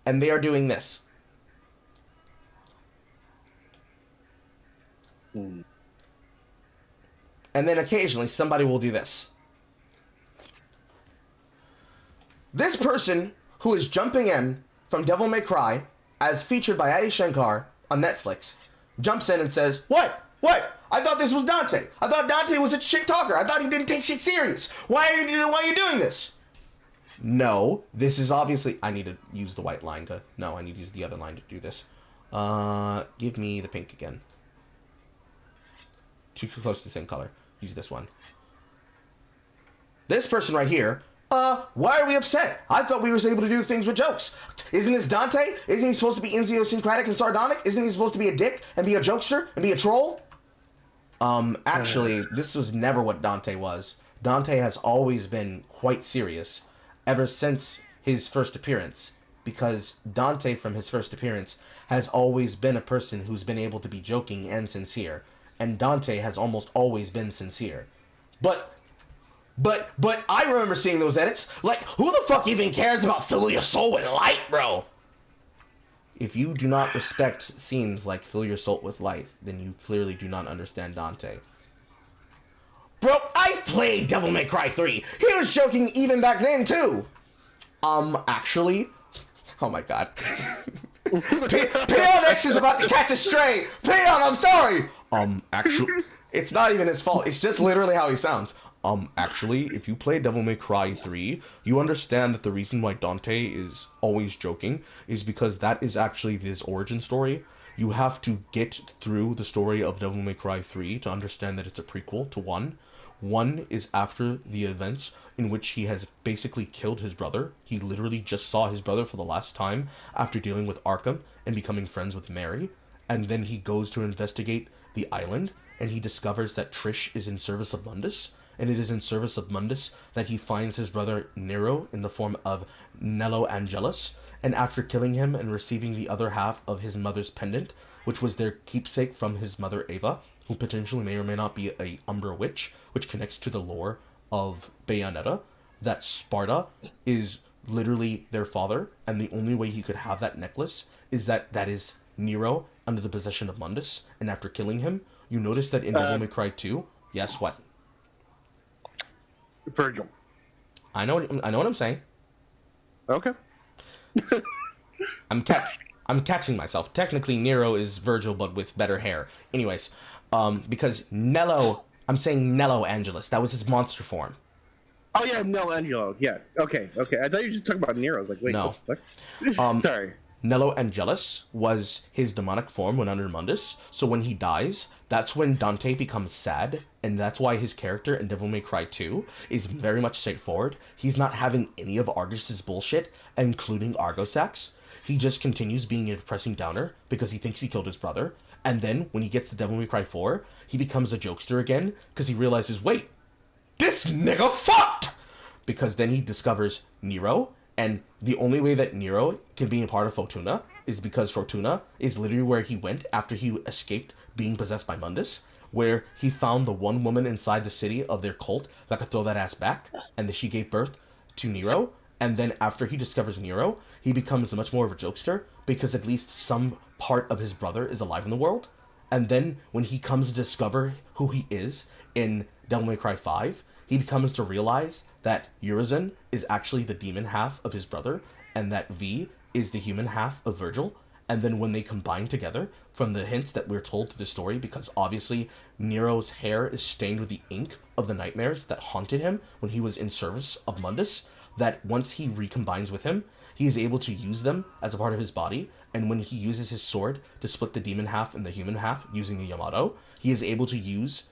And they are doing this. And then occasionally somebody will do this. This person who is jumping in from Devil May Cry, as featured by Adi Shankar on Netflix, jumps in and says, What? I thought this was Dante. I thought Dante was a shit talker. I thought he didn't take shit serious. Why are you doing this? No, this is obviously... I need to use the white line to... No, I need to use the other line to do this. Give me the pink again. Too close to the same color. Use this one. This person right here... why are we upset? I thought we were able to do things with jokes. Isn't this Dante? Isn't he supposed to be idiosyncratic and sardonic? Isn't he supposed to be a dick and be a jokester and be a troll? Actually, this was never what Dante was. Dante has always been quite serious ever since his first appearance, because Dante from his first appearance has always been a person who's been able to be joking and sincere, and Dante has almost always been sincere. But I remember seeing those edits. Like, who the fuck even cares about fill your soul with light, bro? If you do not respect scenes like fill your soul with light, then you clearly do not understand Dante. Bro, I played Devil May Cry 3. He was joking even back then, too. Actually... Oh my god. Peon X is about to catch a stray. Peon, I'm sorry. Actually... It's not even his fault. It's just literally how he sounds. Actually, if you play Devil May Cry 3, you understand that the reason why Dante is always joking is because that is actually his origin story. You have to get through the story of Devil May Cry 3 to understand that it's a prequel to 1. 1 is after the events in which he has basically killed his brother. He literally just saw his brother for the last time after dealing with Arkham and becoming friends with Mary. And then he goes to investigate the island, and he discovers that Trish is in service of Mundus. And it is in service of Mundus that he finds his brother Nero in the form of Nello Angelus, and after killing him and receiving the other half of his mother's pendant, which was their keepsake from his mother Ava, who potentially may or may not be a Umbra witch, which connects to the lore of Bayonetta, that Sparta is literally their father, and the only way he could have that necklace is that is Nero under the possession of Mundus, and after killing him, you notice that in Devil May Cry 2, yes, what? Virgil. I know what I'm saying. Okay. I'm catching myself. Technically, Nero is Virgil, but with better hair. Anyways, because Nello, I'm saying Nello Angelus. That was his monster form. Oh yeah, Nello Angelo. Yeah. Okay. I thought you were just talking about Nero. I was like, wait, no. What? Sorry. Nello Angelus was his demonic form when under Mundus. So when he dies, that's when Dante becomes sad, and that's why his character in Devil May Cry 2 is very much straightforward. He's not having any of Argus's bullshit, including Argosax. He just continues being a depressing downer because he thinks he killed his brother. And then when he gets to Devil May Cry 4, he becomes a jokester again because he realizes, wait, this nigga fucked! Because then he discovers Nero, and the only way that Nero can be a part of Fortuna is because Fortuna is literally where he went after he escaped being possessed by Mundus, where he found the one woman inside the city of their cult that could throw that ass back, and then she gave birth to Nero. And then after he discovers Nero, he becomes much more of a jokester because at least some part of his brother is alive in the world. And then when he comes to discover who he is in Devil May Cry 5, he becomes to realize that Urizen is actually the demon half of his brother, and that V is the human half of Virgil, And then when they combine together, from the hints that we're told to the story, because obviously Nero's hair is stained with the ink of the nightmares that haunted him when he was in service of Mundus, that once he recombines with him, he is able to use them as a part of his body, and when he uses his sword to split the demon half and the human half using the Yamato, he is able to use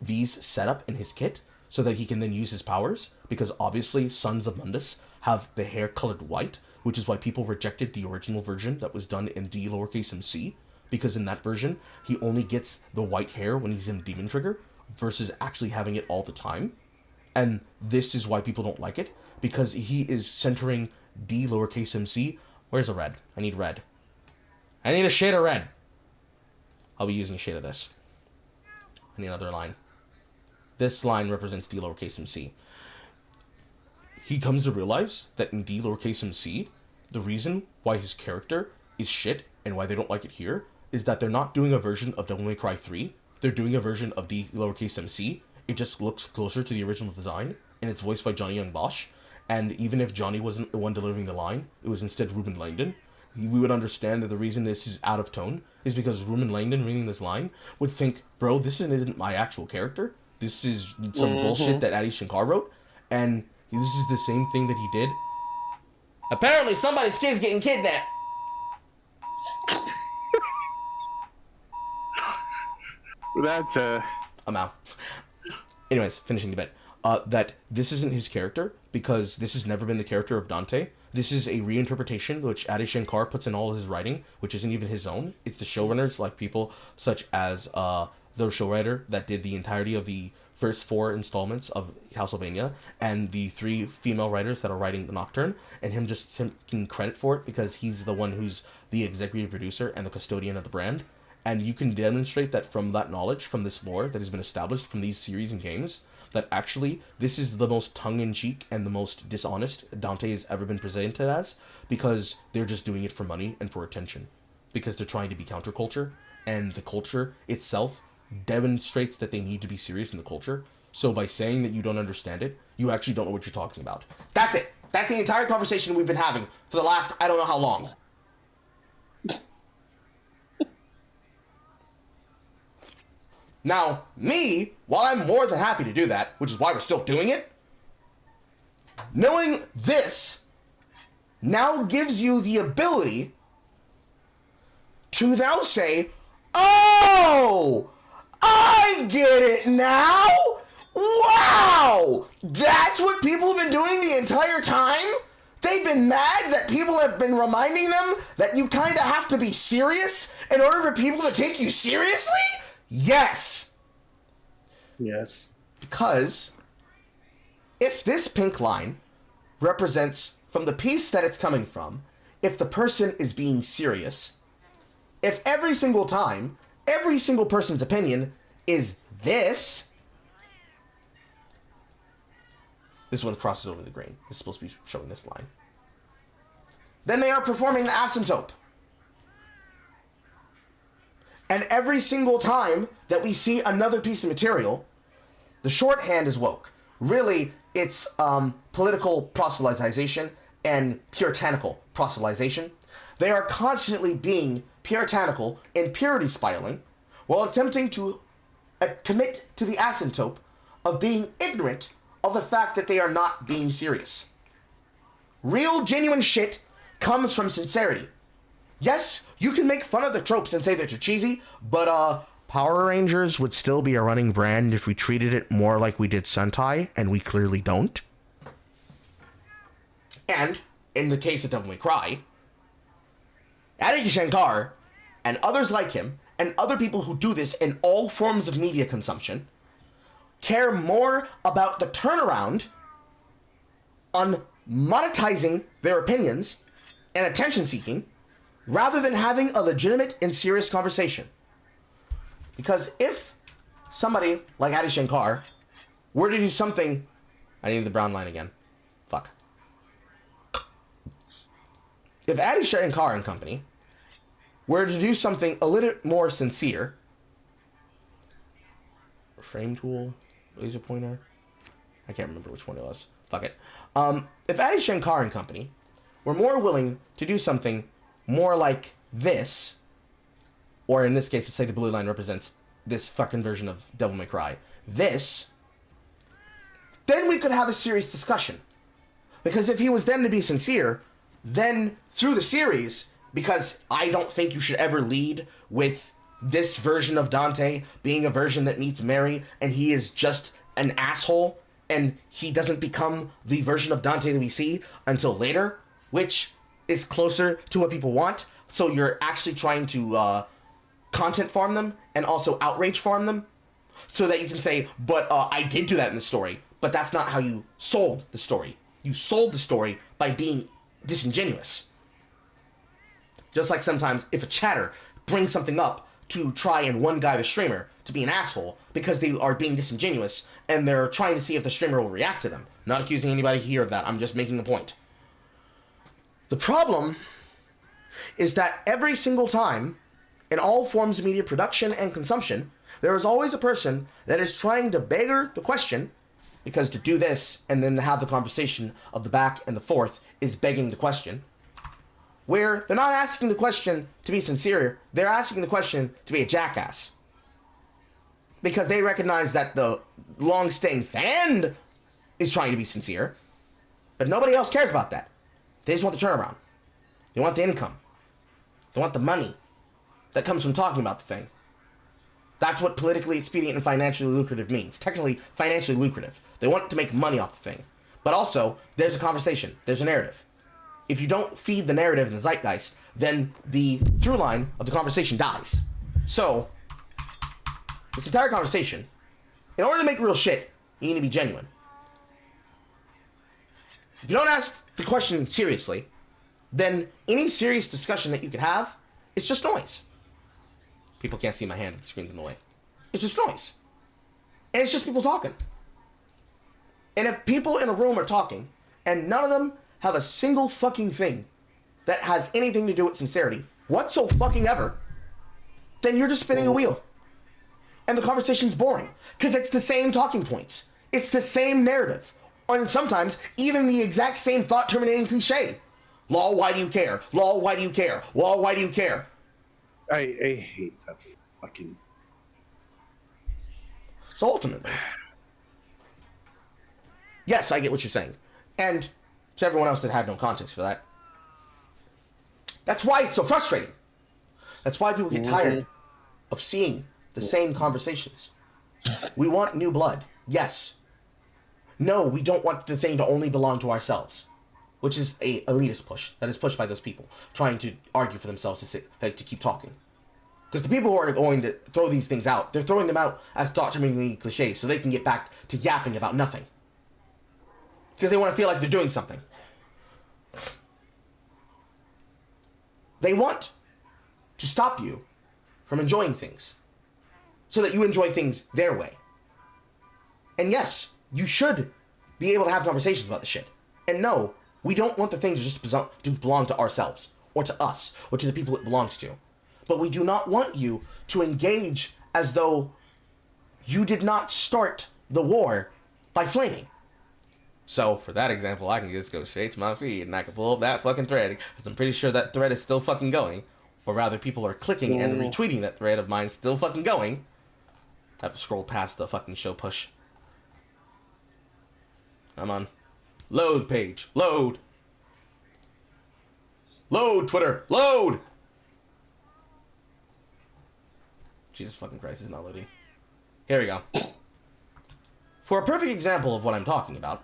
these setup in his kit so that he can then use his powers, because obviously Sons of Mundus have the hair colored white, which is why people rejected the original version that was done in D lowercase MC, because in that version, he only gets the white hair when he's in Demon Trigger, versus actually having it all the time. And this is why people don't like it, because he is centering D lowercase MC. Where's a red? I need red. I need a shade of red. I'll be using a shade of this. I need another line. This line represents D lowercase MC. He comes to realize that in D lowercase MC, the reason why his character is shit and why they don't like it here is that they're not doing a version of Devil May Cry 3. They're doing a version of D lowercase MC. It just looks closer to the original design, and it's voiced by Johnny Young Bosch. And even if Johnny wasn't the one delivering the line, it was instead Ruben Langdon, we would understand that the reason this is out of tone is because Ruben Langdon reading this line would think, bro, this isn't my actual character. This is some bullshit that Adi Shankar wrote, and this is the same thing that he did. Apparently somebody's kid's getting kidnapped. That's I'm out. Anyways, finishing the bit. That this isn't his character, because this has never been the character of Dante. This is a reinterpretation which Adi Shankar puts in all of his writing, which isn't even his own. It's the showrunners, like people such as the showrunner that did the entirety of the first 4 installments of Castlevania, and the 3 female writers that are writing the Nocturne, and him just taking credit for it because he's the one who's the executive producer and the custodian of the brand. And you can demonstrate that from that knowledge, from this lore that has been established from these series and games, that actually this is the most tongue-in-cheek and the most dishonest Dante has ever been presented as, because they're just doing it for money and for attention, because they're trying to be counterculture, and the culture itself demonstrates that they need to be serious in the culture. So by saying that you don't understand it, you actually don't know what you're talking about. That's it. That's the entire conversation we've been having for the last I don't know how long. Now, me, while I'm more than happy to do that, which is why we're still doing it, knowing this now gives you the ability to now say, oh, I get it now? Wow! That's what people have been doing the entire time? They've been mad that people have been reminding them that you kind of have to be serious in order for people to take you seriously? Yes. yes. Because if this pink line represents from the piece that it's coming from, if the person is being serious, if every single time, every single person's opinion is this one crosses over the grain. It's supposed to be showing this line. Then they are performing the asymptote. And every single time that we see another piece of material, the shorthand is woke. Really, it's political proselytization and puritanical proselytization. They are constantly being puritanical and purity spiraling while attempting to commit to the asymptote of being ignorant of the fact that they are not being serious. Real, genuine shit comes from sincerity. Yes, you can make fun of the tropes and say that they're cheesy, but Power Rangers would still be a running brand if we treated it more like we did Sentai, and we clearly don't. And, in the case of Devil May Cry, Adi Shankar, and others like him, and other people who do this in all forms of media consumption, care more about the turnaround on monetizing their opinions and attention-seeking rather than having a legitimate and serious conversation. Because if somebody like Adi Shankar were to do something... I need the brown line again. Fuck. If Adi Shankar and company were to do something a little more sincere... Frame tool... laser pointer. I can't remember which one it was. Fuck it. If Adi Shankar and company were more willing to do something more like this, or in this case, let's say the blue line represents this fucking version of Devil May Cry, this, then we could have a serious discussion. Because if he was then to be sincere, then through the series, because I don't think you should ever lead with this version of Dante being a version that meets Mary, and he is just an asshole, and he doesn't become the version of Dante that we see until later, which is closer to what people want. So you're actually trying to content farm them and also outrage farm them, so that you can say, but I did do that in the story, but that's not how you sold the story. You sold the story by being disingenuous. Just like sometimes if a chatter brings something up to try and one guy the streamer to be an asshole because they are being disingenuous and they're trying to see if the streamer will react to them. Not accusing anybody here of that, I'm just making a point. The problem is that every single time, in all forms of media production and consumption, there is always a person that is trying to beggar the question, because to do this and then have the conversation of the back and the forth is begging the question, where they're not asking the question to be sincere, they're asking the question to be a jackass. Because they recognize that the long-staying fan is trying to be sincere, but nobody else cares about that. They just want the turnaround. They want the income. They want the money that comes from talking about the thing. That's what politically expedient and financially lucrative means. Technically, financially lucrative. They want to make money off the thing. But also, there's a conversation. There's a narrative. If you don't feed the narrative and the zeitgeist, then the through line of the conversation dies. So, this entire conversation, in order to make real shit, you need to be genuine. If you don't ask the question seriously, then any serious discussion that you could have is just noise. People can't see my hand if the screen's in the way. It's just noise. And it's just people talking. And if people in a room are talking, and none of them have a single fucking thing that has anything to do with sincerity, whatsoever, then you're just spinning a wheel. And the conversation's boring. Because it's the same talking points. It's the same narrative. Or sometimes, even the exact same thought-terminating cliche. Lol, why do you care? Lol, why do you care? Lol, why do you care? I hate that fucking... So ultimately, yes, I get what you're saying. And to everyone else that had no context for that, that's why it's so frustrating. That's why people get tired of seeing the same conversations. We want new blood, yes. No, we don't want the thing to only belong to ourselves, which is a elitist push that is pushed by those people trying to argue for themselves to keep talking. Because the people who are going to throw these things out, they're throwing them out as thought-terminating cliches so they can get back to yapping about nothing. Because they want to feel like they're doing something. They want to stop you from enjoying things so that you enjoy things their way. And yes, you should be able to have conversations about the shit. And no, we don't want the thing to just belong to ourselves, or to us, or to the people it belongs to. But we do not want you to engage as though you did not start the war by flaming. So, for that example, I can just go straight to my feed and I can pull up that fucking thread, because I'm pretty sure that thread is still fucking going. Or rather, people are clicking and retweeting that thread of mine still fucking going. I have to scroll past the fucking show push. I'm on. Load page. Load. Load, Twitter. Load! Jesus fucking Christ, it's not loading. Here we go. For a perfect example of what I'm talking about,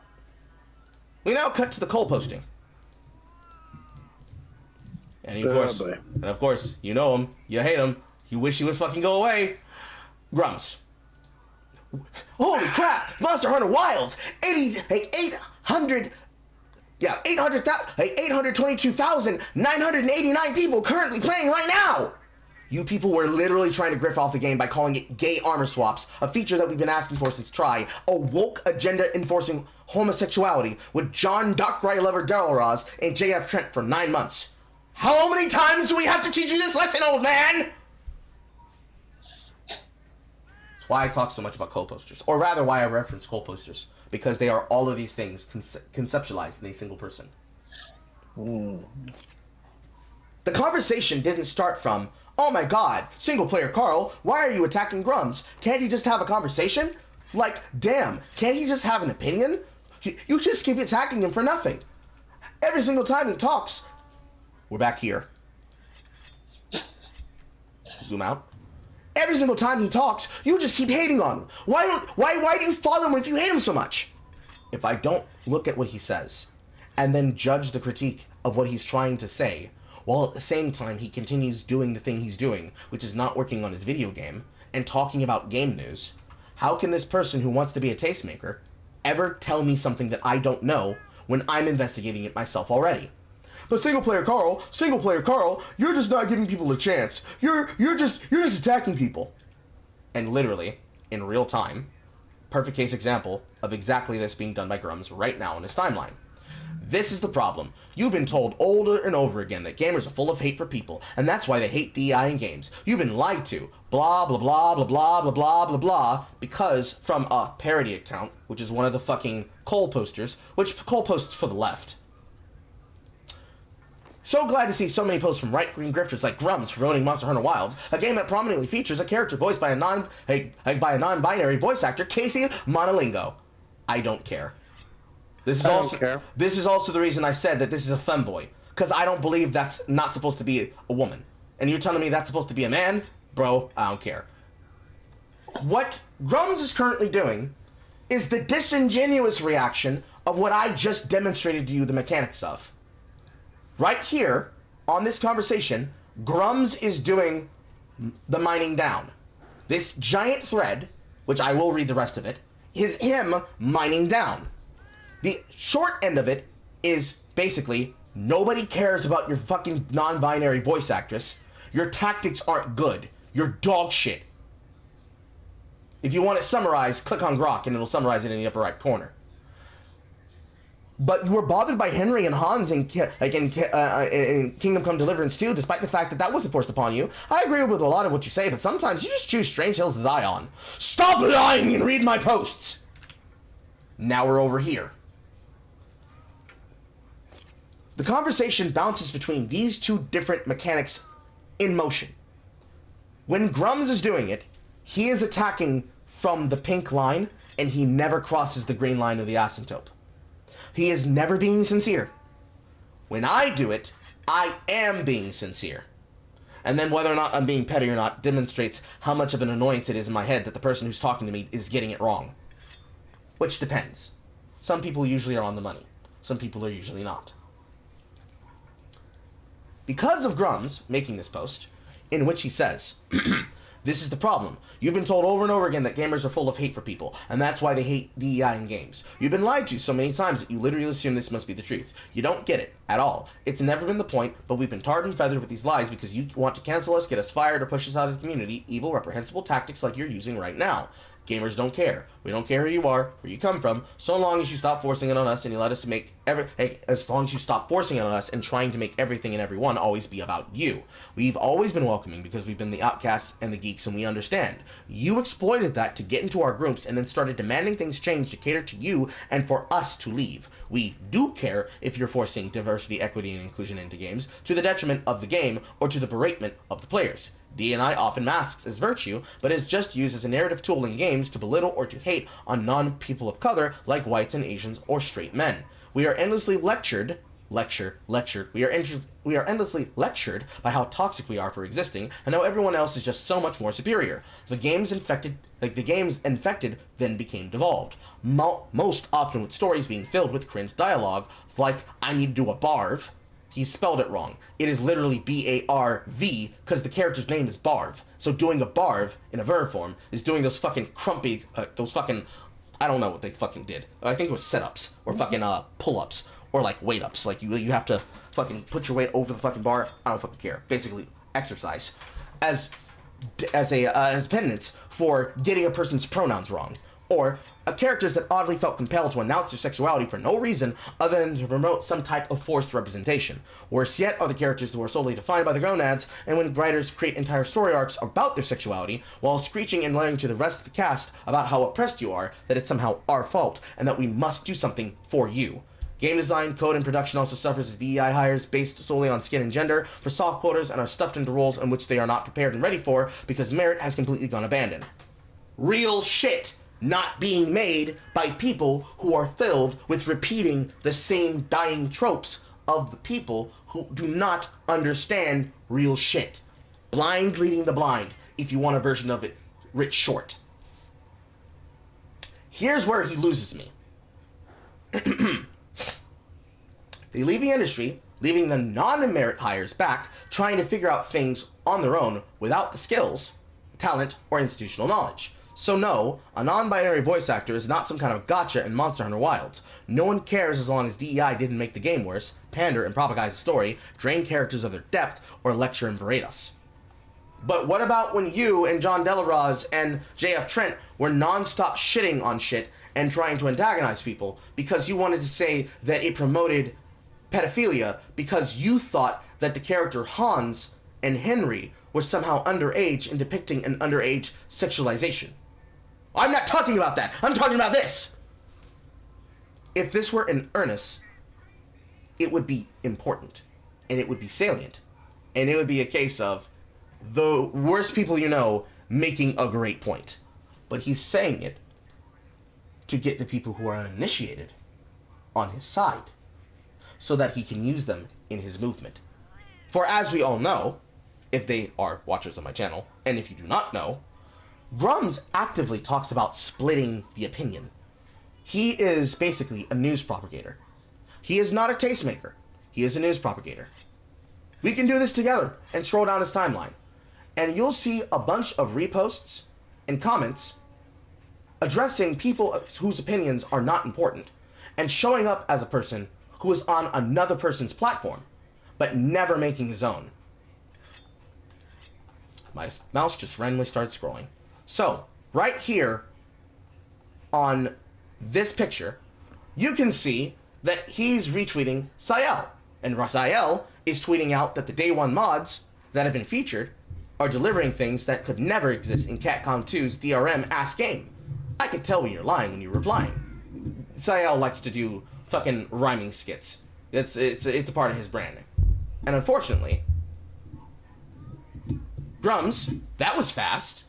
we now cut to the Cole posting. And of course, you know him, you hate him, you wish he would fucking go away. Grums. Holy crap! Monster Hunter Wilds! 822,989 people currently playing right now! You people were literally trying to grift off the game by calling it gay armor swaps, a feature that we've been asking for since Try, a woke agenda enforcing homosexuality with John Dockray Lover Daryl Ross and JF Trent for 9 months. How many times do we have to teach you this lesson, old man? That's why I talk so much about Cole posters, or rather why I reference Cole posters, because they are all of these things conceptualized in a single person. The conversation didn't start from, oh my god, single player Carl, why are you attacking Grums? Can't he just have a conversation? Like, damn, can't he just have an opinion? You just keep attacking him for nothing. Every single time he talks, we're back here. Zoom out. Every single time he talks, you just keep hating on him. Why do you follow him if you hate him so much? If I don't look at what he says, and then judge the critique of what he's trying to say, while at the same time he continues doing the thing he's doing, which is not working on his video game, and talking about game news, how can this person who wants to be a tastemaker ever tell me something that I don't know when I'm investigating it myself already? But single player Carl, you're just not giving people a chance. You're just attacking people. And literally, in real time, perfect case example of exactly this being done by Grums right now in his timeline. This is the problem. You've been told over and over again that gamers are full of hate for people, and that's why they hate DEI in games. You've been lied to. Blah, blah, blah, blah, blah, blah, blah, blah, blah, because from a parody account, which is one of the fucking Cole posters, which Cole posts for the left. So glad to see so many posts from right-wing grifters like Grums promoting Monster Hunter Wilds, a game that prominently features a character voiced by a non-binary voice actor, Casey Monolingo. I don't care. This is also the reason I said that this is a femboy, because I don't believe that's not supposed to be a woman. And you're telling me that's supposed to be a man? Bro, I don't care. What Grums is currently doing is the disingenuous reaction of what I just demonstrated to you the mechanics of. Right here, on this conversation, Grums is doing the mining down. This giant thread, which I will read the rest of it, is him mining down. The short end of it is basically, nobody cares about your fucking non-binary voice actress. Your tactics aren't good. You're dog shit. If you want it summarized, click on Grok and it'll summarize it in the upper right corner. But you were bothered by Henry and Hans in Kingdom Come Deliverance 2, despite the fact that that wasn't forced upon you. I agree with a lot of what you say, but sometimes you just choose strange hills to die on. Stop lying and read my posts! Now we're over here. The conversation bounces between these two different mechanics in motion. When Grums is doing it, he is attacking from the pink line, and he never crosses the green line of the asymptote. He is never being sincere. When I do it, I am being sincere. And then whether or not I'm being petty or not demonstrates how much of an annoyance it is in my head that the person who's talking to me is getting it wrong. Which depends. Some people usually are on the money. Some people are usually not. Because of Grums making this post, in which he says, this is the problem. You've been told over and over again that gamers are full of hate for people, and that's why they hate DEI in games. You've been lied to so many times that you literally assume this must be the truth. You don't get it at all. It's never been the point, but we've been tarred and feathered with these lies because you want to cancel us, get us fired, or push us out of the community. Evil, reprehensible tactics like you're using right now. Gamers don't care. We don't care who you are, where you come from, so long as you stop forcing it on us and you let us make as long as you stop forcing it on us and trying to make everything and everyone always be about you. We've always been welcoming because we've been the outcasts and the geeks, and we understand. You exploited that to get into our groups and then started demanding things change to cater to you and for us to leave. We do care if you're forcing diversity, equity, and inclusion into games to the detriment of the game or to the beratement of the players. D&I often masks as virtue, but is just used as a narrative tool in games to belittle or to hate on non-people of color like whites and Asians or straight men. We are endlessly lectured. We are endlessly lectured by how toxic we are for existing and how everyone else is just so much more superior. The games infected then became devolved. Most often with stories being filled with cringe dialogue, like I need to do a barv. He spelled it wrong. It is literally B-A-R-V because the character's name is Barv. So doing a barv in a verb form is doing those fucking crumpy, I don't know what they fucking did. I think it was sit-ups or fucking pull-ups or like weight-ups. Like you have to fucking put your weight over the fucking bar. I don't fucking care. Basically, exercise as penance for getting a person's pronouns wrong. Or characters that oddly felt compelled to announce their sexuality for no reason other than to promote some type of forced representation. Worse yet are the characters who are solely defined by the gonads, and when writers create entire story arcs about their sexuality, while screeching and lying to the rest of the cast about how oppressed you are, that it's somehow our fault, and that we must do something for you. Game design, code, and production also suffers as DEI hires based solely on skin and gender for soft quotas and are stuffed into roles in which they are not prepared and ready for because merit has completely gone abandoned. Real shit not being made by people who are filled with repeating the same dying tropes of the people who do not understand real shit. Blind leading the blind, if you want a version of it writ short. Here's where he loses me. They leave the industry, leaving the non-merit hires back, trying to figure out things on their own without the skills, talent, or institutional knowledge. So no, a non-binary voice actor is not some kind of gotcha in Monster Hunter Wilds. No one cares as long as DEI didn't make the game worse, pander and propagize the story, drain characters of their depth, or lecture and berate us. But what about when you and John Delaraz and JF Trent were non-stop shitting on shit and trying to antagonize people because you wanted to say that it promoted pedophilia because you thought that the character Hans and Henry were somehow underage and depicting an underage sexualization? I'm not talking about that. I'm talking about this. If this were in earnest, it would be important and it would be salient and it would be a case of the worst people you know making a great point. But he's saying it to get the people who are uninitiated on his side so that he can use them in his movement. For as we all know, if they are watchers of my channel, and if you do not know, Grums actively talks about splitting the opinion. He is basically a news propagator. He is not a tastemaker. He is a news propagator. We can do this together and scroll down his timeline, and you'll see a bunch of reposts and comments addressing people whose opinions are not important and showing up as a person who is on another person's platform, but never making his own. My mouse just randomly started scrolling. So, right here on this picture, you can see that he's retweeting Sayel. And Sayel is tweeting out that the Day 1 mods that have been featured are delivering things that could never exist in Capcom 2's DRM ass game. I could tell when you're lying when you're replying. Sayel likes to do fucking rhyming skits. It's a part of his branding. And unfortunately, Grums, that was fast,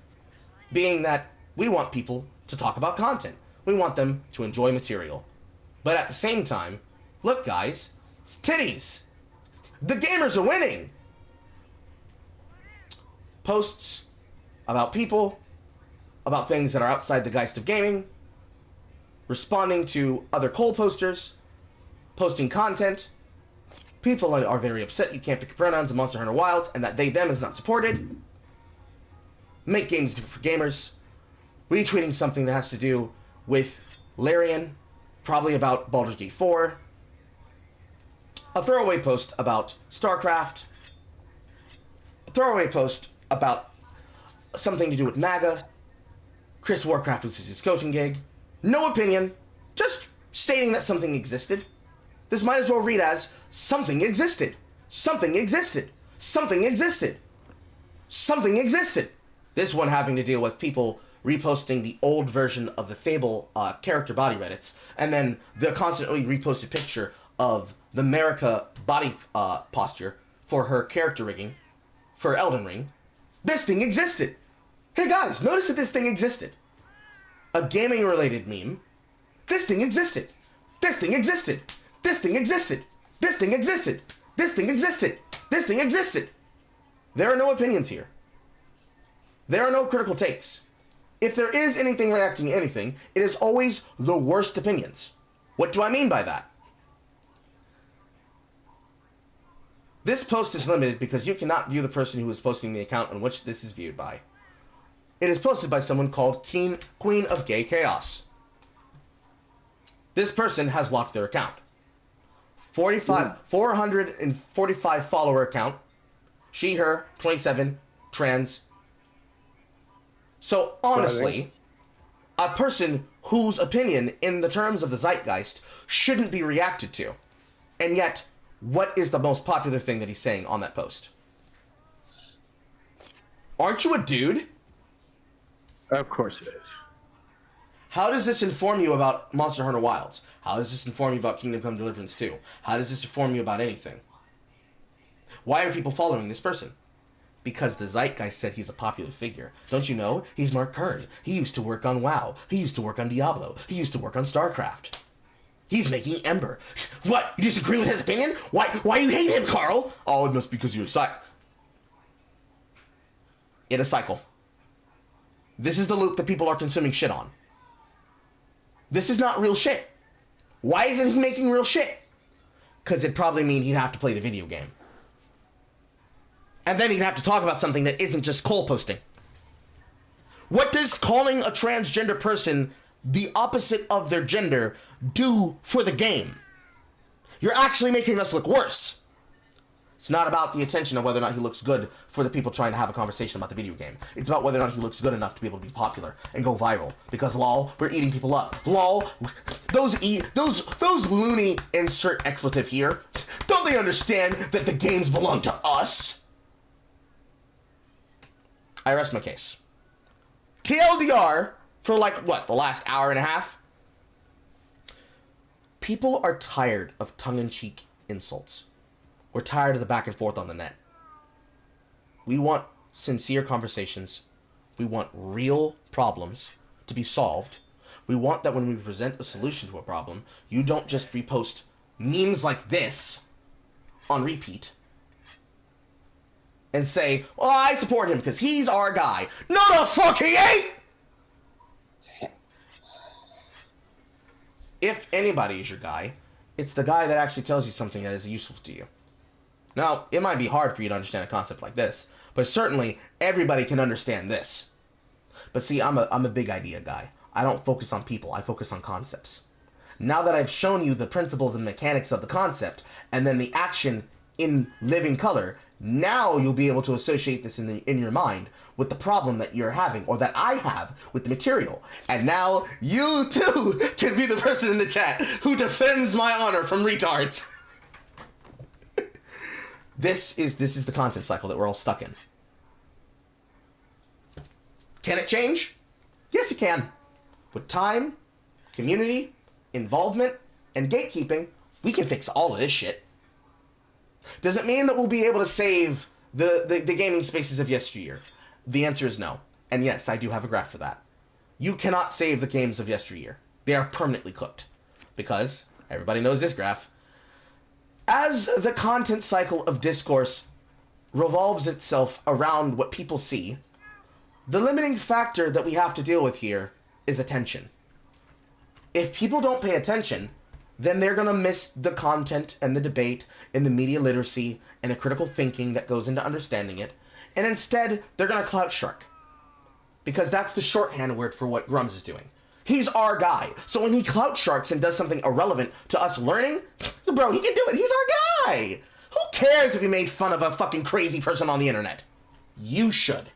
being that we want people to talk about content. We want them to enjoy material. But at the same time, look guys, it's titties. The gamers are winning. Posts about people, about things that are outside the Geist of Gaming, responding to other Cole posters, posting content. People are very upset you can't pick your pronouns in Monster Hunter Wilds and that they, them is not supported. Make games for gamers. Retweeting something that has to do with Larian, probably about Baldur's Gate 4. A throwaway post about StarCraft. A throwaway post about something to do with MAGA. Chris Warcraft was his coaching gig. No opinion, just stating that something existed. This might as well read as something existed. Something existed. Something existed. Something existed. This one having to deal with people reposting the old version of the Fable character body Reddits, and then the constantly reposted picture of the Marika body posture for her character rigging for Elden Ring. This thing existed. Hey guys, notice that this thing existed. A gaming related meme. This thing existed. This thing existed. This thing existed. This thing existed. This thing existed. This thing existed. There are no opinions here. There are no critical takes. If there is anything reacting to anything, it is always the worst opinions. What do I mean by that? This post is limited because you cannot view the person who is posting the account on which this is viewed by. It is posted by someone called Queen of Gay Chaos. This person has locked their account. 445 follower account. She, her, 27, trans. So honestly, a person whose opinion in the terms of the zeitgeist shouldn't be reacted to. And yet, what is the most popular thing that he's saying on that post? Aren't you a dude? Of course it is. How does this inform you about Monster Hunter Wilds? How does this inform you about Kingdom Come Deliverance 2? How does this inform you about anything? Why are people following this person? Because the zeitgeist said he's a popular figure. Don't you know? He's Mark Kern. He used to work on WoW. He used to work on Diablo. He used to work on StarCraft. He's making Ember. What? You disagree with his opinion? Why you hate him, Carl? Oh, it must be because you're in a cycle. This is the loop that people are consuming shit on. This is not real shit. Why isn't he making real shit? Because it'd probably mean he'd have to play the video game. And then he'd have to talk about something that isn't just coal posting. What does calling a transgender person the opposite of their gender do for the game? You're actually making us look worse. It's not about the attention of whether or not he looks good for the people trying to have a conversation about the video game. It's about whether or not he looks good enough to be able to be popular and go viral. Because lol, we're eating people up. Lol, those loony insert expletive here. Don't they understand that the games belong to us? I rest my case. TLDR for the last hour and a half? People are tired of tongue-in-cheek insults. We're tired of the back and forth on the net. We want sincere conversations. We want real problems to be solved. We want that when we present a solution to a problem, you don't just repost memes like this on repeat and say, well, I support him because he's our guy. No, the fuck he ain't! If anybody is your guy, it's the guy that actually tells you something that is useful to you. Now, it might be hard for you to understand a concept like this, but certainly everybody can understand this. But see, I'm a big idea guy. I don't focus on people, I focus on concepts. Now that I've shown you the principles and mechanics of the concept, and then the action in living color, now you'll be able to associate this in your mind with the problem that you're having, or that I have with the material. And now you too can be the person in the chat who defends my honor from retards. This is the content cycle that we're all stuck in. Can it change? Yes, it can. With time, community, involvement, and gatekeeping, we can fix all of this shit. Does it mean that we'll be able to save the gaming spaces of yesteryear? The answer is no. And yes, I do have a graph for that. You cannot save the games of yesteryear. They are permanently cooked. Because, everybody knows this graph, as the content cycle of discourse revolves itself around what people see, the limiting factor that we have to deal with here is attention. If people don't pay attention, then they're going to miss the content and the debate and the media literacy and the critical thinking that goes into understanding it, and instead they're going to clout shark. Because that's the shorthand word for what Grums is doing. He's our guy. So when he clout sharks and does something irrelevant to us learning, bro, he can do it. He's our guy. Who cares if he made fun of a fucking crazy person on the internet? You should.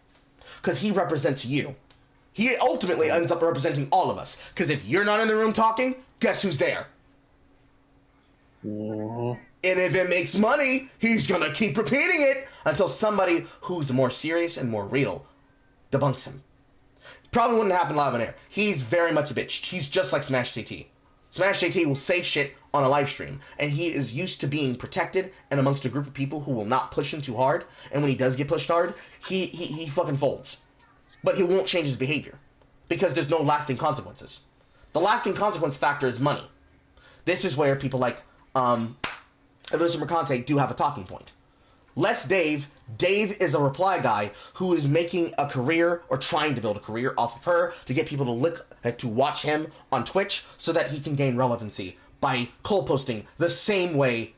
Because he represents you. He ultimately ends up representing all of us. Because if you're not in the room talking, guess who's there? And if it makes money, he's gonna keep repeating it until somebody who's more serious and more real debunks him. Probably wouldn't happen live on air. He's very much a bitch. He's just like Smash JT. Smash JT will say shit on a live stream, and he is used to being protected and amongst a group of people who will not push him too hard. And when he does get pushed hard, he fucking folds. But he won't change his behavior because there's no lasting consequences. The lasting consequence factor is money. This is where people like Elisa Mercante do have a talking point. Less Dave. Dave is a reply guy who is making a career or trying to build a career off of her to get people to watch him on Twitch so that he can gain relevancy by cold posting the same way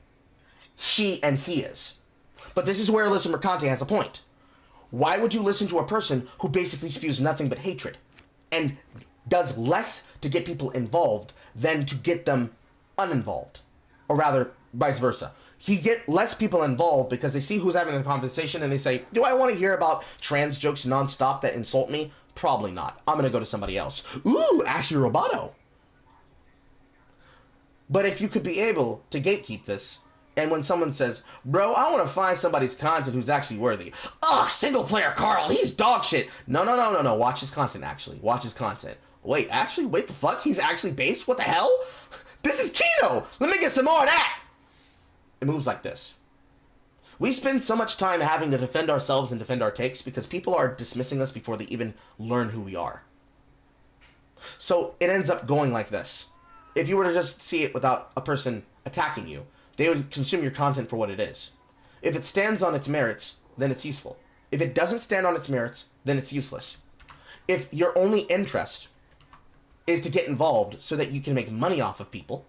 she and he is. But this is where Alyssa Mercante has a point. Why would you listen to a person who basically spews nothing but hatred and does less to get people involved than to get them uninvolved? Or rather, vice versa. You get less people involved because they see who's having the conversation and they say, do I want to hear about trans jokes nonstop that insult me? Probably not. I'm going to go to somebody else. Ooh, Ashley Roboto. But if you could be able to gatekeep this, and when someone says, bro, I want to find somebody's content who's actually worthy. Ugh, single player Carl, he's dog shit. No. Watch his content, actually. Watch his content. Wait, the fuck? He's actually based? What the hell? This is Kino! Let me get some more of that! It moves like this. We spend so much time having to defend ourselves and defend our takes because people are dismissing us before they even learn who we are. So it ends up going like this. If you were to just see it without a person attacking you, they would consume your content for what it is. If it stands on its merits, then it's useful. If it doesn't stand on its merits, then it's useless. If your only interest is to get involved so that you can make money off of people,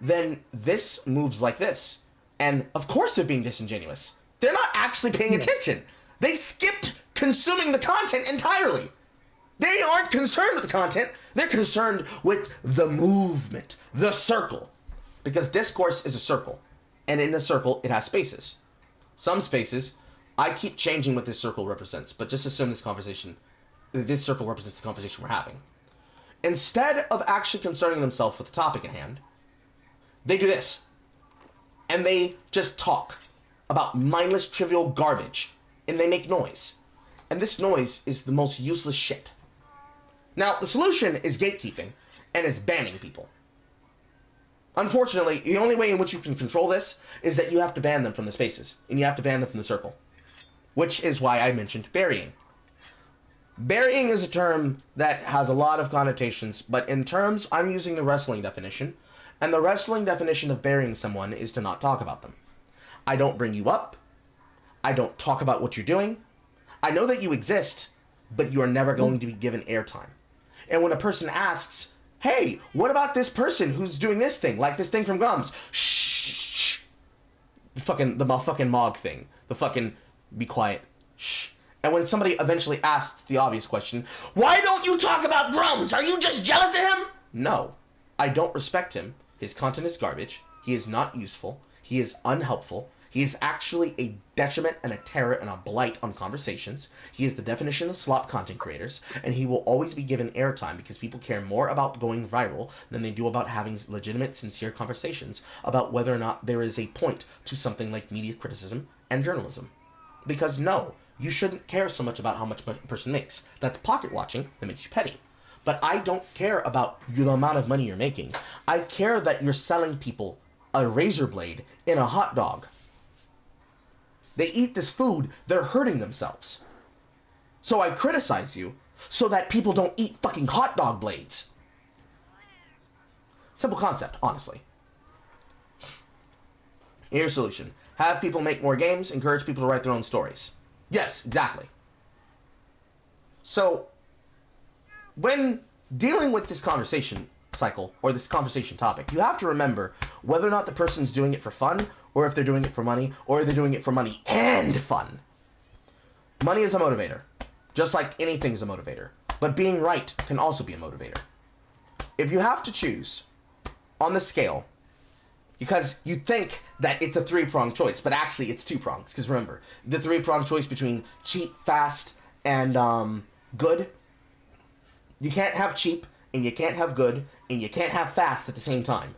then this moves like this. And of course they're being disingenuous. They're not actually paying attention. They skipped consuming the content entirely. They aren't concerned with the content. They're concerned with the movement, the circle. Because discourse is a circle. And in the circle, it has spaces. Some spaces, I keep changing what this circle represents, but just assume this circle represents the conversation we're having. Instead of actually concerning themselves with the topic at hand, they do this. And they just talk about mindless, trivial garbage. And they make noise. And this noise is the most useless shit. Now, the solution is gatekeeping, and is banning people. Unfortunately, the only way in which you can control this is that you have to ban them from the spaces, and you have to ban them from the circle. Which is why I mentioned burying. Burying is a term that has a lot of connotations, but in terms, I'm using the wrestling definition, and the wrestling definition of burying someone is to not talk about them. I don't bring you up. I don't talk about what you're doing. I know that you exist, but you are never going to be given airtime. And when a person asks, hey, what about this person who's doing this thing, like this thing from Gums? Shh. The fucking Mog thing. The fucking be quiet. Shh. And when somebody eventually asks the obvious question, why don't you talk about Grums? Are you just jealous of him? No. I don't respect him. His content is garbage. He is not useful. He is unhelpful. He is actually a detriment and a terror and a blight on conversations. He is the definition of slop content creators, and he will always be given airtime because people care more about going viral than they do about having legitimate, sincere conversations about whether or not there is a point to something like media criticism and journalism. Because no, you shouldn't care so much about how much a person makes. That's pocket watching that makes you petty. But I don't care about the amount of money you're making. I care that you're selling people a razor blade in a hot dog. They eat this food, they're hurting themselves. So I criticize you so that people don't eat fucking hot dog blades. Simple concept, honestly. Here's your solution. Have people make more games, encourage people to write their own stories. Yes, exactly. So, when dealing with this conversation cycle, or this conversation topic, you have to remember whether or not the person's doing it for fun, or if they're doing it for money, or they're doing it for money and fun. Money is a motivator, just like anything is a motivator. But being right can also be a motivator. If you have to choose on the scale, because you think that it's a three-pronged choice, but actually it's two prongs. Because remember, the three-pronged choice between cheap, fast, and good. You can't have cheap, and you can't have good, and you can't have fast at the same time.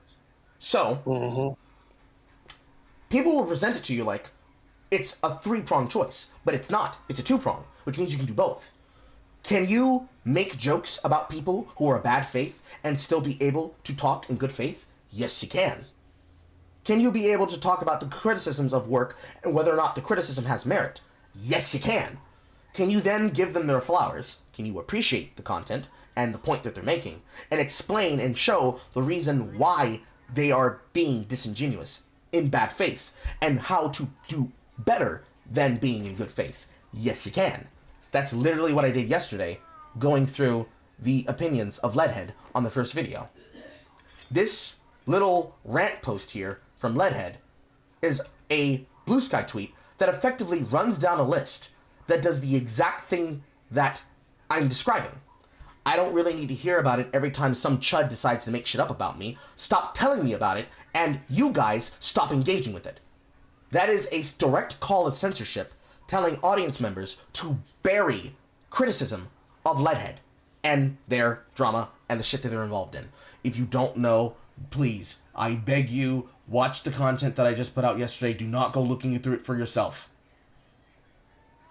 So, people will present it to you like it's a three-pronged choice, but it's not. It's a two-prong, which means you can do both. Can you make jokes about people who are bad faith and still be able to talk in good faith? Yes, you can. Can you be able to talk about the criticisms of work and whether or not the criticism has merit? Yes, you can. Can you then give them their flowers? Can you appreciate the content and the point that they're making and explain and show the reason why they are being disingenuous in bad faith and how to do better than being in good faith? Yes, you can. That's literally what I did yesterday, going through the opinions of Leadhead on the first video. This little rant post here from Leadhead is a Blue Sky tweet that effectively runs down a list that does the exact thing that I'm describing. I don't really need to hear about it every time some chud decides to make shit up about me. Stop telling me about it, and you guys stop engaging with it. That is a direct call to censorship, telling audience members to bury criticism of Leadhead and their drama and the shit that they're involved in. If you don't know, please, I beg you, watch the content that I just put out yesterday. Do not go looking through it for yourself.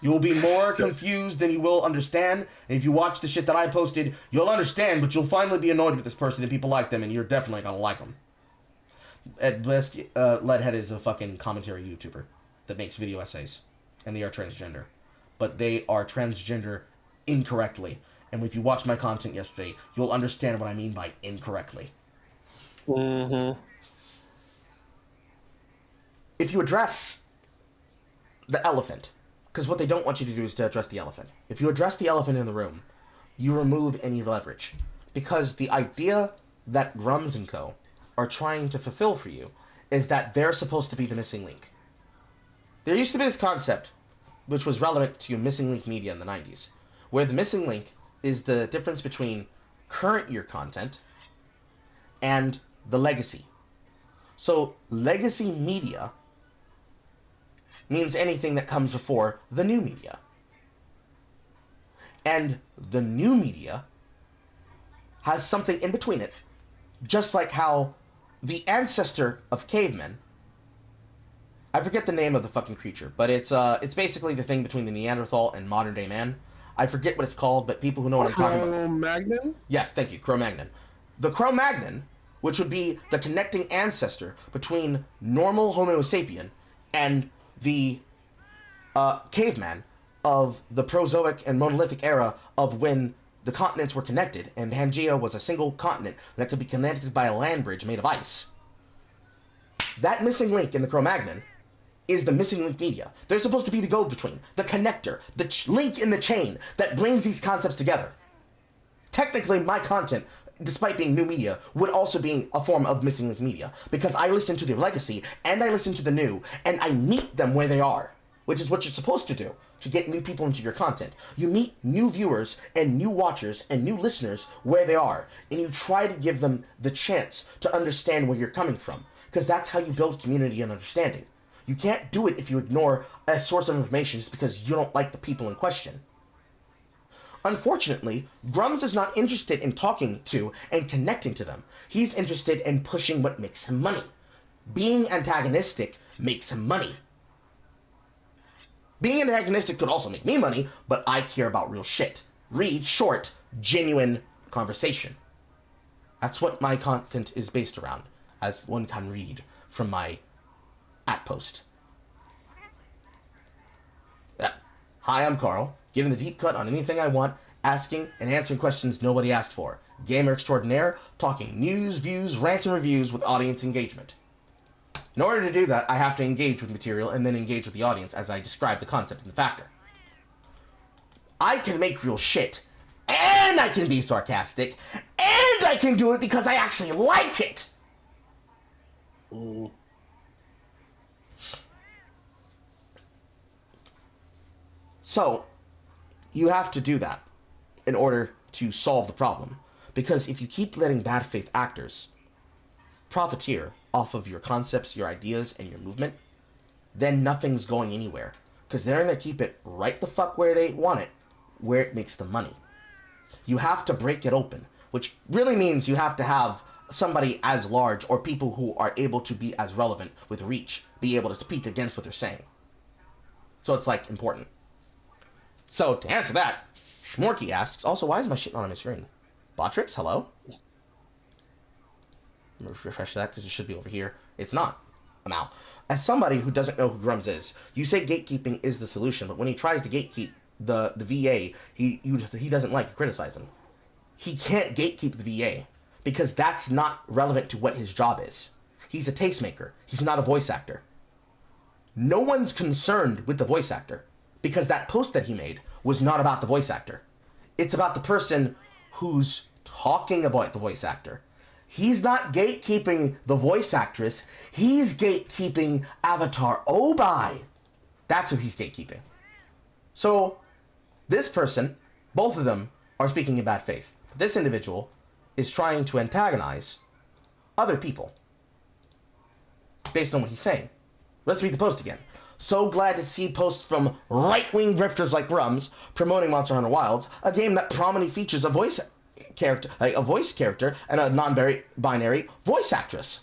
You'll be more confused than you will understand. And if you watch the shit that I posted, you'll understand, but you'll finally be annoyed with this person and people like them, and you're definitely gonna like them. At best, Leadhead is a fucking commentary YouTuber that makes video essays, and they are transgender. But they are transgender incorrectly. And if you watch my content yesterday, you'll understand what I mean by incorrectly. Mm-hmm. If you address the elephant, because what they don't want you to do is to address the elephant. If you address the elephant in the room, you remove any leverage. Because the idea that Grums & Co. are trying to fulfill for you is that they're supposed to be the missing link. There used to be this concept, which was relevant to missing link media in the 90s, where the missing link is the difference between current year content and the legacy. So legacy media means anything that comes before the new media. And the new media has something in between it, just like how the ancestor of cavemen, I forget the name of the fucking creature, but it's basically the thing between the Neanderthal and modern day man. I forget what it's called, but people who know what I'm talking about. Cro-Magnon? Yes, thank you, Cro-Magnon. The Cro-Magnon, which would be the connecting ancestor between normal Homo sapien and the caveman of the Prozoic and Monolithic era of when the continents were connected, and Pangea was a single continent that could be connected by a land bridge made of ice. That missing link in the Cro-Magnon is the missing link media. They're supposed to be the go-between, the connector, the link in the chain that brings these concepts together. Technically, my content, despite being new media, would also be a form of missing link media, because I listen to the legacy, and I listen to the new, and I meet them where they are, which is what you're supposed to do to get new people into your content. You meet new viewers and new watchers and new listeners where they are, and you try to give them the chance to understand where you're coming from, because that's how you build community and understanding. You can't do it if you ignore a source of information just because you don't like the people in question. Unfortunately, Grums is not interested in talking to and connecting to them. He's interested in pushing what makes him money. Being antagonistic makes him money. Being antagonistic could also make me money, but I care about real shit. Read short, genuine conversation. That's what my content is based around, as one can read from my @post. Yeah. Hi, I'm Carl, giving the deep cut on anything I want, asking and answering questions nobody asked for. Gamer extraordinaire, talking news, views, rants, and reviews with audience engagement. In order to do that, I have to engage with material and then engage with the audience as I describe the concept and the factor. I can make real shit, and I can be sarcastic, and I can do it because I actually like it! Mm. So, you have to do that in order to solve the problem. Because if you keep letting bad faith actors profiteer off of your concepts, your ideas, and your movement, then nothing's going anywhere. Because they're going to keep it right the fuck where they want it, where it makes the money. You have to break it open, which really means you have to have somebody as large or people who are able to be as relevant with reach, be able to speak against what they're saying. So it's like important. So to answer that, Schmorky asks, also, why is my shit not on my screen? Botrix, hello? I'm gonna refresh that because it should be over here. It's not. I'm out. As somebody who doesn't know who Grums is, you say gatekeeping is the solution, but when he tries to gatekeep the VA, he doesn't like you criticize him. He can't gatekeep the VA because that's not relevant to what his job is. He's a tastemaker. He's not a voice actor. No one's concerned with the voice actor because that post that he made was not about the voice actor. It's about the person who's talking about the voice actor. He's not gatekeeping the voice actress. He's gatekeeping Avatar Obai. That's who he's gatekeeping. So, this person, both of them, are speaking in bad faith. This individual is trying to antagonize other people based on what he's saying. Let's read the post again. So glad to see posts from right-wing grifters like Grums promoting Monster Hunter Wilds, a game that prominently features a voice character and a non-binary voice actress.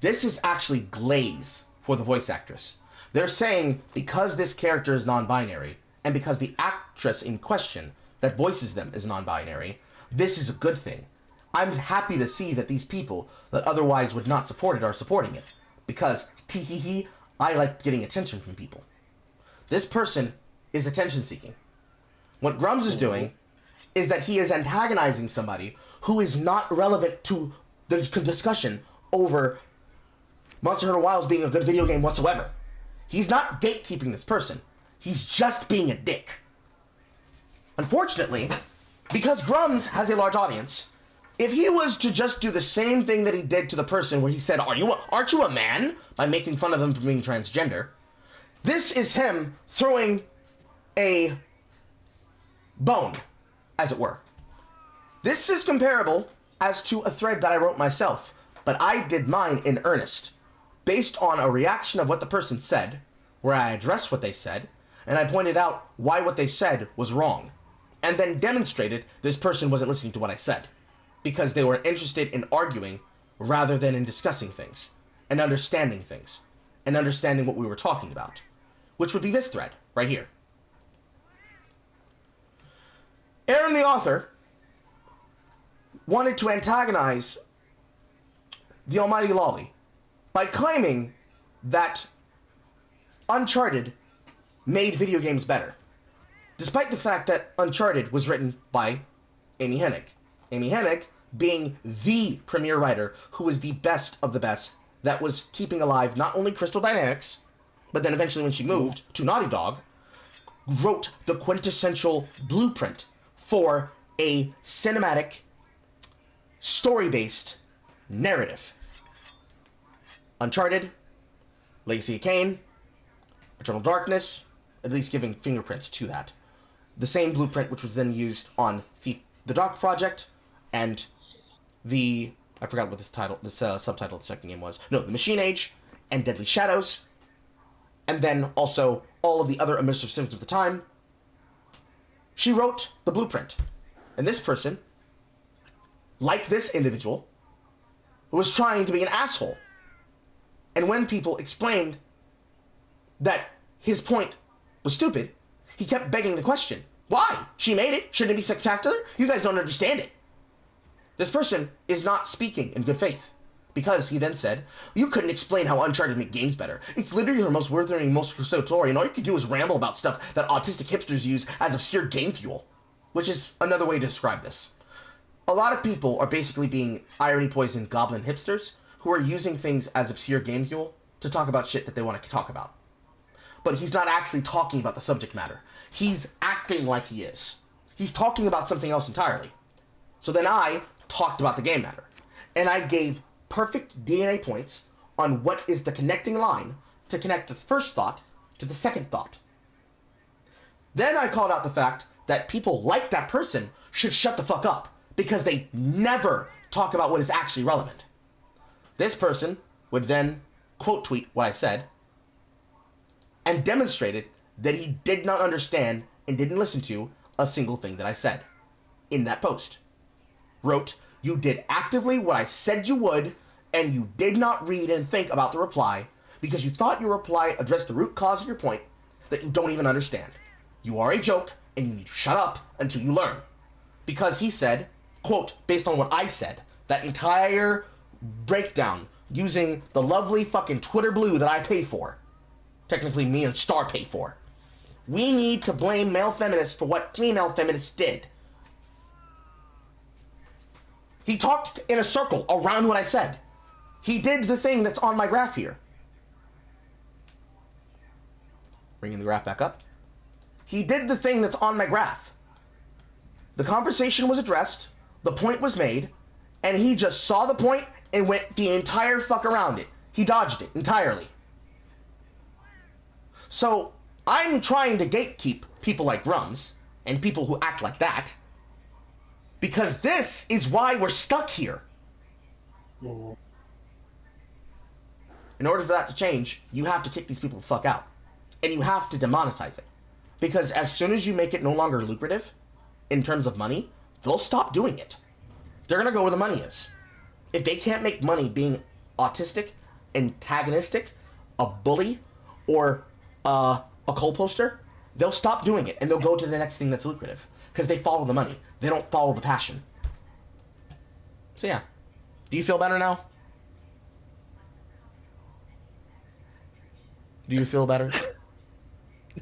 This is actually glaze for the voice actress, They're saying because this character is non-binary, and because the actress in question that voices them is non-binary, this is a good thing. I'm happy to see that these people that otherwise would not support it are supporting it. Because, tee-hee-hee, I like getting attention from people. This person is attention-seeking. What Grums is doing is that he is antagonizing somebody who is not relevant to the discussion over Monster Hunter Wilds being a good video game whatsoever. He's not gatekeeping this person. He's just being a dick. Unfortunately, because Grums has a large audience, if he was to just do the same thing that he did to the person where he said, aren't you a man? By making fun of him for being transgender, this is him throwing a bone, as it were. This is comparable as to a thread that I wrote myself, but I did mine in earnest, based on a reaction of what the person said, where I addressed what they said, and I pointed out why what they said was wrong, and then demonstrated this person wasn't listening to what I said, because they were interested in arguing rather than in discussing things, and understanding things, and understanding what we were talking about, which would be this thread, right here. Aaron, the author, wanted to antagonize the almighty Lolly by claiming that Uncharted made video games better, despite the fact that Uncharted was written by Amy Hennig. Amy Hennig being the premier writer who was the best of the best that was keeping alive not only Crystal Dynamics, but then eventually when she moved to Naughty Dog, wrote the quintessential blueprint for a cinematic, story-based narrative. Uncharted, Legacy of Kain, Eternal Darkness, at least giving fingerprints to that. The same blueprint which was then used on the Dark Project and the... I forgot what this subtitle of the second game was. No, the Machine Age and Deadly Shadows. And then also all of the other immersive sims of the time. She wrote the blueprint. And this person, like this individual, was trying to be an asshole. And when people explained that his point was stupid, he kept begging the question. Why? She made it. Shouldn't it be spectacular? You guys don't understand it. This person is not speaking in good faith. Because he then said, you couldn't explain how Uncharted make games better. It's literally your most worth-earning, most story, and all you can do is ramble about stuff that autistic hipsters use as obscure game fuel. Which is another way to describe this. A lot of people are basically being irony-poisoned goblin hipsters who are using things as obscure game fuel to talk about shit that they want to talk about. But he's not actually talking about the subject matter. He's acting like he is. He's talking about something else entirely. So then I talked about the game matter. And I gave perfect DNA points on what is the connecting line to connect the first thought to the second thought. Then I called out the fact that people like that person should shut the fuck up because they never talk about what is actually relevant. This person would then quote tweet what I said and demonstrated that he did not understand and didn't listen to a single thing that I said in that post. Wrote, you did actively what I said you would, and you did not read and think about the reply because you thought your reply addressed the root cause of your point that you don't even understand. You are a joke, and you need to shut up until you learn. Because he said, quote, based on what I said, that entire breakdown using the lovely fucking Twitter blue that I pay for, technically me and Star pay for, we need to blame male feminists for what female feminists did. He talked in a circle around what I said. He did the thing that's on my graph here. Bringing the graph back up. He did the thing that's on my graph. The conversation was addressed, the point was made, and he just saw the point and went the entire fuck around it. He dodged it entirely. So, I'm trying to gatekeep people like Grums and people who act like that because this is why we're stuck here. In order for that to change, you have to kick these people the fuck out. And you have to demonetize it. Because as soon as you make it no longer lucrative, in terms of money, they'll stop doing it. They're gonna go where the money is. If they can't make money being autistic, antagonistic, a bully, or a coal poster, they'll stop doing it and they'll go to the next thing that's lucrative because they follow the money. They don't follow the passion. So yeah, do you feel better now? Do you feel better?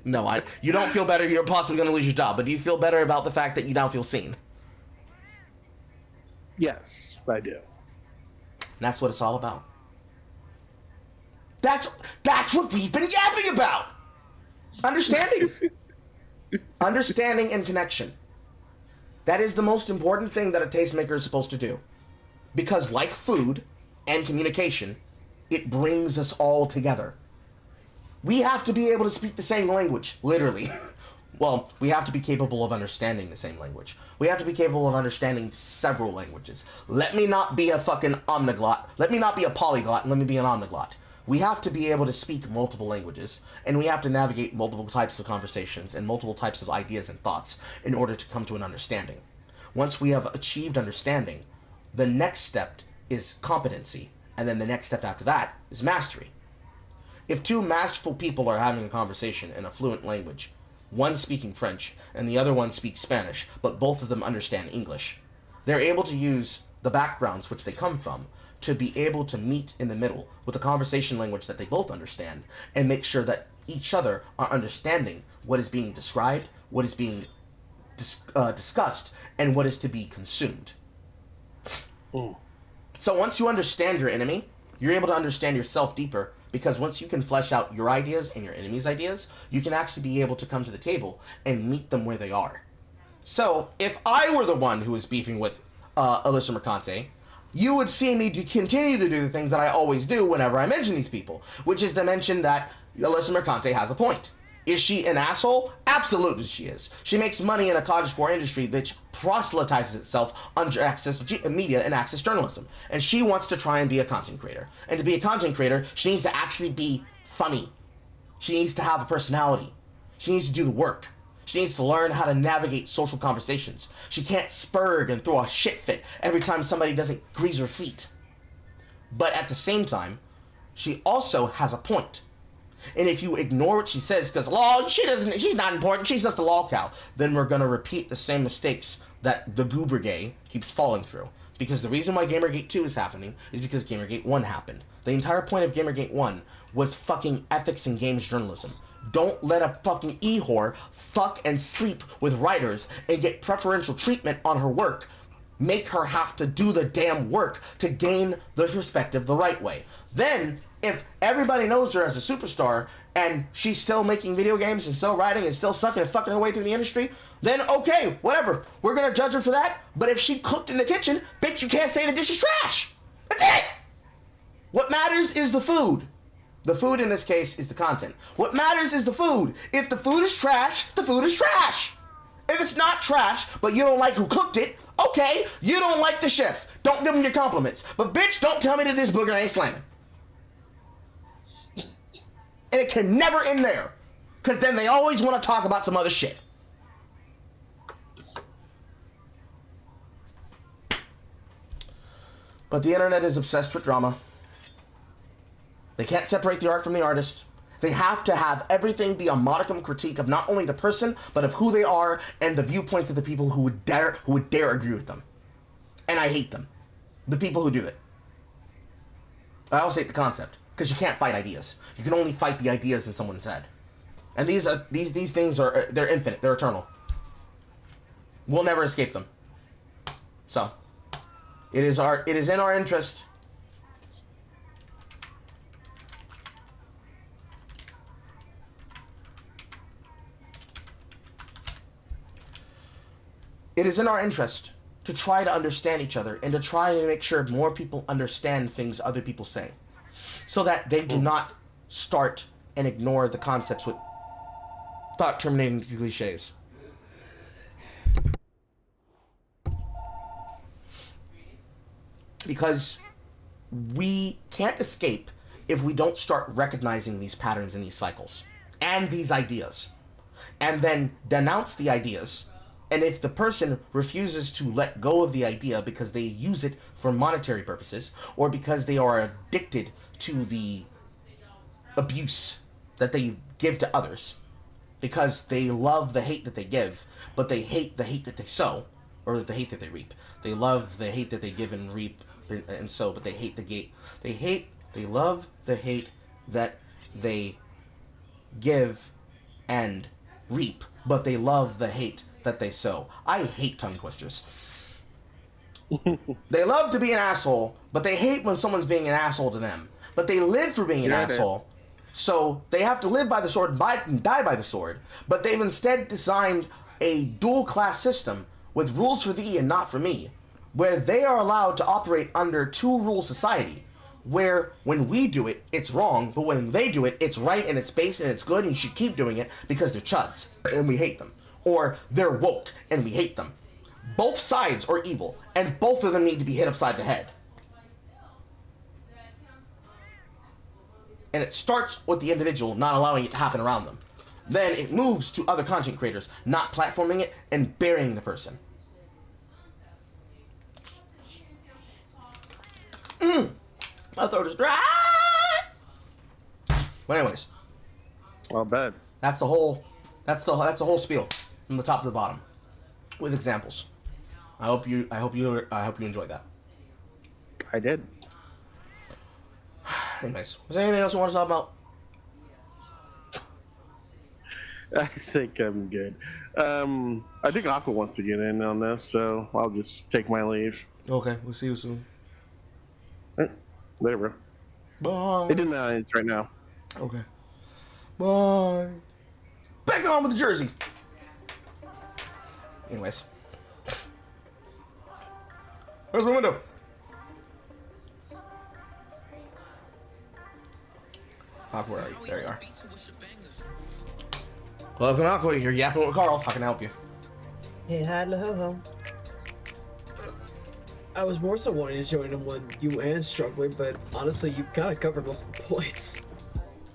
No, you don't feel better. You're possibly going to lose your job. But do you feel better about the fact that you now feel seen? Yes, I do. And that's what it's all about. That's what we've been yapping about. Understanding. Understanding and connection. That is the most important thing that a tastemaker is supposed to do. Because like food and communication, it brings us all together. We have to be able to speak the same language, literally. Well, we have to be capable of understanding the same language. We have to be capable of understanding several languages. Let me not be a fucking omniglot. Let me not be a polyglot, and let me be an omniglot. We have to be able to speak multiple languages, and we have to navigate multiple types of conversations and multiple types of ideas and thoughts in order to come to an understanding. Once we have achieved understanding, the next step is competency, and then the next step after that is mastery. If two masterful people are having a conversation in a fluent language, one speaking French and the other one speaks Spanish, but both of them understand English, they're able to use the backgrounds which they come from to be able to meet in the middle with a conversation language that they both understand and make sure that each other are understanding what is being described, what is being discussed, and what is to be consumed. So once you understand your enemy, you're able to understand yourself deeper, because once you can flesh out your ideas and your enemy's ideas, you can actually be able to come to the table and meet them where they are. So if I were the one who was beefing with Alyssa Mercante, you would see me to continue to do the things that I always do whenever I mention these people, which is to mention that Alyssa Mercante has a point. Is she an asshole? Absolutely she is. She makes money in a cottagecore industry that proselytizes itself under access media and access journalism. And she wants to try and be a content creator. And to be a content creator, she needs to actually be funny. She needs to have a personality. She needs to do the work. She needs to learn how to navigate social conversations. She can't spurg and throw a shit fit every time somebody doesn't grease her feet. But at the same time, she also has a point. And if you ignore what she says, because she's not important, she's just a lol cow, then we're going to repeat the same mistakes that the goober gay keeps falling through. Because the reason why Gamergate 2 is happening is because Gamergate 1 happened. The entire point of Gamergate 1 was fucking ethics in games journalism. Don't let a fucking e-whore fuck and sleep with writers and get preferential treatment on her work. Make her have to do the damn work to gain the perspective the right way. Then, if everybody knows her as a superstar and she's still making video games and still writing and still sucking and fucking her way through the industry, then okay, whatever. We're gonna judge her for that. But if she cooked in the kitchen, bitch, you can't say the dish is trash. That's it. What matters is the food. The food in this case is the content. What matters is the food. If the food is trash, the food is trash. If it's not trash, but you don't like who cooked it, okay, you don't like the chef. Don't give him your compliments. But bitch, don't tell me that this booger ain't slamming. And it can never end there. Because then they always want to talk about some other shit. But the internet is obsessed with drama. They can't separate the art from the artist. They have to have everything be a modicum critique of not only the person, but of who they are and the viewpoints of the people who would dare agree with them. And I hate them. The people who do it. I also hate the concept. Because you can't fight ideas. You can only fight the ideas in someone's head. And these things are, they're infinite. They're eternal. We'll never escape them. So, it is in our interest. It is in our interest to try to understand each other and to try to make sure more people understand things other people say. So that they do not start and ignore the concepts with thought-terminating cliches. Because we can't escape if we don't start recognizing these patterns and these cycles and these ideas. And then denounce the ideas. And if the person refuses to let go of the idea because they use it for monetary purposes or because they are addicted to the abuse that they give to others, because they love the hate that they give, but they hate the hate that they sow, or the hate that they reap. They love the hate that they give and reap and sow, but they hate they love the hate that they give and reap, but they love the hate that they sow. I hate tongue twisters. They love to be an asshole, but they hate when someone's being an asshole to them. But they live for being an asshole, so they have to live by the sword and die by the sword. But they've instead designed a dual class system with rules for thee and not for me, where they are allowed to operate under two rule society, where when we do it, it's wrong, but when they do it, it's right and it's based and it's good and you should keep doing it because they're chuds and we hate them. Or they're woke and we hate them. Both sides are evil, and both of them need to be hit upside the head. And it starts with the individual not allowing it to happen around them. Then it moves to other content creators not platforming it and burying the person. My throat is dry. But anyways, I'll bet. that's the whole spiel from the top to the bottom, with examples. I hope you enjoyed that. I did. Anyways, was there anything else you want to talk about? I think I'm good. I think Aqua wants to get in on this, so I'll just take my leave. Okay, we'll see you soon. Later, bro. Bye. It didn't end right now. Okay. Bye. Back on with the jersey. Anyways. Where's my window? Aqua, where are you? There you are. Welcome, Aqua. You're yapping with Carl. How can I help you? Hey, hi, ho. I was more so wanting to join in with you and Struggler, but honestly, you kind of covered most of the points.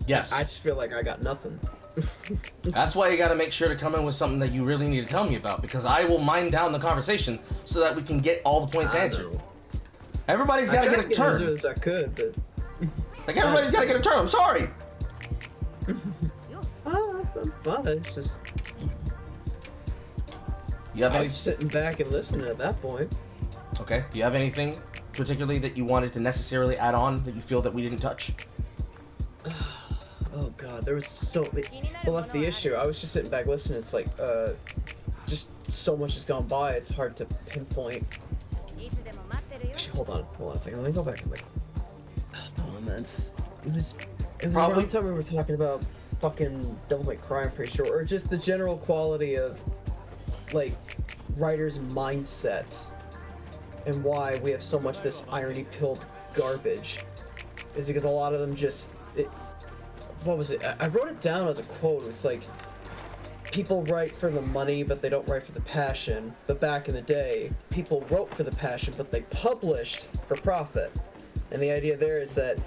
Yes. I just feel like I got nothing. That's why you gotta make sure to come in with something that you really need to tell me about, because I will mind down the conversation so that we can get all the points answered. Everybody's gotta get a turn. As I could, but like everybody's gotta get a turn. I'm sorry. I'm fine. It's just You have I any... was sitting back and listening at that point. Okay. Do you have anything particularly that you wanted to necessarily add on that you feel that we didn't touch? Oh god, there was so many. Well, that's the issue. I was just sitting back listening. It's like, just so much has gone by. It's hard to pinpoint. Actually, hold on a second. Let me go back and look. No, man, it was Probably around the time we were talking about fucking Devil May Cry, I'm pretty sure, or just the general quality of like writers' mindsets and why we have so much this irony-pilled garbage. Is because a lot of them just. What was it? I wrote it down as a quote. It's like, people write for the money, but they don't write for the passion. But back in the day, people wrote for the passion, but they published for profit. And the idea there is that,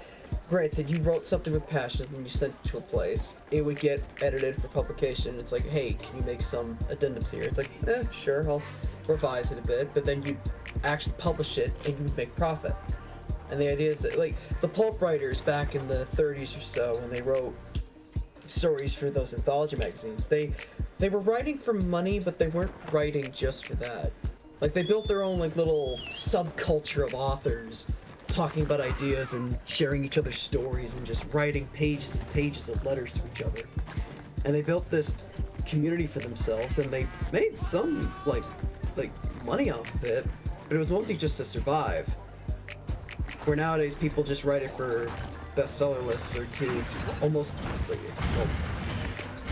granted, you wrote something with passion, and you sent it to a place. It would get edited for publication. It's like, hey, can you make some addendums here? It's like, sure, I'll revise it a bit. But then you actually publish it, and you would make profit. And the idea is that, like, the pulp writers back in the 30s or so, when they wrote stories for those anthology magazines, they were writing for money, but they weren't writing just for that. Like, they built their own, like, little subculture of authors talking about ideas and sharing each other's stories and just writing pages and pages of letters to each other. And they built this community for themselves, and they made some, like money off of it, but it was mostly just to survive. Where nowadays people just write it for bestseller lists or to almost, well,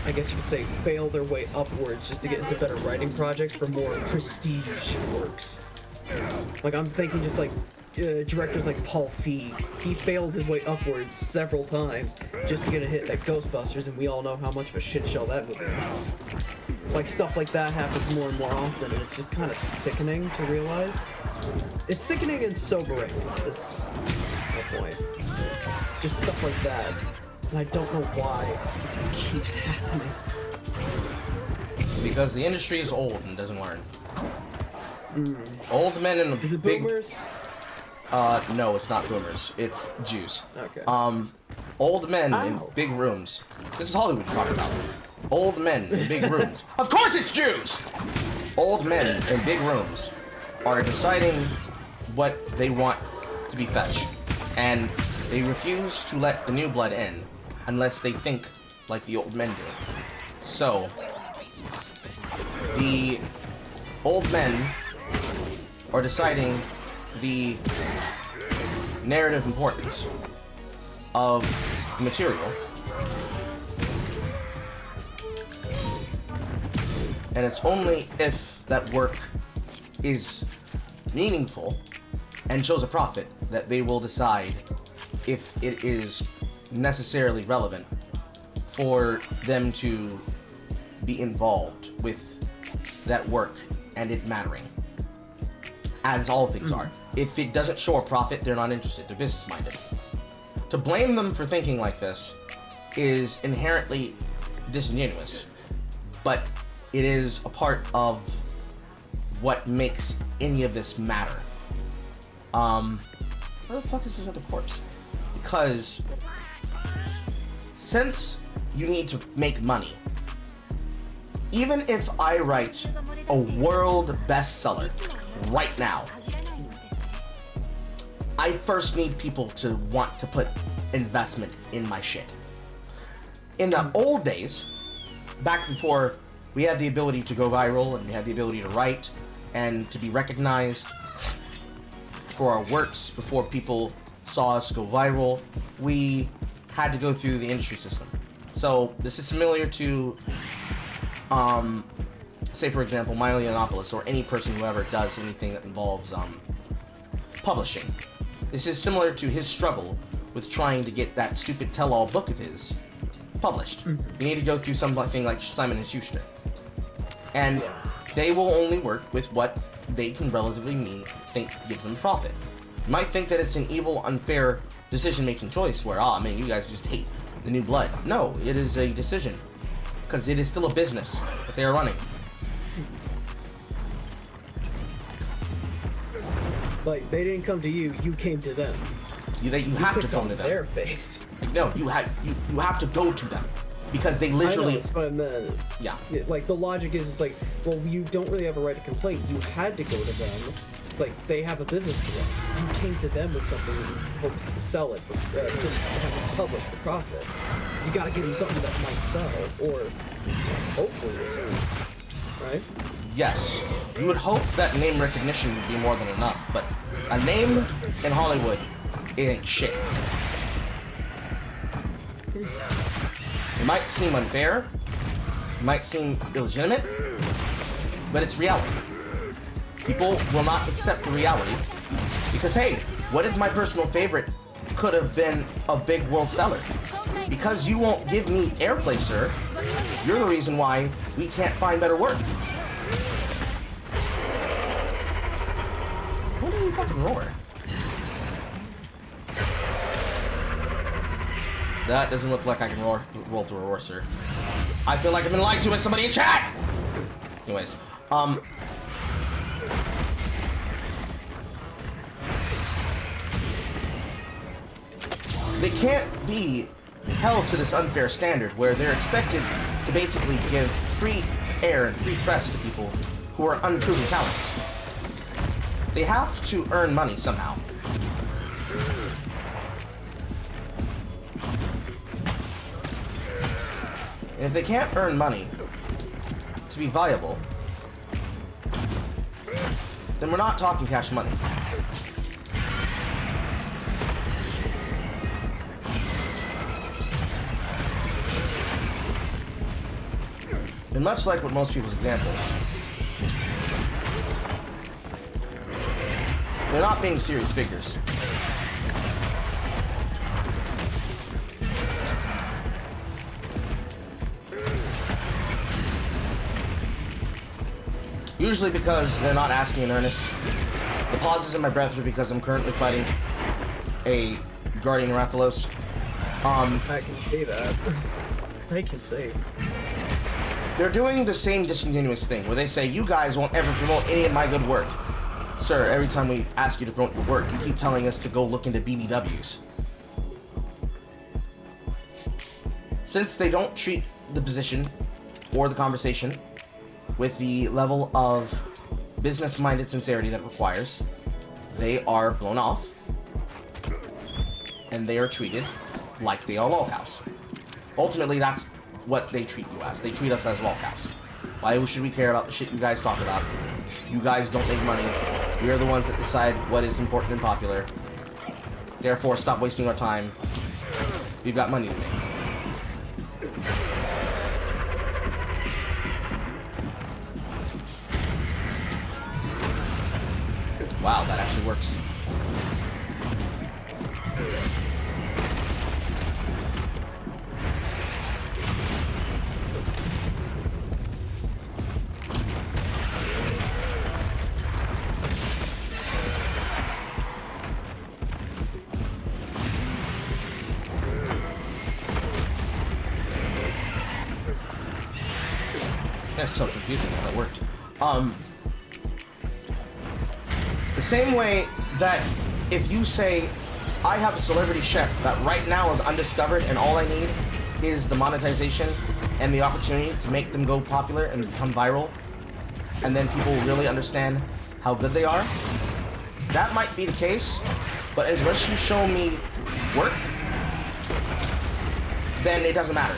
I guess you could say, fail their way upwards just to get into better writing projects for more prestige works. Like, I'm thinking just like directors like Paul Feig. He failed his way upwards several times just to get a hit like Ghostbusters, and we all know how much of a shit show that movie was. Like, stuff like that happens more and more often, and it's just kind of sickening to realize. It's sickening and sobering, is my point. Just stuff like that. And I don't know why it keeps happening. Because the industry is old and doesn't learn. Old men in the Is it big... boomers? No, it's not boomers. It's Jews. Okay. Old men in Ow. big rooms. This is Hollywood you're talking about. Old men in big rooms. Of course it's Jews! Old men in big rooms are deciding what they want to be fetched. And they refuse to let the new blood in unless they think like the old men do. So, the old men are deciding the narrative importance of the material, and it's only if that work is meaningful and shows a profit that they will decide if it is necessarily relevant for them to be involved with that work and it mattering. As all things are. If it doesn't show a profit, they're not interested. They're business-minded. To blame them for thinking like this is inherently disingenuous, but it is a part of what makes any of this matter. Where the fuck is this other corpse? Because since you need to make money, even if I write a world bestseller right now, I first need people to want to put investment in my shit. In the old days, back before we had the ability to go viral and we had the ability to write and to be recognized for our works before people saw us go viral, we had to go through the industry system. So this is familiar to, say for example, Milo Yiannopoulos or any person who ever does anything that involves publishing. This is similar to his struggle with trying to get that stupid tell-all book of his published. You need to go through something like Simon & Schuster. And they will only work with what they can relatively think gives them profit. You might think that it's an evil, unfair decision-making choice where, oh man, you guys just hate the new blood. No, it is a decision. Because it is still a business that they are running. Like, they didn't come to you, you came to them. You have to come to them. Their face. No, you have to go to them. Because they I know, literally... that's what I meant. Yeah. Like, the logic is, it's like, well, you don't really have a right to complain. You had to go to them. It's like, they have a business to run. You came to them with something in hopes to sell it, to have it published for profit. You gotta give them something that might sell, or hopefully will sell. Right? Yes. You would hope that name recognition would be more than enough, but a name in Hollywood, it ain't shit. It might seem unfair, it might seem illegitimate, but it's reality. People will not accept the reality because, hey, what if my personal favorite could have been a big world seller? Because you won't give me airplay, sir, you're the reason why we can't find better work. What do you fucking roar? That doesn't look like I can roll through a roar, sir. I feel like I've been lied to by somebody in chat! Anyways, they can't be held to this unfair standard where they're expected to basically give free air and free press to people who are unproven talents. They have to earn money somehow. And if they can't earn money to be viable, then we're not talking cash money. And much like with most people's examples, they're not being serious figures. Usually because they're not asking in earnest. The pauses in my breath are because I'm currently fighting a Guardian Rathalos. I can say that. I can say. They're doing the same disingenuous thing where they say, you guys won't ever promote any of my good work. Sir, every time we ask you to promote your work, you keep telling us to go look into BBWs. since they don't treat the position or the conversation with the level of business-minded sincerity that it requires, they are blown off, and they are treated like they are lolcows. Ultimately, that's what they treat you as. They treat us as lolcows. Why should we care about the shit you guys talk about? You guys don't make money. We are the ones that decide what is important and popular. Therefore, stop wasting our time. We've got money to make. Wow, that actually works. That's so confusing how that worked. The same way that if you say, I have a celebrity chef that right now is undiscovered and all I need is the monetization and the opportunity to make them go popular and become viral, and then people will really understand how good they are, that might be the case, but unless you show me work, then it doesn't matter.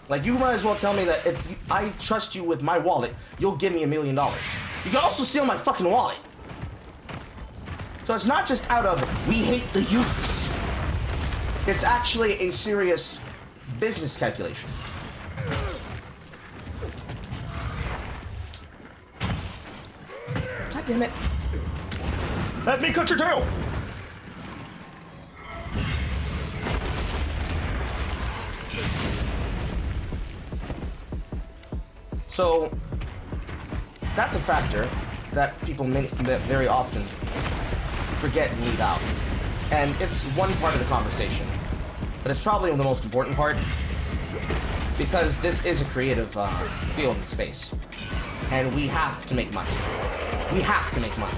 Like, you might as well tell me that if I trust you with my wallet, you'll give me $1 million. You can also steal my fucking wallet. So it's not just out of, we hate the youths. It's actually a serious business calculation. God damn it. Let me cut your tail! So, that's a factor that people that very often forget and leave out. And it's one part of the conversation. But it's probably the most important part, because this is a creative field and space. And we have to make money. We have to make money.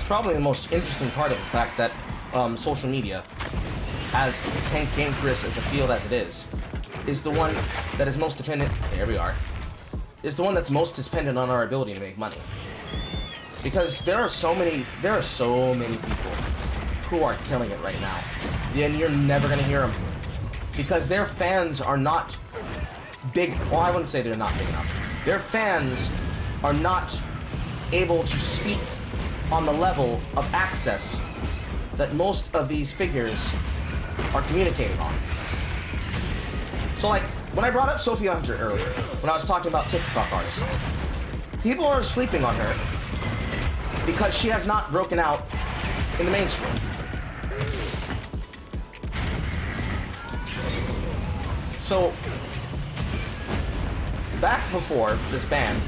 Probably the most interesting part of the fact that social media, as cantankerous as a field as it is the one that is most dependent, there we are, is the one that's most dependent on our ability to make money. Because there are so many people who are killing it right now, and you're never gonna hear them. Because their fans are not big, well, I wouldn't say they're not big enough. Their fans are not able to speak on the level of access that most of these figures are communicating on. So like, when I brought up Sophia Hunter earlier, when I was talking about TikTok artists, people are sleeping on her because she has not broken out in the mainstream. So, back before this band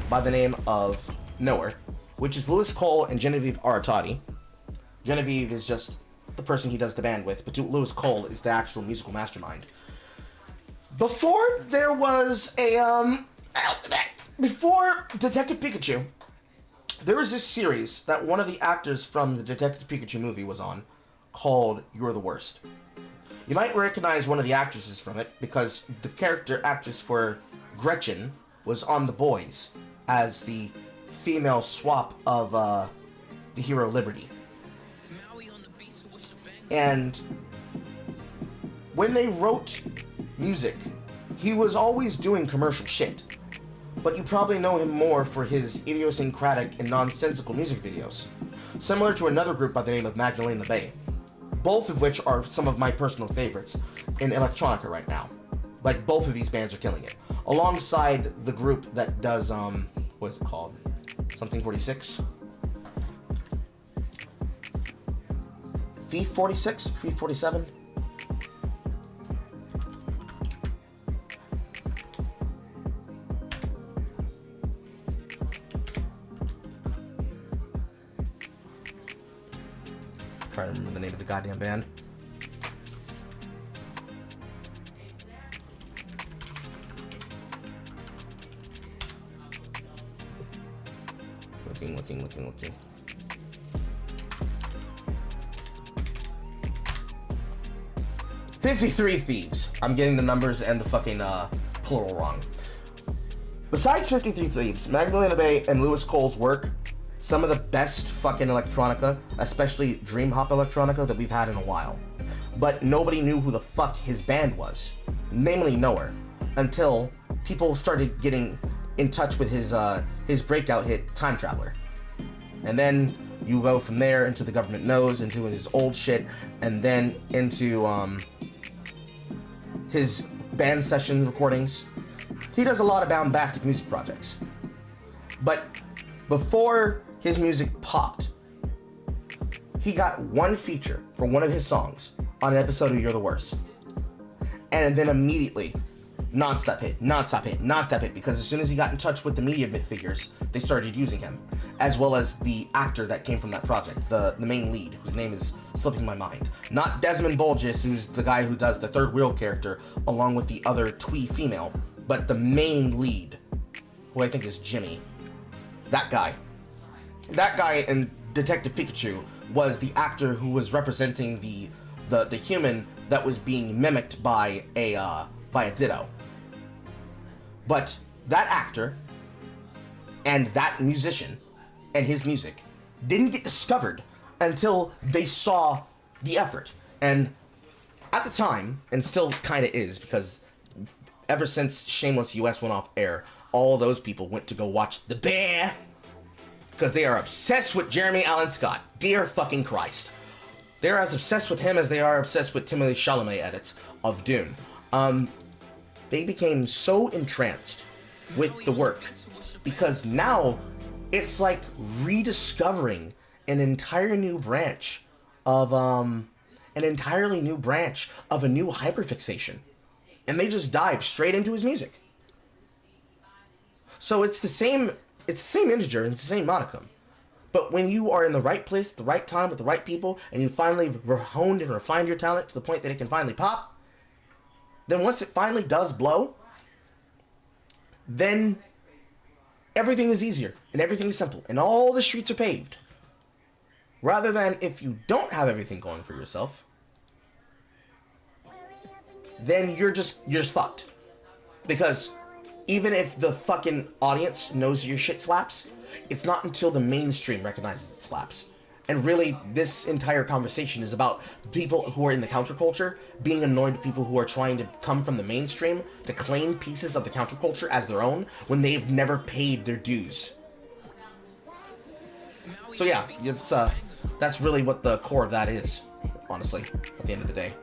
by the name of Knower, which is Lewis Cole and Genevieve Aratati. Genevieve is just the person he does the band with, but Lewis Cole is the actual musical mastermind. Before there was a, before Detective Pikachu, there was this series that one of the actors from the Detective Pikachu movie was on, called You're the Worst. You might recognize one of the actresses from it, because the character actress for Gretchen was on The Boys as the female swap of the hero Liberty. And when they wrote music, he was always doing commercial shit. But you probably know him more for his idiosyncratic and nonsensical music videos, similar to another group by the name of Magdalene Bay, both of which are some of my personal favorites in electronica right now. Like, both of these bands are killing it, alongside the group that does what is it called? Something 46? Thief 46? Thief 47? trying to remember the name of the goddamn band. Looking. 53 Thieves. I'm getting the numbers and the fucking plural wrong. Besides 53 Thieves, Magdalena Bay and Lewis Cole's work, some of the best fucking electronica, especially dream hop electronica that we've had in a while. But nobody knew who the fuck his band was, namely Nowhere, until people started getting in touch with his breakout hit Time Traveler. And then you go from there into The Government Knows, into his old shit, and then into his band session recordings. He does a lot of bombastic music projects. But before his music popped, he got one feature for one of his songs on an episode of You're the Worst. And then immediately, non-stop hit, because as soon as he got in touch with the media figures, they started using him, as well as the actor that came from that project, the main lead, whose name is slipping my mind. Not Desmond Bulgis, who's the guy who does the third wheel character, along with the other twee female, but the main lead, who I think is Jimmy. That guy in Detective Pikachu was the actor who was representing the human that was being mimicked by a Ditto. But that actor and that musician and his music didn't get discovered until they saw the effort. And at the time, and still kind of is, because ever since Shameless US went off air, all those people went to go watch The Bear, because they are obsessed with Jeremy Allen Scott. Dear fucking Christ. They're as obsessed with him as they are obsessed with Timothée Chalamet edits of Dune. They became so entranced with the work because now it's like rediscovering an entire new branch of a new hyperfixation, and they just dive straight into his music. So it's the same integer and it's the same monicum. But when you are in the right place at the right time with the right people, and you finally honed and refined your talent to the point that it can finally pop, then once it finally does blow, then everything is easier and everything is simple and all the streets are paved. Rather than if you don't have everything going for yourself, then you're just fucked. Because even if the fucking audience knows your shit slaps, it's not until the mainstream recognizes it slaps. And really, this entire conversation is about people who are in the counterculture being annoyed at people who are trying to come from the mainstream to claim pieces of the counterculture as their own when they've never paid their dues. So yeah, it's that's really what the core of that is, honestly, at the end of the day.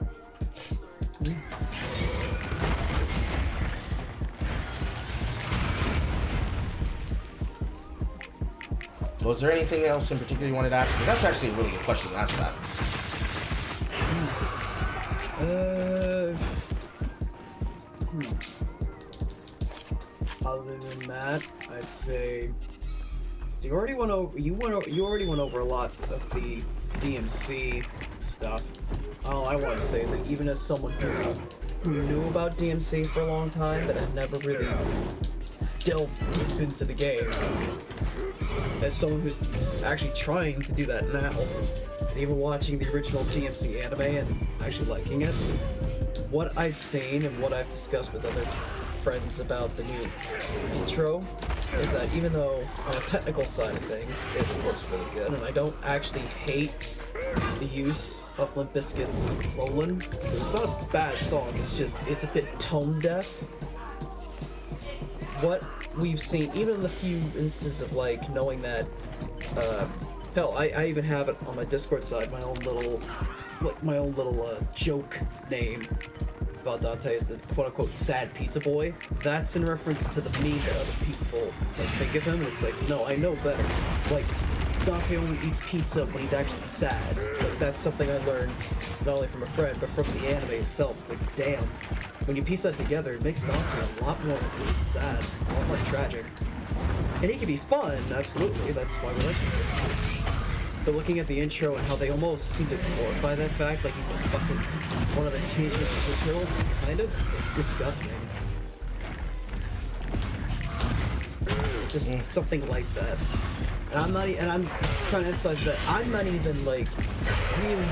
Was there anything else in particular you wanted to ask? Because that's actually a really good question to ask that. Other than that, I'd say so you already went over a lot of the DMC stuff. All I want to say is that even as someone who knew about DMC for a long time, but had never really delved deep into the games, as someone who's actually trying to do that now, and even watching the original DMC anime and actually liking it, what I've seen and what I've discussed with other friends about the new intro is that even though on a technical side of things it works really good, and I don't actually hate the use of Limp Bizkit's Rollin', it's not a bad song, it's a bit tone deaf. What we've seen, even the few instances of like knowing that, hell, I even have it on my Discord side, my own little joke name about Dante is the quote-unquote sad pizza boy. That's in reference to the meme that other people like think of him. It's like, no, I know better. Like, Dante only eats pizza when he's actually sad. Like, that's something I learned not only from a friend, but from the anime itself. It's like, damn. When you piece that together, it makes Dante a lot more sad, a lot more tragic. And he can be fun, absolutely. That's why we like him. But looking at the intro and how they almost seem to glorify that fact, like he's a fucking one of the Teenage Mutant Ninja Turtles, is kind of disgusting. Just something like that. And I'm not, and I'm trying to emphasize that I'm not even like really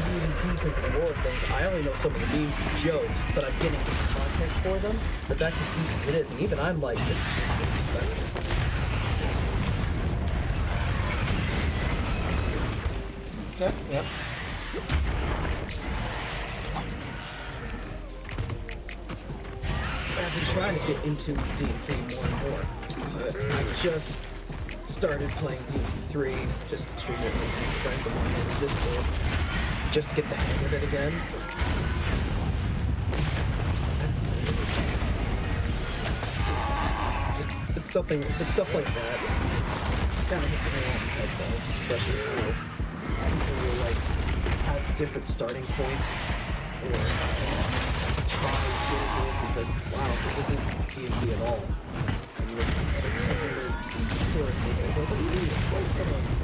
deep into the lore of things. I only know some of the memes and jokes, but I'm getting context for them. But that's as deep as it is. And even I'm like, this is just disgusting. Yep, yep. I've been trying to get into DMC more and more. Because I just started playing DMC 3, just streaming it with friends of mine in Discord, just to get the hang of it again. It's stuff like that. Kind of hit the nail on the head though, especially for people who like have different starting points or try experiences and said, wow, this isn't DMC at all. And you look at there's tourists and they go, what do you mean? What's the ones?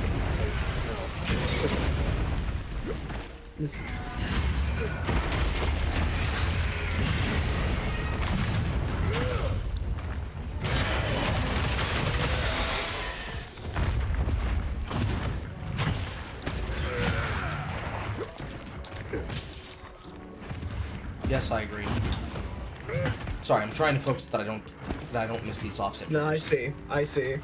It's like, no. Yes, I agree. Sorry, I'm trying to focus that I don't miss these offset. No, I see. I see. You've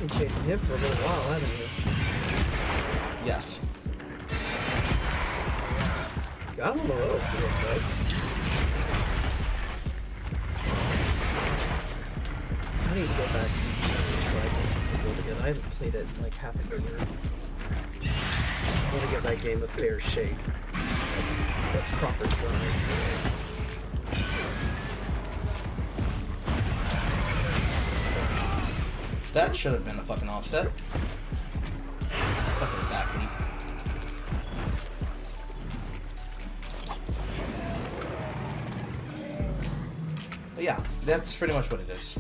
been chasing him for a little while, haven't you? Yes. Got him on the road, it looks like. I need to go back and try this build again. I haven't played it in like half a year. I want to give that game a fair shake. Like, a proper try. That should have been a fucking offset. Fucking back leap. But yeah, that's pretty much what it is.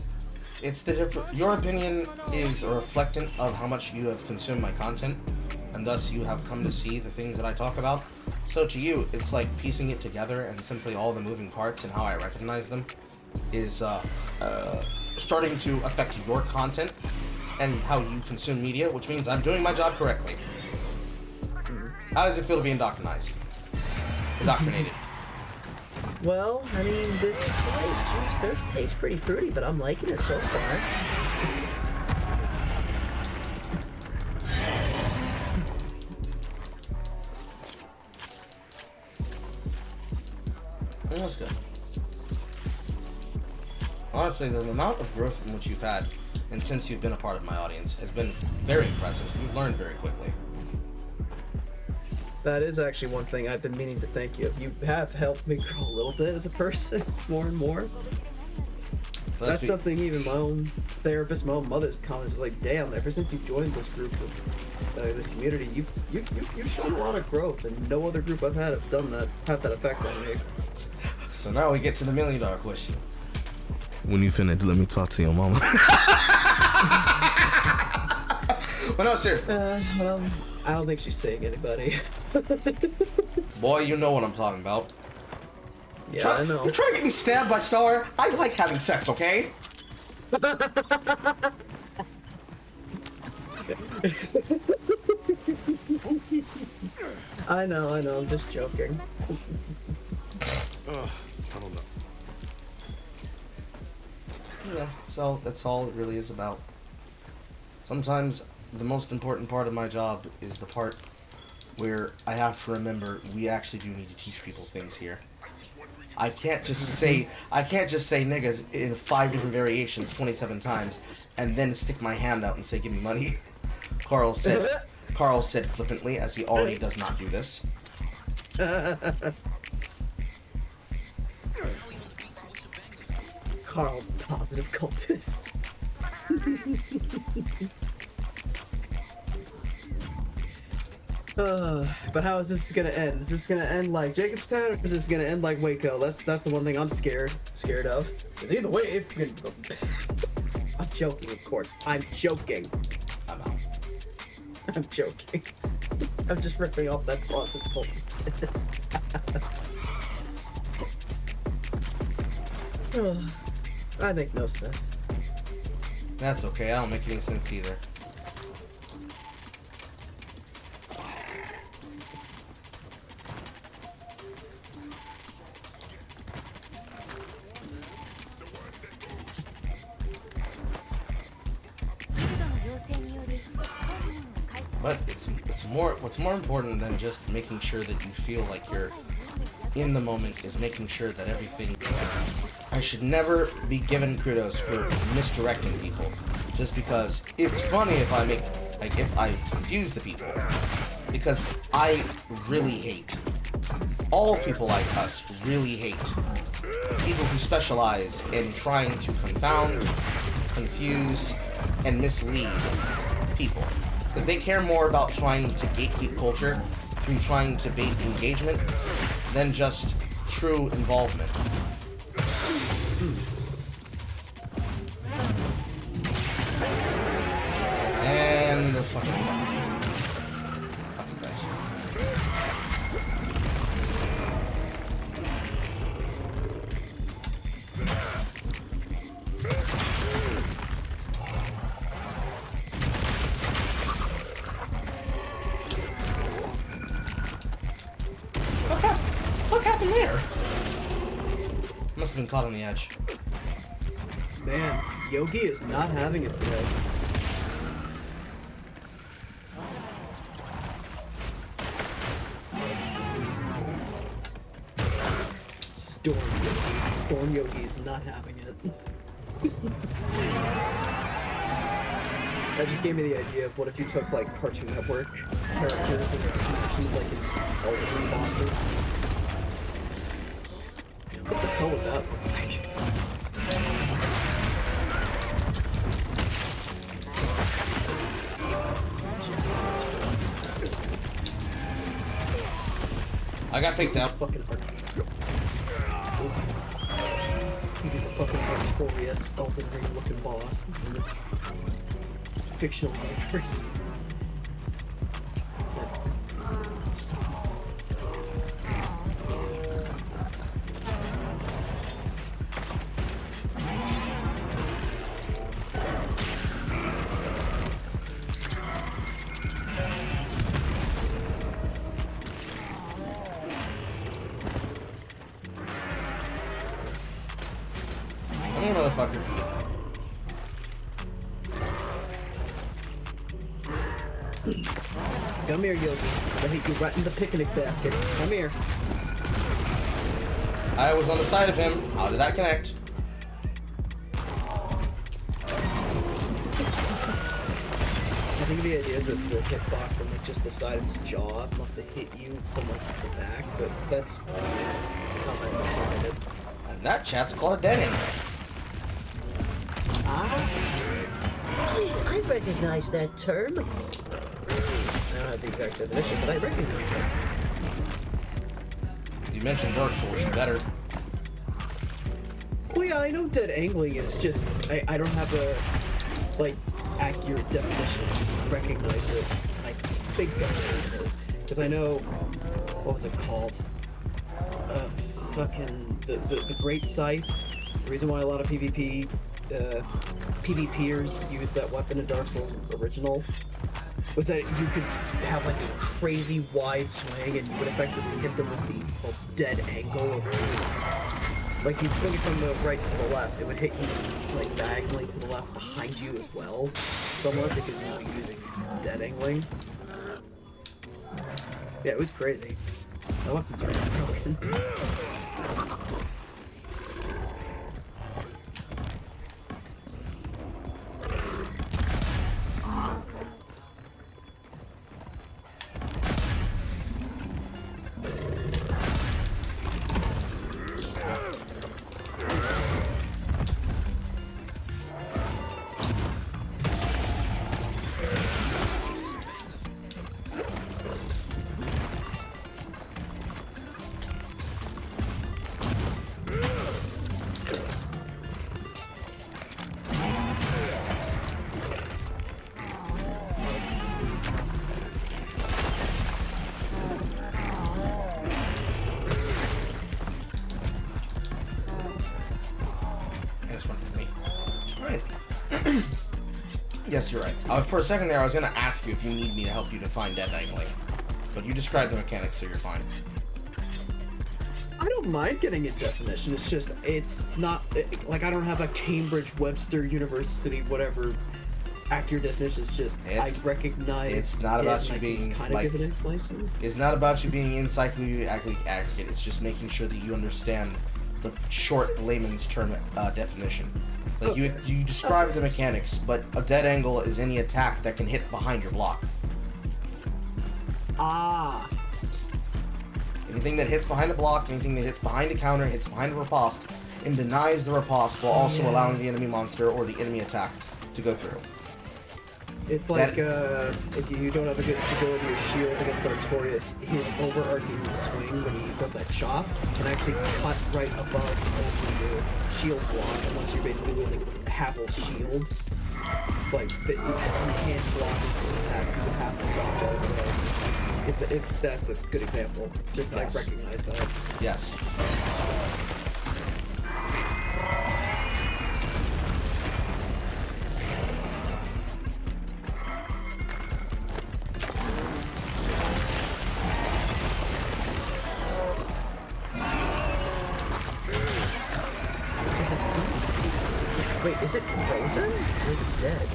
It's the different. Your opinion is a reflectant of how much you have consumed my content, and thus you have come to see the things that I talk about. So to you, it's like piecing it together, and simply all the moving parts and how I recognize them is starting to affect your content and how you consume media, which means I'm doing my job correctly. How does it feel to be indoctrinated? Well, I mean, this juice does taste pretty fruity, but I'm liking it so far. That's good. Honestly, the amount of growth in which you've had, and since you've been a part of my audience, has been very impressive. You've learned very quickly. That is actually one thing I've been meaning to thank you. You have helped me grow a little bit as a person, more and more. That's something even my own therapist, my own mother's comments is like, damn, ever since you joined this group of this community, you've shown a lot of growth, and no other group I've had have done that, have that effect on me. So now we get to the $1 million question. When you finish, let me talk to your mama. Well, no, seriously. Well, I don't think she's saying anybody. Boy, you know what I'm talking about. Yeah, I know. You're trying to get me stabbed by Star? I like having sex, okay? I know, I'm just joking. I don't know. Yeah, so that's all it really is about. Sometimes the most important part of my job is the part where I have to remember we actually do need to teach people things here. I can't just say niggas in 5 different variations 27 times and then stick my hand out and say give me money. Carl said flippantly, as he already does not do this. Carl, positive cultist. But how is this gonna end? Is this gonna end like Jacobstown, or is this gonna end like Waco? That's the one thing I'm scared of. Because either way, if I'm joking, of course. I'm joking. I'm out. I'm joking. I'm just ripping off that closet. I make no sense. That's okay. I don't make any sense either. But what's more important than just making sure that you feel like you're in the moment is making sure that everything. I should never be given kudos for misdirecting people, just because it's funny if I confuse the people, because I really hate, all people like us really hate people who specialize in trying to confound, confuse, and mislead people. Because they care more about trying to gatekeep culture through trying to bait engagement than just true involvement. And the fucking guys. What happened there? Must have been caught on the edge. Man, Yogi is not having it today. Storm Yogi is not having it. That just gave me the idea of what if you took like Cartoon Network characters and smashed like his ultimate bosses. What the hell would that look like? I got faked out. Fucking you be the fucking victorious Elden Ring looking boss in this fictional universe. That's Hey, motherfucker. Come here, Yogi. I'll hit you right in the picnic basket. Come here. I was on the side of him. How did that connect? I think the idea is that the hitbox on like just the side of his jaw must have hit you from like the back, but that's not my understanding it. And that chat's called a dead end. I recognize that term. I don't have the exact definition, but I recognize that. You mentioned Dark Souls, you better. Well, yeah, I know dead angling. It's just I don't have a like accurate definition. I just recognize it. I think that's what it is because I know what was it called? Fucking the Great Scythe. The reason why a lot of PvPers use that weapon in Dark Souls original was that you could have like a crazy wide swing and you would effectively hit them with the dead angle of like you'd swing it from the right to the left, it would hit you like diagonally to the left behind you as well, somewhat because you would be using dead angling. Yeah, it was crazy. My weapon's really broken. Yes, you're right. For a second there, I was going to ask you if you need me to help you define dead angling. But you described the mechanics, so you're fine. I don't mind getting a definition. It's just, it's not, like, I don't have a Cambridge, Webster, University, whatever accurate definition. It's just, I recognize it's not about you being, kind of like, give an explanation. It's not about you being encyclopedically accurate. It's just making sure that you understand the short layman's term definition. Like, you describe the mechanics, but a dead angle is any attack that can hit behind your block. Ah. Anything that hits behind the block, anything that hits behind the counter, hits behind the riposte, and denies the riposte while also allowing the enemy monster or the enemy attack to go through. It's like, if you don't have a good stability or shield against Artorias, his overarching swing when he does that chop can actually cut right above the shield block unless you're basically wielding Havel's shield. Like, you can't block his attack, you have to dodge all the way. If that's a good example, just like recognize that. Yes. Wait, is it frozen? Or is it dead?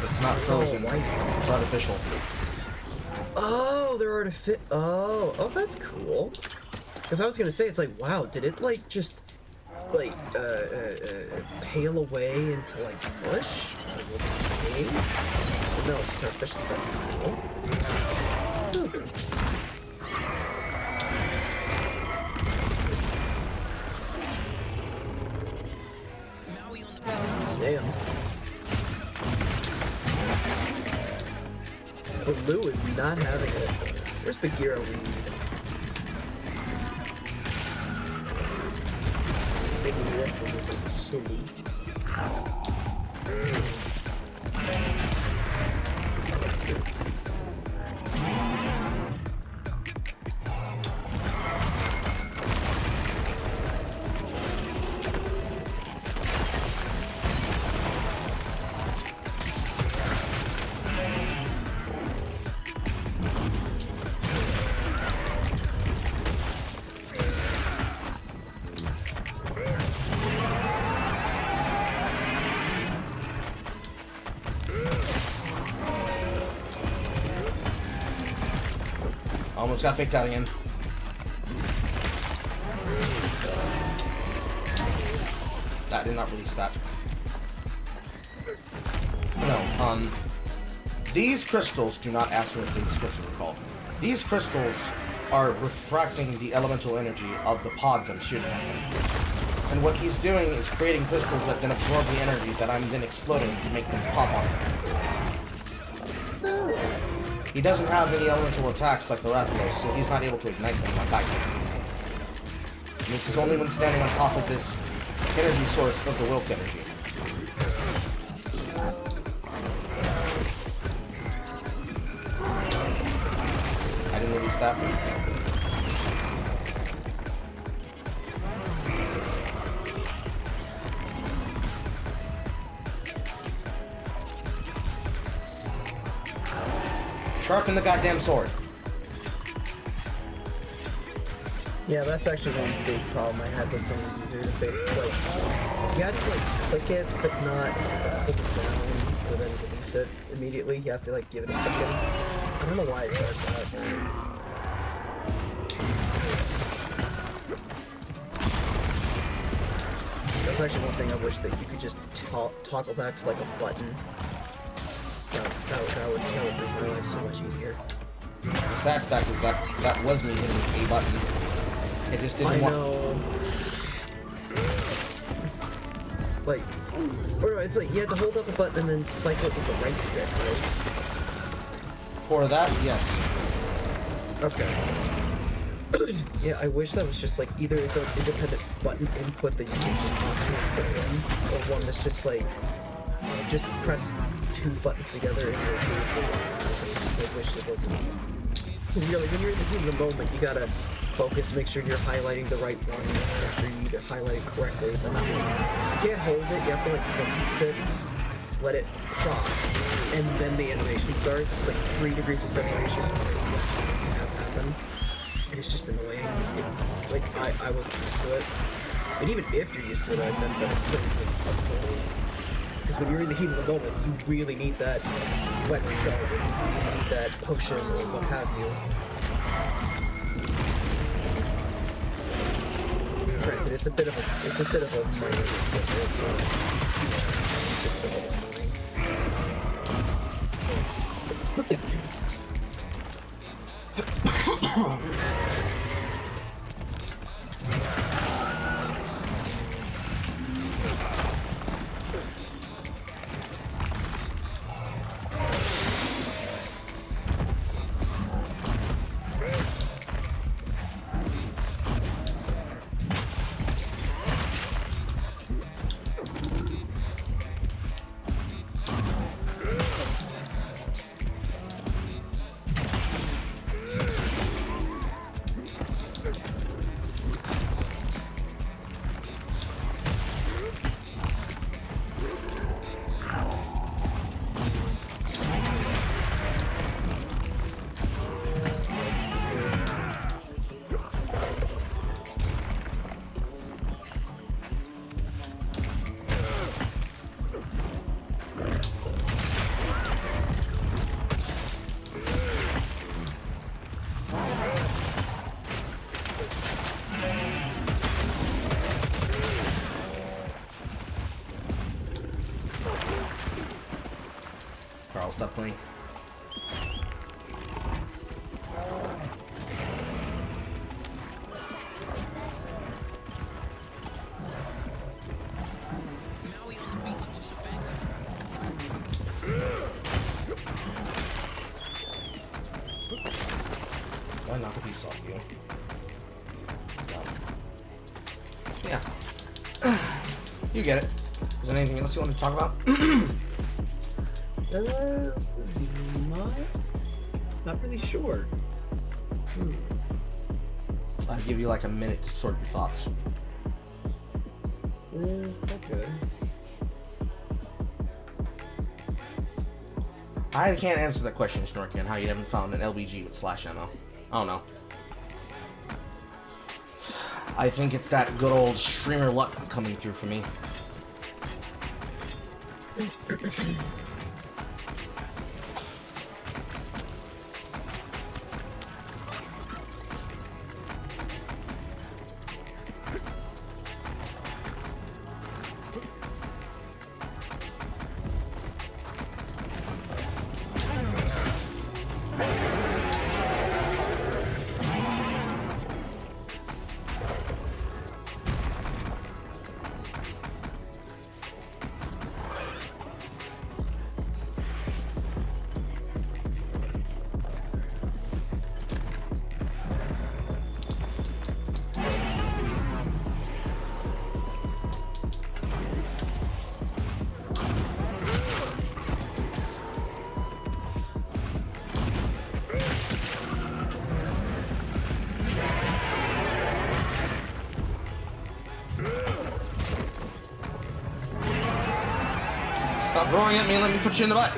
It's not frozen. It's artificial. Oh, they're artificial. Oh, that's cool. Because I was gonna say, it's like, wow, did it like just like pale away into like bush? Like, no, it's just artificial. That's cool. Damn. But Lou is not having it. Where's Bagheera weed? Taking me up from this salute. Almost got faked out again. That did not release that. No, these crystals, do not ask me what these crystals are called. These crystals are refracting the elemental energy of the pods I'm shooting at him. And what he's doing is creating crystals that then absorb the energy that I'm then exploding to make them pop on him. He doesn't have any elemental attacks like the Rathalos, so he's not able to ignite them like I can. And this is only when standing on top of this energy source of the Wilk energy. I didn't release that. Sharpen the goddamn sword. Yeah, that's actually one big problem I had with some of the user interface. It's like, you have to like click it, but not hold it down, or then release it immediately. You have to like give it a second. I don't know why it does that. That's actually one thing I wish that you could just toggle that to like a button. That would make my life so much easier. The sad fact is that was me hitting a button. It just didn't want. I know. Like, or no, it's like you have to hold up a button and then cycle it with the right stick, right? For that, yes. Okay. Yeah, I wish that was just like either it's an independent button input that you can just put in, or one that's just like just press two buttons together and you'll do it. I wish it wasn't. Because you're like, when you're in the heat of the moment, you gotta focus, make sure you're highlighting the right one, make sure you highlight it correctly. But not, you can't hold it, you have to like release it, let it pop, and then the animation starts. It's like 3 degrees of separation have happen. And it's just annoying. Like, I wasn't used to it. And even if you're used to it, I meant that's still like, because when you're in the heat of the moment, you really need that wet start, or you need that potion, or what have you. Granted, it's a bit of a minor difference, so it's just a little annoying. Carl, stop playing. Why knock a piece off you? Yeah. You get it. Is there anything else you want to talk about? Not really sure. I'll give you like a minute to sort your thoughts. Okay. I can't answer that question, Snorkin, how you haven't found an LBG with slash ammo. I don't know. I think it's that good old streamer luck coming through for me. Stop throwing at me and let me put you in the butt.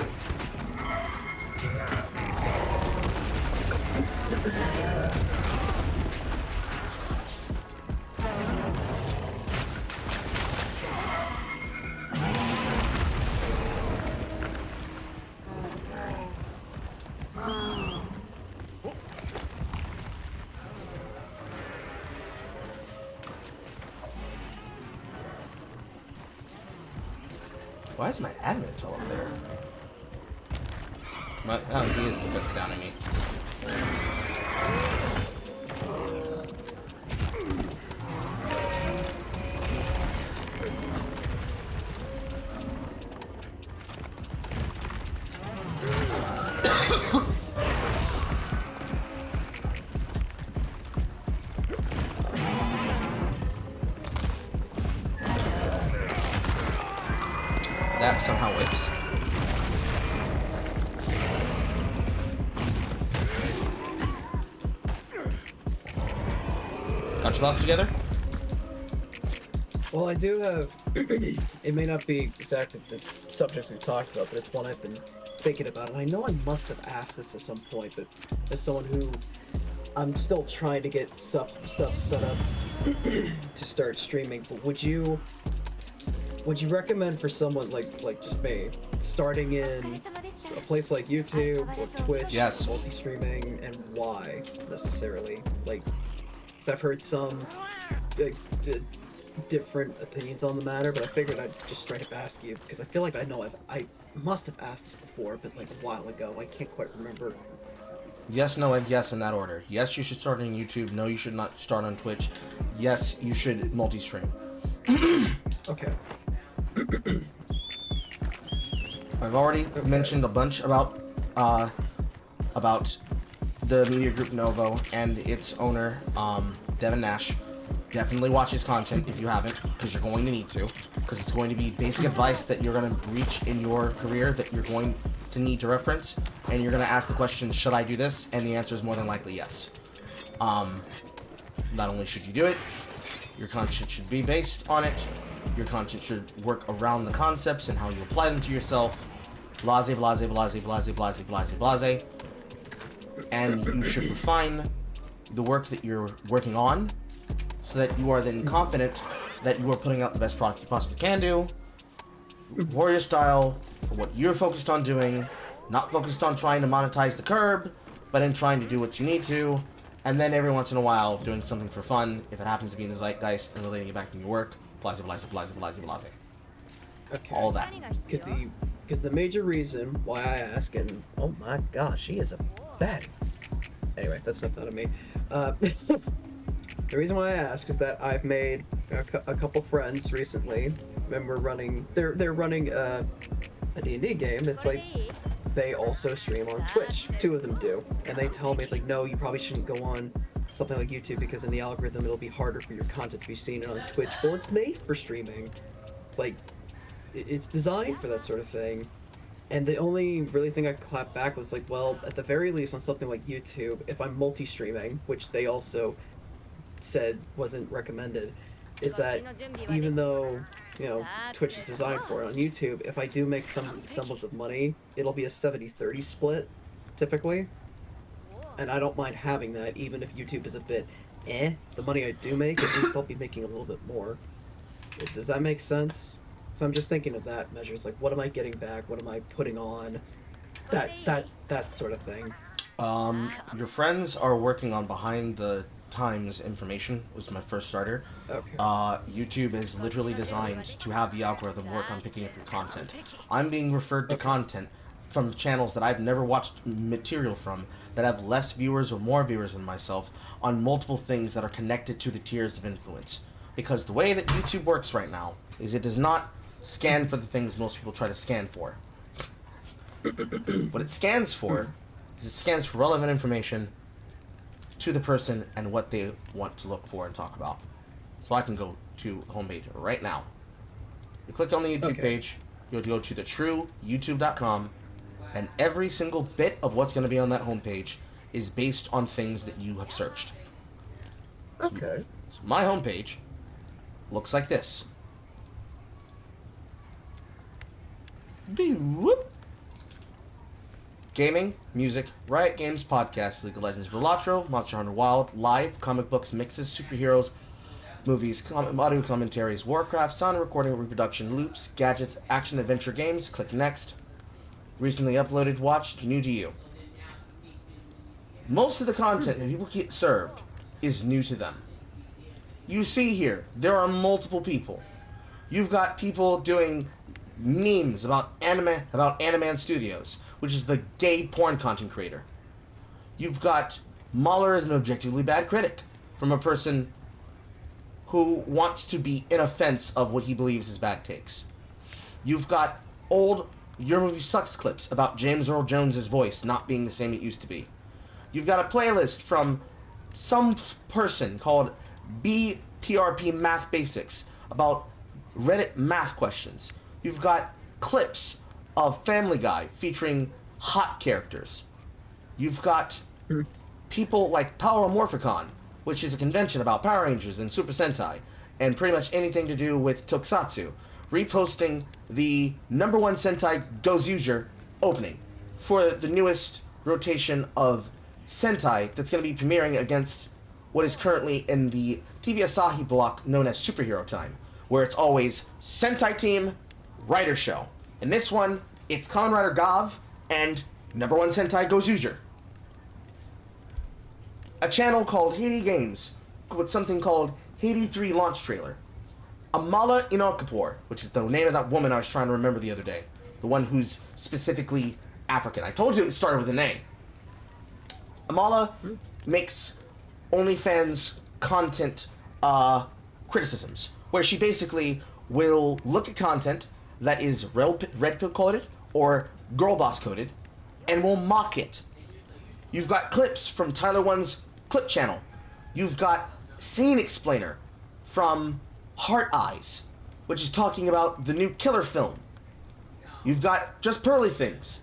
Why is my admin still up there? Oh, he is defense down at me. That somehow whips. touch thoughts together? Well, I do have. It may not be exactly the subject we talked about, but it's one I've been thinking about, and I know I must have asked this at some point. But as someone who I'm still trying to get stuff set up to start streaming, but would you recommend for someone like just me starting in a place like YouTube or Twitch, Yes. multi-streaming, and why necessarily? Like, 'cause I've heard some different opinions on the matter, but I figured I'd just straight up ask you because I feel like I must have asked this before, but like a while ago. I can't quite remember. Yes, no, and yes in that order. Yes, you should start on YouTube. No, you should not start on Twitch. Yes, you should multi-stream. Okay. I've already mentioned a bunch about the media group Novo and its owner, Devin Nash. Definitely watch his content if you haven't, because you're going to need to, because it's going to be basic advice that you're going to reach in your career that you're going to need to reference, and you're going to ask the question, should I do this? And the answer is more than likely yes. Not only should you do it, your content should be based on it, your content should work around the concepts and how you apply them to yourself, blase, blase, blase, blase, blase, blase, blase, and you should refine the work that you're working on so that you are then confident that you are putting out the best product you possibly can do, warrior style, for what you're focused on doing, not focused on trying to monetize the curb, but in trying to do what you need to, and then every once in a while doing something for fun, if it happens to be in the zeitgeist and relating it back to your work, blase, blase, blase, blase, blase. Okay. All that. Because the major reason why I ask, and oh my gosh, she is a baddie. Anyway, that's not of me. The reason why I ask is that I've made a couple friends recently, and we're running. They're running a D&D game. It's like they also stream on Twitch. Two of them do, and they tell me it's like, no, you probably shouldn't go on something like YouTube because in the algorithm it'll be harder for your content to be seen on Twitch. Well, it's made for streaming. Like, it's designed for that sort of thing. And the only really thing I could clap back was like, well, at the very least on something like YouTube, if I'm multi-streaming, which they also said wasn't recommended, is that even though, you know, Twitch is designed for it, on YouTube, if I do make some semblance of money, it'll be a 70-30 split, typically. And I don't mind having that, even if YouTube is a bit the money I do make, at least I'll be making a little bit more. Does that make sense? So I'm just thinking of that measures, like what am I getting back, what am I putting on, that sort of thing. Your friends are working on behind the times information, was my first starter. Okay. YouTube is literally designed to have the algorithm work on picking up your content. I'm being referred to content from channels that I've never watched material from that have less viewers or more viewers than myself on multiple things that are connected to the tiers of influence. Because the way that YouTube works right now is it does not scan for the things most people try to scan for. What it scans for is it scans for relevant information to the person and what they want to look for and talk about. So I can go to the homepage right now. You click on the YouTube page, you'll go to the true youtube.com, and every single bit of what's going to be on that homepage is based on things that you have searched. Okay. So my homepage looks like this. Whoop. Gaming, music, Riot Games, podcasts, League of Legends, Balatro, Monster Hunter Wild, live, comic books, mixes, superheroes, movies, audio commentaries, Warcraft, sound recording, reproduction, loops, gadgets, action adventure games, click next. Recently uploaded, watched, new to you. Most of the content that people get served is new to them. You see here, there are multiple people. You've got people doing memes about Animan Studios, which is the gay porn content creator. You've got Mahler as an objectively bad critic from a person who wants to be in offense of what he believes is bad takes. You've got old Your Movie Sucks clips about James Earl Jones's voice not being the same it used to be. You've got a playlist from some person called BPRP Math Basics about Reddit math questions. You've got clips of Family Guy featuring hot characters. You've got people like Power Morphicon, which is a convention about Power Rangers and Super Sentai, and pretty much anything to do with Tokusatsu, reposting the #1 Sentai Gozuger opening for the newest rotation of Sentai that's going to be premiering against what is currently in the TV Asahi block known as Superhero Time, where it's always Sentai Team, Writer Show. In this one, it's Kamen Rider Gav and #1 Sentai Gozuger. A channel called Haiti Games with something called Haiti 3 launch trailer. Amala Inokapor, which is the name of that woman I was trying to remember the other day. The one who's specifically African. I told you it started with an A. Amala makes OnlyFans content criticisms, where she basically will look at content that is red pill coded or girl boss coded, and will mock it. You've got clips from Tyler One's clip channel. You've got Scene Explainer from Heart Eyes, which is talking about the new Killer film. You've got Just Pearly Things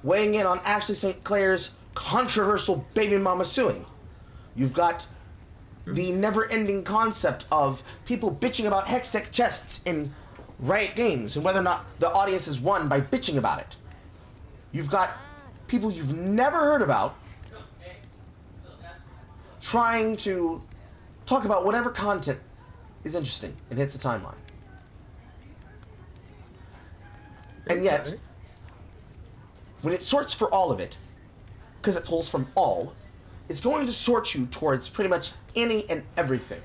weighing in on Ashley St. Clair's controversial baby mama suing. You've got the never-ending concept of people bitching about Hextech chests in Riot Games and whether or not the audience is won by bitching about it. You've got people you've never heard about trying to talk about whatever content is interesting and hits the timeline. And yet, when it sorts for all of it, because it pulls from all, it's going to sort you towards pretty much any and everything.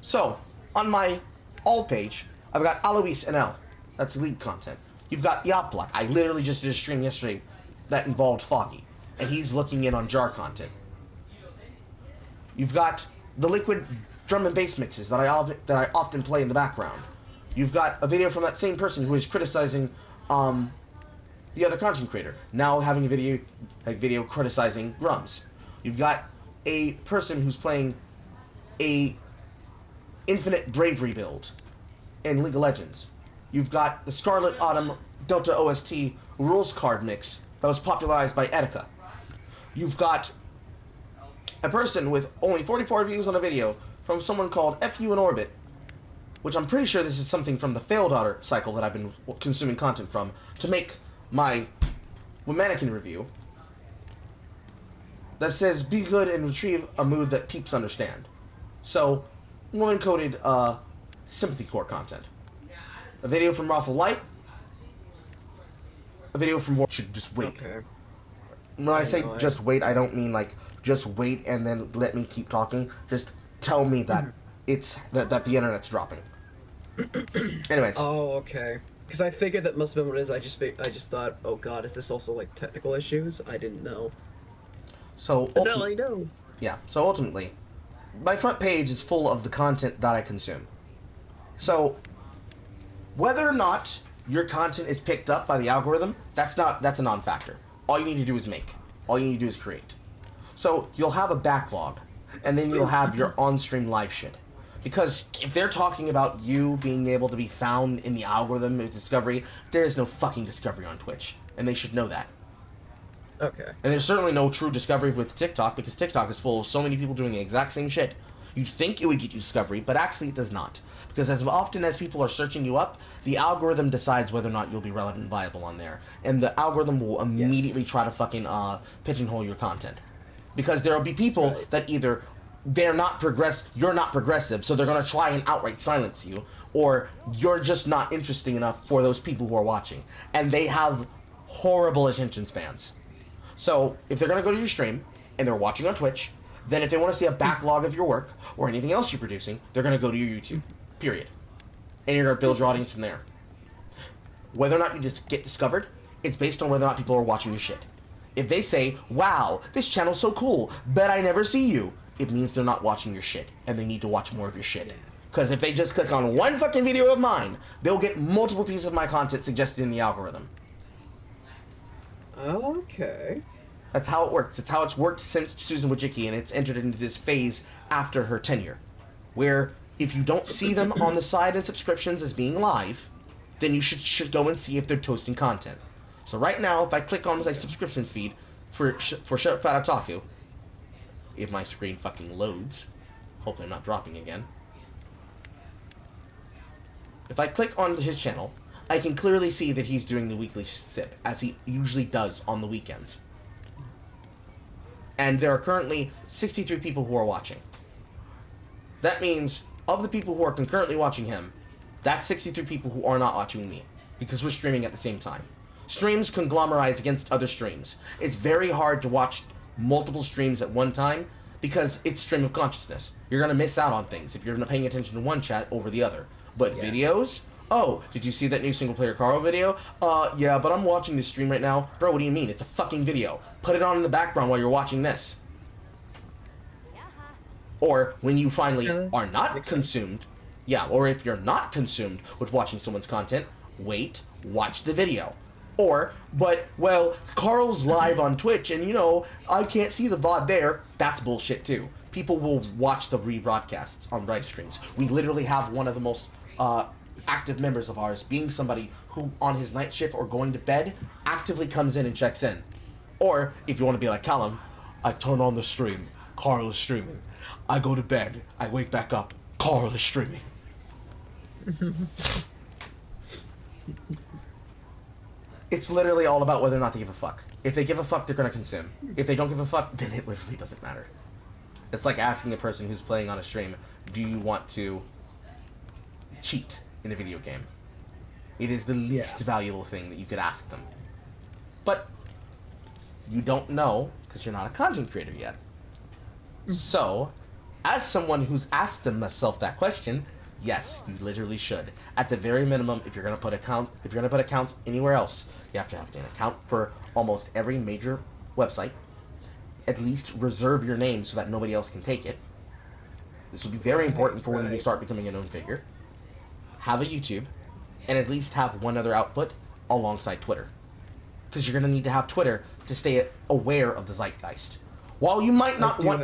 So, on my all page, I've got Alois and L. That's lead content. You've got Yap-In. I literally just did a stream yesterday that involved Foggy, and he's looking in on jar content. You've got the liquid drum and bass mixes that I often play in the background. You've got a video from that same person who is criticizing the other content creator, now having a video criticizing Grums. You've got a person who's playing a Infinite Bravery build in League of Legends. You've got the Scarlet Autumn Delta OST rules card mix that was popularized by Etika. You've got a person with only 44 views on a video from someone called FU in Orbit, which I'm pretty sure this is something from the Fail Daughter cycle that I've been consuming content from to make my mannequin review, that says be good and retrieve a mood that peeps understand. So, woman-coded sympathy core content. A video from Raffle Light. A video from War should just wait. Okay. When I say just wait, I don't mean like just wait and then let me keep talking. Just tell me that it's that the internet's dropping. Anyways. Oh, okay. Because I figured that must have been what it is. I just thought, oh god, is this also like technical issues? I didn't know. So now I know. Yeah. So ultimately, my front page is full of the content that I consume. So whether or not your content is picked up by the algorithm, that's a non-factor. All you need to do is make. All you need to do is create. So you'll have a backlog, and then you'll have your on-stream live shit. Because if they're talking about you being able to be found in the algorithm with discovery, there is no fucking discovery on Twitch, and they should know that. Okay. And there's certainly no true discovery with TikTok, because TikTok is full of so many people doing the exact same shit. You'd think it would get you discovery, but actually it does not. Because as often as people are searching you up, the algorithm decides whether or not you'll be relevant and viable on there. And the algorithm will immediately try to fucking pigeonhole your content. Because there will be people that either you're not progressive, so they're going to try and outright silence you, or you're just not interesting enough for those people who are watching. And they have horrible attention spans. So if they're going to go to your stream, and they're watching on Twitch, then if they want to see a backlog of your work, or anything else you're producing, they're going to go to your YouTube. Period. And you're going to build your audience from there. Whether or not you just get discovered, it's based on whether or not people are watching your shit. If they say, wow, this channel's so cool, bet I never see you, it means they're not watching your shit, and they need to watch more of your shit. Because if they just click on one fucking video of mine, they'll get multiple pieces of my content suggested in the algorithm. Okay. That's how it works. It's how it's worked since Susan Wojcicki, and it's entered into this phase after her tenure, where if you don't see them on the side in subscriptions as being live, then you should go and see if they're toasting content. So right now, if I click on my subscription feed for Shut Fat Otaku, if my screen fucking loads. Hopefully I'm not dropping again. If I click on his channel, I can clearly see that he's doing the weekly sip, as he usually does on the weekends. And there are currently 63 people who are watching. That means, of the people who are concurrently watching him, that's 63 people who are not watching me, because we're streaming at the same time. Streams conglomerize against other streams. It's very hard to watch multiple streams at one time, because it's stream of consciousness. You're going to miss out on things if you're not paying attention to one chat over the other. But videos? Oh, did you see that new single-player Carl video? Yeah, but I'm watching this stream right now. Bro, what do you mean? It's a fucking video. Put it on in the background while you're watching this. Or, when you finally are not consumed, yeah, or if you're not consumed with watching someone's content, wait, watch the video. Or, but, well, Carl's live on Twitch, and, you know, I can't see the VOD there. That's bullshit, too. People will watch the rebroadcasts on live streams. We literally have one of the most active members of ours being somebody who, on his night shift or going to bed, actively comes in and checks in. Or, if you want to be like Callum, I turn on the stream, Carl is streaming. I go to bed, I wake back up, Carl is streaming. It's literally all about whether or not they give a fuck. If they give a fuck, they're gonna consume. If they don't give a fuck, then it literally doesn't matter. It's like asking a person who's playing on a stream, do you want to cheat in a video game? It is the least valuable thing that you could ask them. But you don't know, because you're not a content creator yet. So, as someone who's asked themselves that question, yes, you literally should. At the very minimum, if you're gonna put accounts anywhere else, you have to have an account for almost every major website. At least reserve your name so that nobody else can take it. This will be very important for when you start becoming a known figure. Have a YouTube, and at least have one other output alongside Twitter. Because you're gonna need to have Twitter to stay aware of the zeitgeist. While you might not want,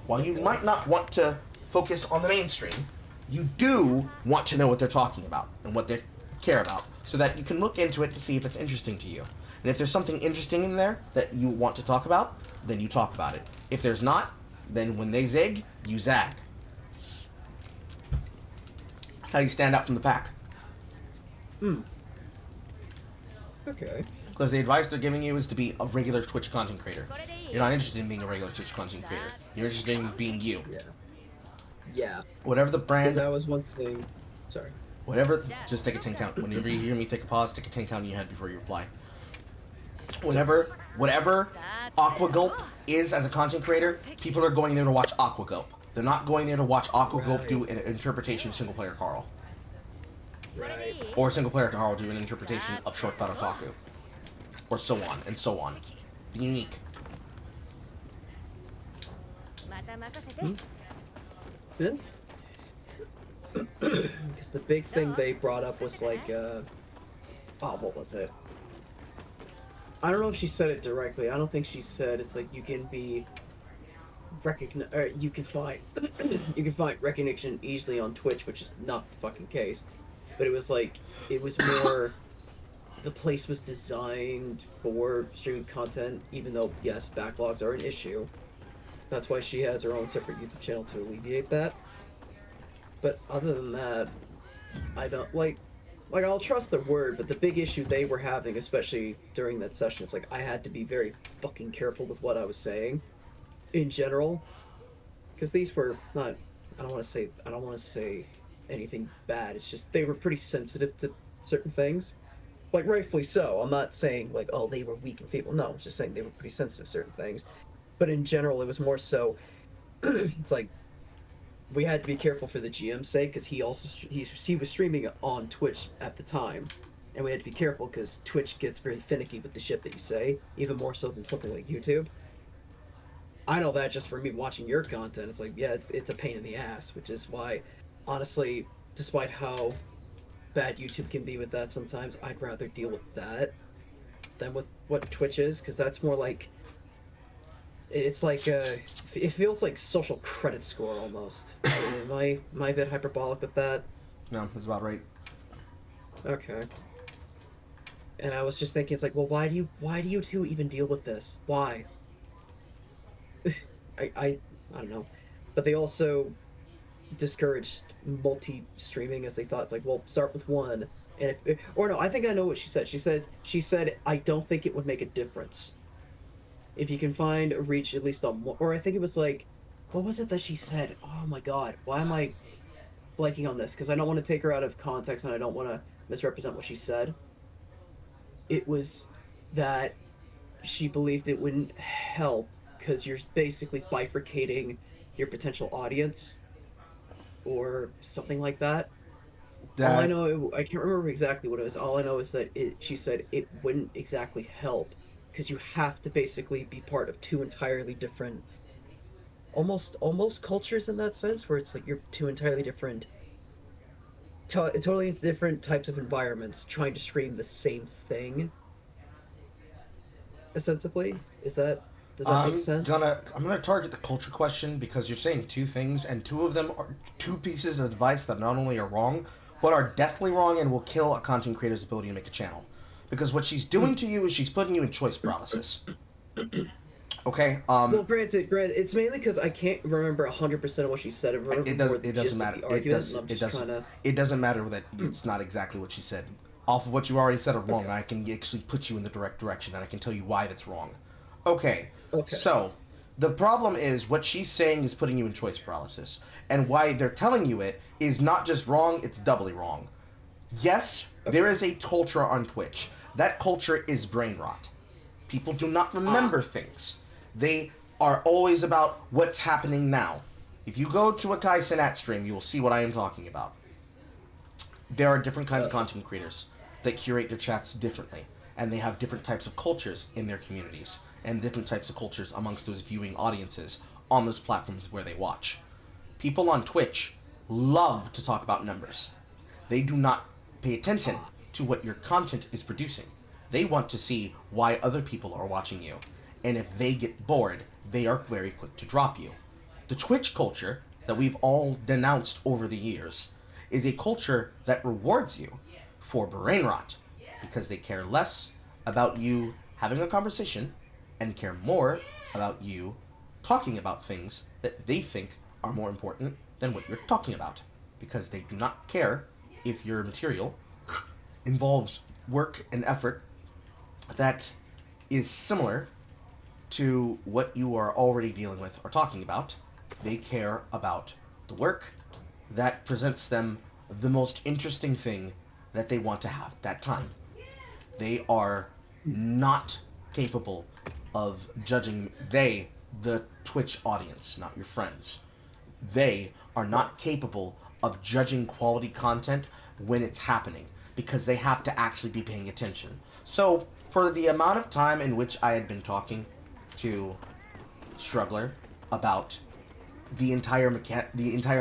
while you might not want to focus on the mainstream, you do want to know what they're talking about and what they care about, so that you can look into it to see if it's interesting to you. And if there's something interesting in there that you want to talk about, then you talk about it. If there's not, then when they zig, you zag. That's how you stand out from the pack. Okay. Because the advice they're giving you is to be a regular Twitch content creator. You're not interested in being a regular Twitch content creator. You're interested in being you. Yeah. Whatever the brand... That was one thing... Sorry. Whatever... Just take a 10 count. Whenever you hear me take a pause, take a 10 count in your head before you reply. Whatever Aqua Gulp is as a content creator, people are going there to watch Aqua Gulp. They're not going there to watch Aqua Gulp do an interpretation of Single Player Carl. Right. Or Single Player Carl do an interpretation of Short Battle Otaku. Or so on, and so on. Be unique. Good. Because the big thing they brought up was like, what was it? I don't know if she said it directly. I don't think she said it's like you can be you can find you can find recognition easily on Twitch, which is not the fucking case. But it was like it was more the place was designed for streaming content, even though yes, backlogs are an issue. That's why she has her own separate YouTube channel to alleviate that. But other than that, I don't like I'll trust their word, but the big issue they were having, especially during that session, is like I had to be very fucking careful with what I was saying, in general, because these were not. I don't want to say anything bad. It's just they were pretty sensitive to certain things, like rightfully so. I'm not saying like oh they were weak and feeble. No, I'm just saying they were pretty sensitive to certain things. But in general, it was more so. It's like. We had to be careful for the GM's sake because he was streaming on Twitch at the time, and we had to be careful because Twitch gets very finicky with the shit that you say, even more so than something like YouTube. I know that just for me watching your content, it's like yeah, it's a pain in the ass, which is why, honestly, despite how bad YouTube can be with that sometimes, I'd rather deal with that than with what Twitch is, because that's more like. It's like, it feels like social credit score almost. Am I a bit hyperbolic with that? No, that's about right. Okay. And I was just thinking, it's like, well, why do you two even deal with this? Why? I don't know, but they also discouraged multi-streaming as they thought it's like, well, start with one, and if or no, I think I know what she said. She said I don't think it would make a difference if you can find a reach at least on one, or I think it was like, what was it that she said? Oh my god, why am I blanking on this? Because I don't want to take her out of context and I don't want to misrepresent what she said. It was that she believed it wouldn't help because you're basically bifurcating your potential audience or something like that. All I That know, I can't remember exactly what it was. All I know is that she said it wouldn't exactly help because you have to basically be part of two entirely different, almost cultures in that sense, where it's like you're two entirely different, totally different types of environments trying to stream the same thing. Ostensibly, does that make sense? I'm gonna target the culture question because you're saying two things, and two of them are two pieces of advice that not only are wrong, but are deathly wrong and will kill a content creator's ability to make a channel. Because what she's doing to you is she's putting you in choice paralysis. Okay. Well, granted, it's mainly because I can't remember 100% of what she said. It doesn't matter. It doesn't matter that it's not exactly what she said. Off of what you already said are wrong, I can actually put you in the direct direction, and I can tell you why that's wrong. Okay. So, the problem is what she's saying is putting you in choice paralysis. And why they're telling you it is not just wrong, it's doubly wrong. Yes, there is a culture on Twitch. That culture is brain rot. People do not remember things. They are always about what's happening now. If you go to a Kai Cenat stream, you will see what I am talking about. There are different kinds of content creators that curate their chats differently, and they have different types of cultures in their communities, and different types of cultures amongst those viewing audiences on those platforms where they watch. People on Twitch love to talk about numbers. They do not pay attention to what your content is producing. They want to see why other people are watching you, and if they get bored, they are very quick to drop you. The Twitch culture that we've all denounced over the years is a culture that rewards you for brain rot because they care less about you having a conversation and care more about you talking about things that they think are more important than what you're talking about, because they do not care if your material involves work and effort that is similar to what you are already dealing with or talking about. They care about the work that presents them the most interesting thing that they want to have at that time. They are not capable of judging, the Twitch audience, not your friends. They are not capable of judging quality content when it's happening because they have to actually be paying attention. So, for the amount of time in which I had been talking to Struggler about the entire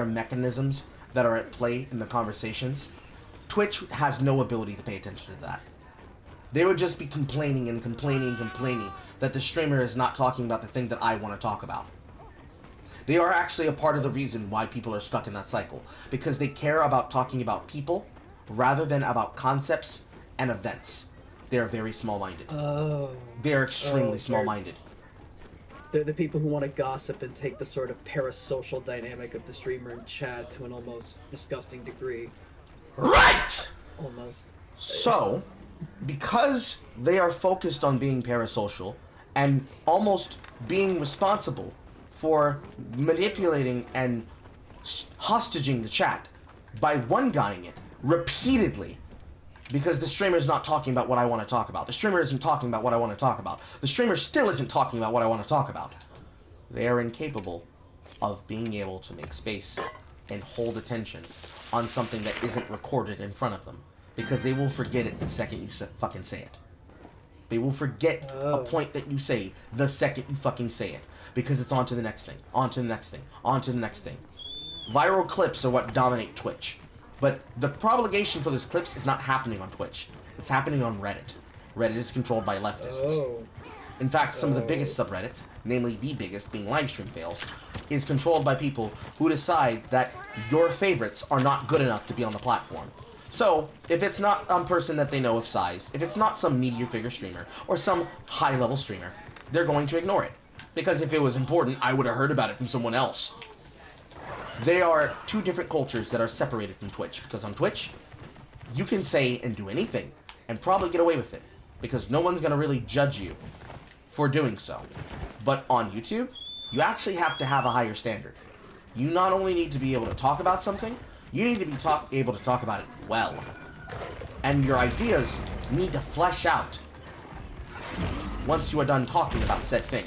mechanisms that are at play in the conversations, Twitch has no ability to pay attention to that. They would just be complaining and complaining and complaining that the streamer is not talking about the thing that I want to talk about. They are actually a part of the reason why people are stuck in that cycle, because they care about talking about people rather than about concepts and events. They are very small-minded. Oh. They're extremely small-minded. They're the people who want to gossip and take the sort of parasocial dynamic of the streamer and chat to an almost disgusting degree. Right! Almost. So, because they are focused on being parasocial and almost being responsible for manipulating and hostaging the chat by one-guying it repeatedly, because the streamer is not talking about what I want to talk about. The streamer isn't talking about what I want to talk about. The streamer still isn't talking about what I want to talk about. They are incapable of being able to make space and hold attention on something that isn't recorded in front of them, because they will forget it the second you fucking say it. They will forget a point that you say the second you fucking say it, because it's on to the next thing, on to the next thing, on to the next thing. Viral clips are what dominate Twitch. But the propagation for those clips is not happening on Twitch. It's happening on Reddit. Reddit is controlled by leftists. Oh. In fact, some of the biggest subreddits, namely the biggest being livestream fails, is controlled by people who decide that your favorites are not good enough to be on the platform. So, if it's not a person that they know of size, if it's not some meteor figure streamer, or some high-level streamer, they're going to ignore it. Because if it was important, I would have heard about it from someone else. They are two different cultures that are separated from Twitch. Because on Twitch, you can say and do anything and probably get away with it. Because no one's going to really judge you for doing so. But on YouTube, you actually have to have a higher standard. You not only need to be able to talk about something, you need to be able to talk about it well. And your ideas need to flesh out once you are done talking about said thing.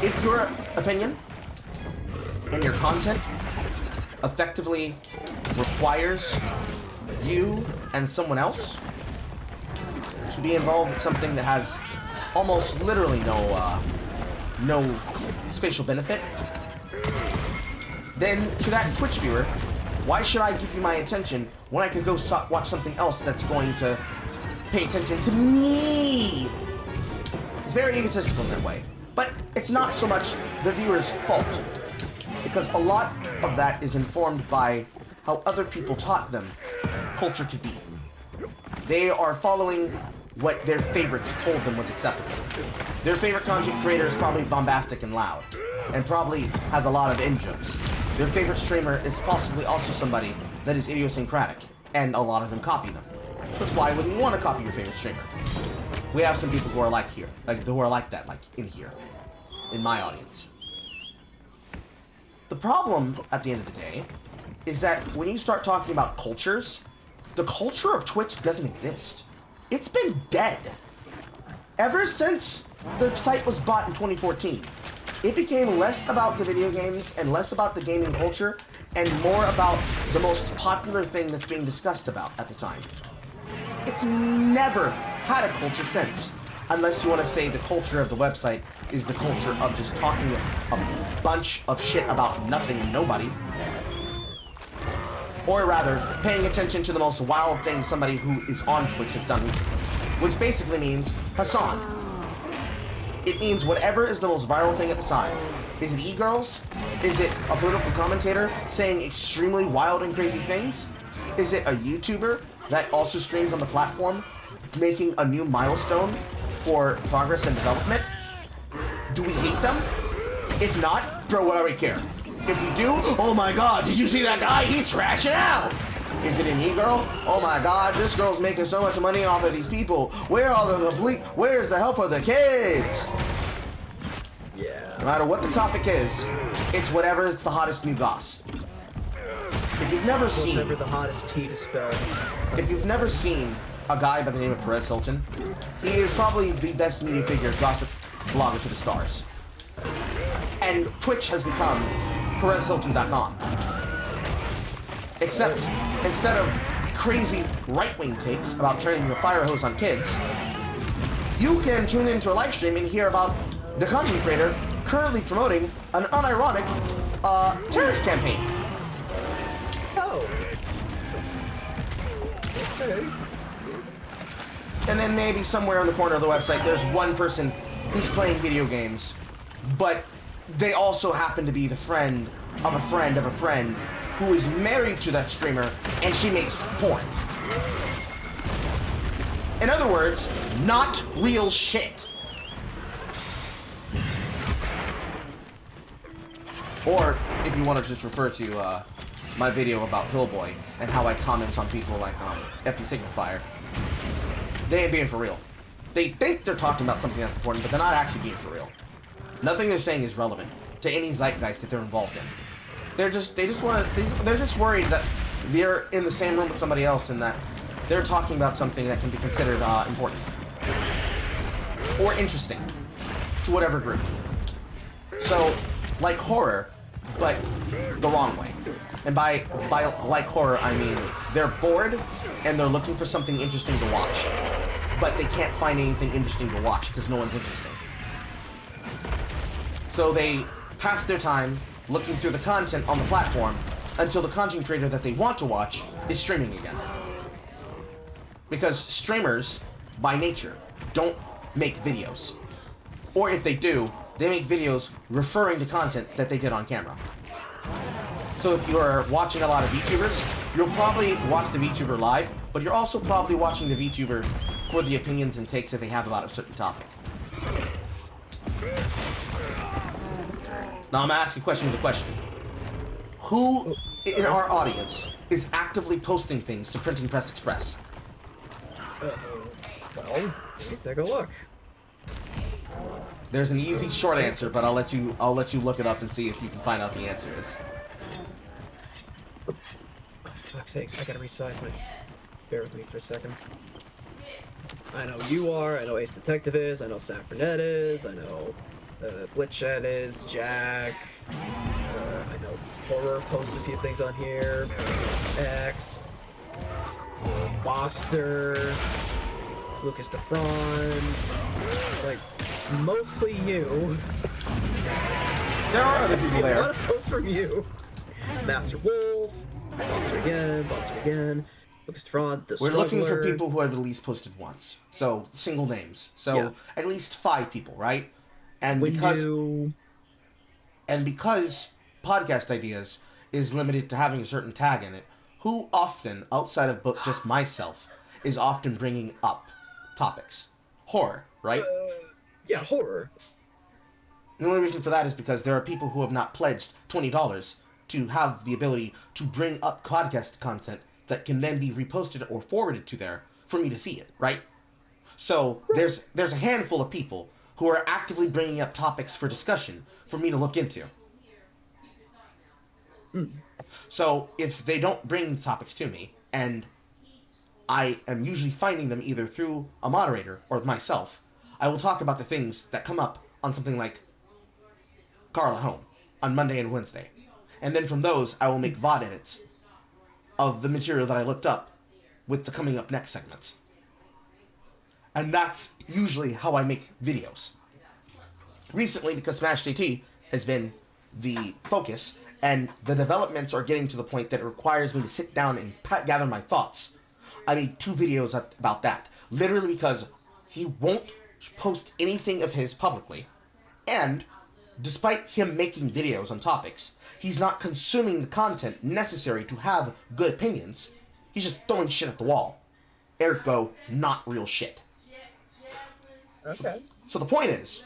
If your opinion and your content effectively requires you and someone else to be involved in something that has almost literally no spatial benefit, then to that Twitch viewer, why should I give you my attention when I could go watch something else that's going to pay attention to me? It's very egotistical in that way. But it's not so much the viewer's fault, because a lot of that is informed by how other people taught them culture could be. They are following what their favorites told them was acceptable. Their favorite content creator is probably bombastic and loud, and probably has a lot of in-jokes. Their favorite streamer is possibly also somebody that is idiosyncratic, and a lot of them copy them. That's why wouldn't you want to copy your favorite streamer? We have some people who are like here, who are like that, like in here, in my audience. The problem, at the end of the day, is that when you start talking about cultures, the culture of Twitch doesn't exist. It's been dead. Ever since the site was bought in 2014, it became less about the video games and less about the gaming culture and more about the most popular thing that's being discussed about at the time. It's never had a culture since, unless you want to say the culture of the website is the culture of just talking a bunch of shit about nothing and nobody. Or rather, paying attention to the most wild thing somebody who is on Twitch has done recently. Which basically means Hassan. It means whatever is the most viral thing at the time. Is it e-girls? Is it a political commentator saying extremely wild and crazy things? Is it a YouTuber that also streams on the platform making a new milestone for progress and development? Do we hate them? If not, bro, what do we care? If you do, oh my god, did you see that guy? He's crashing out! Is it an e-girl? Oh my god, this girl's making so much money off of these people. Where's the help for the kids? Yeah. No matter what the topic is, it's whatever is the hottest new goss. If you've never seen... Whatever the hottest tea to spell. If you've never seen a guy by the name of Perez Hilton, he is probably the best media figure gossip blogger to the stars. And Twitch has become PerezHilton.com. Except, instead of crazy right-wing takes about turning the fire hose on kids, you can tune into a live stream and hear about the content creator currently promoting an unironic terrorist campaign. Oh. Okay. And then maybe somewhere in the corner of the website, there's one person who's playing video games, but they also happen to be the friend of a friend of a friend who is married to that streamer, and she makes porn. In other words, not real shit. Or, if you want to just refer to my video about Hillboy and how I comment on people like FD Signifier, they ain't being for real. They think they're talking about something that's important, but they're not actually being for real. Nothing they're saying is relevant to any zeitgeist that they're involved in. They're just worried that they're in the same room with somebody else and that they're talking about something that can be considered important or interesting to whatever group. So, like horror, but the wrong way. And by like horror, I mean they're bored and they're looking for something interesting to watch, but they can't find anything interesting to watch because no one's interesting. So they pass their time looking through the content on the platform until the content creator that they want to watch is streaming again. Because streamers, by nature, don't make videos. Or if they do, they make videos referring to content that they did on camera. So if you're watching a lot of VTubers, you'll probably watch the VTuber live, but you're also probably watching the VTuber for the opinions and takes that they have about a certain topic. Now I'm asking question with a question. Who in our audience is actively posting things to Printing Press Express? Well, let me take a look. There's an easy short answer, but I'll let you look it up and see if you can find out the answer is. For fuck's sakes, I gotta resize my... Bear with me for a second. I know you are, I know Ace Detective is, I know Saffronet is, I know Blitzshed is, Jack, I know Horror posts a few things on here, X, Foster, Lucas DeFron, like, mostly you. There are other people A there. lot of posts from you. Master Wolf, Foster again, Lucas DeFron, The We're looking for Struggler. people who have at least posted once. So, single names. So, Yeah. at least 5 people, right? And Windu. because Podcast Ideas is limited to having a certain tag in it, who often, outside of just myself, is often bringing up topics? Horror, right? Yeah, horror. The only reason for that is because there are people who have not pledged $20 to have the ability to bring up podcast content that can then be reposted or forwarded to there for me to see it, right? So there's a handful of people who are actively bringing up topics for discussion for me to look into. So if they don't bring topics to me, and I am usually finding them either through a moderator or myself, I will talk about the things that come up on something like Carla Home on Monday and Wednesday. And then from those, I will make VOD edits of the material that I looked up with the coming up next segments. And that's usually how I make videos. Recently, because Smash JT has been the focus, and the developments are getting to the point that it requires me to sit down and gather my thoughts, I made 2 videos about that. Literally because he won't post anything of his publicly, and despite him making videos on topics, he's not consuming the content necessary to have good opinions. He's just throwing shit at the wall. Ergo, not real shit. Okay. So the point is,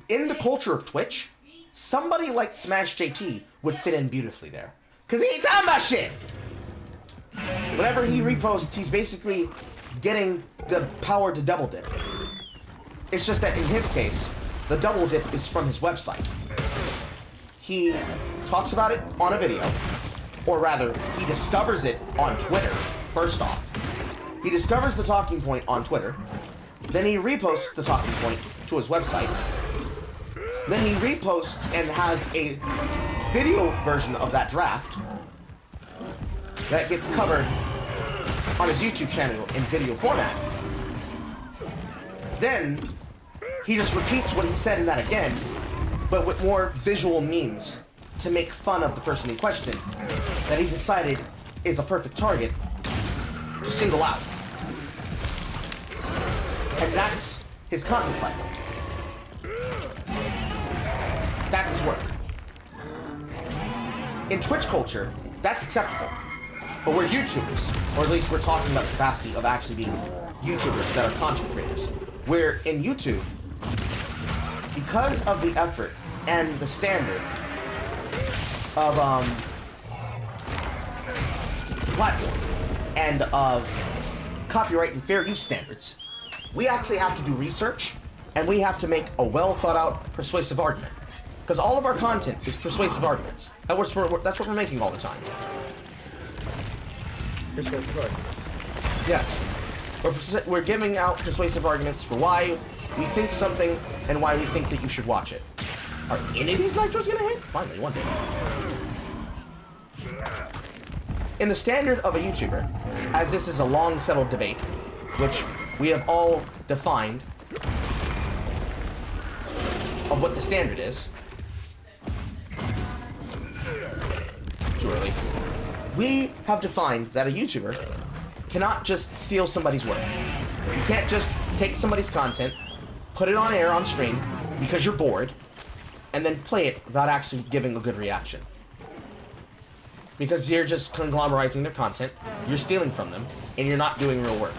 in the culture of Twitch, somebody like Smash JT would fit in beautifully there. Because he ain't talking about shit! Whenever he reposts, he's basically getting the power to double dip. It's just that in his case, the double dip is from his website. He talks about it on a video, or rather, he discovers it on Twitter, first off. He discovers the talking point on Twitter, then he reposts the talking point to his website, then he reposts and has a video version of that draft that gets covered on his YouTube channel in video format. Then he just repeats what he said in that again, but with more visual memes to make fun of the person in question that he decided is a perfect target to single out. And that's his content cycle. That's his work. In Twitch culture, that's acceptable. But we're YouTubers, or at least we're talking about the capacity of actually being YouTubers that are content creators. Where in YouTube, because of the effort and the standard of platform and of copyright and fair use standards, we actually have to do research and we have to make a well thought out persuasive argument. Because all of our content is persuasive arguments. That's what we're making all the time. Persuasive arguments. Yes. We're giving out persuasive arguments for why we think something and why we think that you should watch it. Are any of these nitros gonna hit? Finally, one day. In the standard of a YouTuber, as this is a long settled debate, which we have all defined of what the standard is, too early, we have defined that a YouTuber cannot just steal somebody's work. You can't just take somebody's content, put it on air on stream because you're bored, and then play it without actually giving a good reaction. Because you're just conglomerizing their content, you're stealing from them, and you're not doing real work.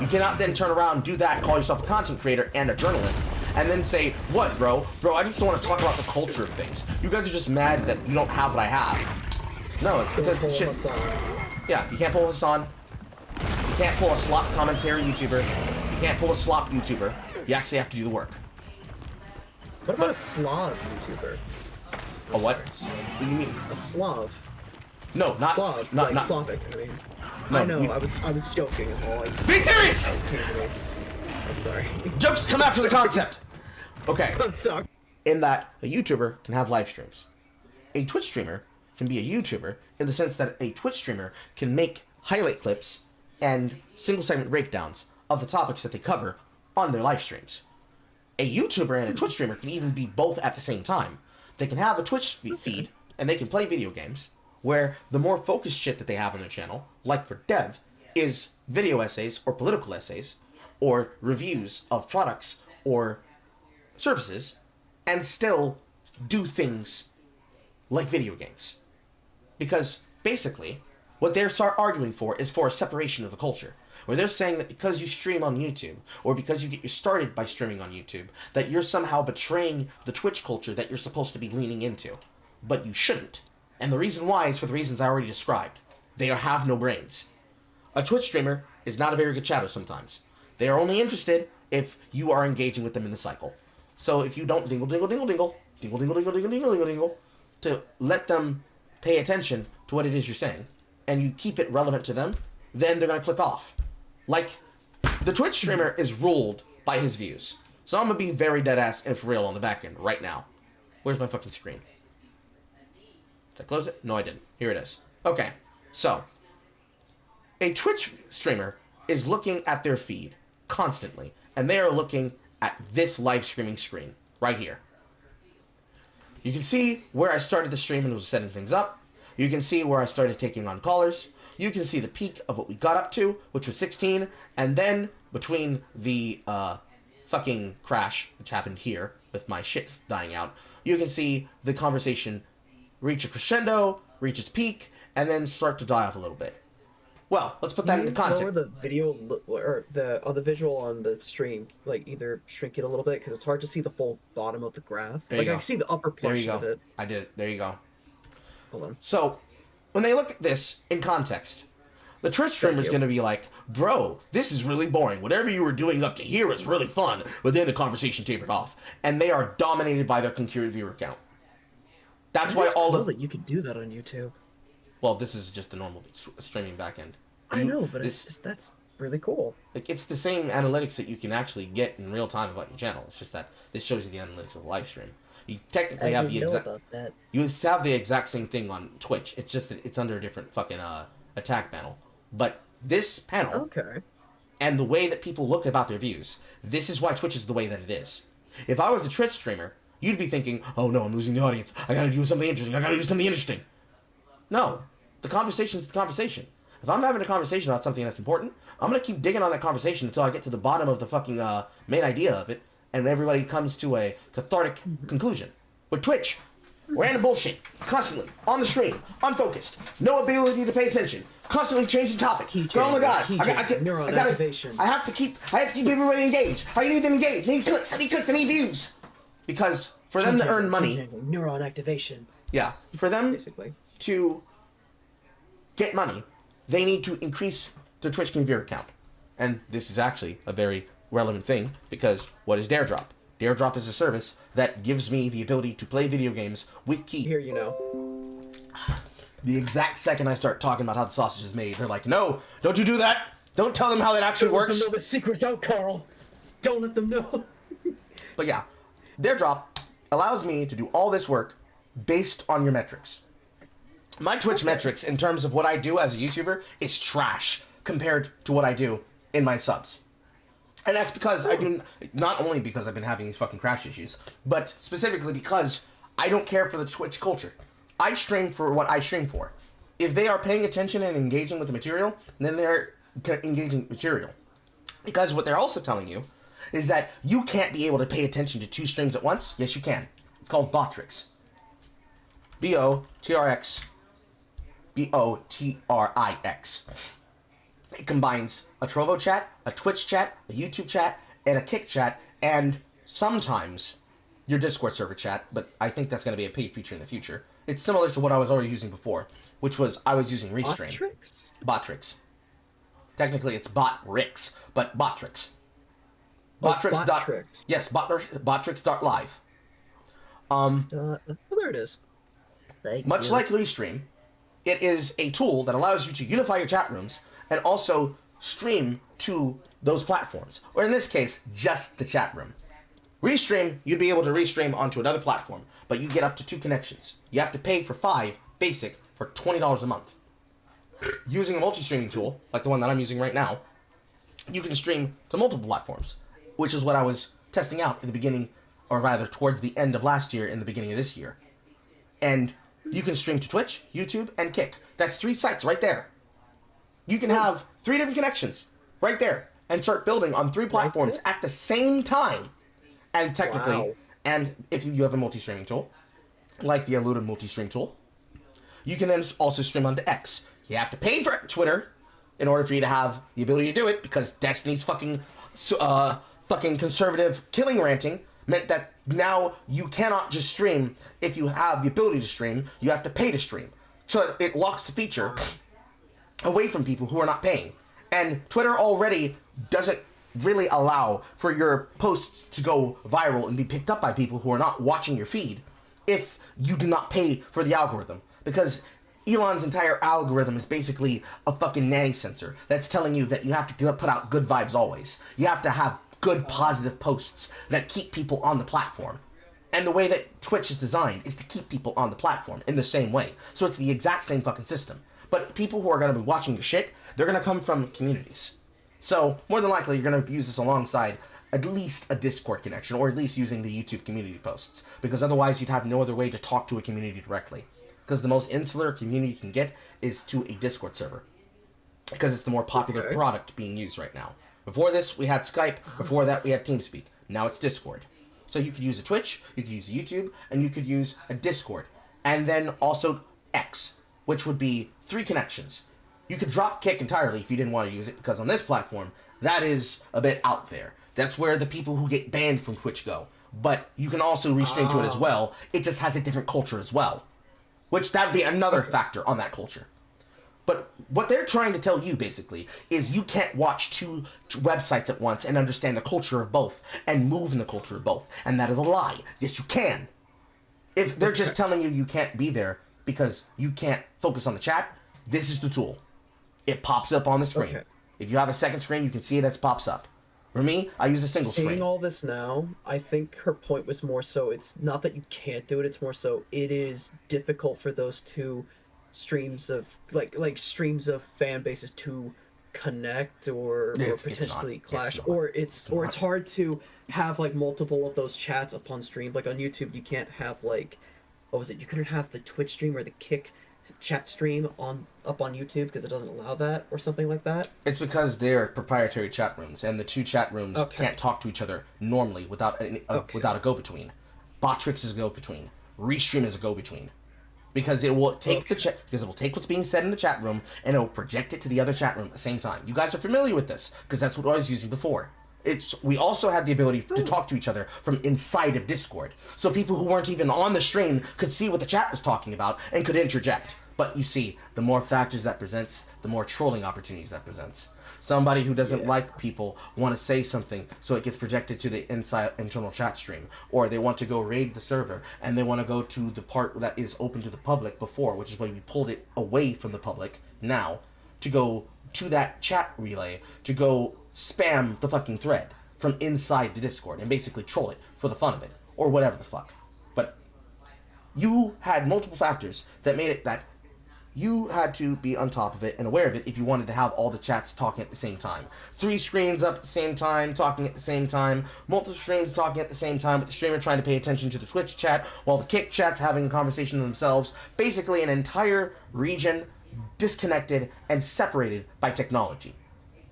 You cannot then turn around, do that, call yourself a content creator and a journalist, and then say, what, bro? Bro, I just want to talk about the culture of things. You guys are just mad that you don't have what I have. No, it's because shit. Yeah, you can't pull Hassan. You can't pull a slop commentary YouTuber. You can't pull a slop YouTuber. You actually have to do the work. What about a Slav YouTuber? A what? What do you mean? A Slav. No, not Slav, not like Slavic. I mean, No, I know. you- I was joking as well. Be serious! I'm sorry. Jokes come after the concept. Okay. I'm sorry. In that a YouTuber can have live streams. A Twitch streamer can be a YouTuber in the sense that a Twitch streamer can make highlight clips and single segment breakdowns of the topics that they cover on their live streams. A YouTuber and a Twitch streamer can even be both at the same time. They can have a Twitch feed and they can play video games where the more focused shit that they have on their channel, like for Dev, is video essays or political essays or reviews of products or services, and still do things like video games. Because basically, what they're arguing for is for a separation of the culture. Where they're saying that because you stream on YouTube, or because you get started by streaming on YouTube, that you're somehow betraying the Twitch culture that you're supposed to be leaning into. But you shouldn't. And the reason why is for the reasons I already described. They have no brains. A Twitch streamer is not a very good chatter sometimes. They are only interested if you are engaging with them in the cycle. So if you don't dingle, dingle, dingle, dingle, dingle, dingle, dingle, dingle, dingle, dingle, dingle, to let them pay attention to what it is you're saying, and you keep it relevant to them, then they're going to click off. Like, the Twitch streamer is ruled by his views. So I'm going to be very deadass and for real on the back end right now. Where's my fucking screen? Did I close it? No, I didn't. Here it is. Okay, so a Twitch streamer is looking at their feed constantly, and they are looking at this live streaming screen right here. You can see where I started the stream and was setting things up. You can see where I started taking on callers. You can see the peak of what we got up to, which was 16, and then between the fucking crash, which happened here with my shit dying out, you can see the conversation reach a crescendo, reach its peak, and then start to die off a little bit. Well, let's put that into context. Lower the video or the visual on the stream, like either shrink it a little bit because it's hard to see the full bottom of the graph. There Like you I go. can see the upper There you portion go. of it. I did it. There you go. Hold on. So, when they look at this in context, the Twitch streamer is going to be like, bro, this is really boring. Whatever you were doing up to here is really fun, but then the conversation tapered off. And they are dominated by their concurrent viewer count. That's why all cool of... that you can do that on YouTube. Well, this is just the normal streaming backend. I know, but it's just, that's really cool. Like, it's the same analytics that you can actually get in real time about your channel. It's just that this shows you the analytics of the live stream. You technically have the exact... about that. You have the exact same thing on Twitch. It's just that it's under a different fucking attack panel. But this panel, Okay. and the way that people look about their views, this is why Twitch is the way that it is. If I was a Twitch streamer, you'd be thinking, oh no, I'm losing the audience. I gotta do something interesting. No. The conversation's the conversation. If I'm having a conversation about something that's important, I'm gonna keep digging on that conversation until I get to the bottom of the fucking main idea of it, and everybody comes to a cathartic conclusion. With Twitch, random bullshit, constantly, on the stream, unfocused, no ability to pay attention, constantly changing topic. Oh my god, I have to keep everybody engaged. I need them engaged. I need clicks, I need views. Because for them to earn money, neuron activation. yeah, for them Basically. to get money, they need to increase their Twitch viewer count. And this is actually a very relevant thing, because what is Daredrop? Daredrop is a service that gives me the ability to play video games with key. Here, you know. The exact second I start talking about how the sausage is made, they're like, no, don't you do that. Don't tell them how that actually works. Don't let them know the secret's out, Carl. Don't let them know. But yeah, Daredrop allows me to do all this work based on your metrics. My Twitch metrics, in terms of what I do as a YouTuber, is trash compared to what I do in my subs. And that's because I do, not only because I've been having these fucking crash issues, but specifically because I don't care for the Twitch culture. I stream for what I stream for. If they are paying attention and engaging with the material, then they're engaging with material. Because what they're also telling you is that you can't be able to pay attention to two streams at once. Yes, you can. It's called Botrix. B-O-T-R-X. B-O-T-R-I-X. It combines a Trovo chat, a Twitch chat, a YouTube chat, and a Kick chat, and sometimes your Discord server chat, but I think that's going to be a paid feature in the future. It's similar to what I was already using before, which was I was using Restream. Botrix? Botrix. Technically, it's Botrix, but Botrix. Botrix. Yes, Botrix.live. There it is. Much like Restream, it is a tool that allows you to unify your chat rooms and also stream to those platforms, or in this case, just the chat room. Restream, you'd be able to restream onto another platform, but you get up to 2 connections. You have to pay for 5 basic for $20 a month. Using a multi-streaming tool, like the one that I'm using right now, you can stream to multiple platforms, which is what I was testing out at the beginning, or rather towards the end of last year and the beginning of this year. And you can stream to Twitch, YouTube, and Kick. That's 3 sites right there. You can have 3 different connections right there and start building on 3 platforms at the same time. And technically, and if you have a multi-streaming tool, like the alluded multi-stream tool, you can then also stream onto X. You have to pay for Twitter in order for you to have the ability to do it, because Destiny's fucking conservative killing ranting meant that now you cannot just stream if you have the ability to stream. You have to pay to stream. So it locks the feature away from people who are not paying. And Twitter already doesn't really allow for your posts to go viral and be picked up by people who are not watching your feed if you do not pay for the algorithm. Because Elon's entire algorithm is basically a fucking nanny sensor that's telling you that you have to put out good vibes always. You have to have good positive posts that keep people on the platform. And the way that Twitch is designed is to keep people on the platform in the same way. So it's the exact same fucking system. But people who are going to be watching your shit, they're going to come from communities. So more than likely, you're going to use this alongside at least a Discord connection, or at least using the YouTube community posts. Because otherwise, you'd have no other way to talk to a community directly. Because the most insular community you can get is to a Discord server. Because it's the more popular product being used right now. Before this, we had Skype. Before that, we had TeamSpeak. Now it's Discord. So you could use a Twitch, you could use a YouTube, and you could use a Discord. And then also X, which would be 3 connections. You could drop Kick entirely if you didn't want to use it, because on this platform, that is a bit out there. That's where the people who get banned from Twitch go. But you can also restream to it as well. It just has a different culture as well. Which that would be another factor on that culture. But what they're trying to tell you, basically, is you can't watch 2 websites at once and understand the culture of both and move in the culture of both. And that is a lie. Yes, you can. If they're just telling you you can't be there because you can't focus on the chat, this is the tool. It pops up on the screen. If you have a second screen, you can see it as it pops up. For me, I use a single screen. Saying all this now, I think her point was more so it's not that you can't do it, it's more so it is difficult for those 2 streams of like streams of fan bases to connect or potentially clash, or it's hard to have like multiple of those chats upon stream. Like on YouTube, you can't have like, what was it? You couldn't have the Twitch stream or the Kick chat stream up on YouTube because it doesn't allow that or something like that. It's because they're proprietary chat rooms, and the 2 chat rooms can't talk to each other normally without a go-between. Botrix is a go-between. Restream is a go-between. Because it will take because it will take what's being said in the chat room and it will project it to the other chat room at the same time. You guys are familiar with this because that's what I was using before. We also had the ability to talk to each other from inside of Discord. So people who weren't even on the stream could see what the chat was talking about and could interject. But you see, the more factors that presents, the more trolling opportunities that presents. Somebody who doesn't like people want to say something, so it gets projected to the internal chat stream. Or they want to go raid the server, and they want to go to the part that is open to the public before, which is why we pulled it away from the public now, to go to that chat relay, to go spam the fucking thread from inside the Discord, and basically troll it for the fun of it, or whatever the fuck. But you had multiple factors that made it that you had to be on top of it and aware of it if you wanted to have all the chats talking at the same time. 3 screens up at the same time, talking at the same time, multiple streams talking at the same time, but the streamer trying to pay attention to the Twitch chat, while the Kick chat's having a conversation themselves. Basically an entire region disconnected and separated by technology.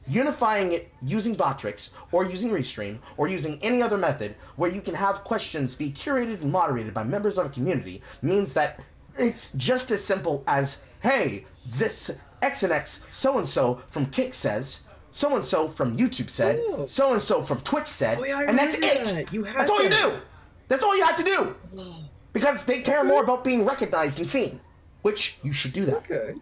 Unifying it using Botrix, or using Restream, or using any other method where you can have questions be curated and moderated by members of a community means that it's just as simple as, hey, this X and X so-and-so from Kick says, so and so from YouTube said, so and so from Twitch said, and that's it. That's all you do. That's all you have to do. Because they care more about being recognized and seen, which you should do that. Okay.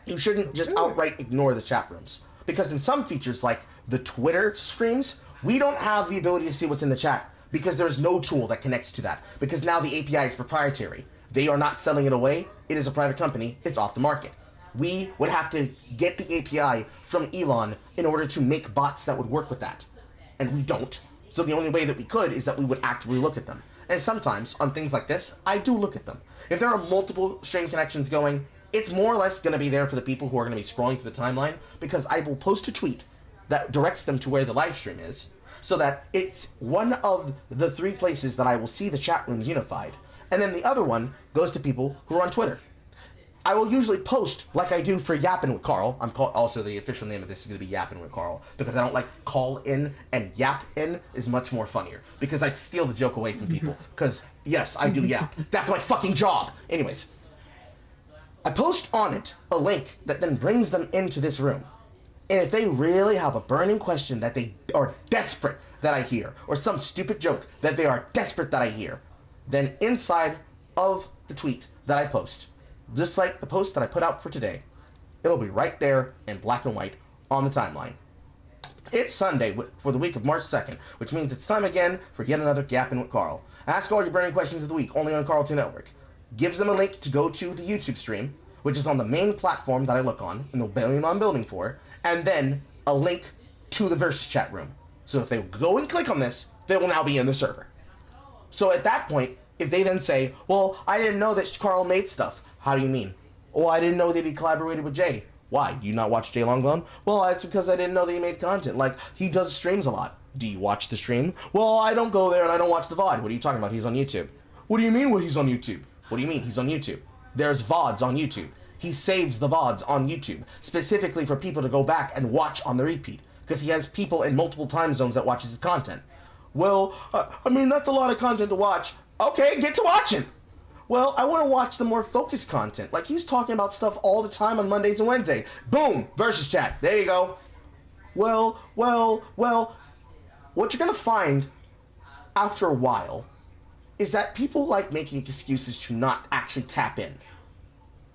You shouldn't just outright ignore the chat rooms. Because in some features, like the Twitter streams, we don't have the ability to see what's in the chat because there's no tool that connects to that. Because now the API is proprietary. They are not selling it away. It is a private company. It's off the market. We would have to get the API from Elon in order to make bots that would work with that. And we don't. So the only way that we could is that we would actively look at them. And sometimes, on things like this, I do look at them. If there are multiple stream connections going, it's more or less going to be there for the people who are going to be scrolling through the timeline, because I will post a tweet that directs them to where the live stream is, so that it's one of the 3 places that I will see the chat rooms unified. And then the other one goes to people who are on Twitter. I will usually post like I do for Yapping with Carl. Also the official name of this is going to be Yapping with Carl, because I don't like call in, and Yap-In is much more funnier, because I'd steal the joke away from people. Because yes, I do yap. That's my fucking job. Anyways, I post on it a link that then brings them into this room. And if they really have a burning question that they are desperate that I hear, or some stupid joke that they are desperate that I hear, then inside of the tweet that I post, just like the post that I put out for today, it'll be right there in black and white on the timeline. It's Sunday for the week of March 2nd, which means it's time again for yet another Yapping with Carl. Ask all your burning questions of the week, only on Carl2 Network. Gives them a link to go to the YouTube stream, which is on the main platform that I look on, and the building I'm building for, and then a link to the Versus chat room. So if they go and click on this, they will now be in the server. So at that point, if they then say, well, I didn't know that Carl made stuff. How do you mean? Oh, I didn't know that he collaborated with Jay. Why? Do you not watch Jay Longbone? Well, it's because I didn't know that he made content. Like, he does streams a lot. Do you watch the stream? Well, I don't go there and I don't watch the VOD. What are you talking about? He's on YouTube. What do you mean he's on YouTube? What do you mean he's on YouTube? There's VODs on YouTube. He saves the VODs on YouTube, specifically for people to go back and watch on the repeat, because he has people in multiple time zones that watches his content. Well, I mean, that's a lot of content to watch. Okay, get to watching. Well, I want to watch the more focused content. Like, he's talking about stuff all the time on Mondays and Wednesdays. Boom! Versus chat. There you go. Well, what you're going to find after a while is that people like making excuses to not actually tap in.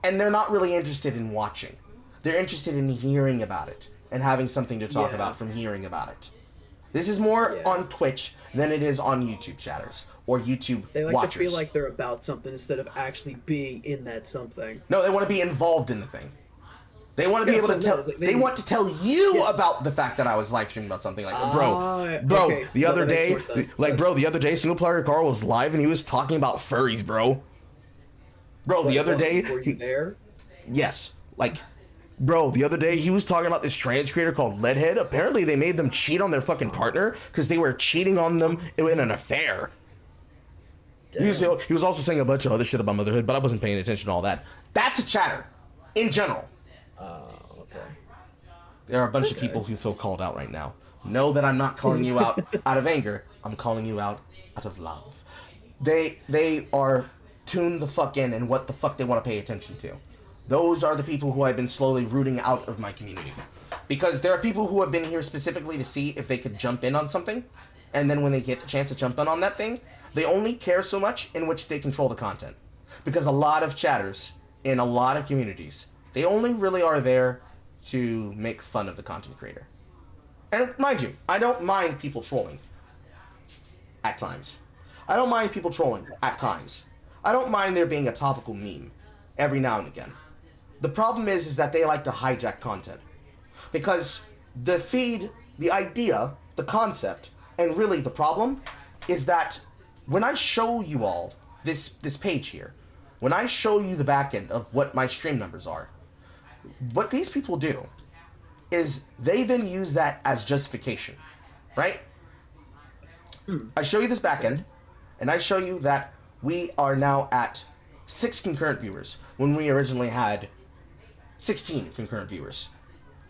And they're not really interested in watching. They're interested in hearing about it and having something to talk about from hearing about it. This is more on Twitch than it is on YouTube chatters or YouTube They like watchers. to feel like they're about something instead of actually being in that something. No, they want to be involved in the thing. They want to be able to tell. Like they want to tell you about the fact that I was live streaming about something. Like, bro, the other day, the other day, Single Player Carl was live and he was talking about furries, bro. Bro, the other day, were you there? Yes, like, bro, the other day he was talking about this trans creator called Leadhead. Apparently, they made them cheat on their fucking partner because they were cheating on them in an affair. He was also saying a bunch of other shit about motherhood, but I wasn't paying attention to all that. That's a chatter, in general. Okay. There are a bunch of people who feel called out right now. Know that I'm not calling you out out of anger. I'm calling you out of love. They are tuned the fuck in and what the fuck they want to pay attention to. Those are the people who I've been slowly rooting out of my community. Because there are people who have been here specifically to see if they could jump in on something, and then when they get the chance to jump in on that thing, they only care so much in which they control the content. Because a lot of chatters in a lot of communities, they only really are there to make fun of the content creator. And mind you, I don't mind people trolling. At times. I don't mind people trolling. At times. I don't mind there being a topical meme. Every now and again. The problem is that they like to hijack content. Because the feed, the idea, the concept, and really the problem is that when I show you all this page here, when I show you the back end of what my stream numbers are, what these people do is they then use that as justification, right? I show you this back end, and I show you that we are now at 6 concurrent viewers when we originally had 16 concurrent viewers.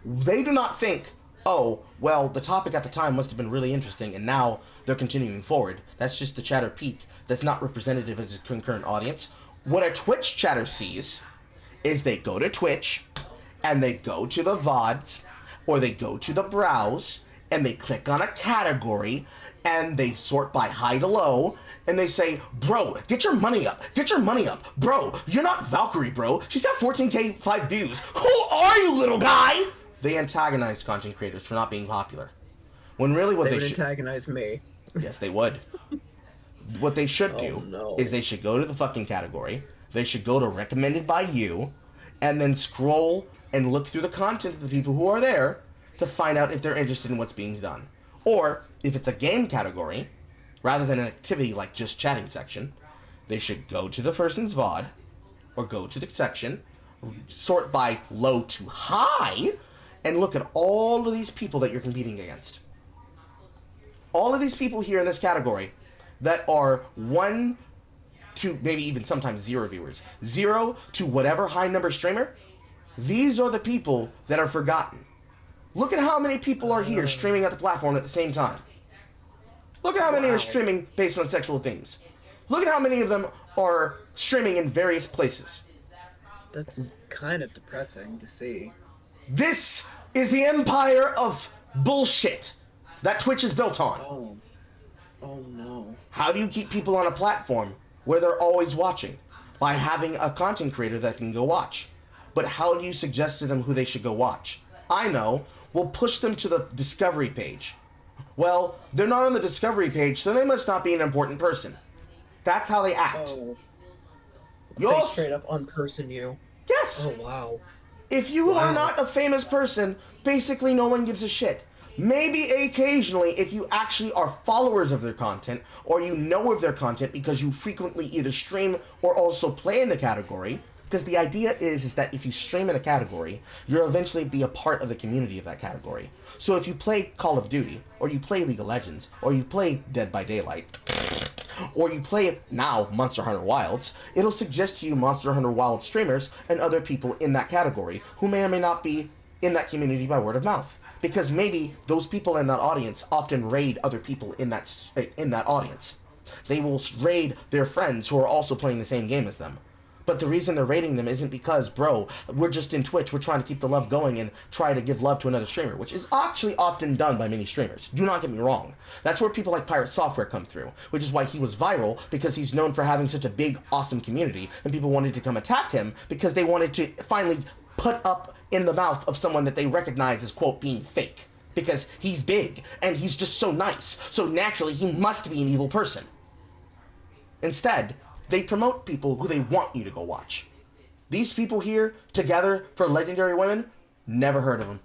They do not think, oh, well, the topic at the time must have been really interesting, and now they're continuing forward. That's just the chatter peak. That's not representative as a concurrent audience. What a Twitch chatter sees is they go to Twitch, and they go to the VODs, or they go to the browse and they click on a category and they sort by high to low and they say, bro, get your money up. Get your money up. Bro, you're not Valkyrie, bro. She's got 14K 5 views. Who are you, little guy? They antagonize content creators for not being popular. When really what They they would should... antagonize me. Yes, they would. What they should do is they should go to the fucking category. They should go to recommended by you and then scroll and look through the content of the people who are there to find out if they're interested in what's being done. Or, if it's a game category, rather than an activity like just chatting section, they should go to the person's VOD, or go to the section, sort by low to high, and look at all of these people that you're competing against. All of these people here in this category that are 1 to maybe even sometimes 0 viewers, 0 to whatever high number streamer, these are the people that are forgotten. Look at how many people are here streaming at the platform at the same time. Look at how many are streaming based on sexual themes. Look at how many of them are streaming in various places. That's kind of depressing to see. This is the empire of bullshit that Twitch is built on. Oh no. How do you keep people on a platform where they're always watching? By having a content creator that can go watch. But how do you suggest to them who they should go watch? I know. We'll push them to the discovery page. Well, they're not on the discovery page, so they must not be an important person. That's how they act. Oh. You'll They straight up unperson you. Yes! Oh, wow. If you are not a famous person, basically no one gives a shit. Maybe occasionally, if you actually are followers of their content, or you know of their content because you frequently either stream or also play in the category, because the idea is that if you stream in a category, you'll eventually be a part of the community of that category. So if you play Call of Duty, or you play League of Legends, or you play Dead by Daylight, or you play now Monster Hunter Wilds, it'll suggest to you Monster Hunter Wild streamers and other people in that category who may or may not be in that community by word of mouth. Because maybe those people in that audience often raid other people in that audience. They will raid their friends who are also playing the same game as them. But the reason they're raiding them isn't because, bro, we're just in Twitch, we're trying to keep the love going and try to give love to another streamer, which is actually often done by many streamers. Do not get me wrong. That's where people like Pirate Software come through, which is why he was viral, because he's known for having such a big, awesome community, and people wanted to come attack him because they wanted to finally put up in the mouth of someone that they recognize as, quote, being fake. Because he's big, and he's just so nice, so naturally he must be an evil person. Instead, they promote people who they want you to go watch. These people here, together for Legendary Women, never heard of them.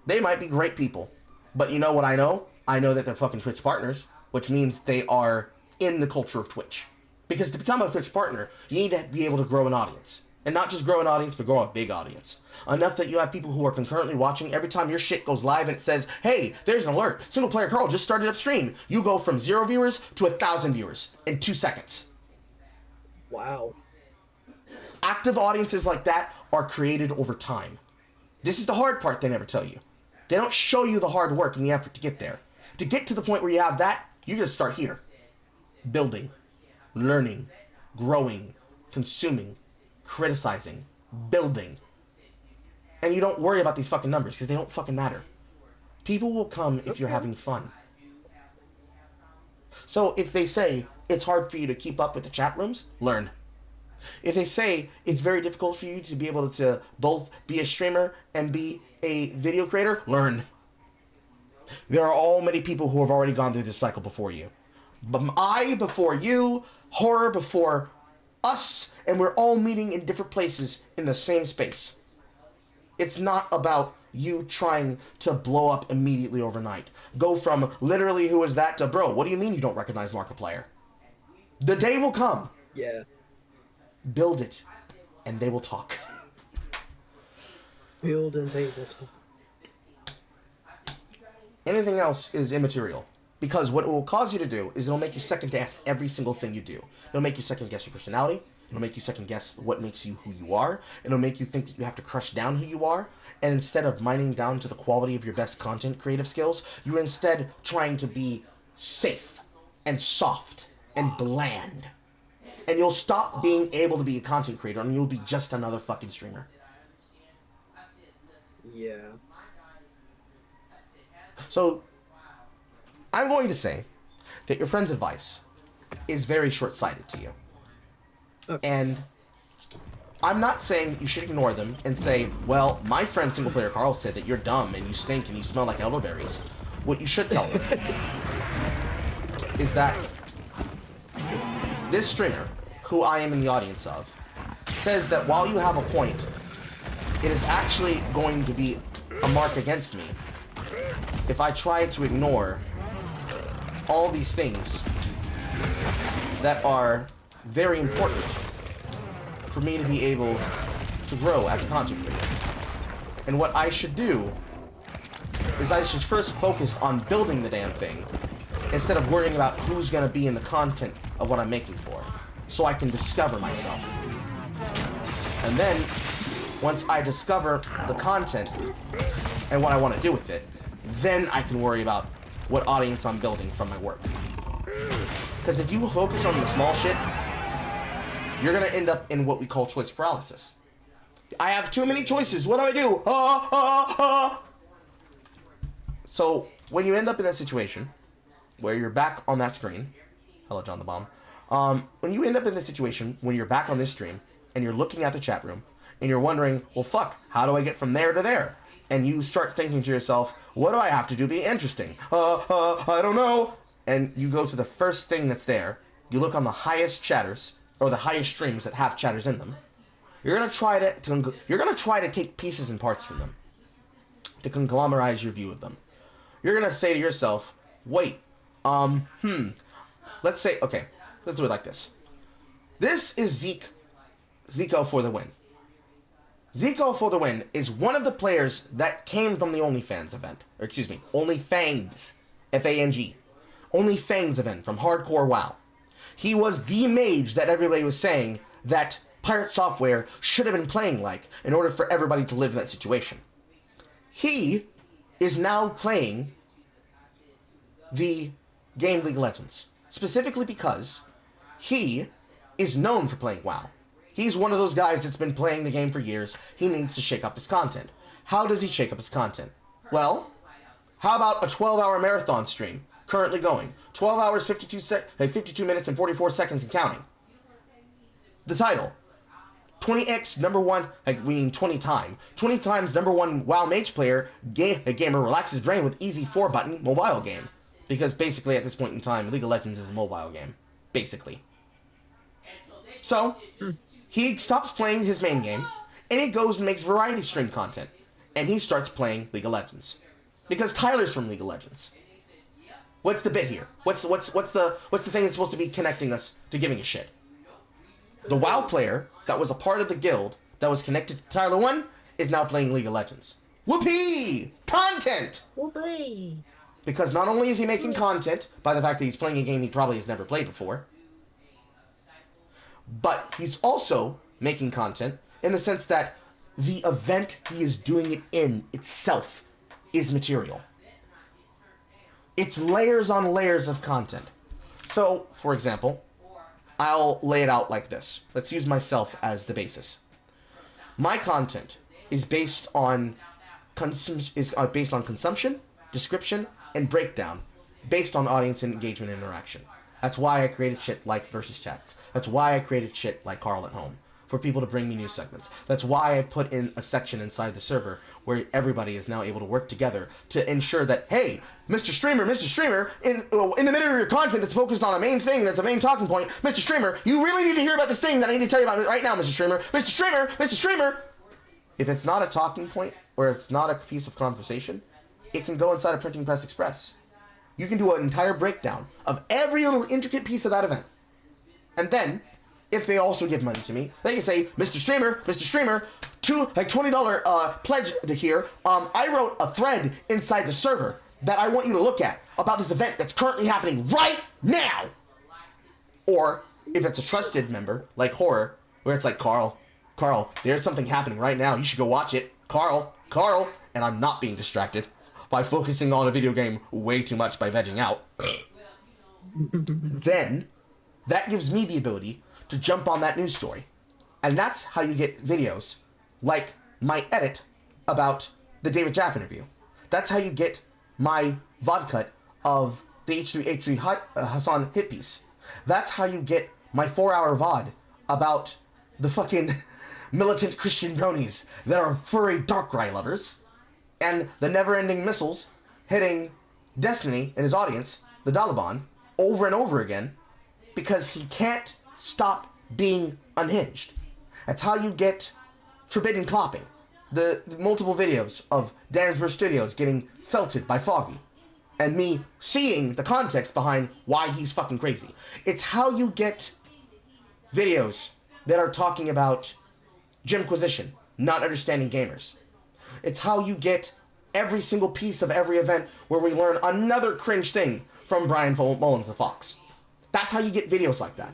They might be great people, but you know what I know? I know that they're fucking Twitch partners, which means they are in the culture of Twitch. Because to become a Twitch partner, you need to be able to grow an audience. And not just grow an audience, but grow a big audience. Enough that you have people who are concurrently watching. Every time your shit goes live and it says, hey, there's an alert. Single Player Carl just started up stream. You go from 0 viewers to 1,000 viewers in 2 seconds. Wow. Active audiences like that are created over time. This is the hard part they never tell you. They don't show you the hard work and the effort to get there. To get to the point where you have that, you just start here. Building, learning, growing, consuming, criticizing, building. And you don't worry about these fucking numbers because they don't fucking matter. People will come if you're having fun. So if they say it's hard for you to keep up with the chat rooms, learn. If they say it's very difficult for you to be able to both be a streamer and be a video creator, learn. There are all many people who have already gone through this cycle before you. But I before you, horror before us, and we're all meeting in different places in the same space. It's not about you trying to blow up immediately overnight. Go from literally who is that to, bro, what do you mean you don't recognize Markiplier? The day will come. Yeah. Build it, and they will talk. Build and they will talk. Anything else is immaterial. Because what it will cause you to do is it'll make you second guess every single thing you do. It'll make you second guess your personality. It'll make you second guess what makes you who you are. It'll make you think that you have to crush down who you are. And instead of mining down to the quality of your best content creative skills, you're instead trying to be safe and soft and bland. And you'll stop being able to be a content creator and you'll be just another fucking streamer. Yeah. So, I'm going to say that your friend's advice is very short-sighted to you. Okay. And I'm not saying that you should ignore them and say, well, my friend single player Carl said that you're dumb and you stink and you smell like elderberries. What you should tell them is that this streamer, who I am in the audience of, says that while you have a point, it is actually going to be a mark against me if I try to ignore all these things that are very important for me to be able to grow as a content creator. And what I should do is I should first focus on building the damn thing instead of worrying about who's going to be in the content of what I'm making for, so I can discover myself. And then, once I discover the content and what I want to do with it, then I can worry about what audience I'm building from my work. Because if you focus on the small shit, you're going to end up in what we call choice paralysis. I have too many choices. What do I do? So, when you end up in that situation, where you're back on that screen, hello John the Bomb, when you end up in this situation, when you're back on this stream, and you're looking at the chat room, and you're wondering, well fuck, how do I get from there to there? And you start thinking to yourself, what do I have to do to be interesting? I don't know. And you go to the first thing that's there, you look on the highest chatters, or the highest streams that have chatters in them. You're gonna try to take pieces and parts from them, to conglomerize your view of them. You're gonna say to yourself, wait, let's say, okay, let's do it like this. This is Zico for the win. Zico for the win is one of the players that came from the OnlyFans event. Or excuse me, OnlyFangs. F-A-N-G. OnlyFangs event from Hardcore WoW. He was the mage that everybody was saying that Pirate Software should have been playing like in order for everybody to live in that situation. He is now playing the game League of Legends. Specifically because he is known for playing WoW. He's one of those guys that's been playing the game for years. He needs to shake up his content. How does he shake up his content? Well, how about a 12-hour marathon stream currently going? 12 hours, 52 minutes, and 44 seconds and counting. The title, 20x number one, 20 times number one WoW mage player, a gamer relaxes brain with easy 4-button mobile game. Because basically at this point in time, League of Legends is a mobile game. Basically. So, he stops playing his main game, and he goes and makes variety stream content. And he starts playing League of Legends. Because Tyler's from League of Legends. What's the bit here? What's the thing that's supposed to be connecting us to giving a shit? The WoW player that was a part of the guild that was connected to Tyler 1 is now playing League of Legends. Whoopee! Content! Whoopee! Because not only is he making content by the fact that he's playing a game he probably has never played before, but he's also making content in the sense that the event he is doing it in itself is material. It's layers on layers of content. So, for example, I'll lay it out like this. Let's use myself as the basis. My content is based on consumption, description, and breakdown, based on audience engagement and interaction. That's why I created shit like Versus Chats. That's why I created shit like Carl at Home, for people to bring me new segments. That's why I put in a section inside the server where everybody is now able to work together to ensure that, hey, Mr. Streamer, in the middle of your content that's focused on a main thing, that's a main talking point, Mr. Streamer, you really need to hear about this thing that I need to tell you about right now, Mr. Streamer. Mr. Streamer! If it's not a talking point, or it's not a piece of conversation, it can go inside a Printing Press Express. You can do an entire breakdown of every little intricate piece of that event. And then, if they also give money to me, they can say, Mr. Streamer, $20 pledge to here. I wrote a thread inside the server that I want you to look at about this event that's currently happening right now. Or, if it's a trusted member, like Horror, where it's like, Carl, there's something happening right now. You should go watch it. Carl, and I'm not being distracted by focusing on a video game way too much by vegging out. Then, that gives me the ability to jump on that news story. And that's how you get videos like my edit about the David Jaff interview. That's how you get my VOD cut of the H3 Hassan hit piece. That's how you get my 4-hour VOD about the fucking militant Christian bronies that are furry Darkrai lovers, and the never-ending missiles hitting Destiny and his audience, the Dalaban, over and over again, because he can't stop being unhinged. That's how you get Forbidden Clopping, the multiple videos of Dansburg Studios getting felted by Foggy, and me seeing the context behind why he's fucking crazy. It's how you get videos that are talking about Jimquisition, not understanding gamers. It's how you get every single piece of every event where we learn another cringe thing from Brian Mullins the Fox. That's how you get videos like that.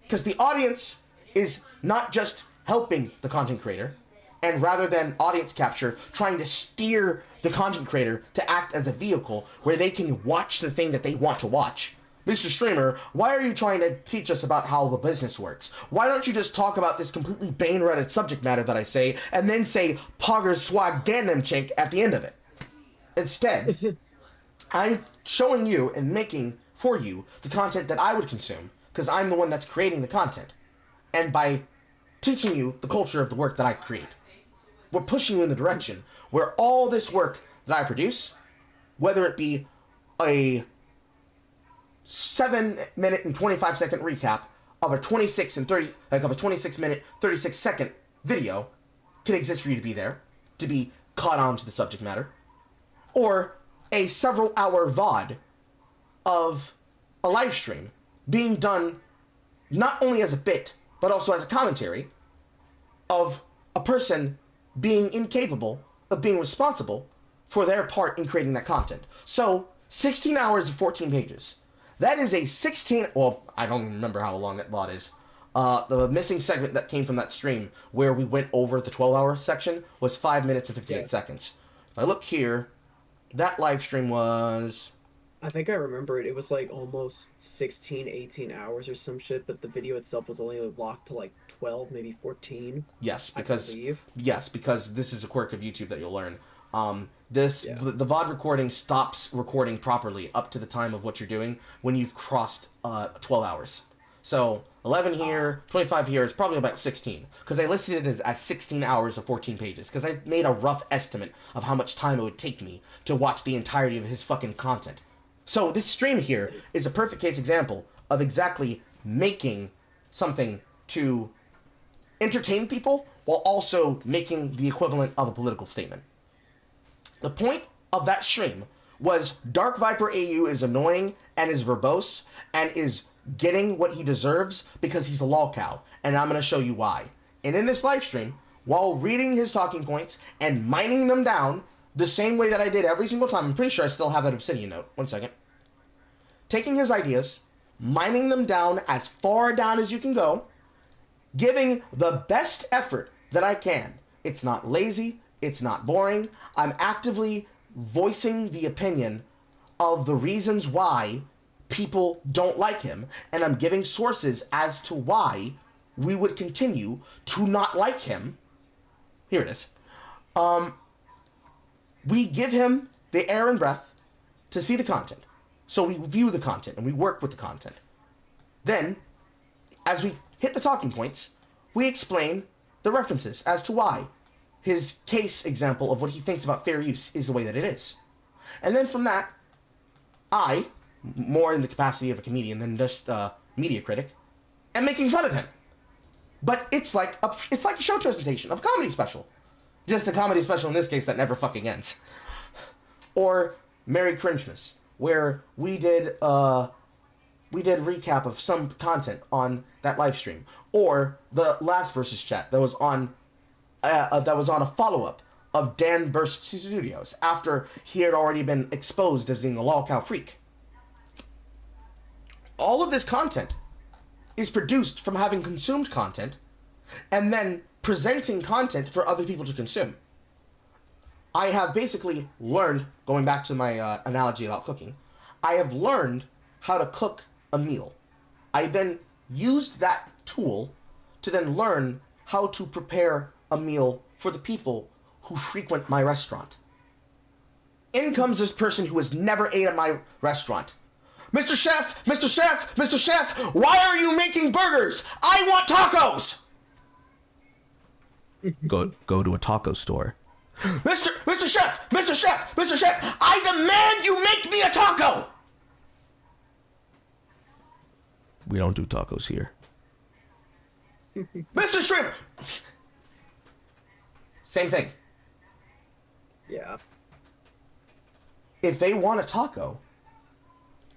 Because the audience is not just helping the content creator, and rather than audience capture, trying to steer the content creator to act as a vehicle where they can watch the thing that they want to watch. Mr. Streamer, why are you trying to teach us about how the business works? Why don't you just talk about this completely bane-rutted subject matter that I say, and then say Poggers Swag Gangnam Chink at the end of it? Instead, I'm showing you and making for you the content that I would consume, because I'm the one that's creating the content. And by teaching you the culture of the work that I create, we're pushing you in the direction where all this work that I produce, whether it be a 7-minute and 25-second recap of a 26-minute, 36-second video, can exist for you to be there, to be caught on to the subject matter, or a several-hour VOD of a live stream being done not only as a bit, but also as a commentary of a person being incapable of being responsible for their part in creating that content. So, 16 hours of 14 pages. That is a 16... Well, I don't even remember how long that VOD is. The missing segment that came from that stream where we went over the 12-hour section was 5 minutes and 58 seconds. If I look here, that live stream was... I think I remember it. It was like almost 16, 18 hours or some shit, but the video itself was only locked to like 12, maybe 14. Yes, because this is a quirk of YouTube that you'll learn. The VOD recording stops recording properly up to the time of what you're doing when you've crossed 12 hours. So 11 here, 25 here is probably about 16, because I listed it as 16 hours of 14 pages, because I made a rough estimate of how much time it would take me to watch the entirety of his fucking content. So this stream here is a perfect case example of exactly making something to entertain people while also making the equivalent of a political statement. The point of that stream was Dark Viper AU is annoying and is verbose and is getting what he deserves because he's a lolcow, and I'm going to show you why. And in this live stream, while reading his talking points and mining them down the same way that I did every single time, I'm pretty sure I still have that Obsidian note. One second. Taking his ideas, mining them down as far down as you can go, giving the best effort that I can. It's not lazy. It's not boring. I'm actively voicing the opinion of the reasons why people don't like him, and I'm giving sources as to why we would continue to not like him. Here it is. We give him the air and breath to see the content. So we view the content and we work with the content. Then, as we hit the talking points, we explain the references as to why his case example of what he thinks about fair use is the way that it is. And then from that, I, more in the capacity of a comedian than just a media critic, am making fun of him. But it's like a show presentation of a comedy special. Just a comedy special in this case that never fucking ends. Or Merry Cringemas, where we did recap of some content on that live stream, or the last versus chat that was on a follow-up of Dan Burst Studios after he had already been exposed as being a lolcow freak. All of this content is produced from having consumed content and then presenting content for other people to consume. I have basically learned, going back to my analogy about cooking, I have learned how to cook a meal. I then used that tool to then learn how to prepare a meal for the people who frequent my restaurant. In comes this person who has never ate at my restaurant. Mr. Chef, Mr. Chef, Mr. Chef, why are you making burgers? I want tacos! Go to a taco store. Mr. Chef, Mr. Chef, Mr. Chef, I demand you make me a taco! We don't do tacos here. Mr. Shrimp! Same thing. Yeah. If they want a taco,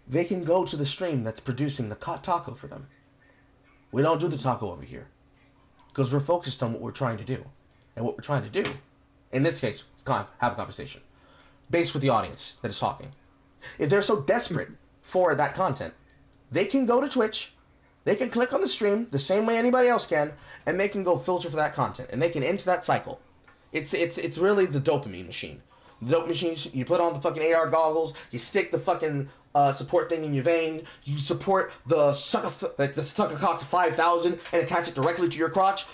they can go to the stream that's producing the taco for them. We don't do the taco over here. Because we're focused on what we're trying to do. And what we're trying to do, in this case, is have a conversation. Based with the audience that is talking. If they're so desperate for that content, they can go to Twitch, they can click on the stream the same way anybody else can, and they can go filter for that content. And they can enter that cycle. It's really the dopamine machine. The dopamine machine, you put on the fucking AR goggles, you stick the fucking support thing in your vein, you support the sucker cock 5000 and attach it directly to your crotch.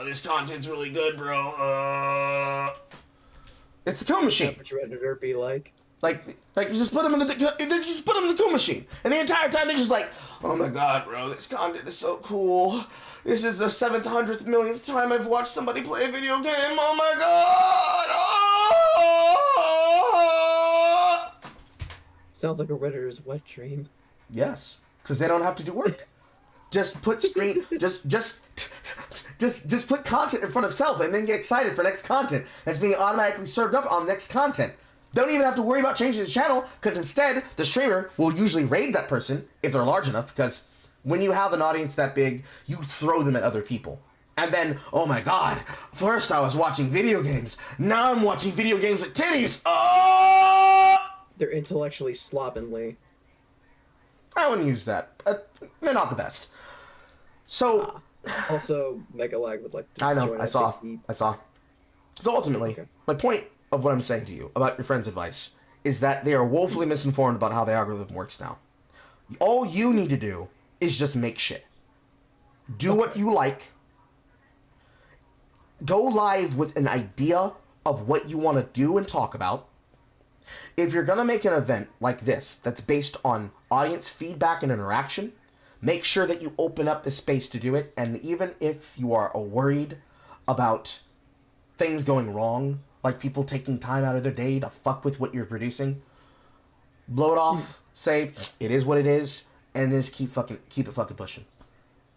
This content's really good, bro. It's the kill machine. What would your editor be like? Like you just put them in the kill machine, and the entire time they're just like, oh my god, bro, this content is so cool. This is the 700th millionth time I've watched somebody play a video game. Oh my god! Oh! Sounds like a Redditor's wet dream. Yes, because they don't have to do work. Just put screen, just put content in front of self, and then get excited for next content that's being automatically served up on next content. Don't even have to worry about changing the channel, because instead, the streamer will usually raid that person, if they're large enough, because when you have an audience that big, you throw them at other people. And then, oh my god, first I was watching video games, now I'm watching video games with titties! Oh! They're intellectually slovenly. I wouldn't use that. They're not the best. So... Also, Mega Lag would like to I know, join. I saw. So ultimately, my point of what I'm saying to you about your friend's advice is that they are woefully misinformed about how the algorithm works now. All you need to do is just make shit. Do what you like. Go live with an idea of what you want to do and talk about. If you're going to make an event like this that's based on audience feedback and interaction, make sure that you open up the space to do it. And even if you are worried about things going wrong, like people taking time out of their day to fuck with what you're producing, blow it off, say, it is what it is, and just keep it fucking pushing.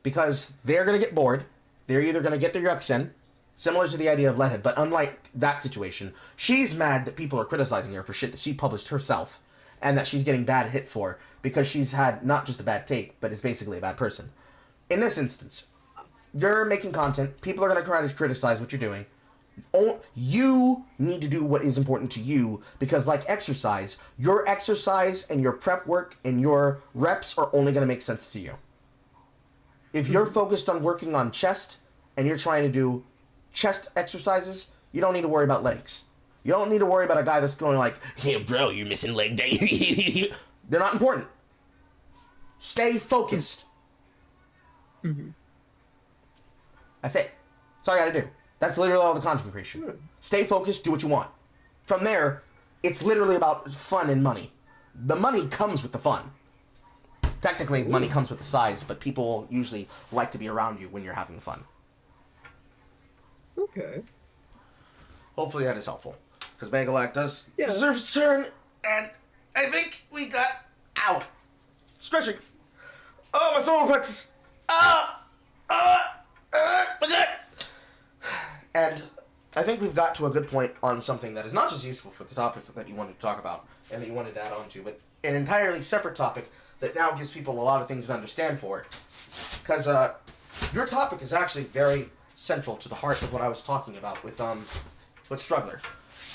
Because they're going to get bored. They're either going to get their yucks in, similar to the idea of Leadhead, but unlike that situation, she's mad that people are criticizing her for shit that she published herself, and that she's getting bad hits for, because she's had not just a bad take, but is basically a bad person. In this instance, you're making content, people are going to try to criticize what you're doing. You need to do what is important to you, because like exercise, your exercise and your prep work and your reps are only going to make sense to you. If you're focused on working on chest and you're trying to do chest exercises, you don't need to worry about legs. You don't need to worry about a guy that's going like, hey bro, you're missing leg day. They're not important. Stay focused. That's it. That's all you gotta do. That's literally all the content creation. Stay focused, do what you want. From there, it's literally about fun and money. The money comes with the fun. Technically, money comes with the size, but people usually like to be around you when you're having fun. Okay. Hopefully that is helpful. Because Megalac does deserve his turn, and I think we got out. Stretching. Oh, my solar plexus. My God. And I think we've got to a good point on something that is not just useful for the topic that you wanted to talk about and that you wanted to add on to, but an entirely separate topic that now gives people a lot of things to understand for it. Because your topic is actually very central to the heart of what I was talking about with Struggler.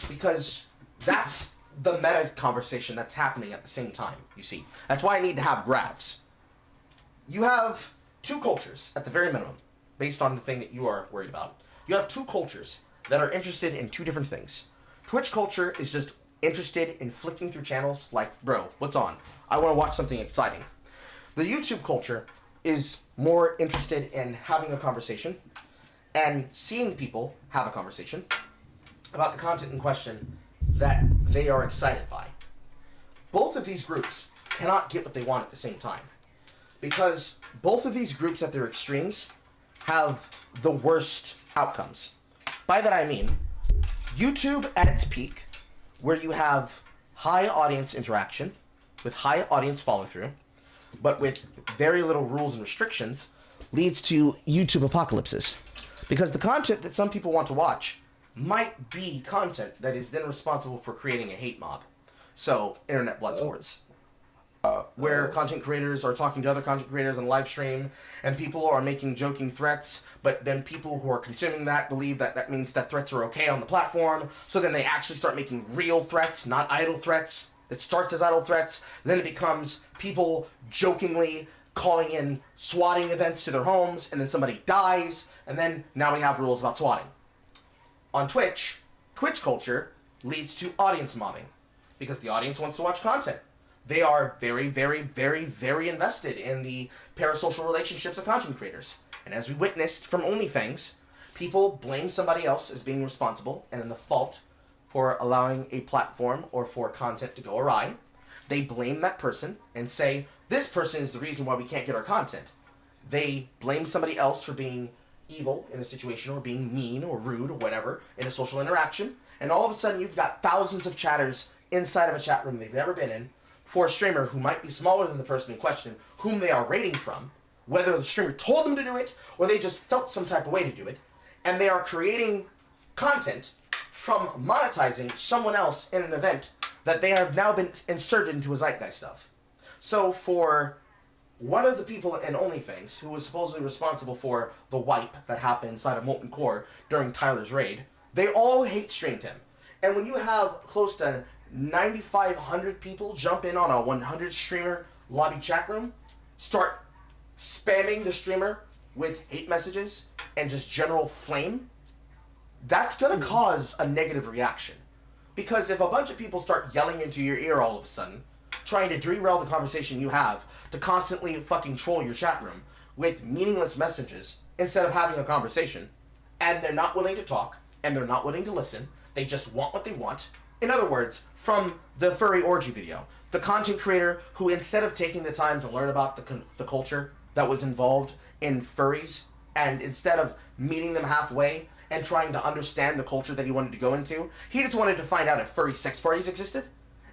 Because that's the meta conversation that's happening at the same time, you see. That's why I need to have graphs. You have two cultures, at the very minimum, based on the thing that you are worried about. You have two cultures that are interested in two different things. Twitch culture is just interested in flicking through channels like, bro, what's on? I want to watch something exciting. The YouTube culture is more interested in having a conversation and seeing people have a conversation. about the content in question that they are excited by. Both of these groups cannot get what they want at the same time. Because both of these groups at their extremes have the worst outcomes. By that I mean, YouTube at its peak, where you have high audience interaction, with high audience follow-through, but with very little rules and restrictions, leads to YouTube apocalypses. Because the content that some people want to watch might be content that is then responsible for creating a hate mob. So, internet blood sports. Where content creators are talking to other content creators on live stream, and people are making joking threats, but then people who are consuming that believe that that means that threats are okay on the platform, so then they actually start making real threats, not idle threats. It starts as idle threats, then it becomes people jokingly calling in swatting events to their homes, and then somebody dies, and then now we have rules about swatting. On Twitch culture leads to audience mobbing, because the audience wants to watch content. They are very, very, very, very invested in the parasocial relationships of content creators. And as we witnessed from OnlyFans, people blame somebody else as being responsible and in the fault for allowing a platform or for content to go awry. They blame that person and say, this person is the reason why we can't get our content. They blame somebody else for being evil in a situation or being mean or rude or whatever in a social interaction. And all of a sudden you've got thousands of chatters inside of a chat room they've never been in for a streamer who might be smaller than the person in question, whom they are rating from, whether the streamer told them to do it or they just felt some type of way to do it, and they are creating content from monetizing someone else in an event that they have now been inserted into a zeitgeist of. So for one of the people in OnlyFans, who was supposedly responsible for the wipe that happened inside of Molten Core during Tyler's raid, they all hate streamed him. And when you have close to 9,500 people jump in on a 100 streamer lobby chat room, start spamming the streamer with hate messages and just general flame, that's going to cause a negative reaction. Because if a bunch of people start yelling into your ear all of a sudden, trying to derail the conversation you have, to constantly fucking troll your chat room with meaningless messages instead of having a conversation, and they're not willing to talk, and they're not willing to listen, they just want what they want. In other words, from the furry orgy video, the content creator who, instead of taking the time to learn about the culture that was involved in furries, and instead of meeting them halfway and trying to understand the culture that he wanted to go into, he just wanted to find out if furry sex parties existed,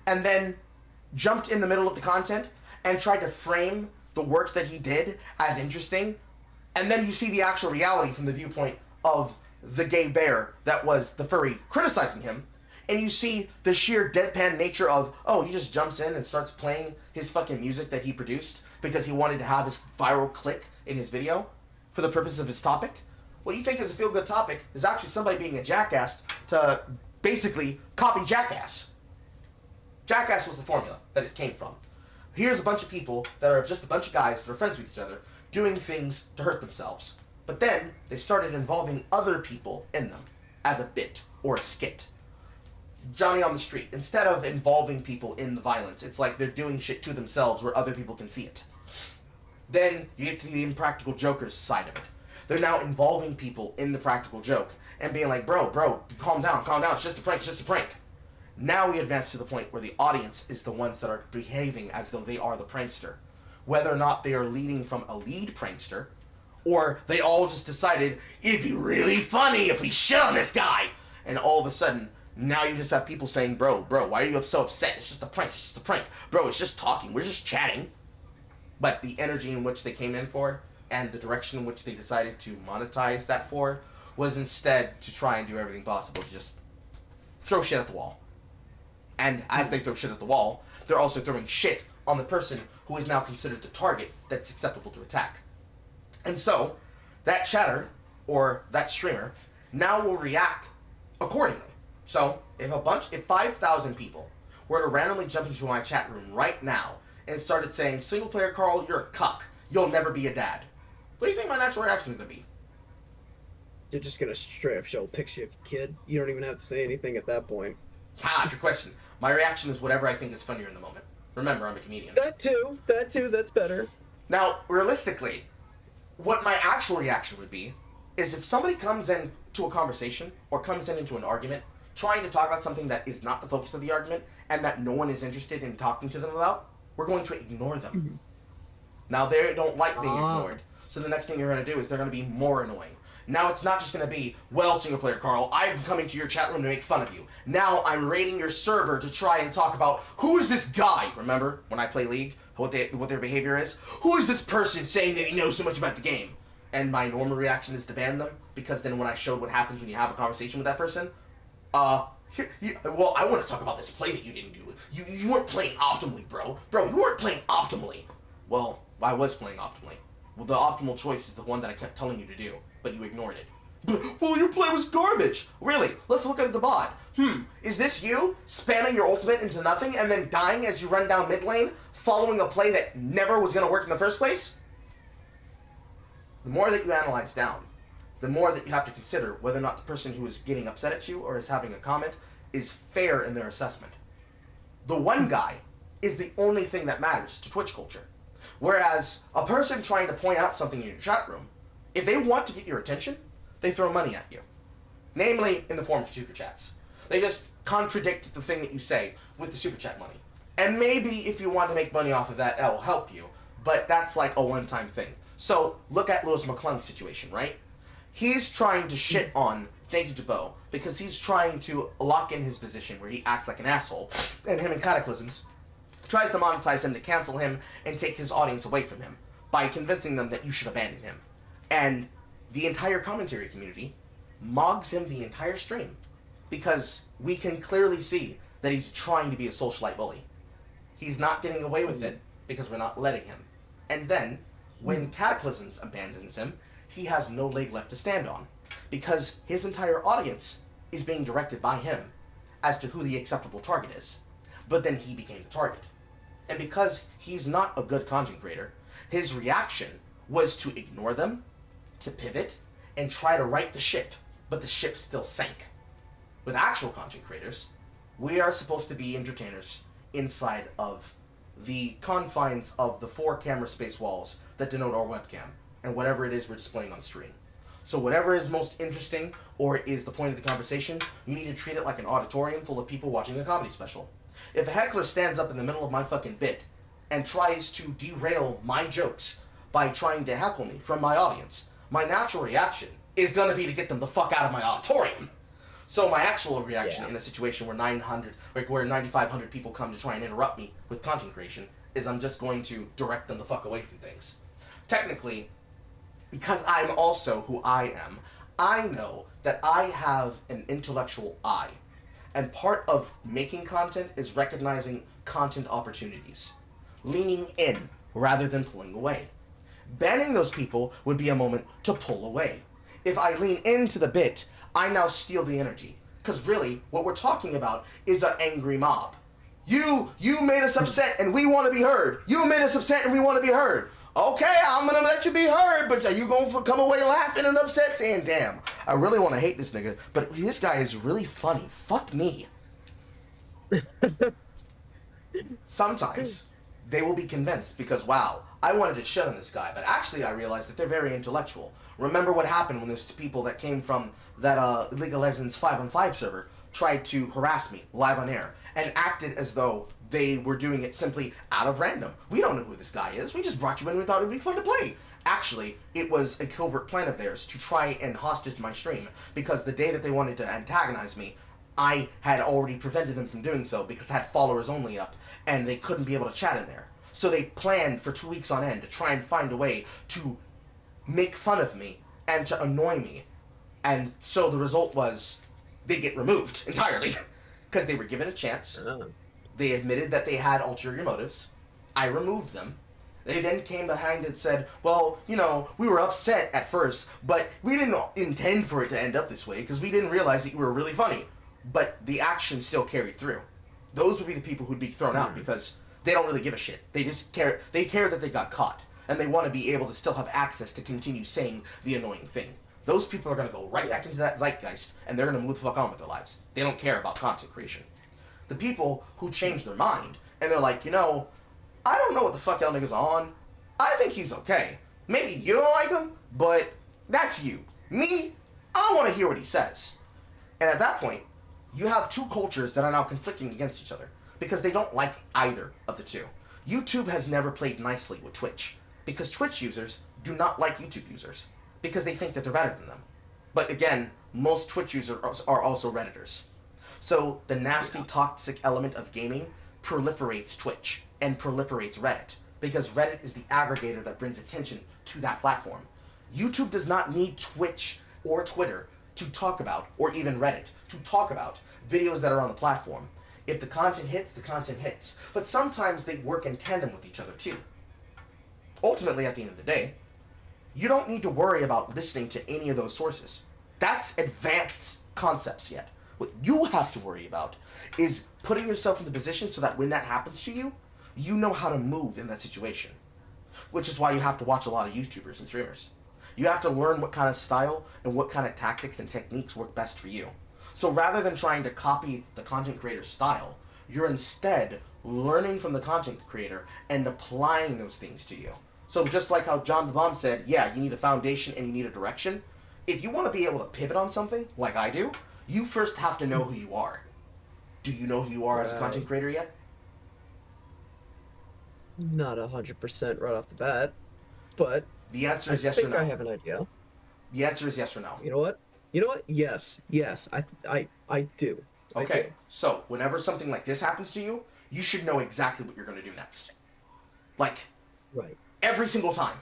and then jumped in the middle of the content and tried to frame the work that he did as interesting, and then you see the actual reality from the viewpoint of the gay bear that was the furry criticizing him, and you see the sheer deadpan nature of, oh, he just jumps in and starts playing his fucking music that he produced because he wanted to have his viral click in his video for the purpose of his topic. What you think is a feel-good topic is actually somebody being a jackass to basically copy Jackass. Jackass was the formula that it came from. Here's a bunch of people that are just a bunch of guys that are friends with each other doing things to hurt themselves. But then they started involving other people in them as a bit or a skit. Johnny on the street, instead of involving people in the violence, it's like they're doing shit to themselves where other people can see it. Then you get to the impractical jokers side of it. They're now involving people in the practical joke and being like, bro, calm down, it's just a prank. Now we advance to the point where the audience is the ones that are behaving as though they are the prankster. Whether or not they are leading from a lead prankster, or they all just decided, it'd be really funny if we shit on this guy. And all of a sudden, now you just have people saying, bro, why are you so upset? It's just a prank. Bro, it's just talking. We're just chatting. But the energy in which they came in for, and the direction in which they decided to monetize that for, was instead to try and do everything possible to just throw shit at the wall. And as they throw shit at the wall, they're also throwing shit on the person who is now considered the target that's acceptable to attack. And so, that chatter, or that streamer, now will react accordingly. So, if 5,000 people were to randomly jump into my chat room right now and started saying, single player Carl, you're a cuck, you'll never be a dad, what do you think my natural reaction is going to be? They're just gonna straight up show a picture of your kid. You don't even have to say anything at that point. Good question. My reaction is whatever I think is funnier in the moment. Remember, I'm a comedian. That too, that's better. Now, realistically, what my actual reaction would be is if somebody comes in to a conversation or comes in into an argument trying to talk about something that is not the focus of the argument and that no one is interested in talking to them about, we're going to ignore them. Now, they don't like being ignored, so the next thing you're going to do is they're going to be more annoying. Now it's not just going to be, well, single player Carl, I'm coming to your chat room to make fun of you. Now I'm raiding your server to try and talk about, who is this guy? Remember, when I play League, what their behavior is? Who is this person saying that he knows so much about the game? And my normal reaction is to ban them, because then when I showed what happens when you have a conversation with that person, well, I want to talk about this play that you didn't do. You weren't playing optimally, bro. Bro, you weren't playing optimally. Well, I was playing optimally. Well, the optimal choice is the one that I kept telling you to do, but you ignored it. Well, your play was garbage. Really? Let's look at the bot. Is this you spamming your ultimate into nothing and then dying as you run down mid lane, following a play that never was going to work in the first place? The more that you analyze down, the more that you have to consider whether or not the person who is getting upset at you or is having a comment is fair in their assessment. The one guy is the only thing that matters to Twitch culture. Whereas a person trying to point out something in your chat room, if they want to get your attention, they throw money at you. Namely, in the form of super chats. They just contradict the thing that you say with the super chat money. And maybe if you want to make money off of that, that will help you. But that's like a one-time thing. So, look at Lewis McClung's situation, right? He's trying to shit on Naked Jabot because he's trying to lock in his position where he acts like an asshole. And him and Cataclysms tries to monetize him to cancel him and take his audience away from him by convincing them that you should abandon him. And the entire commentary community mogs him the entire stream because we can clearly see that he's trying to be a socialite bully. He's not getting away with it because we're not letting him. And then, when Cataclysms abandons him, he has no leg left to stand on because his entire audience is being directed by him as to who the acceptable target is. But then he became the target. And because he's not a good content creator, his reaction was to ignore them, to pivot, and try to right the ship, but the ship still sank. With actual content creators, we are supposed to be entertainers inside of the confines of the 4 camera space walls that denote our webcam, and whatever it is we're displaying on screen. So whatever is most interesting, or is the point of the conversation, you need to treat it like an auditorium full of people watching a comedy special. If a heckler stands up in the middle of my fucking bit and tries to derail my jokes by trying to heckle me from my audience, my natural reaction is going to be to get them the fuck out of my auditorium. So my actual reaction in a situation where 9,500 people come to try and interrupt me with content creation is I'm just going to direct them the fuck away from things. Technically, because I'm also who I am, I know that I have an intellectual eye. And part of making content is recognizing content opportunities. Leaning in rather than pulling away. Banning those people would be a moment to pull away. If I lean into the bit, I now steal the energy. Because really, what we're talking about is an angry mob. You made us upset and we want to be heard. You made us upset and we want to be heard. Okay, I'm going to let you be heard, but are you going to come away laughing and upset saying, damn, I really want to hate this nigga, but this guy is really funny. Fuck me. Sometimes they will be convinced because, wow, I wanted to shit on this guy, but actually I realized that they're very intellectual. Remember what happened when those people that came from that League of Legends 5-on-5 server tried to harass me live on air and acted as though they were doing it simply out of random. We don't know who this guy is. We just brought you in and we thought it would be fun to play. Actually, it was a covert plan of theirs to try and hostage my stream because the day that they wanted to antagonize me, I had already prevented them from doing so because I had followers only up and they couldn't be able to chat in there. So they planned for 2 weeks on end to try and find a way to make fun of me and to annoy me. And so the result was they get removed entirely because they were given a chance. They admitted that they had ulterior motives. I removed them. They then came behind and said, well, you know, we were upset at first, but we didn't intend for it to end up this way because we didn't realize that you were really funny. But the action still carried through. Those would be the people who'd be thrown out because they don't really give a shit. They just care. They care that they got caught. And they want to be able to still have access to continue saying the annoying thing. Those people are going to go right back into that zeitgeist and they're going to move the fuck on with their lives. They don't care about content creation. The people who change their mind and they're like, you know, I don't know what the fuck y'all niggas are on. I think he's okay. Maybe you don't like him, but that's you. Me, I want to hear what he says. And at that point, you have two cultures that are now conflicting against each other because they don't like either of the two. YouTube has never played nicely with Twitch because Twitch users do not like YouTube users because they think that they're better than them. But again, most Twitch users are also Redditors. So the nasty, toxic element of gaming proliferates Twitch and proliferates Reddit because Reddit is the aggregator that brings attention to that platform. YouTube does not need Twitch or Twitter to talk about, or even Reddit, to talk about videos that are on the platform. If the content hits, the content hits. But sometimes they work in tandem with each other too. Ultimately, at the end of the day, you don't need to worry about listening to any of those sources. That's advanced concepts yet. What you have to worry about is putting yourself in the position so that when that happens to you, you know how to move in that situation. Which is why you have to watch a lot of YouTubers and streamers. You have to learn what kind of style and what kind of tactics and techniques work best for you. So rather than trying to copy the content creator's style, you're instead learning from the content creator and applying those things to you. So just like how John the Bomb said, yeah, you need a foundation and you need a direction. If you want to be able to pivot on something, like I do, you first have to know who you are. Do you know who you are as a content creator yet? Not 100% right off the bat, but the answer is yes or no. I have an idea. The answer is yes or no. You know what? Yes. I do. Okay, so whenever something like this happens to you, you should know exactly what you're going to do next. Like, right. Every single time.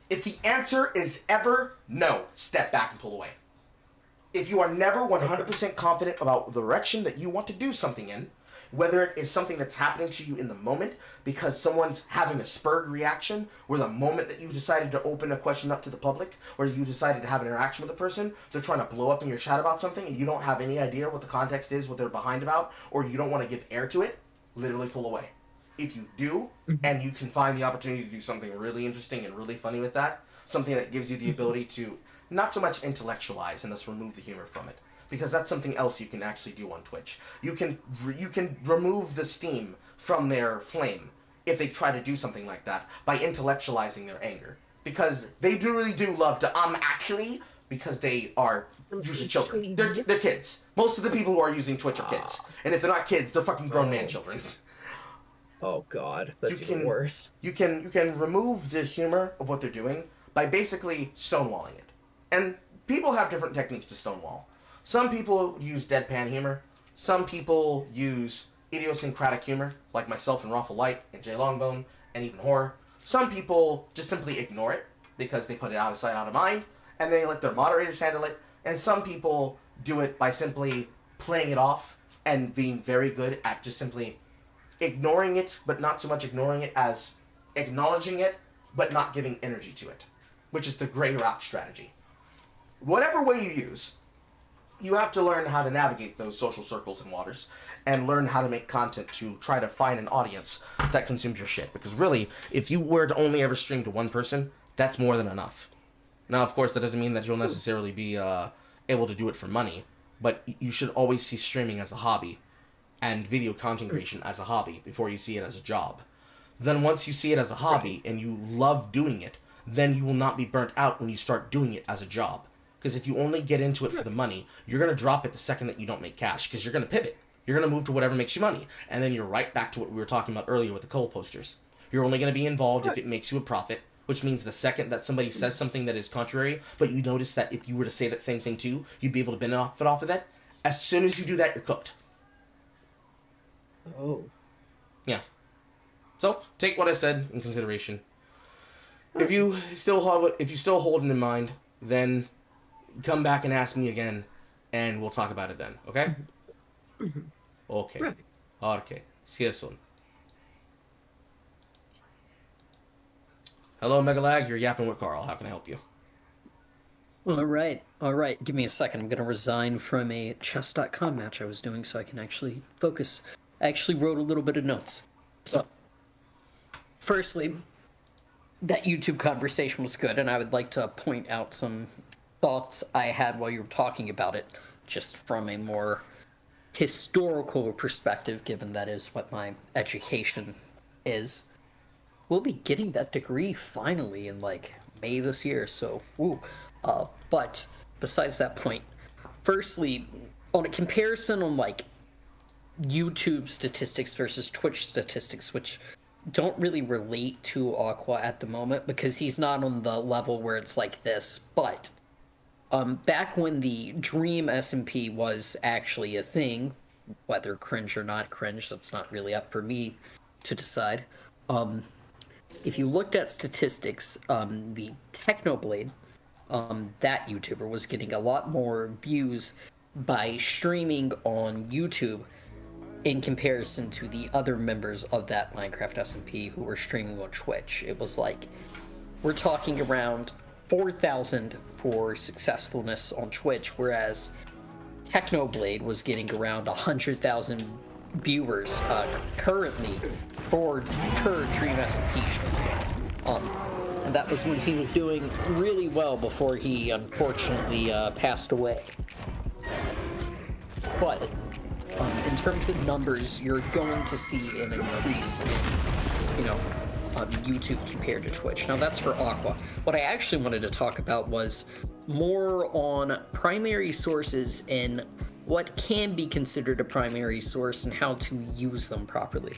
If the answer is ever no, step back and pull away. If you are never 100% confident about the direction that you want to do something in, whether it is something that's happening to you in the moment because someone's having a spurred reaction, or the moment that you decided to open a question up to the public, or you decided to have an interaction with a person, they're trying to blow up in your chat about something and you don't have any idea what the context is, what they're behind about, or you don't want to give air to it, literally pull away. If you do, and you can find the opportunity to do something really interesting and really funny with that, something that gives you the ability to not so much intellectualize and thus remove the humor from it, because that's something else you can actually do on Twitch. You can remove the steam from their flame if they try to do something like that by intellectualizing their anger, because they really do love to actually, because they are usually children. They're kids. Most of the people who are using Twitch are kids, and if they're not kids, they're fucking grown man children. Oh God, that's even worse. You can remove the humor of what they're doing by basically stonewalling it, and people have different techniques to stonewall. Some people use deadpan humor. Some people use idiosyncratic humor, like myself and Raffle Light and Jay Longbone, and even horror. Some people just simply ignore it because they put it out of sight, out of mind, and they let their moderators handle it. And some people do it by simply playing it off and being very good at just simply ignoring it, but not so much ignoring it as acknowledging it, but not giving energy to it, which is the gray rock strategy. Whatever way you use, you have to learn how to navigate those social circles and waters and learn how to make content to try to find an audience that consumes your shit. Because really, if you were to only ever stream to one person, that's more than enough. Now, of course, that doesn't mean that you'll necessarily be able to do it for money, but you should always see streaming as a hobby and video content creation as a hobby before you see it as a job. Then once you see it as a hobby and you love doing it, then you will not be burnt out when you start doing it as a job. Because if you only get into it for the money, you're going to drop it the second that you don't make cash, because you're going to pivot. You're going to move to whatever makes you money. And then you're right back to what we were talking about earlier with the coal posters. You're only going to be involved if it makes you a profit, which means the second that somebody says something that is contrary, but you notice that if you were to say that same thing too, you'd be able to benefit off of that. As soon as you do that, you're cooked. Oh. Yeah. So, take what I said in consideration. If you still hold it in mind, then come back and ask me again, and we'll talk about it then, okay? Okay. Right. Okay. See you soon. Hello, Megalag. You're yapping with Carl. How can I help you? All right. Give me a second. I'm going to resign from a chess.com match I was doing so I can actually focus. I actually wrote a little bit of notes. So, firstly, that YouTube conversation was good, and I would like to point out some thoughts I had while you were talking about it, just from a more historical perspective, given that is what my education is. We'll be getting that degree finally in, like, May this year, so, woo. But, besides that point, firstly, on a comparison on like YouTube statistics versus Twitch statistics, which don't really relate to Aqua at the moment because he's not on the level where it's like this, but back when the Dream SMP was actually a thing, whether cringe or not cringe, that's not really up for me to decide. If you looked at statistics, the Technoblade, that YouTuber was getting a lot more views by streaming on YouTube in comparison to the other members of that Minecraft SMP who were streaming on Twitch. It was like, we're talking around 4,000 for successfulness on Twitch, whereas Technoblade was getting around 100,000 viewers currently for her Dream SMP stream. And that was when he was doing really well before he unfortunately passed away. But in terms of numbers, you're going to see an increase in, YouTube compared to Twitch. Now that's for Aqua. What I actually wanted to talk about was more on primary sources and what can be considered a primary source and how to use them properly.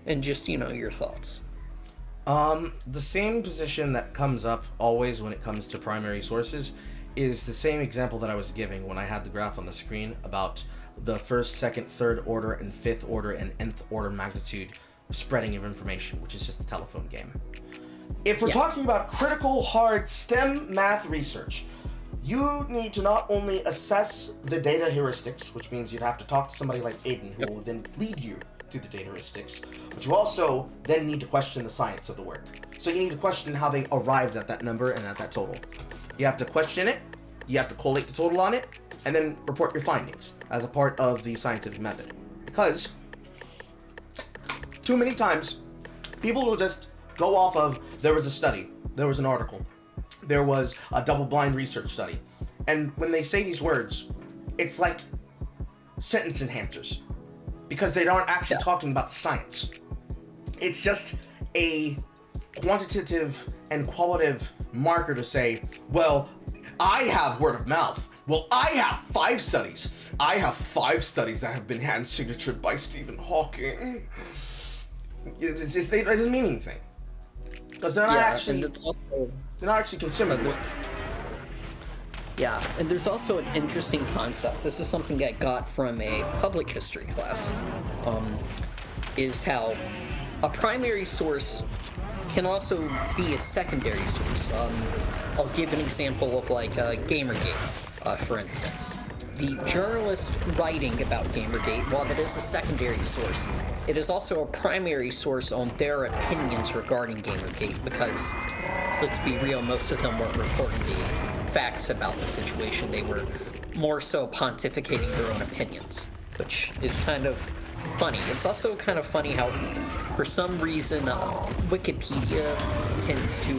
And just, your thoughts. The same position that comes up always when it comes to primary sources is the same example that I was giving when I had the graph on the screen about the first, second, third order, and fifth order, and nth order magnitude spreading of information, which is just a telephone game. If we're talking about critical, hard STEM math research, you need to not only assess the data heuristics, which means you'd have to talk to somebody like Aiden, who will then lead you through the data heuristics, but you also then need to question the science of the work. So you need to question how they arrived at that number and at that total. You have to question it, you have to collate the total on it, and then report your findings as a part of the scientific method. Because too many times, people will just go off of, there was a study, there was an article, there was a double-blind research study. And when they say these words, it's like sentence enhancers, because they aren't actually talking about the science. It's just a quantitative and qualitative marker to say, well, I have word of mouth. Well, I have 5 studies. I have 5 studies that have been hand signatured by Stephen Hawking. It doesn't mean anything. Because they're not actually consuming it. Yeah, and there's also an interesting concept. This is something I got from a public history class. Is how a primary source can also be a secondary source. I'll give an example of like Gamergate, for instance. The journalist writing about Gamergate, while that is a secondary source, it is also a primary source on their opinions regarding Gamergate because, let's be real, most of them weren't reporting the facts about the situation. They were more so pontificating their own opinions, which is kind of funny. It's also kind of funny how, for some reason, Wikipedia tends to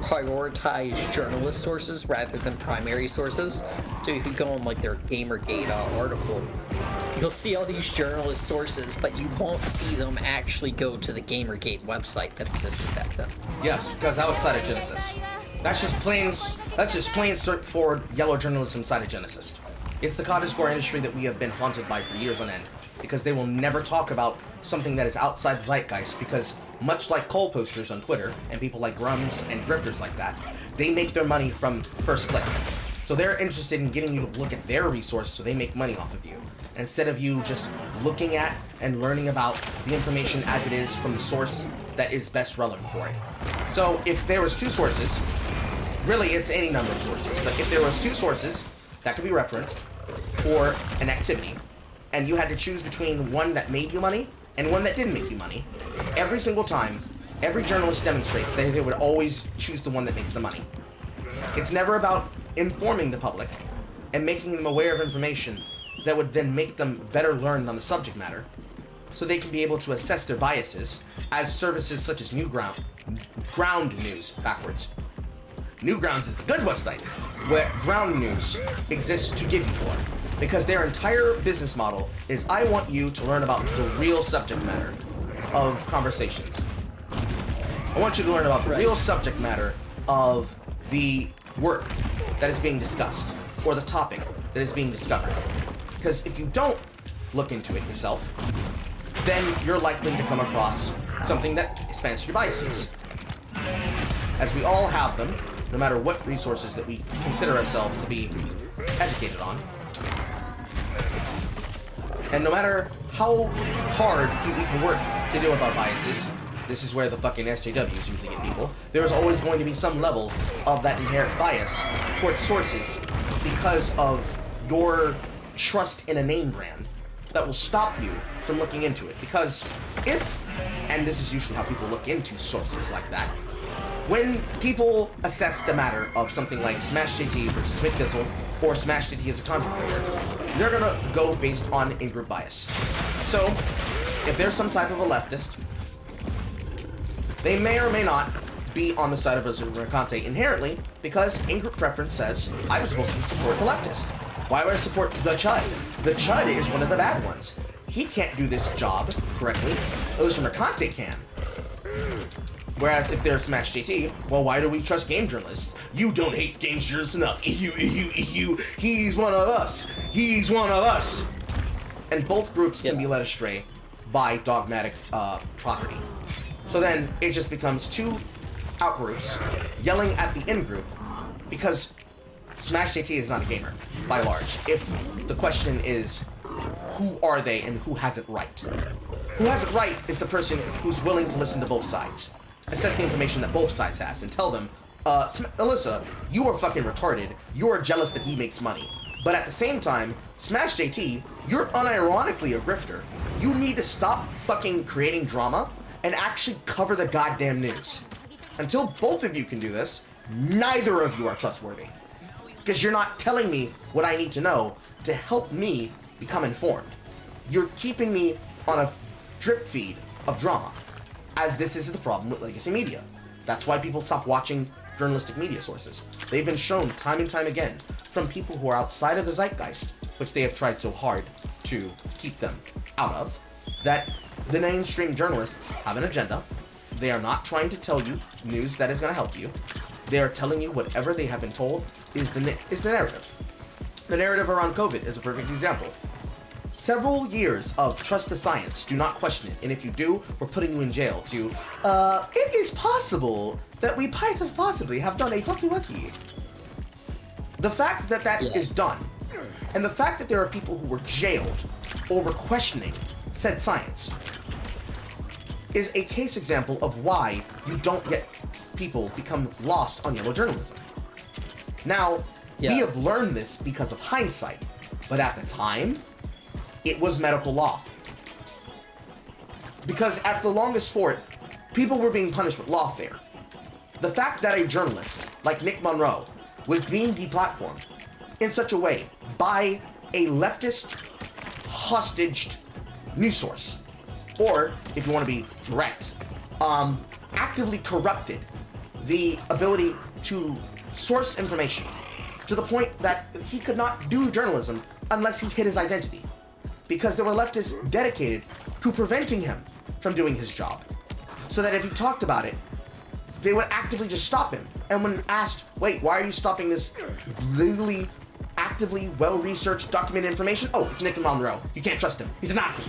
prioritize journalist sources rather than primary sources. So if you go on like their Gamergate article, you'll see all these journalist sources, but you won't see them actually go to the Gamergate website that existed back then. Yes, because that was cytogenesis. That's just plain straightforward yellow journalism cytogenesis. It's the cottage core industry that we have been haunted by for years on end, because they will never talk about something that is outside the zeitgeist, because much like coal posters on Twitter and people like Grums and grifters like that, they make their money from first click. So they're interested in getting you to look at their resource so they make money off of you, instead of you just looking at and learning about the information as it is from the source that is best relevant for it. So if there was 2 sources, really it's any number of sources, but if there was 2 sources that could be referenced for an activity, and you had to choose between one that made you money and one that didn't make you money, every single time, every journalist demonstrates that they would always choose the one that makes the money. It's never about informing the public and making them aware of information that would then make them better learned on the subject matter, so they can be able to assess their biases as services such as Ground News, backwards. Newgrounds is the good website, where Ground News exists to give you for. Because their entire business model is, I want you to learn about the real subject matter of conversations. I want you to learn about the real subject matter of the work that is being discussed, or the topic, that is being discovered. Because if you don't look into it yourself, then you're likely to come across something that expands your biases. As we all have them, no matter what resources that we consider ourselves to be educated on. And no matter how hard we can work to deal with our biases, this is where the fucking SJWs usually get people, there's always going to be some level of that inherent bias towards sources because of your trust in a name brand that will stop you from looking into it. Because if, and this is usually how people look into sources like that, when people assess the matter of something like Smash JT versus McDizzle or Smash JT as a content creator, they're gonna go based on in-group bias. So, if there's some type of a leftist, they may or may not be on the side of Resident Mercante inherently because in-group preference says, I'm supposed to support the leftist. Why would I support the Chud? The Chud is one of the bad ones. He can't do this job correctly. Resident Mercante can. Whereas if they're Smash JT, well, why do we trust game journalists? You don't hate game journalists enough. He's one of us. He's one of us. And both groups can be led astray by dogmatic property. So then it just becomes two outgroups yelling at the in-group because Smash JT is not a gamer, by large. If the question is, who are they and who has it right? Who has it right is the person who's willing to listen to both sides. Assess the information that both sides has and tell them, Alyssa, you are fucking retarded. You are jealous that he makes money. But at the same time, Smash JT, you're unironically a grifter. You need to stop fucking creating drama and actually cover the goddamn news. Until both of you can do this, neither of you are trustworthy. Because you're not telling me what I need to know to help me become informed. You're keeping me on a drip feed of drama, as this is the problem with legacy media. That's why people stop watching journalistic media sources. They've been shown time and time again from people who are outside of the zeitgeist, which they have tried so hard to keep them out of, that the mainstream journalists have an agenda. They are not trying to tell you news that is going to help you. They are telling you whatever they have been told is the narrative. The narrative around COVID is a perfect example. Several years of trust the science, do not question it, and if you do, we're putting you in jail to, it is possible that we might have possibly have done a fucky. The fact that that is done, and the fact that there are people who were jailed over questioning said science, is a case example of why you don't get people become lost on yellow journalism. Now, we have learned this because of hindsight, but at the time, it was medical law. Because at the longest for it, people were being punished with lawfare. The fact that a journalist like Nick Monroe was being deplatformed in such a way by a leftist hostaged news source, or if you want to be direct, actively corrupted the ability to source information to the point that he could not do journalism unless he hid his identity. Because there were leftists dedicated to preventing him from doing his job. So that if he talked about it, they would actively just stop him. And when asked, wait, why are you stopping this legally, actively, well-researched, documented information? Oh, it's Nick Monroe. You can't trust him. He's a Nazi.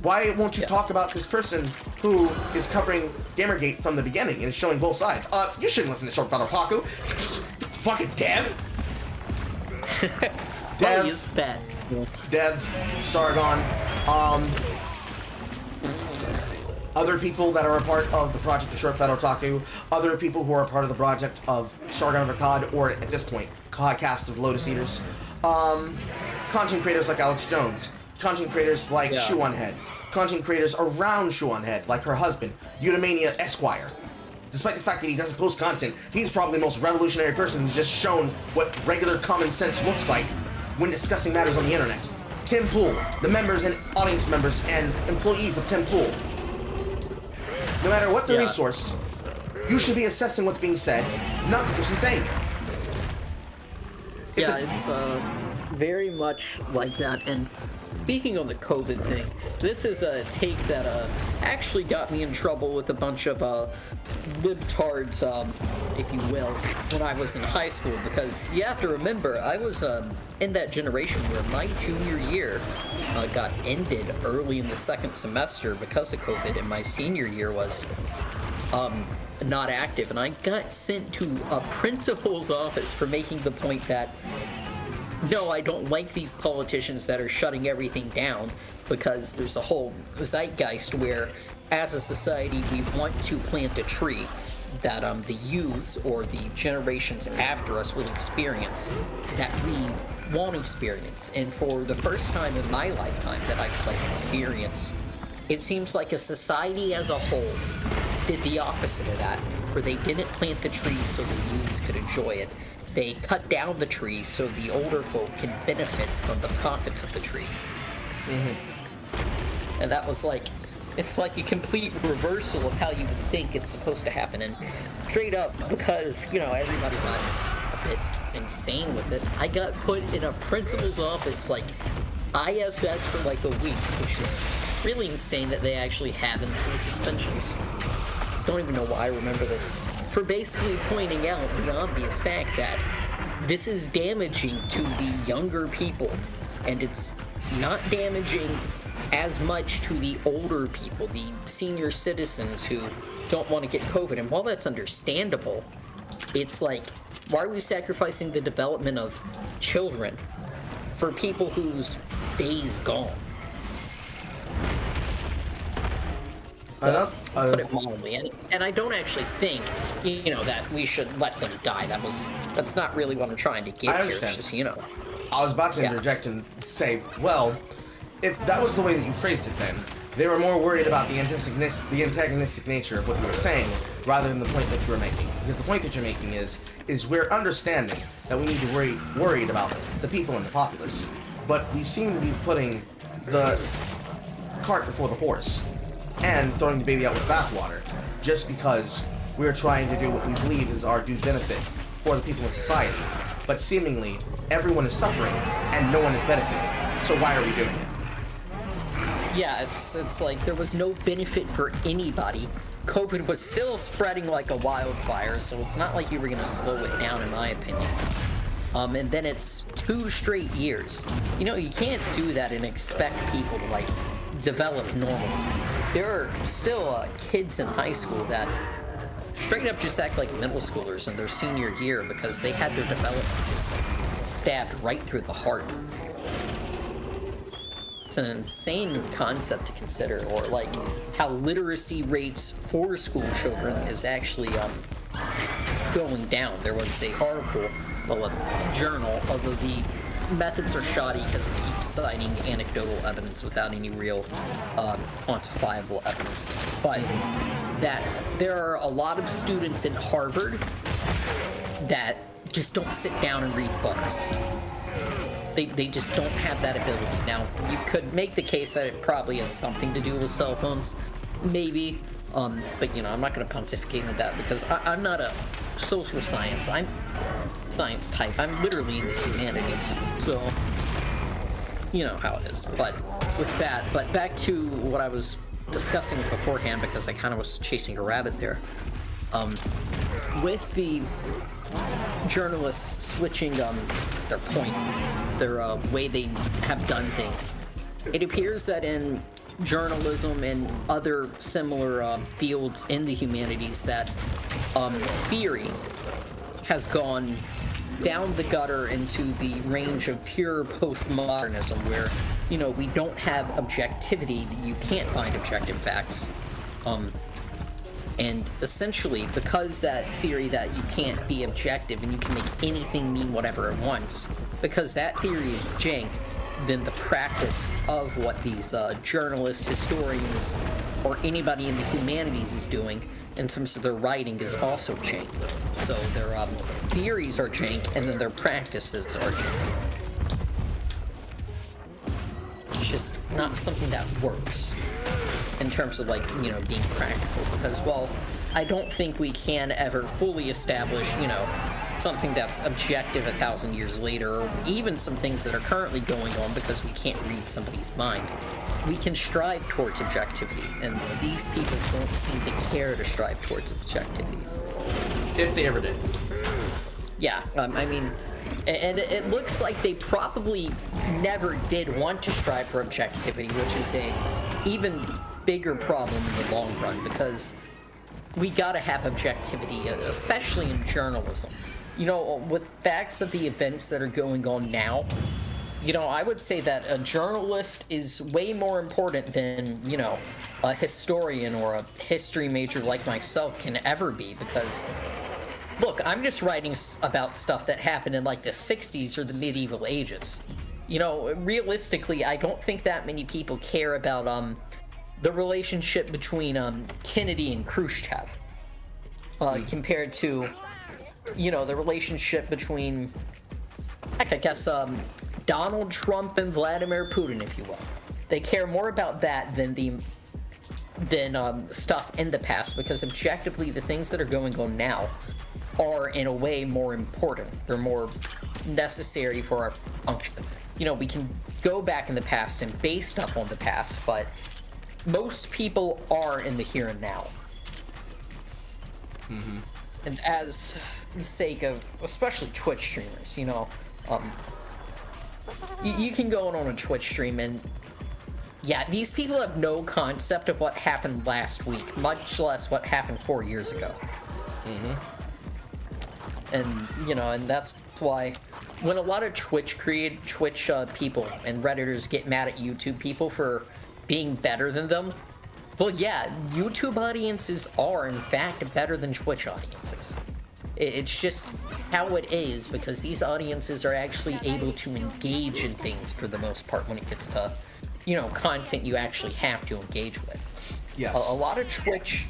Why won't you talk about this person who is covering Gamergate from the beginning and is showing both sides? You shouldn't listen to Short Fat Otaku. Fucking Dev. Dev. He's fat. Dev, Sargon, other people that are a part of the project of Short Fat Otaku, other people who are a part of the project of Sargon of Akkad, or at this point, Codcast of Lotus Eaters, content creators like Alex Jones, content creators like Shoe-on-Head, content creators around Shoe-on-Head, like her husband, Eudomania Esquire. Despite the fact that he doesn't post content, he's probably the most revolutionary person who's just shown what regular common sense looks like when discussing matters on the internet. Tim Pool, the members and audience members and employees of Tim Pool. No matter what the resource, you should be assessing what's being said, not the person saying it. very much like that. And speaking on the COVID thing, this is a take that actually got me in trouble with a bunch of libtards, if you will, when I was in high school, because you have to remember, I was in that generation where my junior year got ended early in the second semester because of COVID, and my senior year was not active, and I got sent to a principal's office for making the point that no, I don't like these politicians that are shutting everything down, because there's a whole zeitgeist where, as a society, we want to plant a tree that the youths or the generations after us will experience that we won't experience. And for the first time in my lifetime that I could experience, it seems like a society as a whole did the opposite of that, where they didn't plant the tree so the youths could enjoy it. They cut down the tree so the older folk can benefit from the profits of the tree. Mm-hmm. And that was it's like a complete reversal of how you would think it's supposed to happen. And straight up, because, everybody got a bit insane with it, I got put in a principal's office, ISS for a week, which is really insane that they actually have in-school suspensions. Don't even know why I remember this. For basically pointing out the obvious fact that this is damaging to the younger people, and it's not damaging as much to the older people, the senior citizens who don't want to get COVID. And while that's understandable, it's why are we sacrificing the development of children for people whose days gone? Put it mildly, and I don't actually think, that we should let them die. That's not really what I'm trying to get here. It's just, I was about to interject and say, well, if that was the way that you phrased it, then they were more worried about the antagonistic nature of what you were saying rather than the point that you were making. Because the point that you're making is we're understanding that we need to worried about the people and the populace, but we seem to be putting the cart before the horse and throwing the baby out with bathwater, just because we're trying to do what we believe is our due benefit for the people in society. But seemingly, everyone is suffering and no one is benefiting. So why are we doing it? Yeah, it's like there was no benefit for anybody. COVID was still spreading like a wildfire, so it's not like you were going to slow it down, in my opinion. And then it's 2 straight years. You can't do that and expect people to, develop normally. There are still kids in high school that straight up just act like middle schoolers in their senior year because they had their development just stabbed right through the heart. It's an insane concept to consider, or how literacy rates for school children is actually going down. There was a article, a journal, although the methods are shoddy because it keeps citing anecdotal evidence without any real quantifiable evidence, but that there are a lot of students in Harvard that just don't sit down and read books. They just don't have that ability. Now, you could make the case that it probably has something to do with cell phones, maybe, but I'm not going to pontificate on that because I'm not a social science. I'm science type. I'm literally in the humanities, so you know how it is. But with that, back to what I was discussing beforehand, because I kind of was chasing a rabbit there. With the journalists switching their point, their way they have done things, it appears that in journalism and other similar fields in the humanities that theory has gone down the gutter into the range of pure postmodernism, where we don't have objectivity. You can't find objective facts, and essentially because that theory that you can't be objective and you can make anything mean whatever it wants, because that theory is jank, then the practice of what these journalists, historians, or anybody in the humanities is doing in terms of their writing is also jank. So their theories are jank, and then their practices are jank. It's just not something that works in terms of being practical, because while I don't think we can ever fully establish something that's objective 1,000 years later, or even some things that are currently going on because we can't read somebody's mind, we can strive towards objectivity, and these people don't seem to care to strive towards objectivity. If they ever did. Yeah, I mean, and it looks like they probably never did want to strive for objectivity, which is a even bigger problem in the long run, because we gotta have objectivity, especially in journalism. You know, with facts of the events that are going on now, you know, I would say that a journalist is way more important than, you know, a historian or a history major like myself can ever be, because, look, I'm just writing about stuff that happened in, like, the 60s or the medieval ages. You know, realistically, I don't think that many people care about, the relationship between, Kennedy and Khrushchev, compared to, you know, the relationship between, heck, I guess, Donald Trump and Vladimir Putin, if you will. They care more about that than stuff in the past, because objectively, the things that are going on now are, in a way, more important. They're more necessary for our function. You know, we can go back in the past and base stuff on the past, but most people are in the here and now. Mm-hmm. And as the sake of, especially Twitch streamers, you know, you can go on a Twitch stream and, yeah, these people have no concept of what happened last week, much less what happened 4 years ago. Mm-hmm. And, you know, and that's why when a lot of Twitch people and Redditors get mad at YouTube people for being better than them, well, yeah, YouTube audiences are, in fact, better than Twitch audiences. It's just how it is, because these audiences are actually able to engage in things for the most part when it gets to, you know, content you actually have to engage with. Yes. A lot of Twitch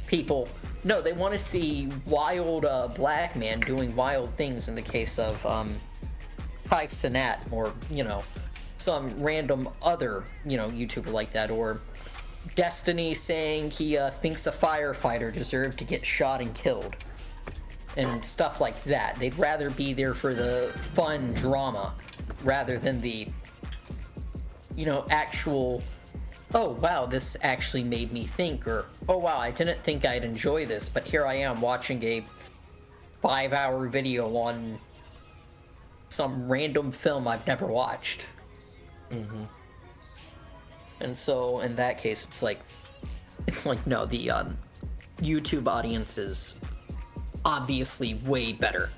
people, no, they want to see wild black man doing wild things in the case of Kai Cenat, or, you know, some random other, you know, YouTuber like that, or Destiny saying he thinks a firefighter deserved to get shot and killed, and stuff like that. They'd rather be there for the fun drama rather than the, you know, actual, oh wow, this actually made me think, or oh wow, I didn't think I'd enjoy this, but here I am watching a 5-hour video on some random film I've never watched. Mm-hmm. And so in that case, it's like no, the YouTube audience is obviously way better.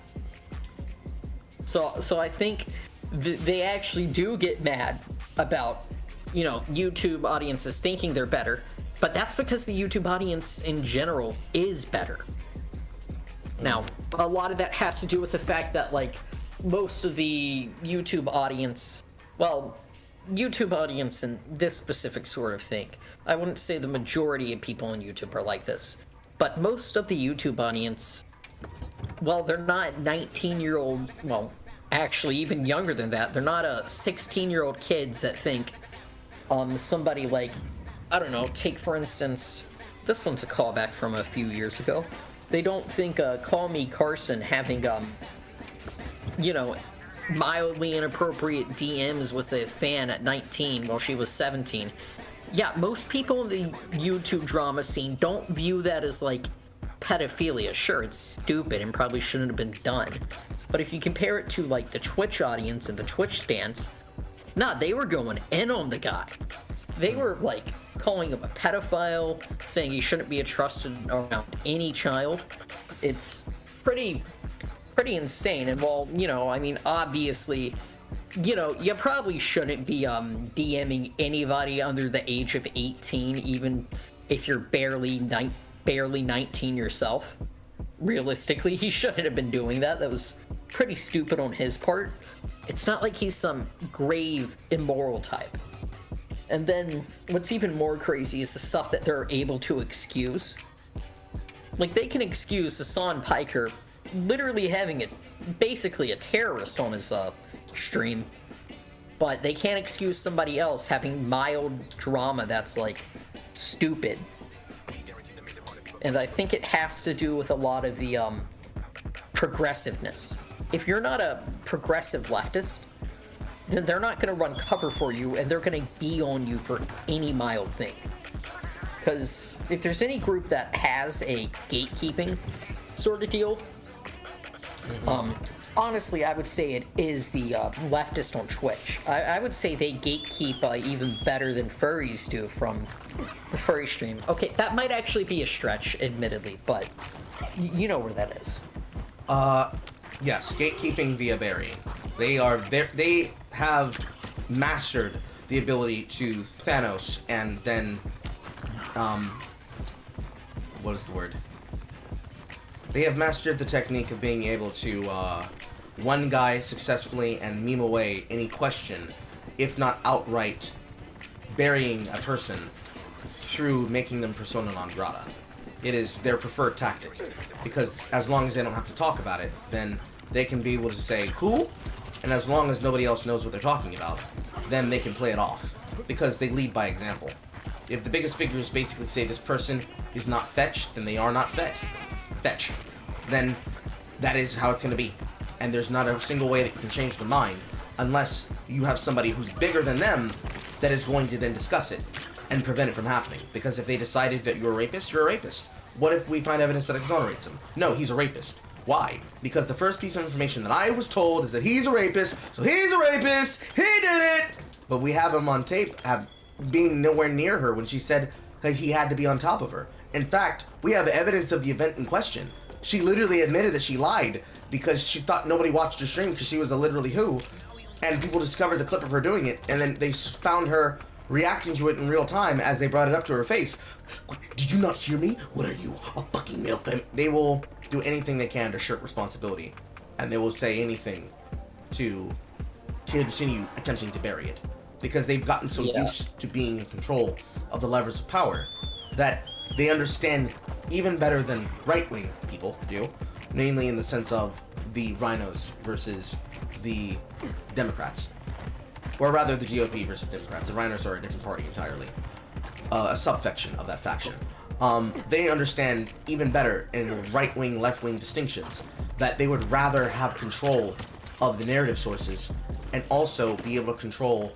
So I think they actually do get mad about, you know, YouTube audiences thinking they're better, but that's because the YouTube audience in general is better. Now, a lot of that has to do with the fact that, like, most of the YouTube audience, well, YouTube audience and this specific sort of thing, I wouldn't say the majority of people on YouTube are like this, but most of the YouTube audience, well, they're not 19-year-old, well, actually even younger than that, they're not 16-year-old kids that think somebody like, I don't know, take for instance, this one's a callback from a few years ago. They don't think Call Me Carson having, you know, mildly inappropriate DMs with a fan at 19 while she was 17. Yeah, most people in the YouTube drama scene don't view that as, like, pedophilia. Sure, it's stupid and probably shouldn't have been done. But if you compare it to, like, the Twitch audience and the Twitch stans, nah, they were going in on the guy. They were, like, calling him a pedophile, saying he shouldn't be trusted around any child. It's pretty insane. And while, you know, I mean, obviously, you know, you probably shouldn't be DMing anybody under the age of 18, even if you're barely 19 yourself. Realistically, he shouldn't have been doing that. That was pretty stupid on his part. It's not like he's some grave immoral type. And then what's even more crazy is the stuff that they're able to excuse. Like, they can excuse Hassan Piker literally having basically a terrorist on his stream, but they can't excuse somebody else having mild drama that's, like, stupid. And I think it has to do with a lot of the progressiveness. If you're not a progressive leftist, then they're not going to run cover for you, and they're going to be on you for any mild thing. Because if there's any group that has a gatekeeping sort of deal, honestly, I would say it is the leftist on Twitch. I would say they gatekeep even better than furries do from the furry stream. Okay, that might actually be a stretch, admittedly, but you know where that is. Yes, gatekeeping via burying. They have mastered the ability to Thanos and then, what is the word? They have mastered the technique of being able to, one guy successfully and meme away any question, if not outright burying a person through making them persona non grata. It is their preferred tactic, because as long as they don't have to talk about it, then they can be able to say, who? And as long as nobody else knows what they're talking about, then they can play it off, because they lead by example. If the biggest figures basically say this person is not fetch, then they are not fetch. Then that is how it's going to be. And there's not a single way that you can change their mind, unless you have somebody who's bigger than them that is going to then discuss it and prevent it from happening. Because if they decided that you're a rapist, you're a rapist. What if we find evidence that exonerates him? No, he's a rapist. Why? Because the first piece of information that I was told is that he's a rapist, so he's a rapist, he did it! But we have him on tape being nowhere near her when she said that he had to be on top of her. In fact, we have evidence of the event in question. She literally admitted that she lied because she thought nobody watched her stream because she was a literally who, and people discovered the clip of her doing it, and then they found her reacting to it in real time as they brought it up to her face. Did you not hear me? What are you, a fucking male femme? They will do anything they can to shirk responsibility, and they will say anything to continue attempting to bury it, because they've gotten so used to being in control of the levers of power that they understand even better than right-wing people do, namely in the sense of the rhinos versus the Democrats. Or rather, the GOP versus Democrats. The rhinos are a different party entirely. A subfaction of that faction. They understand even better in right-wing, left-wing distinctions that they would rather have control of the narrative sources and also be able to control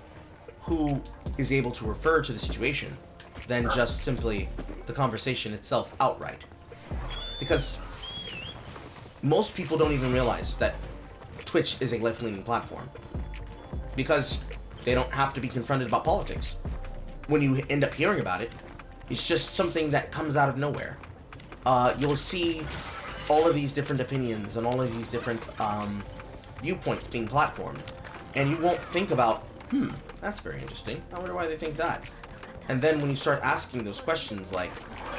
who is able to refer to the situation than just simply the conversation itself outright. Because most people don't even realize that Twitch is a left-leaning platform, because they don't have to be confronted about politics. When you end up hearing about it, it's just something that comes out of nowhere. You'll see all of these different opinions and all of these different viewpoints being platformed, and you won't think about, that's very interesting, I wonder why they think that. And then when you start asking those questions like,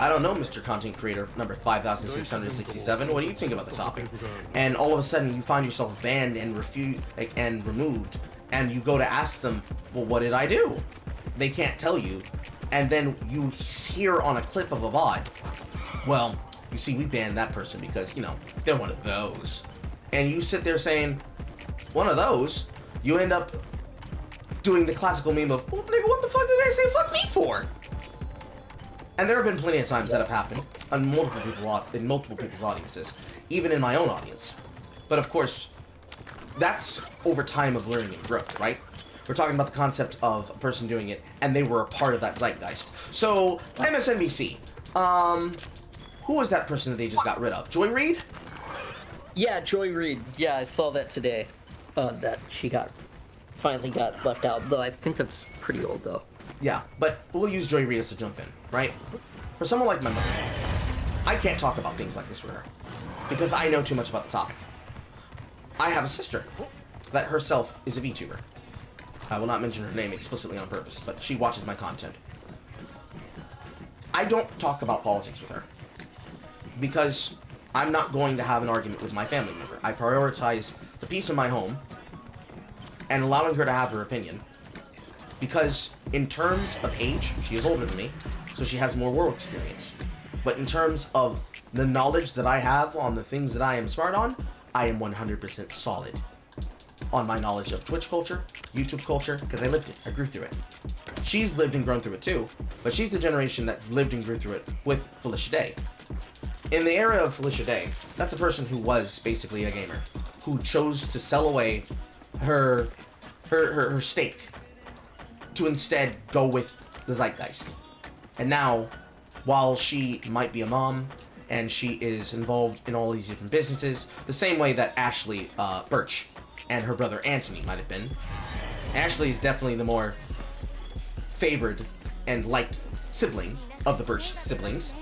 I don't know, Mr. Content Creator number 5667, what do you think about the topic? And all of a sudden you find yourself banned and and removed, and you go to ask them, well, what did I do? They can't tell you. And then you hear on a clip of a VOD, well, you see, we banned that person because, you know, they're one of those. And you sit there saying, one of those? You end up doing the classical meme of, well, nigga, what the fuck did they say fuck me for? And there have been plenty of times that have happened on multiple people's audiences, even in my own audience. But of course, that's over time of learning and growth, right? We're talking about the concept of a person doing it, and they were a part of that zeitgeist. So, MSNBC, who was that person that they just got rid of? Joy Reid? Yeah, Joy Reid. Yeah, I saw that today. That she finally got left out, though I think that's pretty old, though. Yeah, but we'll use Joy Reid as a jump in, right? For someone like my mother, I can't talk about things like this with her, because I know too much about the topic. I have a sister that herself is a VTuber. I will not mention her name explicitly on purpose, but she watches my content. I don't talk about politics with her, because I'm not going to have an argument with my family member. I prioritize the peace of my home and allowing her to have her opinion, because in terms of age, she is older than me, so she has more world experience. But in terms of the knowledge that I have on the things that I am smart on, I am 100% solid on my knowledge of Twitch culture, YouTube culture, because I lived it, I grew through it. She's lived and grown through it too, but she's the generation that lived and grew through it with Felicia Day. in the era of Felicia Day, that's a person who was basically a gamer, who chose to sell away her stake to instead go with the zeitgeist. And now, while she might be a mom, and she is involved in all these different businesses, the same way that Ashley Birch and her brother Anthony might have been. Ashley is definitely the more favored and liked sibling of the Birch siblings,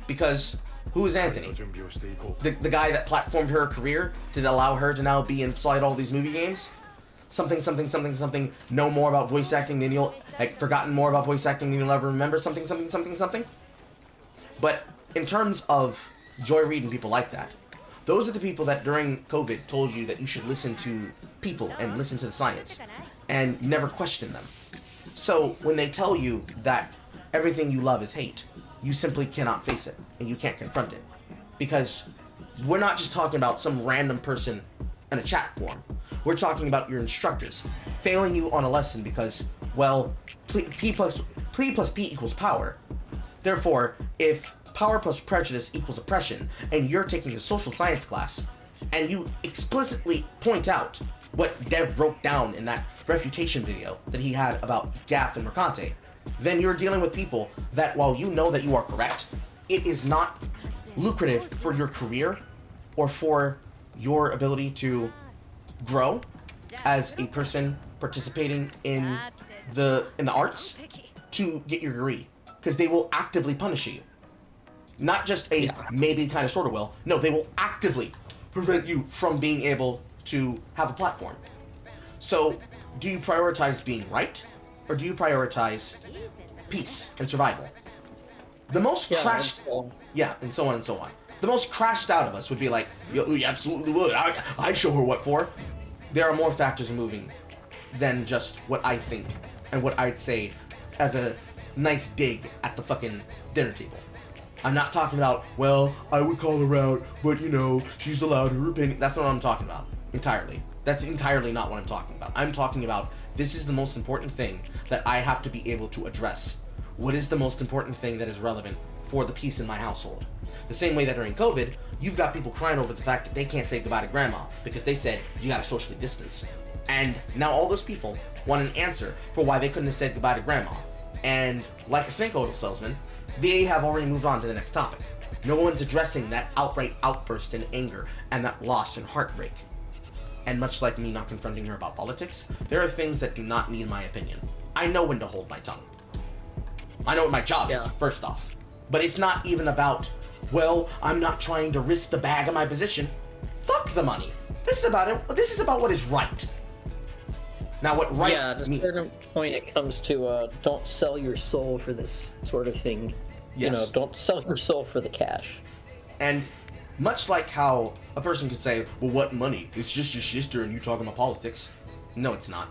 because who is Anthony? The guy that platformed her career to allow her to now be inside all these movie games? Something, know more about voice acting than you'll, forgotten more about voice acting than you'll ever remember, something. But in terms of Joy Reid and people like that, those are the people that during COVID told you that you should listen to people and listen to the science and never question them. So when they tell you that everything you love is hate, you simply cannot face it and you can't confront it. Because we're not just talking about some random person in a chat forum. We're talking about your instructors failing you on a lesson because, well, P plus P equals power. Therefore, if power plus prejudice equals oppression, and you're taking a social science class, and you explicitly point out what Dev broke down in that refutation video that he had about Gaff and Mercante, then you're dealing with people that, while you know that you are correct, it is not lucrative for your career or for your ability to grow as a person participating in the arts to get your degree, because they will actively punish you. Not just a maybe kind of sort of will. No, they will actively prevent you from being able to have a platform. So, do you prioritize being right, or do you prioritize peace and survival? The most crashed... Yeah, and so on and so on. The most crashed out of us would be like, yo, we absolutely would. I'd show her what for. There are more factors in moving than just what I think and what I'd say as a nice dig at the fucking dinner table. I'm not talking about, well, I would call her out, but she's allowed her opinion. That's not what I'm talking about entirely. That's entirely not what I'm talking about. I'm talking about, this is the most important thing that I have to be able to address. What is the most important thing that is relevant for the peace in my household? The same way that during COVID, you've got people crying over the fact that they can't say goodbye to grandma because they said, you gotta socially distance. And now all those people want an answer for why they couldn't have said goodbye to grandma. And like a snake oil salesman, they have already moved on to the next topic. No one's addressing that outright outburst in anger and that loss and heartbreak. And much like me not confronting her about politics, there are things that do not need my opinion. I know when to hold my tongue. I know what my job is, first off. But it's not even about, well, I'm not trying to risk the bag of my position. Fuck the money. This is about it. This is about what is right. Now, what right? Yeah, at a certain point, it comes to don't sell your soul for this sort of thing. Yes. Don't sell your soul for the cash. And much like how a person could say, well, what money? It's just your sister and you talking about politics. No, it's not.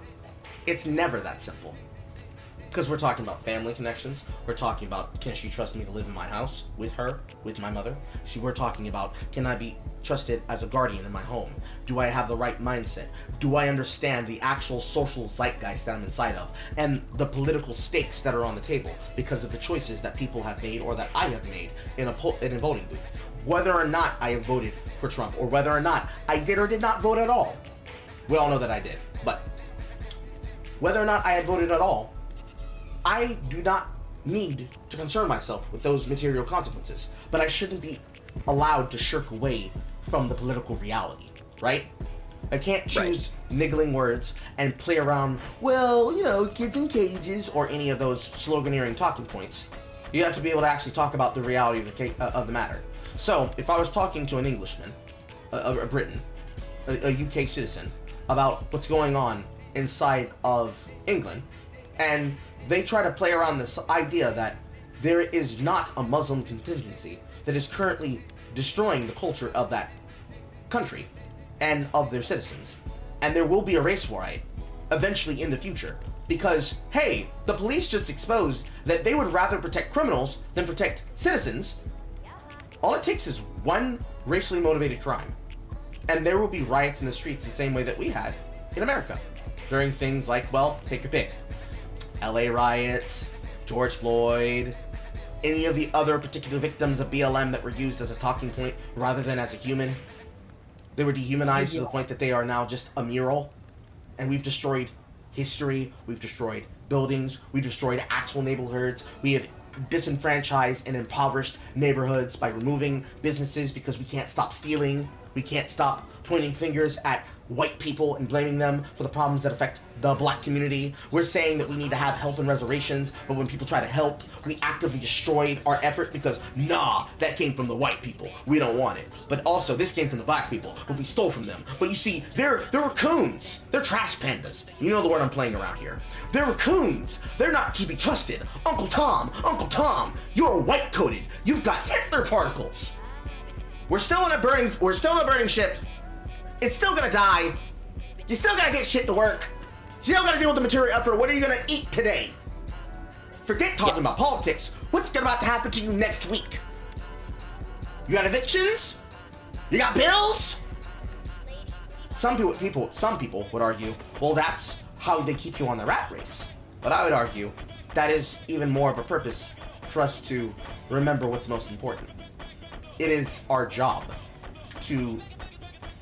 It's never that simple. Because we're talking about family connections. We're talking about, can she trust me to live in my house with her, with my mother? We're talking about, can I be trusted as a guardian in my home? Do I have the right mindset? Do I understand the actual social zeitgeist that I'm inside of? And the political stakes that are on the table because of the choices that people have made or that I have made in a voting booth. Whether or not I have voted for Trump or whether or not I did or did not vote at all. We all know that I did. But whether or not I had voted at all, I do not need to concern myself with those material consequences, but I shouldn't be allowed to shirk away from the political reality, right? I can't choose niggling words and play around, well, kids in cages, or any of those sloganeering talking points. You have to be able to actually talk about the reality of the matter. So, if I was talking to an Englishman, a Briton, a UK citizen, about what's going on inside of England, and they try to play around this idea that there is not a Muslim contingency that is currently destroying the culture of that country and of their citizens. And there will be a race riot eventually in the future because, hey, the police just exposed that they would rather protect criminals than protect citizens. All it takes is one racially motivated crime, and there will be riots in the streets the same way that we had in America during things like, well, take your pick. LA riots, George Floyd, any of the other particular victims of BLM that were used as a talking point rather than as a human. They were dehumanized to the point that they are now just a mural. And we've destroyed history, we've destroyed buildings, we've destroyed actual neighborhoods, we have disenfranchised and impoverished neighborhoods by removing businesses because we can't stop stealing, we can't stop pointing fingers at white people and blaming them for the problems that affect the black community. We're saying that we need to have help in reservations, but when people try to help, we actively destroy our effort because, nah, that came from the white people. We don't want it. But also, this came from the black people, but we stole from them. But you see, they're raccoons. They're trash pandas. You know the word I'm playing around here. They're raccoons. They're not to be trusted. Uncle Tom, you're white-coated. You've got Hitler particles. We're still in a burning ship. It's still gonna die. You still gotta get shit to work. You still gotta deal with the material effort. What are you gonna eat today? Forget talking about politics. What's about to happen to you next week? You got evictions? You got bills? Some people would argue, well, that's how they keep you on the rat race. But I would argue that is even more of a purpose for us to remember what's most important. It is our job to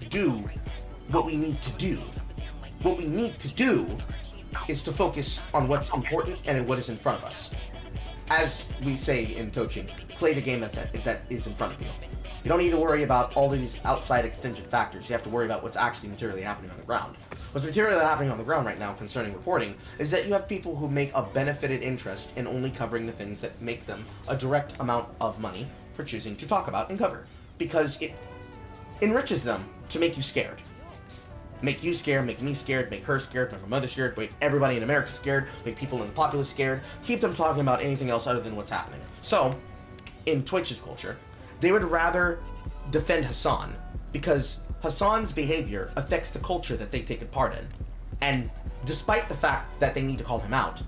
do what we need to do. What we need to do is to focus on what's important and what is in front of us. As we say in coaching, play the game that is in front of you. You don't need to worry about all these outside extingent factors. You have to worry about what's actually materially happening on the ground. What's materially happening on the ground right now concerning reporting is that you have people who make a benefited interest in only covering the things that make them a direct amount of money for choosing to talk about and cover. Because it enriches them to make you scared. Make you scared, make me scared, make her scared, make her mother scared, make everybody in America scared, make people in the populace scared, keep them talking about anything else other than what's happening. So, in Twitch's culture, they would rather defend Hassan because Hassan's behavior affects the culture that they take a part in. And despite the fact that they need to call him out,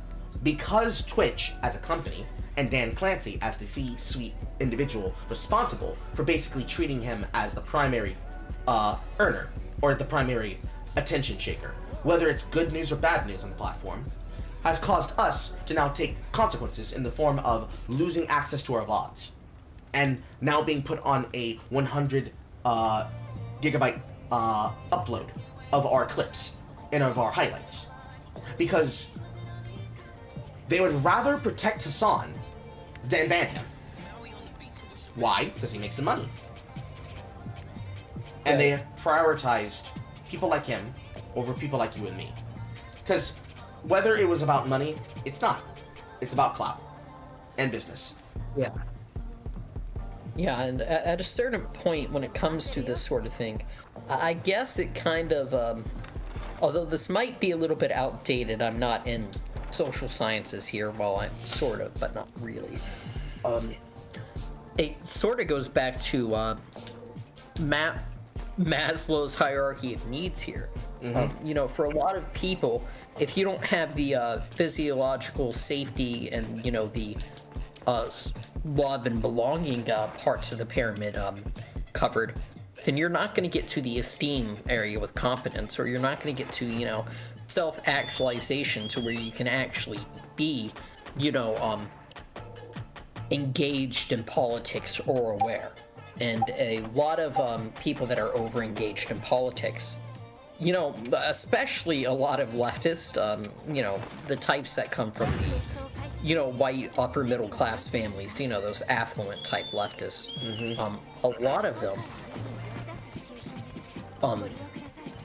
because Twitch as a company and Dan Clancy as the C-suite individual responsible for basically treating him as the primary earner or the primary attention shaker, whether it's good news or bad news on the platform, has caused us to now take consequences in the form of losing access to our VODs and now being put on a 100 gigabyte upload of our clips and of our highlights because they would rather protect Hassan than ban him. Why? Because he makes the money. And they have prioritized people like him over people like you and me. Because whether it was about money, it's not. It's about clout and business. Yeah. Yeah, and at a certain point when it comes to this sort of thing, I guess it kind of, although this might be a little bit outdated, I'm not in social sciences here, well, I'm sort of, but not really. It sort of goes back to Maslow's hierarchy of needs here. You know, for a lot of people, if you don't have the physiological safety and, you know, the love and belonging parts of the pyramid covered, then you're not going to get to the esteem area with competence, or you're not going to get to, you know, self-actualization to where you can actually be, you know, engaged in politics or aware. And a lot of people that are over-engaged in politics, you know, especially a lot of leftists, you know, the types that come from the, you know, white upper middle class families, you know, those affluent type leftists, a lot of them,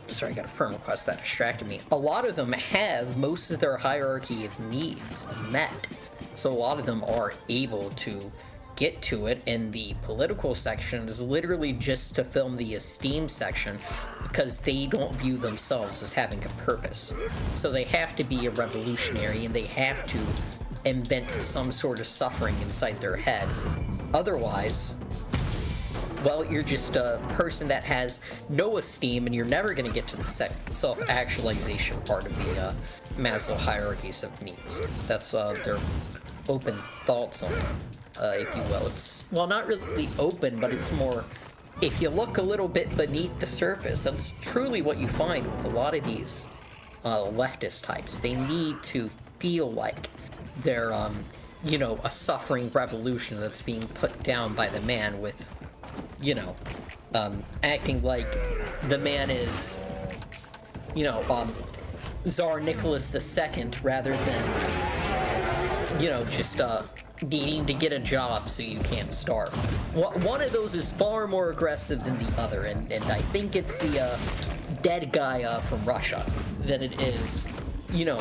sorry, I got a firm request that distracted me. A lot of them have most of their hierarchy of needs met. So a lot of them are able to get to it, and the political section is literally just to film the esteem section because they don't view themselves as having a purpose. So they have to be a revolutionary, and they have to invent some sort of suffering inside their head. Otherwise, well, you're just a person that has no esteem, and you're never going to get to the self-actualization part of the Maslow hierarchies of needs. That's their open thoughts on it, if you will. It's, well, not really open, but it's more, if you look a little bit beneath the surface, that's truly what you find with a lot of these leftist types. They need to feel like they're you know, a suffering revolution that's being put down by the man with, you know, acting like the man is, you know, Tsar Nicholas II rather than, you know, just needing to get a job so you can't starve. One of those is far more aggressive than the other, and I think it's the dead guy from Russia than it is, you know,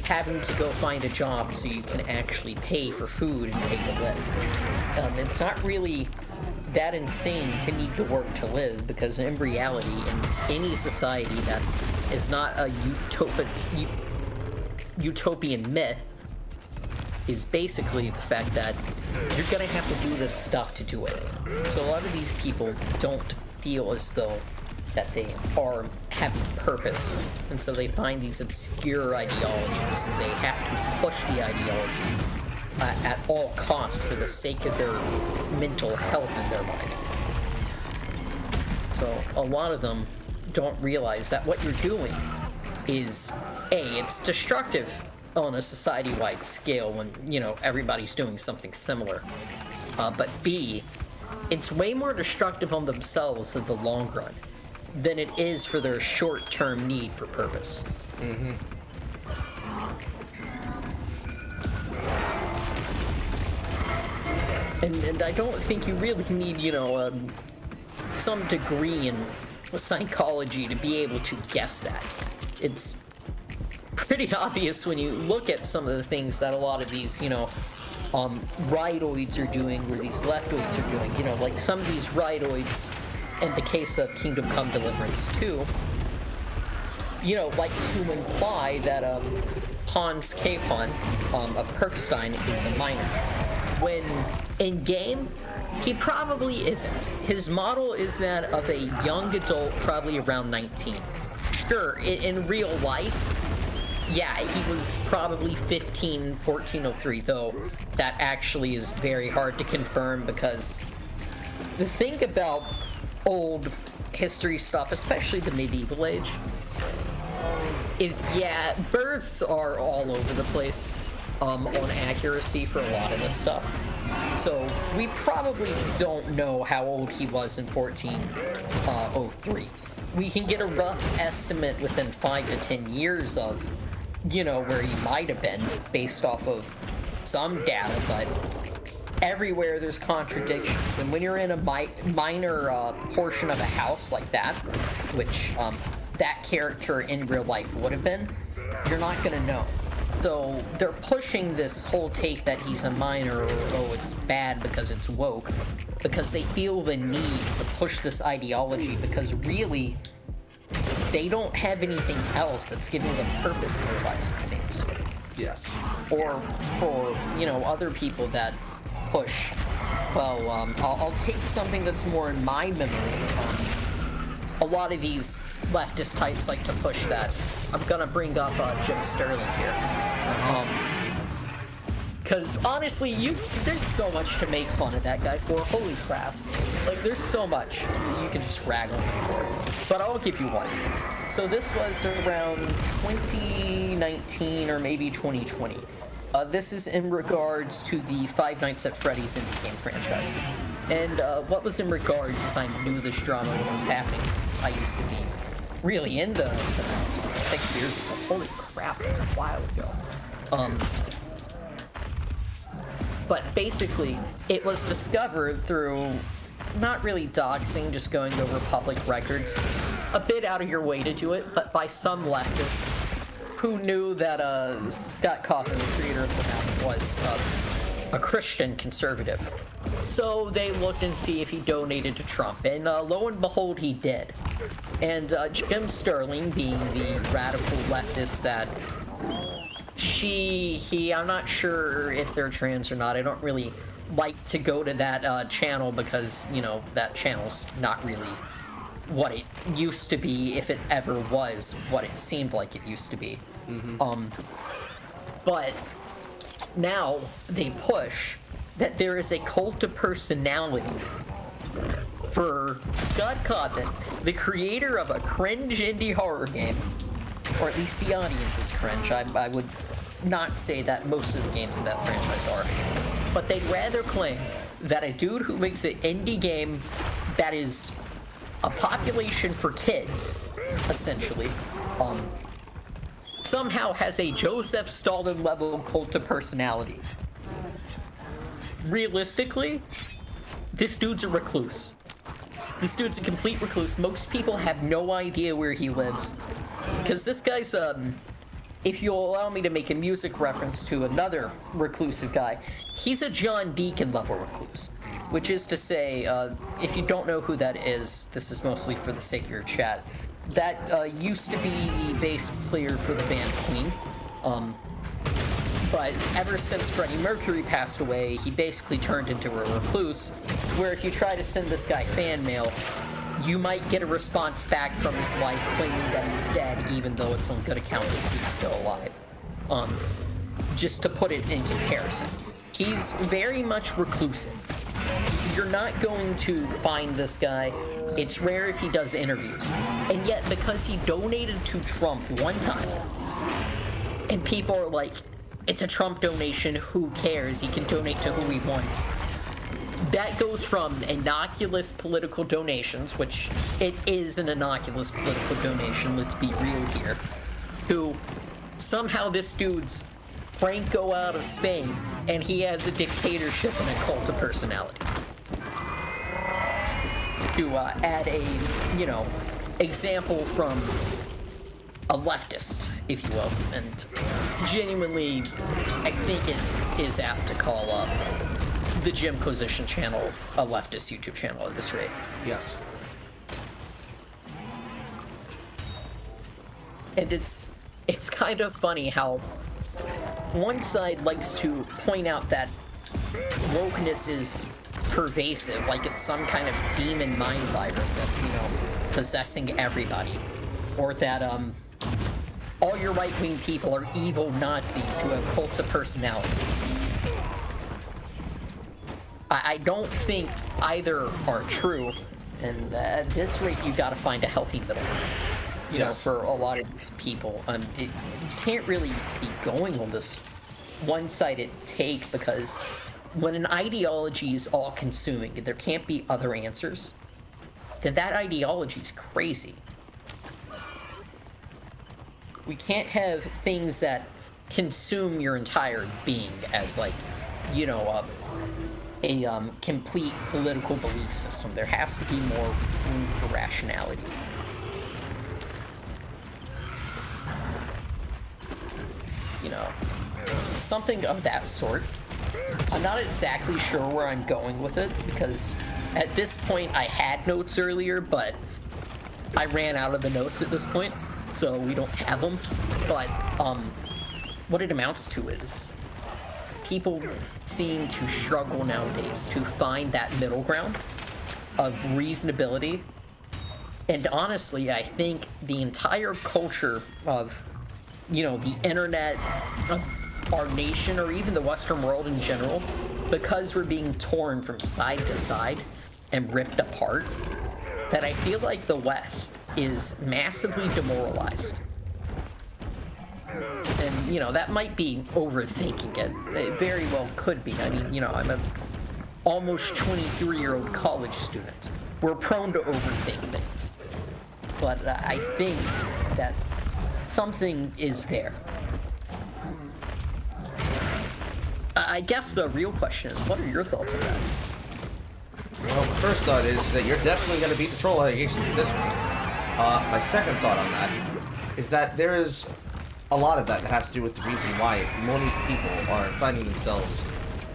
having to go find a job so you can actually pay for food and pay to live. It's not really that insane to need to work to live, because in reality, in any society that is not a utopian myth, is basically the fact that you're gonna have to do this stuff to do it. So a lot of these people don't feel as though that they are having purpose, and so they find these obscure ideologies, and they have to push the ideology at all costs for the sake of their mental health in their mind. So a lot of them don't realize that what you're doing is, A, it's destructive on a society-wide scale when, you know, everybody's doing something similar. But B, it's way more destructive on themselves in the long run than it is for their short-term need for purpose. Mm-hmm. And I don't think you really need, you know, some degree in psychology to be able to guess that. It's pretty obvious when you look at some of the things that a lot of these, you know, rightoids are doing, or these leftoids are doing. You know, like some of these rightoids, in the case of Kingdom Come Deliverance 2, you know, like to imply that Hans Capon of Perkstein is a minor, when in game he probably isn't. His model is that of a young adult, probably around 19. Sure, in real life, yeah, he was probably 15, 1403, though that actually is very hard to confirm, because the thing about old history stuff, especially the medieval age, is, yeah, births are all over the place on accuracy for a lot of this stuff. So we probably don't know how old he was in 1403. We can get a rough estimate within 5 to 10 years of, you know, where he might have been based off of some data, but everywhere there's contradictions. And when you're in a minor portion of a house like that, which that character in real life would have been, you're not gonna know. So they're pushing this whole take that he's a minor, or oh, it's bad because it's woke, because they feel the need to push this ideology, because really they don't have anything else that's giving them purpose in their lives, it seems. Yes. Or for, you know, other people that push, well, I'll take something that's more in my memory. A lot of these leftist types like to push that. I'm gonna bring up Jim Sterling here. Because honestly, there's so much to make fun of that guy for. Holy crap. Like, there's so much you can just rag on him for. But I'll give you one. So this was around 2019 or maybe 2020. This is in regards to the Five Nights at Freddy's indie game franchise. And what was in regards is I knew this drama was happening. I used to be really into the 6 years ago. Holy crap, that's a while ago. But basically, it was discovered through not really doxing, just going over public records. A bit out of your way to do it, but by some leftists who knew that Scott Cawthon, the creator of the map, was a Christian conservative. So they looked and see if he donated to Trump, and lo and behold, he did. And Jim Sterling, being the radical leftist that I'm not sure if they're trans or not. I don't really like to go to that channel, because, you know, that channel's not really what it used to be, if it ever was what it seemed like it used to be. Mm-hmm. But now they push that there is a cult of personality for Scott Cawthon, the creator of a cringe indie horror game, or at least the audience is cringe. I would not say that most of the games in that franchise are, but they'd rather claim that a dude who makes an indie game that is a population for kids, essentially, somehow has a Joseph Stalin level cult of personality. Realistically, this dude's a recluse. This dude's a complete recluse. Most people have no idea where he lives. Because this guy's, if you'll allow me to make a music reference to another reclusive guy, he's a John Deacon level recluse. Which is to say, if you don't know who that is, this is mostly for the sake of your chat, that used to be the bass player for the band Queen. But ever since Freddie Mercury passed away, he basically turned into a recluse, where if you try to send this guy fan mail, you might get a response back from his wife claiming that he's dead, even though it's on good account this dude's still alive. Just to put it in comparison. He's very much reclusive. You're not going to find this guy. It's rare if he does interviews. And yet, because he donated to Trump one time, and people are like, it's a Trump donation, who cares? He can donate to who he wants. That goes from innocuous political donations, which it is an innocuous political donation, let's be real here, to somehow this dude's Franco out of Spain, and he has a dictatorship and a cult of personality. To add a, example from a leftist, if you will, and genuinely, I think it is apt to call the Jimquisition channel a leftist YouTube channel at this rate. Yes. And it's kind of funny how one side likes to point out that wokeness is pervasive, like it's some kind of demon mind virus that's, possessing everybody. Or that, all your right-wing people are evil Nazis who have cults of personality. I don't think either are true, and at this rate, you gotta find a healthy middle ground. You know, for a lot of these people, you can't really be going on this one-sided take, because when an ideology is all-consuming and there can't be other answers, then that ideology is crazy. We can't have things that consume your entire being as, like, a complete political belief system. There has to be more room for rationality. Something of that sort. I'm not exactly sure where I'm going with it, because at this point I had notes earlier, but I ran out of the notes at this point, so we don't have them. But what it amounts to is people seem to struggle nowadays to find that middle ground of reasonability. And honestly, I think the entire culture of, the internet, of our nation, or even the Western world in general, because we're being torn from side to side and ripped apart, that I feel like the West is massively demoralized. And, that might be overthinking it. It very well could be. I mean, I'm a almost 23-year-old college student. We're prone to overthink things. But I think that something is there. I guess the real question is, what are your thoughts on that? Well, the first thought is that you're definitely going to beat the troll allegations with this one. My second thought on that is that there is a lot of that has to do with the reason why many people are finding themselves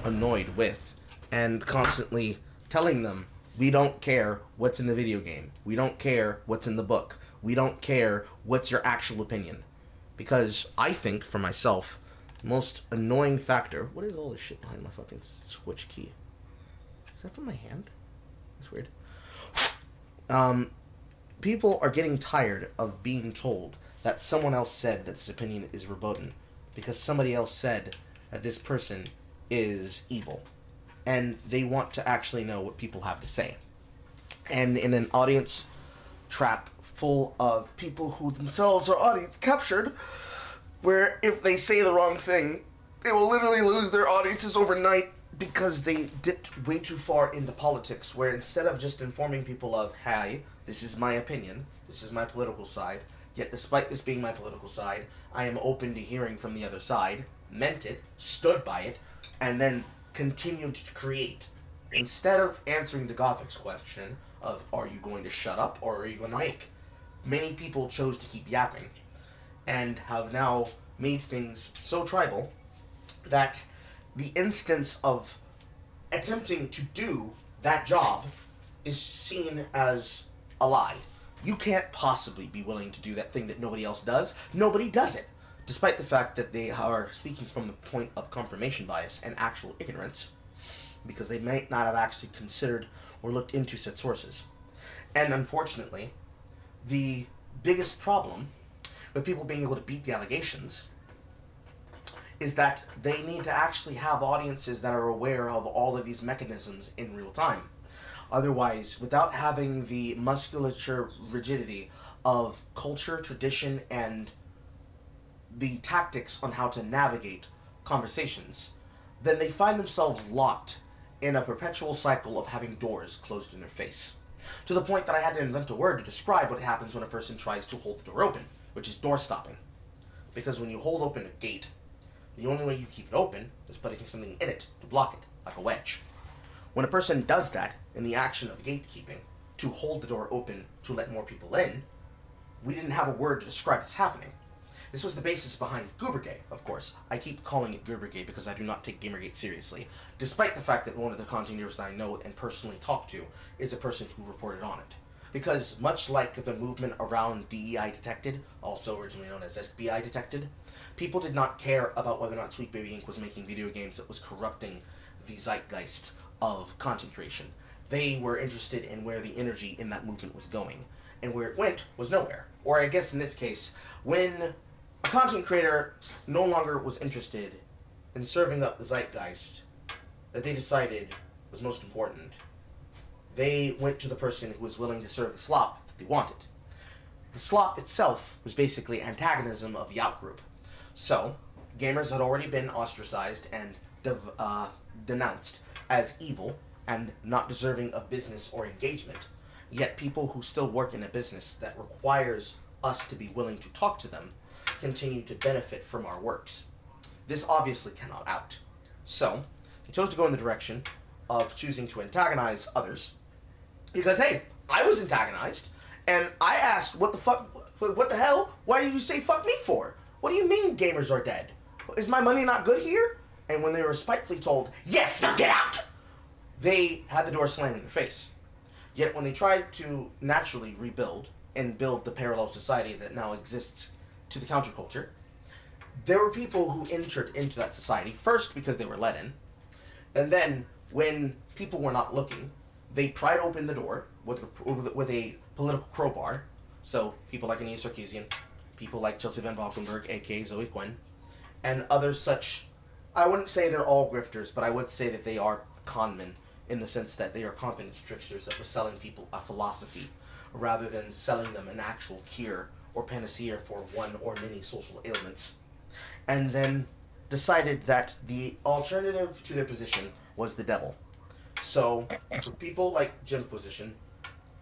annoyed with and constantly telling them, we don't care what's in the video game. We don't care what's in the book. We don't care what's your actual opinion. Because I think, for myself, the most annoying factor... What is all this shit behind my fucking Switch key? Is that from my hand? That's weird. People are getting tired of being told that someone else said that this opinion is verboten because somebody else said that this person is evil. And they want to actually know what people have to say. And in an audience trap full of people who themselves are audience captured, where if they say the wrong thing, they will literally lose their audiences overnight because they dipped way too far into politics, where instead of just informing people of, hey, this is my opinion, this is my political side, yet despite this being my political side, I am open to hearing from the other side, meant it, stood by it, and then continued to create. Instead of answering the Gothic's question of, are you going to shut up or are you going to make? Many people chose to keep yapping, and have now made things so tribal that the instance of attempting to do that job is seen as a lie. You can't possibly be willing to do that thing that nobody else does. Nobody does it. Despite the fact that they are speaking from the point of confirmation bias and actual ignorance, because they might not have actually considered or looked into said sources. And unfortunately, the biggest problem with people being able to beat the allegations is that they need to actually have audiences that are aware of all of these mechanisms in real time. Otherwise, without having the musculature rigidity of culture, tradition, and the tactics on how to navigate conversations, then they find themselves locked in a perpetual cycle of having doors closed in their face. To the point that I had to invent a word to describe what happens when a person tries to hold the door open, which is door stopping. Because when you hold open a gate, the only way you keep it open is putting something in it to block it, like a wedge. When a person does that in the action of gatekeeping, to hold the door open to let more people in, we didn't have a word to describe this happening. This was the basis behind Goobergate, of course. I keep calling it Goobergate because I do not take Gamergate seriously, despite the fact that one of the content creators that I know and personally talk to is a person who reported on it. Because much like the movement around DEI Detected, also originally known as SBI Detected, people did not care about whether or not Sweet Baby Inc. was making video games that was corrupting the zeitgeist of content creation. They were interested in where the energy in that movement was going, and where it went was nowhere. Or I guess in this case, when a content creator no longer was interested in serving up the zeitgeist that they decided was most important, they went to the person who was willing to serve the slop that they wanted. The slop itself was basically antagonism of the out-group. So, gamers had already been ostracized and denounced as evil and not deserving of business or engagement. Yet people who still work in a business that requires us to be willing to talk to them continue to benefit from our works. This obviously cannot out. So, he chose to go in the direction of choosing to antagonize others, because, hey, I was antagonized, and I asked, what the hell? Why did you say fuck me for? What do you mean gamers are dead? Is my money not good here? And when they were spitefully told, yes, now get out! They had the door slammed in their face. Yet when they tried to naturally rebuild and build the parallel society that now exists to the counterculture, there were people who entered into that society, first because they were let in, and then when people were not looking, they pried open the door with a political crowbar. So people like Anita Sarkeesian, people like Chelsea Van Valkenburg, aka Zoe Quinn, and others such. I wouldn't say they're all grifters, but I would say that they are conmen in the sense that they are confidence tricksters that were selling people a philosophy rather than selling them an actual cure or panacea for one or many social ailments. And then decided that the alternative to their position was the devil. So, for people like Jimquisition,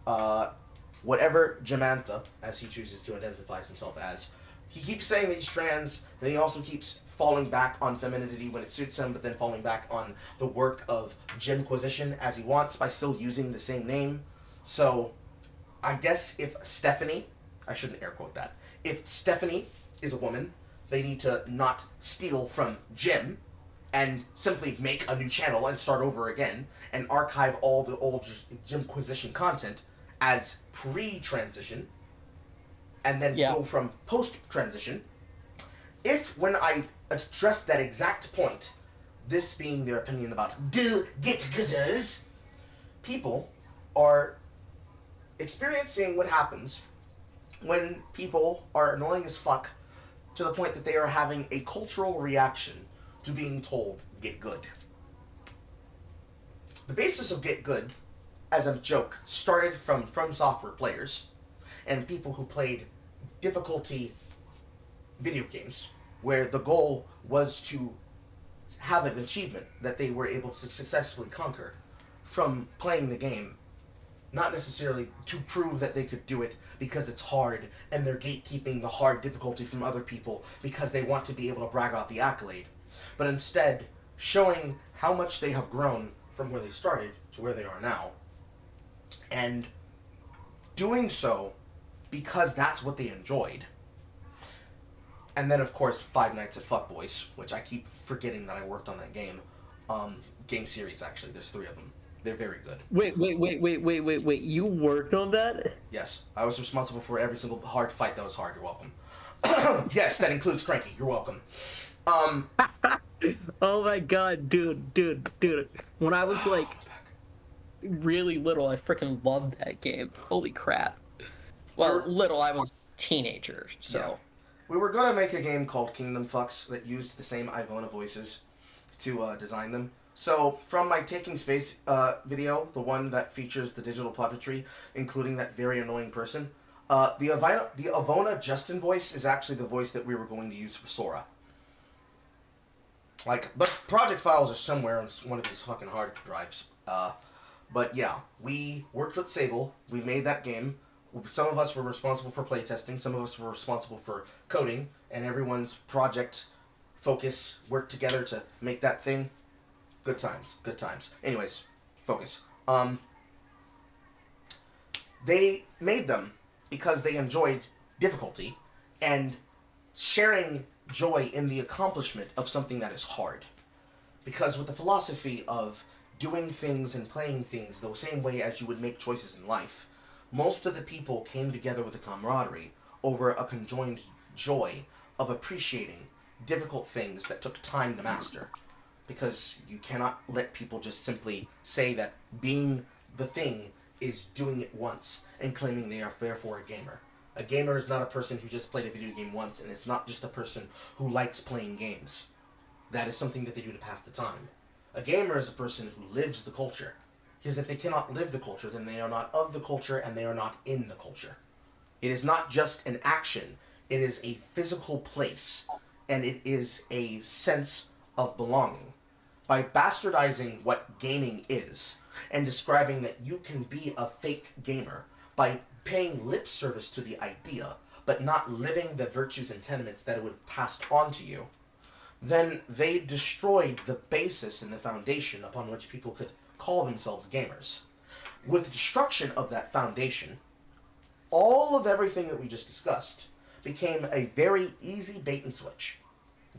whatever Jamantha, as he chooses to identify himself as, he keeps saying that he's trans, then he also keeps falling back on femininity when it suits him, but then falling back on the work of Jimquisition as he wants by still using the same name. So, I guess if Stephanie, I shouldn't air quote that, if Stephanie is a woman, they need to not steal from Jim and simply make a new channel and start over again and archive all the old Jimquisition content as pre-transition and then go from post-transition. If when I addressed that exact point, this being their opinion about get-gooders, people are experiencing what happens when people are annoying as fuck to the point that they are having a cultural reaction to being told, get good. The basis of get good, as a joke, started from Software players and people who played difficulty video games where the goal was to have an achievement that they were able to successfully conquer from playing the game, not necessarily to prove that they could do it because it's hard and they're gatekeeping the hard difficulty from other people because they want to be able to brag out the accolade, but instead showing how much they have grown from where they started to where they are now, and doing so because that's what they enjoyed. And then, of course, Five Nights at Fuckboys, which I keep forgetting that I worked on that game. Game series, actually. There's 3 of them. They're very good. Wait. You worked on that? Yes. I was responsible for every single hard fight that was hard. You're welcome. Yes, that includes Cranky. You're welcome. Oh my god, dude. When I was, like, really little, I freaking loved that game. Holy crap. Well, little, I was a teenager, so... Yeah. We were going to make a game called Kingdom Fucks that used the same Ivona voices to design them. So, from my Taking Space video, the one that features the digital puppetry, including that very annoying person, the Ivona Justin voice is actually the voice that we were going to use for Sora. Like, but project files are somewhere on one of these fucking hard drives. But yeah, we worked with Sable, we made that game. Some of us were responsible for playtesting, some of us were responsible for coding, and everyone's project focus worked together to make that thing. Good times. Anyways, focus. They made them because they enjoyed difficulty and sharing joy in the accomplishment of something that is hard. Because with the philosophy of doing things and playing things the same way as you would make choices in life, most of the people came together with a camaraderie over a conjoined joy of appreciating difficult things that took time to master. Because you cannot let people just simply say that being the thing is doing it once and claiming they are therefore a gamer. A gamer is not a person who just played a video game once, and it's not just a person who likes playing games. That is something that they do to pass the time. A gamer is a person who lives the culture. Because if they cannot live the culture, then they are not of the culture and they are not in the culture. It is not just an action. It is a physical place. And it is a sense of belonging. By bastardizing what gaming is and describing that you can be a fake gamer by paying lip service to the idea but not living the virtues and tenements that it would have passed on to you, then they destroyed the basis and the foundation upon which people could call themselves gamers. With the destruction of that foundation, all of everything that we just discussed became a very easy bait and switch.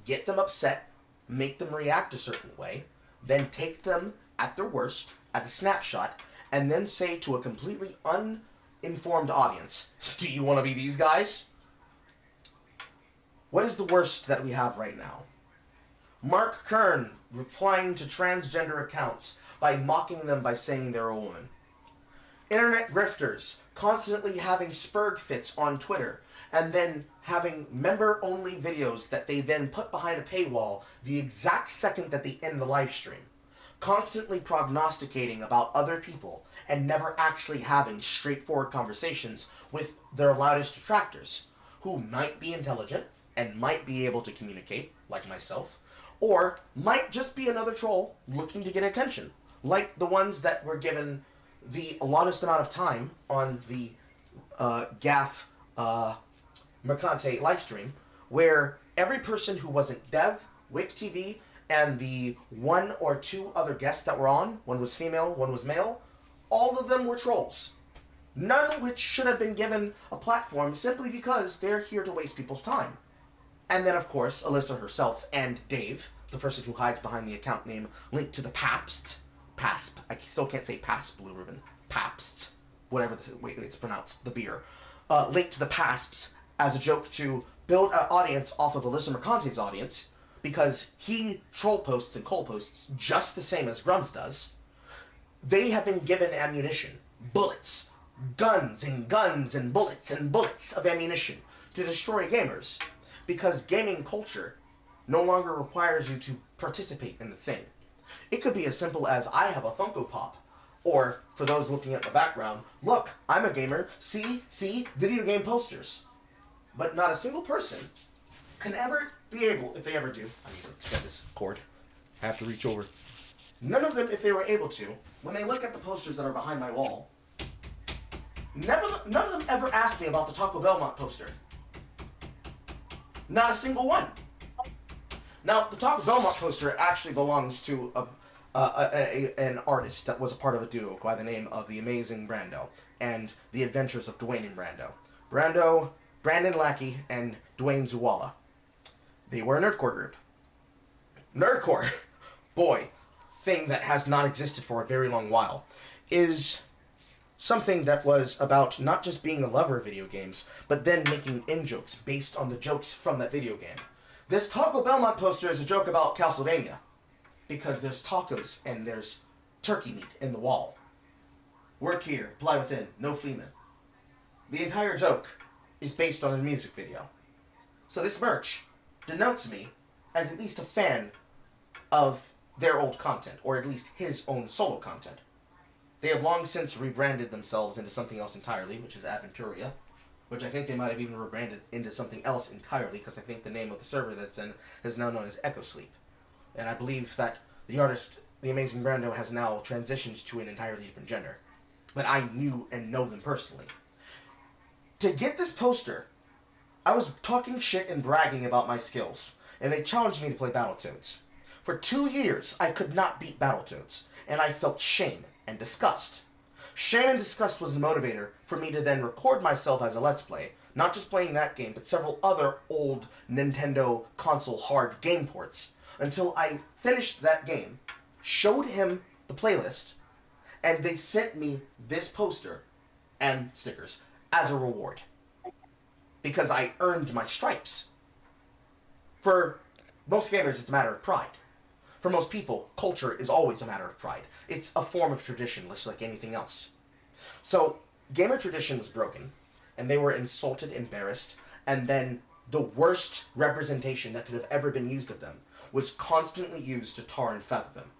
Get them upset, make them react a certain way, then take them at their worst as a snapshot, and then say to a completely uninformed audience, do you want to be these guys? What is the worst that we have right now? Mark Kern replying to transgender accounts by mocking them by saying they're a woman. Internet grifters constantly having spurg fits on Twitter and then having member-only videos that they then put behind a paywall the exact second that they end the live stream. Constantly prognosticating about other people and never actually having straightforward conversations with their loudest detractors, who might be intelligent and might be able to communicate, like myself, or might just be another troll looking to get attention, like the ones that were given the allotted amount of time on the GAF Mercante livestream, where every person who wasn't Dev, Wick TV, and the 1 or 2 other guests that were on, one was female, one was male, all of them were trolls. None of which should have been given a platform simply because they're here to waste people's time. And then, of course, Alyssa herself and Dave, the person who hides behind the account name linked to the Pabst. Pasp. I still can't say Pasp Blue Ribbon. Pabst. Whatever the way it's pronounced, the beer. Linked to the Pasps as a joke to build an audience off of Alyssa Mercante's audience, because he troll posts and coal posts just the same as Grums does. They have been given ammunition, bullets, guns and guns and bullets of ammunition to destroy gamers, because gaming culture no longer requires you to participate in the thing. It could be as simple as, I have a Funko Pop. Or, for those looking at the background, look, I'm a gamer, see, video game posters. But not a single person can ever be able, if they ever do, I need to extend this cord. I have to reach over. None of them, if they were able to, when they look at the posters that are behind my wall, none of them ever asked me about the Taco Belmont poster. Not a single one. Now, the Taco Belmont poster actually belongs to an artist that was a part of a duo by the name of the Amazing Brando and the Adventures of Dwayne and Brando. Brandon Lackey, and Dwayne Zuwala. They were a nerdcore group. Nerdcore, boy, thing that has not existed for a very long while, is something that was about not just being a lover of video games, but then making in-jokes based on the jokes from that video game. This Taco Belmont poster is a joke about Castlevania, because there's tacos and there's turkey meat in the wall. Work here, fly within, no fleeman. The entire joke is based on a music video. So this merch denotes me as at least a fan of their old content, or at least his own solo content. They have long since rebranded themselves into something else entirely, which is Aventuria, which I think they might have even rebranded into something else entirely, because I think the name of the server that's in is now known as Echo Sleep. And I believe that the artist, the Amazing Brando, has now transitioned to an entirely different gender. But I knew and know them personally. To get this poster, I was talking shit and bragging about my skills, and they challenged me to play Battletoads. For 2 years, I could not beat Battletoads, and I felt shame and disgust. Shame and disgust was the motivator for me to then record myself as a Let's Play, not just playing that game, but several other old Nintendo console hard game ports, until I finished that game, showed him the playlist, and they sent me this poster and stickers as a reward. Because I earned my stripes. For most gamers, it's a matter of pride. For most people, culture is always a matter of pride. It's a form of tradition, just like anything else. So, gamer tradition was broken, and they were insulted, embarrassed, and then the worst representation that could have ever been used of them was constantly used to tar and feather them.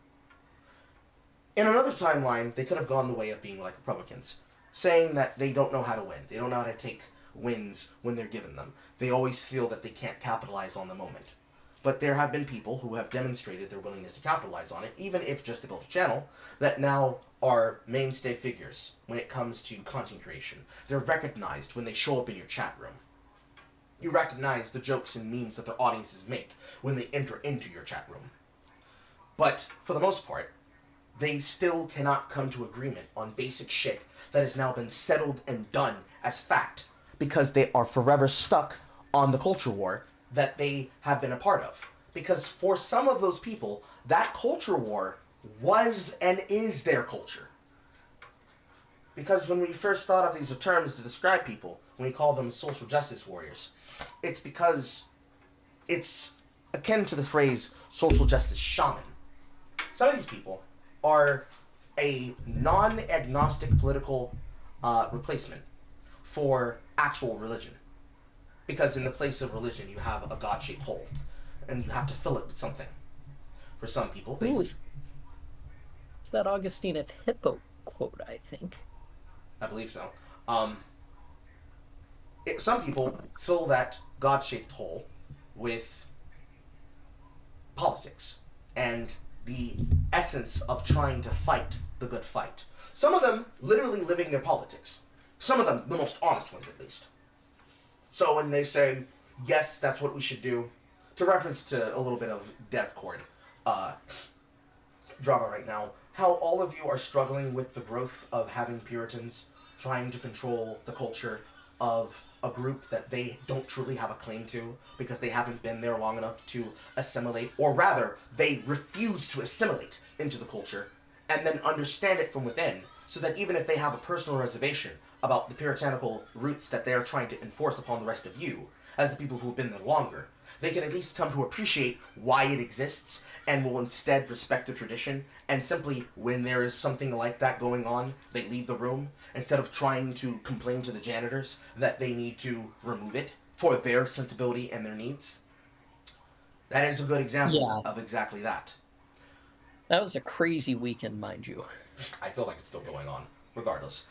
In another timeline, they could have gone the way of being like Republicans, saying that they don't know how to win. They don't know how to take wins when they're given them. They always feel that they can't capitalize on the moment. But there have been people who have demonstrated their willingness to capitalize on it, even if just to build a channel, that now are mainstay figures when it comes to content creation. They're recognized when they show up in your chat room. You recognize the jokes and memes that their audiences make when they enter into your chat room. But, for the most part, they still cannot come to agreement on basic shit that has now been settled and done as fact, because they are forever stuck on the culture war that they have been a part of. Because for some of those people, that culture war was and is their culture. Because when we first thought of these terms to describe people, when we call them social justice warriors, it's because it's akin to the phrase social justice shaman. Some of these people are a non-agnostic political replacement for actual religion. Because in the place of religion, you have a God-shaped hole, and you have to fill it with something. For some people, they... It's that Augustine of Hippo quote, I think. I believe so. Some people fill that God-shaped hole with politics and the essence of trying to fight the good fight. Some of them literally living their politics. Some of them, the most honest ones at least. So when they say, yes, that's what we should do, to reference to a little bit of DevCord drama right now, how all of you are struggling with the growth of having Puritans trying to control the culture of a group that they don't truly have a claim to because they haven't been there long enough to assimilate, or rather, they refuse to assimilate into the culture and then understand it from within, so that even if they have a personal reservation about the puritanical roots that they are trying to enforce upon the rest of you, as the people who have been there longer, they can at least come to appreciate why it exists and will instead respect the tradition, and simply, when there is something like that going on, they leave the room, instead of trying to complain to the janitors that they need to remove it for their sensibility and their needs. That is a good example of exactly that. That was a crazy weekend, mind you. I feel like it's still going on, regardless.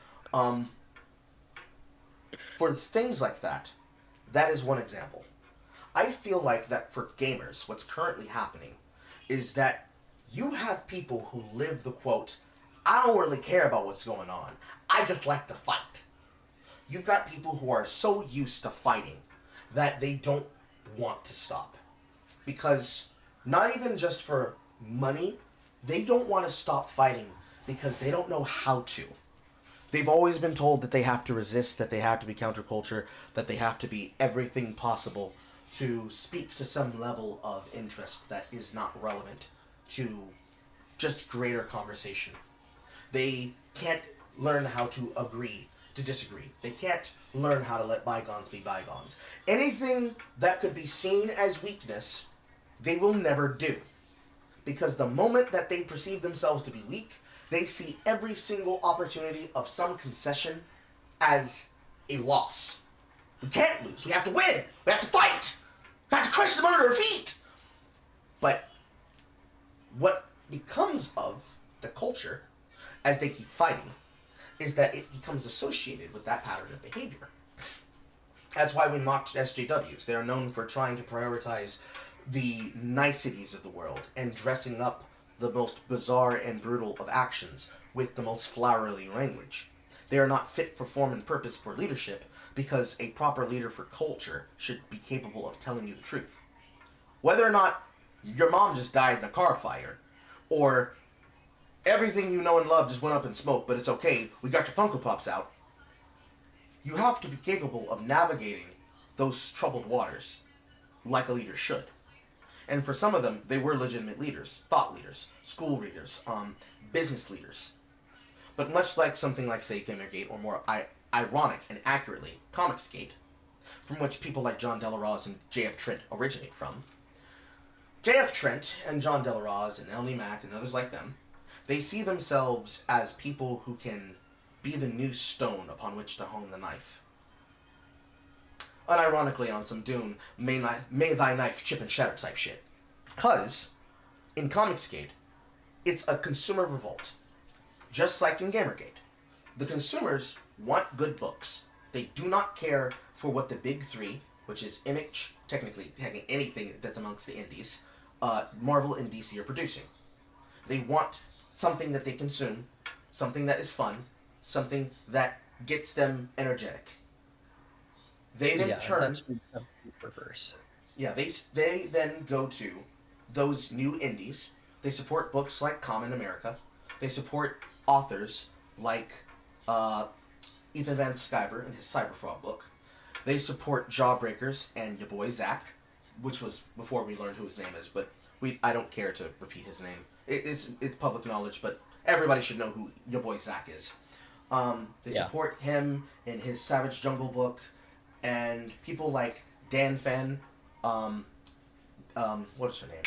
For things like that, that is one example. I feel like that for gamers, what's currently happening is that you have people who live the quote, I don't really care about what's going on. I just like to fight. You've got people who are so used to fighting that they don't want to stop. Because not even just for money, they don't want to stop fighting because they don't know how to. They've always been told that they have to resist, that they have to be counterculture, that they have to be everything possible to speak to some level of interest that is not relevant to just greater conversation. They can't learn how to agree to disagree. They can't learn how to let bygones be bygones. Anything that could be seen as weakness, they will never do. Because the moment that they perceive themselves to be weak, they see every single opportunity of some concession as a loss. We can't lose. We have to win. We have to fight. We have to crush them under our feet. But what becomes of the culture as they keep fighting is that it becomes associated with that pattern of behavior. That's why we mocked SJWs. They are known for trying to prioritize the niceties of the world and dressing up the most bizarre and brutal of actions with the most flowery language. They are not fit for form and purpose for leadership because a proper leader for culture should be capable of telling you the truth. Whether or not your mom just died in a car fire, or everything you know and love just went up in smoke, but it's okay, we got your Funko Pops out. You have to be capable of navigating those troubled waters like a leader should. And for some of them, they were legitimate leaders, thought leaders, school leaders, business leaders. But much like something like, say, Gamergate, or more ironic and accurately, Comicsgate, from which people like John Delarose and J.F. Trent originate from, J.F. Trent and John Delarose and Elnie Mack and others like them, they see themselves as people who can be the new stone upon which to hone the knife. Unironically on some Dune, may thy knife chip and shatter type shit. Because, in Comicsgate, it's a consumer revolt. Just like in Gamergate. The consumers want good books. They do not care for what the big three, which is Image, technically anything that's amongst the indies, Marvel and DC are producing. They want something that they consume, something that is fun, something that gets them energetic. They then turn. That's reverse. Yeah, they then go to those new indies. They support books like Common America. They support authors like Ethan Van Sciver and his Cyberfrog book. They support Jawbreakers and your boy Zach, which was before we learned who his name is, but I don't care to repeat his name. It's public knowledge, but everybody should know who your boy Zach is. They support him in his Savage Jungle book, and people like Dan Fenn, what is her name?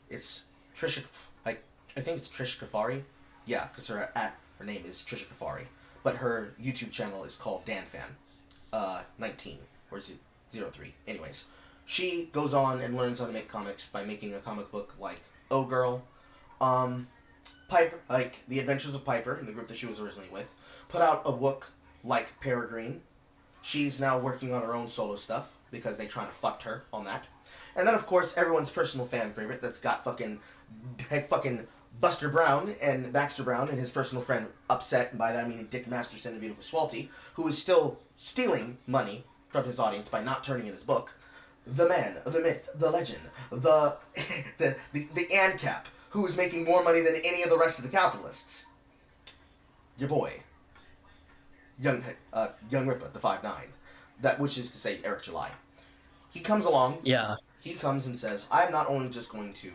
It's Trisha, I think it's Trisha Kafari. Yeah, because her name is Trisha Kafari, but her YouTube channel is called Dan Fan, 19, or is it 03? Anyways, she goes on and learns how to make comics by making a comic book like Oh Girl, Piper, like The Adventures of Piper, in the group that she was originally with, put out a book like Peregrine. She's now working on her own solo stuff because they trying to fuck her on that. And then, of course, everyone's personal fan favorite that's got fucking Buster Brown and Baxter Brown and his personal friend Upset, and by that I mean Dick Masterson and Vito Pasqualti, who is still stealing money from his audience by not turning in his book. The man, the myth, the legend, the ANCAP, who is making more money than any of the rest of the capitalists. Your boy. Young Ripper, the 5'9", which is to say Eric July. He comes along. Yeah. He comes and says, I'm not only just going to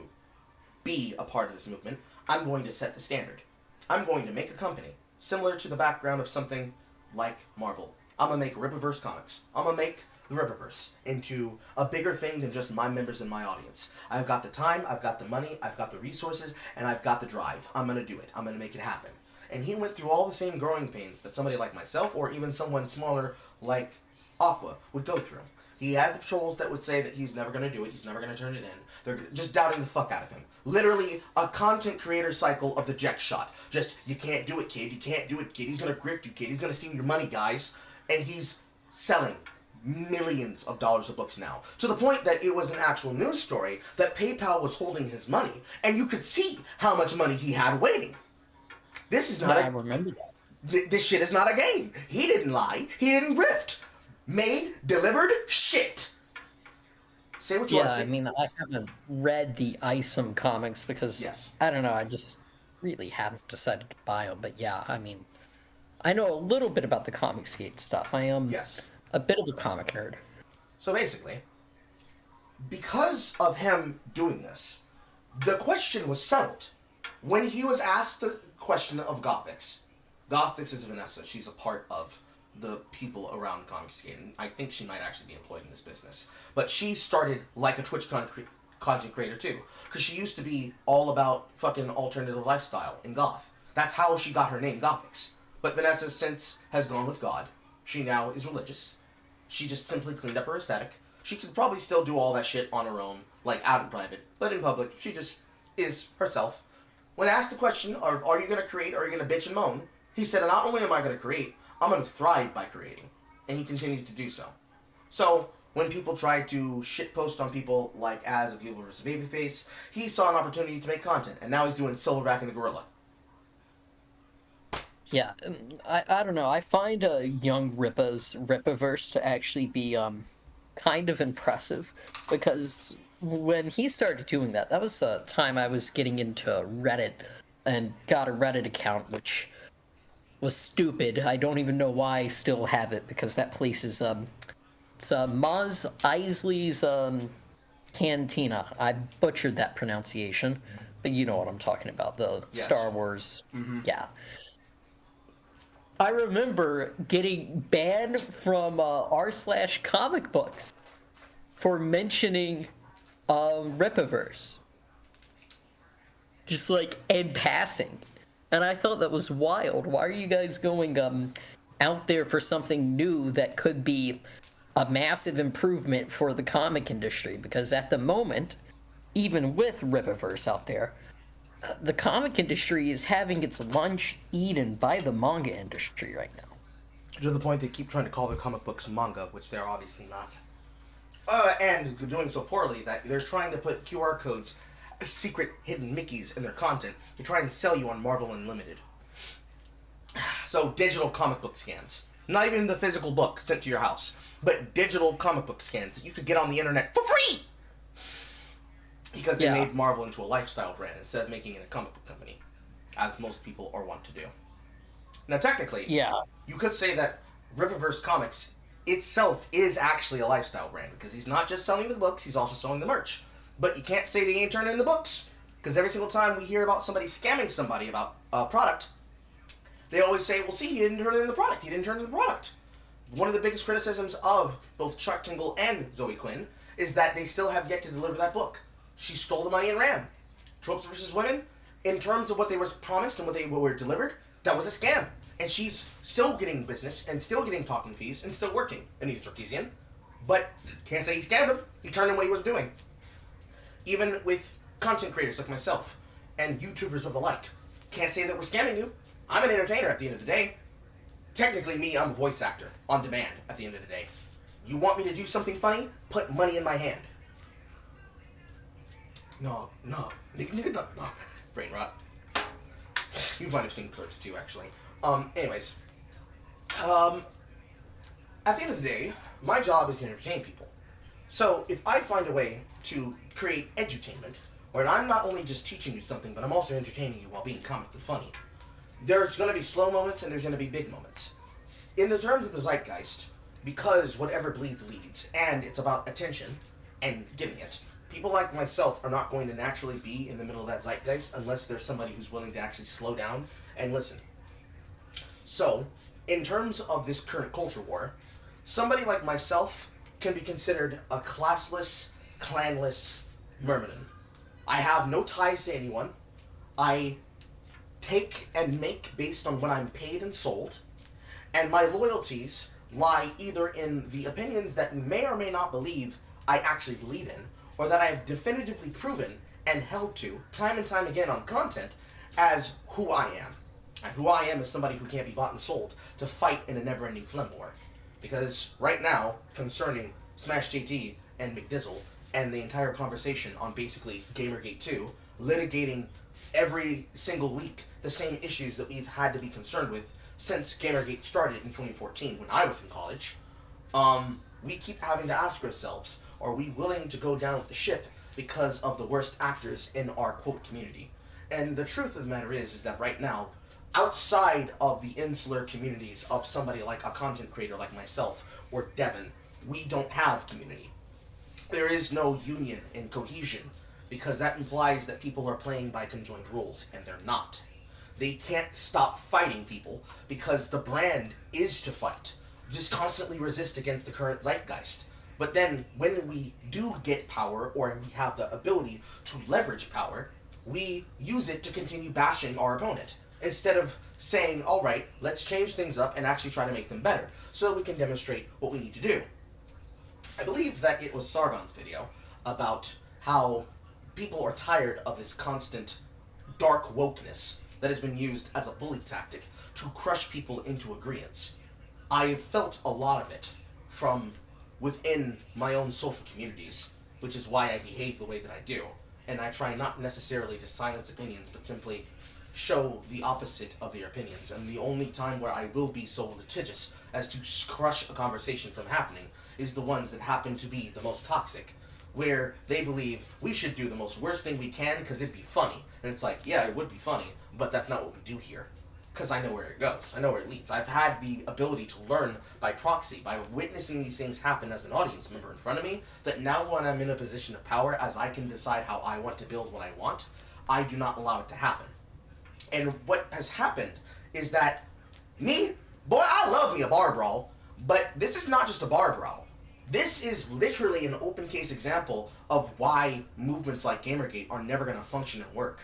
be a part of this movement, I'm going to set the standard. I'm going to make a company similar to the background of something like Marvel. I'm going to make Rippaverse comics. I'm going to make the Rippaverse into a bigger thing than just my members and my audience. I've got the time, I've got the money, I've got the resources, and I've got the drive. I'm going to do it. I'm going to make it happen. And he went through all the same growing pains that somebody like myself or even someone smaller like Aqua would go through. He had the trolls that would say that he's never going to do it, he's never going to turn it in. They're just doubting the fuck out of him. Literally a content creator cycle of the Jack shot. Just, you can't do it, kid. You can't do it, kid. He's going to grift you, kid. He's going to steal your money, guys. And he's selling millions of dollars of books now, to the point that it was an actual news story that PayPal was holding his money, and you could see how much money he had waiting. This is not I remember that. This shit is not a game. He didn't lie. He didn't grift. Made, delivered, shit. Say what you want to say. I mean, I haven't read the Isom comics because, I don't know, I just really haven't decided to buy them. But yeah, I mean, I know a little bit about the Comicsgate stuff. I am a bit of a comic nerd. So basically, because of him doing this, the question was settled. When he was asked the question of Gothix is Vanessa. She's a part of the people around Comicsgate, and I think she might actually be employed in this business. But she started like a Twitch content creator too, because she used to be all about fucking alternative lifestyle in goth. That's how she got her name, Gothix. But Vanessa since has gone with God. She now is religious. She just simply cleaned up her aesthetic. She could probably still do all that shit on her own, like out in private, but in public, she just is herself. When asked the question of, are you going to create or are you going to bitch and moan, he said, not only am I going to create, I'm going to thrive by creating. And he continues to do so. So, when people try to shitpost on people like Az of Evil vs. Babyface, he saw an opportunity to make content, and now he's doing Silverback and the Gorilla. Yeah, I don't know. I find young Rippa's Rippaverse to actually be kind of impressive, because when he started doing that, that was a time I was getting into Reddit and got a Reddit account, which was stupid. I don't even know why I still have it, because that place is it's Maz Eisley's Cantina. I butchered that pronunciation, but you know what I'm talking about, the Star Wars. Yeah. I remember getting banned from r/comic books for mentioning Rippaverse. Just like in passing. And I thought that was wild. Why are you guys going out there for something new that could be a massive improvement for the comic industry? Because at the moment, even with Rippaverse out there, the comic industry is having its lunch eaten by the manga industry right now. To the point they keep trying to call their comic books manga, which they're obviously not. And doing so poorly that they're trying to put QR codes, secret hidden Mickeys in their content to try and sell you on Marvel Unlimited. So digital comic book scans. Not even the physical book sent to your house, but digital comic book scans that you could get on the internet for free! Because they made Marvel into a lifestyle brand instead of making it a comic book company, as most people are wont to do. Now, technically, you could say that Rippaverse Comics itself is actually a lifestyle brand, because he's not just selling the books, he's also selling the merch. But you can't say they ain't turning in the books, because every single time we hear about somebody scamming somebody about a product, they always say, well, see, he didn't turn in the product, he didn't turn in the product. One of the biggest criticisms of both Chuck Tingle and Zoe Quinn is that they still have yet to deliver that book. She stole the money and ran. Tropes vs. Women, in terms of what they were promised and what they were delivered, that was a scam. And she's still getting business and still getting talking fees and still working. Anita Sarkeesian. But can't say he scammed him. He turned in what he was doing. Even with content creators like myself and YouTubers of the like, can't say that we're scamming you. I'm an entertainer at the end of the day. Technically, me, I'm a voice actor on demand at the end of the day. You want me to do something funny? Put money in my hand. No. Nigga, no. Brain rot. You might have seen Clerks too, actually. Anyways. At the end of the day, my job is to entertain people. So, if I find a way to create edutainment, where I'm not only just teaching you something, but I'm also entertaining you while being comically funny, there's going to be slow moments and there's going to be big moments. In the terms of the zeitgeist, because whatever bleeds leads, and it's about attention and giving it, people like myself are not going to naturally be in the middle of that zeitgeist unless there's somebody who's willing to actually slow down and listen. So, in terms of this current culture war, somebody like myself can be considered a classless, clanless Myrmidon. I have no ties to anyone. I take and make based on what I'm paid and sold, and my loyalties lie either in the opinions that you may or may not believe I actually believe in, or that I have definitively proven and held to time and time again on content as who I am. And who I am is somebody who can't be bought and sold to fight in a never-ending phlegm war. Because right now, concerning Smash JT and McDizzle, and the entire conversation on basically Gamergate 2, litigating every single week the same issues that we've had to be concerned with since Gamergate started in 2014 when I was in college, we keep having to ask ourselves, are we willing to go down with the ship because of the worst actors in our quote community? And the truth of the matter is that right now, outside of the insular communities of somebody like a content creator like myself or Devin, we don't have community. There is no union and cohesion, because that implies that people are playing by conjoined rules, and they're not. They can't stop fighting people because the brand is to fight. Just constantly resist against the current zeitgeist. But then when we do get power, or we have the ability to leverage power, we use it to continue bashing our opponent, instead of saying, alright, let's change things up and actually try to make them better, so that we can demonstrate what we need to do. I believe that it was Sargon's video about how people are tired of this constant dark wokeness that has been used as a bully tactic to crush people into agreeance. I have felt a lot of it from within my own social communities, which is why I behave the way that I do. And I try not necessarily to silence opinions, but simply show the opposite of their opinions. And the only time where I will be so litigious as to crush a conversation from happening is the ones that happen to be the most toxic, where they believe we should do the most worst thing we can because it'd be funny. And it's like, yeah, it would be funny, but that's not what we do here. Because I know where it goes. I know where it leads. I've had the ability to learn by proxy, by witnessing these things happen as an audience member in front of me, that now when I'm in a position of power, as I can decide how I want to build what I want, I do not allow it to happen. And what has happened is that me, boy, I love me a bar brawl, but this is not just a bar brawl. This is literally an open case example of why movements like Gamergate are never going to function and work.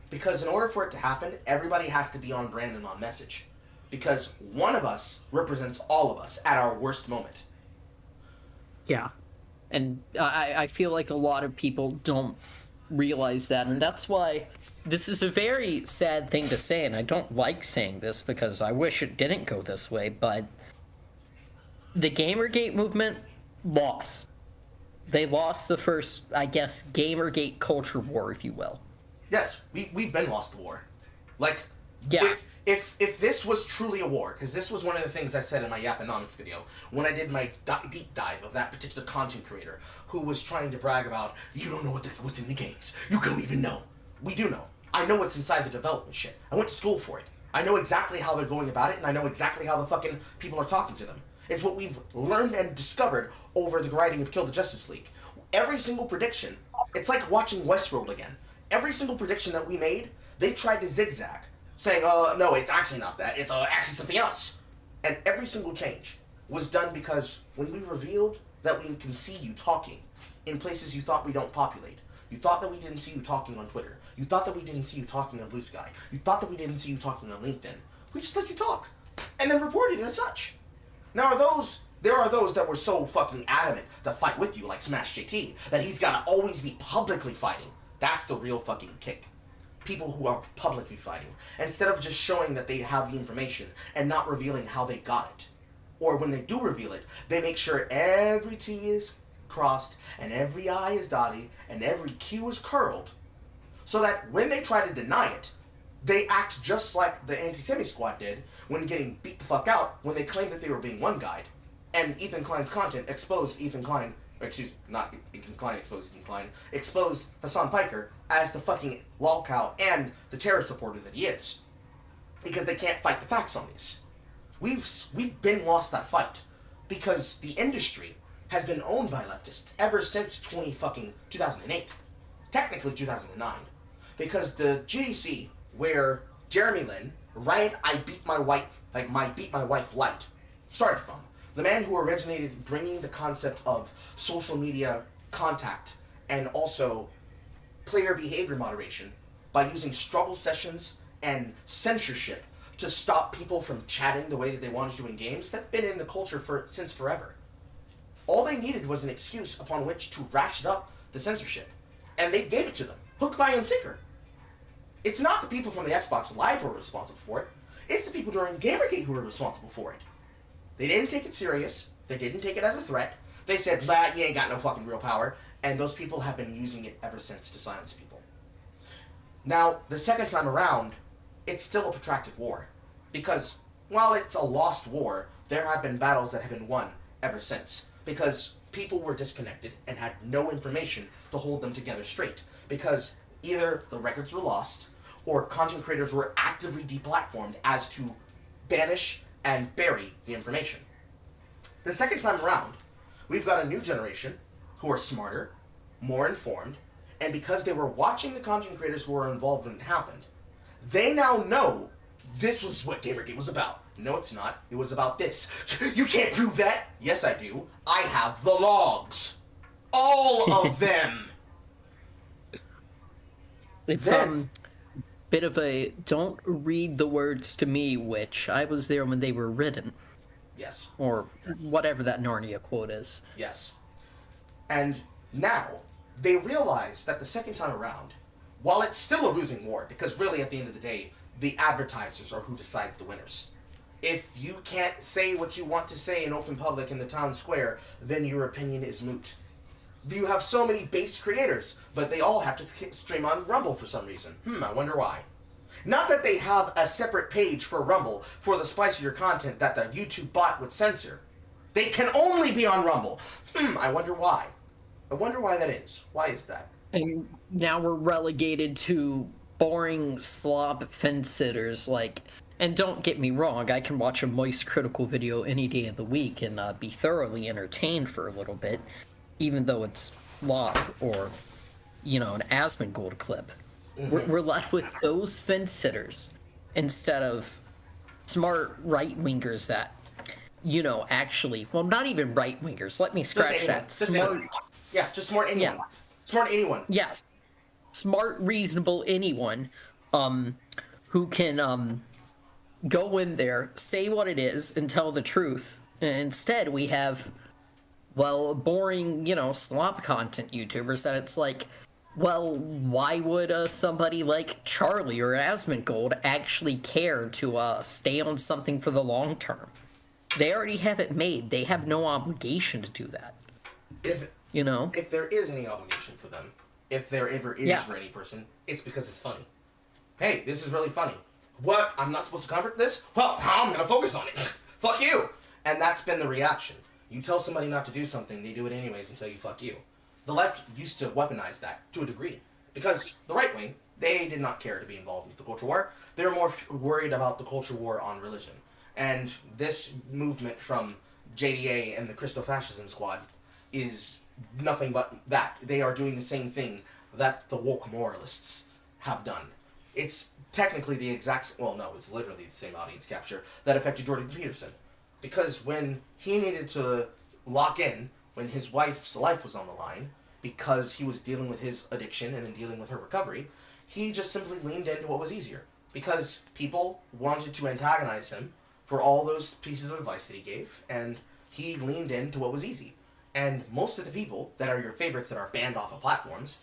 Because in order for it to happen, everybody has to be on brand and on message. Because one of us represents all of us at our worst moment. Yeah. And I feel like a lot of people don't realize that, and that's why this is a very sad thing to say, and I don't like saying this because I wish it didn't go this way, but the Gamergate movement lost. They lost the first, I guess, Gamergate culture war, if you will. Yes, we've been lost the war. Like, yeah. If this was truly a war, because this was one of the things I said in my Yap-Inomics video, when I did my deep dive of that particular content creator who was trying to brag about, you don't know what's in the games. You don't even know. We do know. I know what's inside the development shit. I went to school for it. I know exactly how they're going about it, and I know exactly how the fucking people are talking to them. It's what we've learned and discovered over the writing of Kill the Justice League. Every single prediction, it's like watching Westworld again. Every single prediction that we made, they tried to zigzag, saying, no, it's actually not that. It's actually something else. And every single change was done because when we revealed that we can see you talking in places you thought we don't populate, you thought that we didn't see you talking on Twitter, you thought that we didn't see you talking on Blue Sky, you thought that we didn't see you talking on LinkedIn, we just let you talk, and then reported it as such. Now there are those that were so fucking adamant to fight with you, like Smash JT, that he's gotta always be publicly fighting. That's the real fucking kick. People who are publicly fighting, instead of just showing that they have the information and not revealing how they got it. Or when they do reveal it, they make sure every T is crossed and every I is dotted and every Q is curled, so that when they try to deny it, they act just like the Anti-Semi Squad did when getting beat the fuck out when they claimed that they were being one-guyed. And Ethan Klein's content exposed Ethan Klein, not Ethan Klein exposed Ethan Klein, exposed Hassan Piker as the fucking lolcow and the terror supporter that he is. Because they can't fight the facts on these. We've been lost that fight. Because the industry has been owned by leftists ever since 2008. Technically 2009. Because the GDC, where Jeremy Lin, Riot I Beat My Wife, like my Beat My Wife Light, started from. The man who originated bringing the concept of social media contact and also player behavior moderation by using struggle sessions and censorship to stop people from chatting the way that they wanted to in games, that's been in the culture since forever. All they needed was an excuse upon which to ratchet up the censorship. And they gave it to them, hook, line, and sinker. It's not the people from the Xbox Live who are responsible for it. It's the people during Gamergate who are responsible for it. They didn't take it serious. They didn't take it as a threat. They said, "Blah, you ain't got no fucking real power." And those people have been using it ever since to silence people. Now, the second time around, it's still a protracted war. Because while it's a lost war, there have been battles that have been won ever since. Because people were disconnected and had no information to hold them together straight. Because either the records were lost, or content creators were actively deplatformed as to banish and bury the information. The second time around, we've got a new generation who are smarter, more informed, and because they were watching the content creators who were involved when it happened, they now know this was what Gamergate was about. No, it's not. It was about this. You can't prove that. Yes, I do. I have the logs. All of them. It's bit of a don't read the words to me, which I was there when they were written. Yes. Or whatever that Narnia quote is. Yes. And now, they realize that the second time around, while it's still a losing war, because really at the end of the day, the advertisers are who decides the winners. If you can't say what you want to say in open public in the town square, then your opinion is moot. You have so many base creators, but they all have to stream on Rumble for some reason. I wonder why. Not that they have a separate page for Rumble for the spicier content that the YouTube bot would censor. They can only be on Rumble. I wonder why. I wonder why that is. Why is that? And now we're relegated to boring slob fence sitters, like... And don't get me wrong, I can watch a Moist Critical video any day of the week and be thoroughly entertained for a little bit, even though it's slop or, you know, an Asmongold clip. We're left with those fence sitters instead of smart right-wingers that, you know, actually... Well, not even right-wingers. Let me scratch that. Smart... Yeah, just smart anyone. Yeah. Smart anyone. Yes. Smart, reasonable anyone who can... go in there, say what it is, and tell the truth. Instead, we have, well, boring, you know, slop content YouTubers that it's like, well, why would somebody like Charlie or Asmongold actually care to stay on something for the long term? They already have it made. They have no obligation to do that. You know? If there is any obligation for them, if there ever is for any person, it's because it's funny. Hey, this is really funny. What? I'm not supposed to convert this? Well, I'm going to focus on it. Fuck you. And that's been the reaction. You tell somebody not to do something, they do it anyways until you fuck you. The left used to weaponize that to a degree. Because the right wing, they did not care to be involved with the culture war. They were more worried about the culture war on religion. And this movement from JDA and the Christo-Fascism Squad is nothing but that. They are doing the same thing that the woke moralists have done. It's technically the exact... Well, no, it's literally the same audience capture that affected Jordan Peterson. Because when he needed to lock in, when his wife's life was on the line, because he was dealing with his addiction and then dealing with her recovery, he just simply leaned into what was easier. Because people wanted to antagonize him for all those pieces of advice that he gave, and he leaned into what was easy. And most of the people that are your favorites that are banned off of platforms,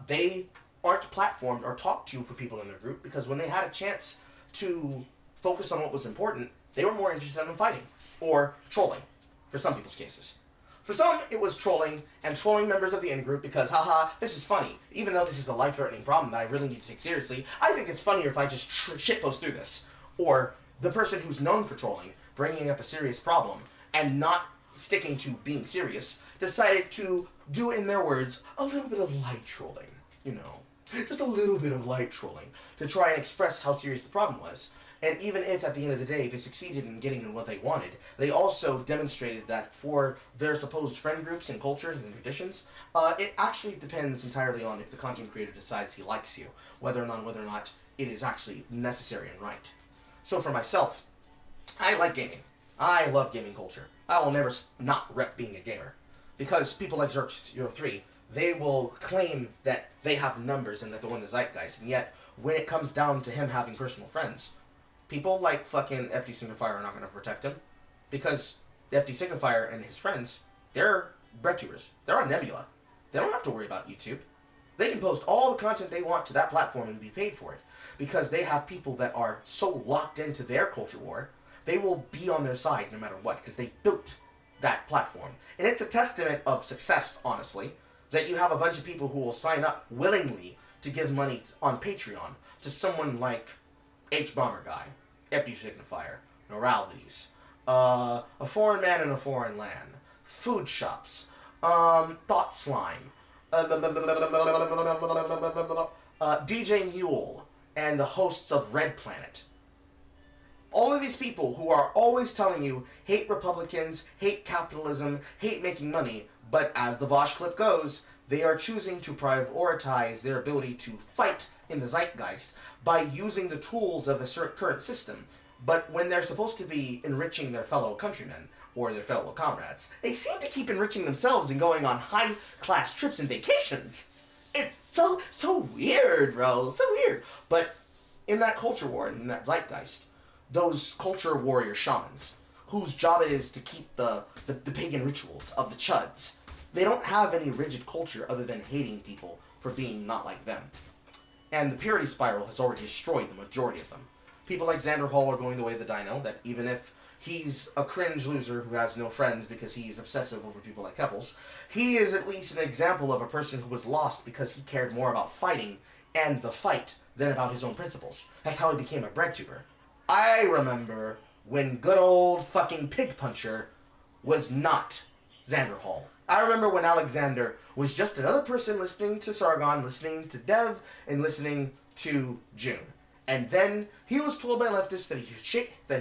they aren't platformed or talked to for people in their group, because when they had a chance to focus on what was important, they were more interested in fighting. Or trolling, for some people's cases. For some, it was trolling, and trolling members of the in-group because, haha, this is funny. Even though this is a life-threatening problem that I really need to take seriously, I think it's funnier if I just shitpost through this. Or the person who's known for trolling, bringing up a serious problem, and not sticking to being serious, decided to do, in their words, a little bit of light trolling. You know, just a little bit of light trolling to try and express how serious the problem was. And even if, at the end of the day, they succeeded in getting in what they wanted, they also demonstrated that for their supposed friend groups and cultures and traditions, it actually depends entirely on if the content creator decides he likes you, whether or not it is actually necessary and right. So for myself, I like gaming. I love gaming culture. I will never not rep being a gamer. Because people like Zerk03, they will claim that they have numbers and that they're in the zeitgeist, and yet, when it comes down to him having personal friends, people like fucking FD Signifier are not going to protect him, because FD Signifier and his friends, they're BreadTubers. They're on Nebula. They don't have to worry about YouTube. They can post all the content they want to that platform and be paid for it, because they have people that are so locked into their culture war they will be on their side no matter what, because they built that platform. And it's a testament of success, honestly, that you have a bunch of people who will sign up willingly to give money on Patreon to someone like H Bomber Guy, Empty Signifier, Moralities, A Foreign Man in a Foreign Land, Food Shops, Thought Slime, DJ Mule, and the hosts of Red Planet. All of these people who are always telling you, hate Republicans, hate capitalism, hate making money, but as the Vosh clip goes, they are choosing to prioritize their ability to fight in the zeitgeist by using the tools of the current system. But when they're supposed to be enriching their fellow countrymen or their fellow comrades, they seem to keep enriching themselves and going on high-class trips and vacations. It's so weird, bro. So weird. But in that culture war, in that zeitgeist, those culture warrior shamans, whose job it is to keep the pagan rituals of the Chuds, they don't have any rigid culture other than hating people for being not like them. And the purity spiral has already destroyed the majority of them. People like Xander Hall are going the way of the Dino, that even if he's a cringe loser who has no friends because he's obsessive over people like Keffels, he is at least an example of a person who was lost because he cared more about fighting and the fight than about his own principles. That's how he became a breadtuber. I remember when good old fucking Pig Puncher was not Xander Hall. I remember when Alexander was just another person listening to Sargon, listening to Dev, and listening to June. And then he was told by leftists that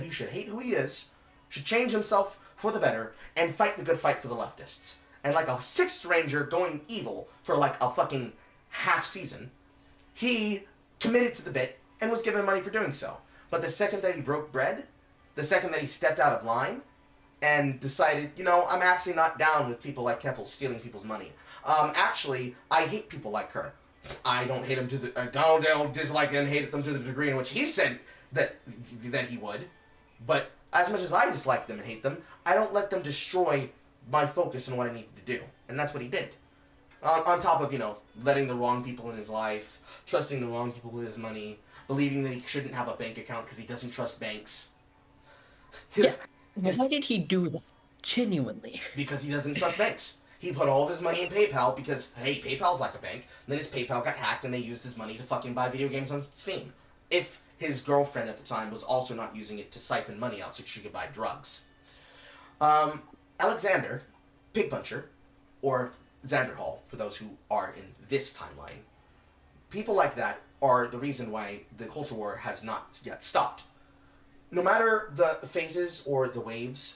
he should hate who he is, should change himself for the better, and fight the good fight for the leftists. And like a Sixth Ranger going evil for like a fucking half season, he committed to the bit and was given money for doing so. But the second that he broke bread, the second that he stepped out of line, and decided, you know, I'm actually not down with people like Keffel stealing people's money. Actually, I hate people like her. I don't hate him to the... I don't dislike and hate them to the degree in which he said that he would. But as much as I dislike them and hate them, I don't let them destroy my focus on what I need to do. And that's what he did. On top of, you know, letting the wrong people in his life, trusting the wrong people with his money, believing that he shouldn't have a bank account because he doesn't trust banks. Why did he do that? Genuinely. Because he doesn't trust banks. He put all of his money in PayPal because, hey, PayPal's like a bank. Then his PayPal got hacked and they used his money to fucking buy video games on Steam. If his girlfriend at the time was also not using it to siphon money out so she could buy drugs. Alexander, Pig Puncher, or Xander Hall, for those who are in this timeline, people like that are the reason why the culture war has not yet stopped. No matter the phases or the waves,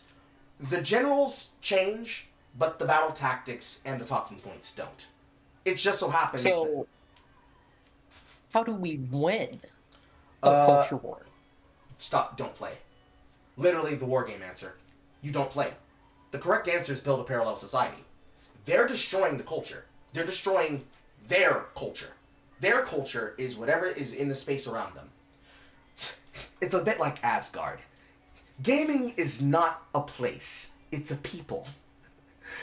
the generals change, but the battle tactics and the talking points don't. It just so happens So, how do we win a culture war? Stop, don't play. Literally the war game answer. You don't play. The correct answer is build a parallel society. They're destroying the culture. They're destroying their culture. Their culture is whatever is in the space around them. It's a bit like Asgard. Gaming is not a place. It's a people.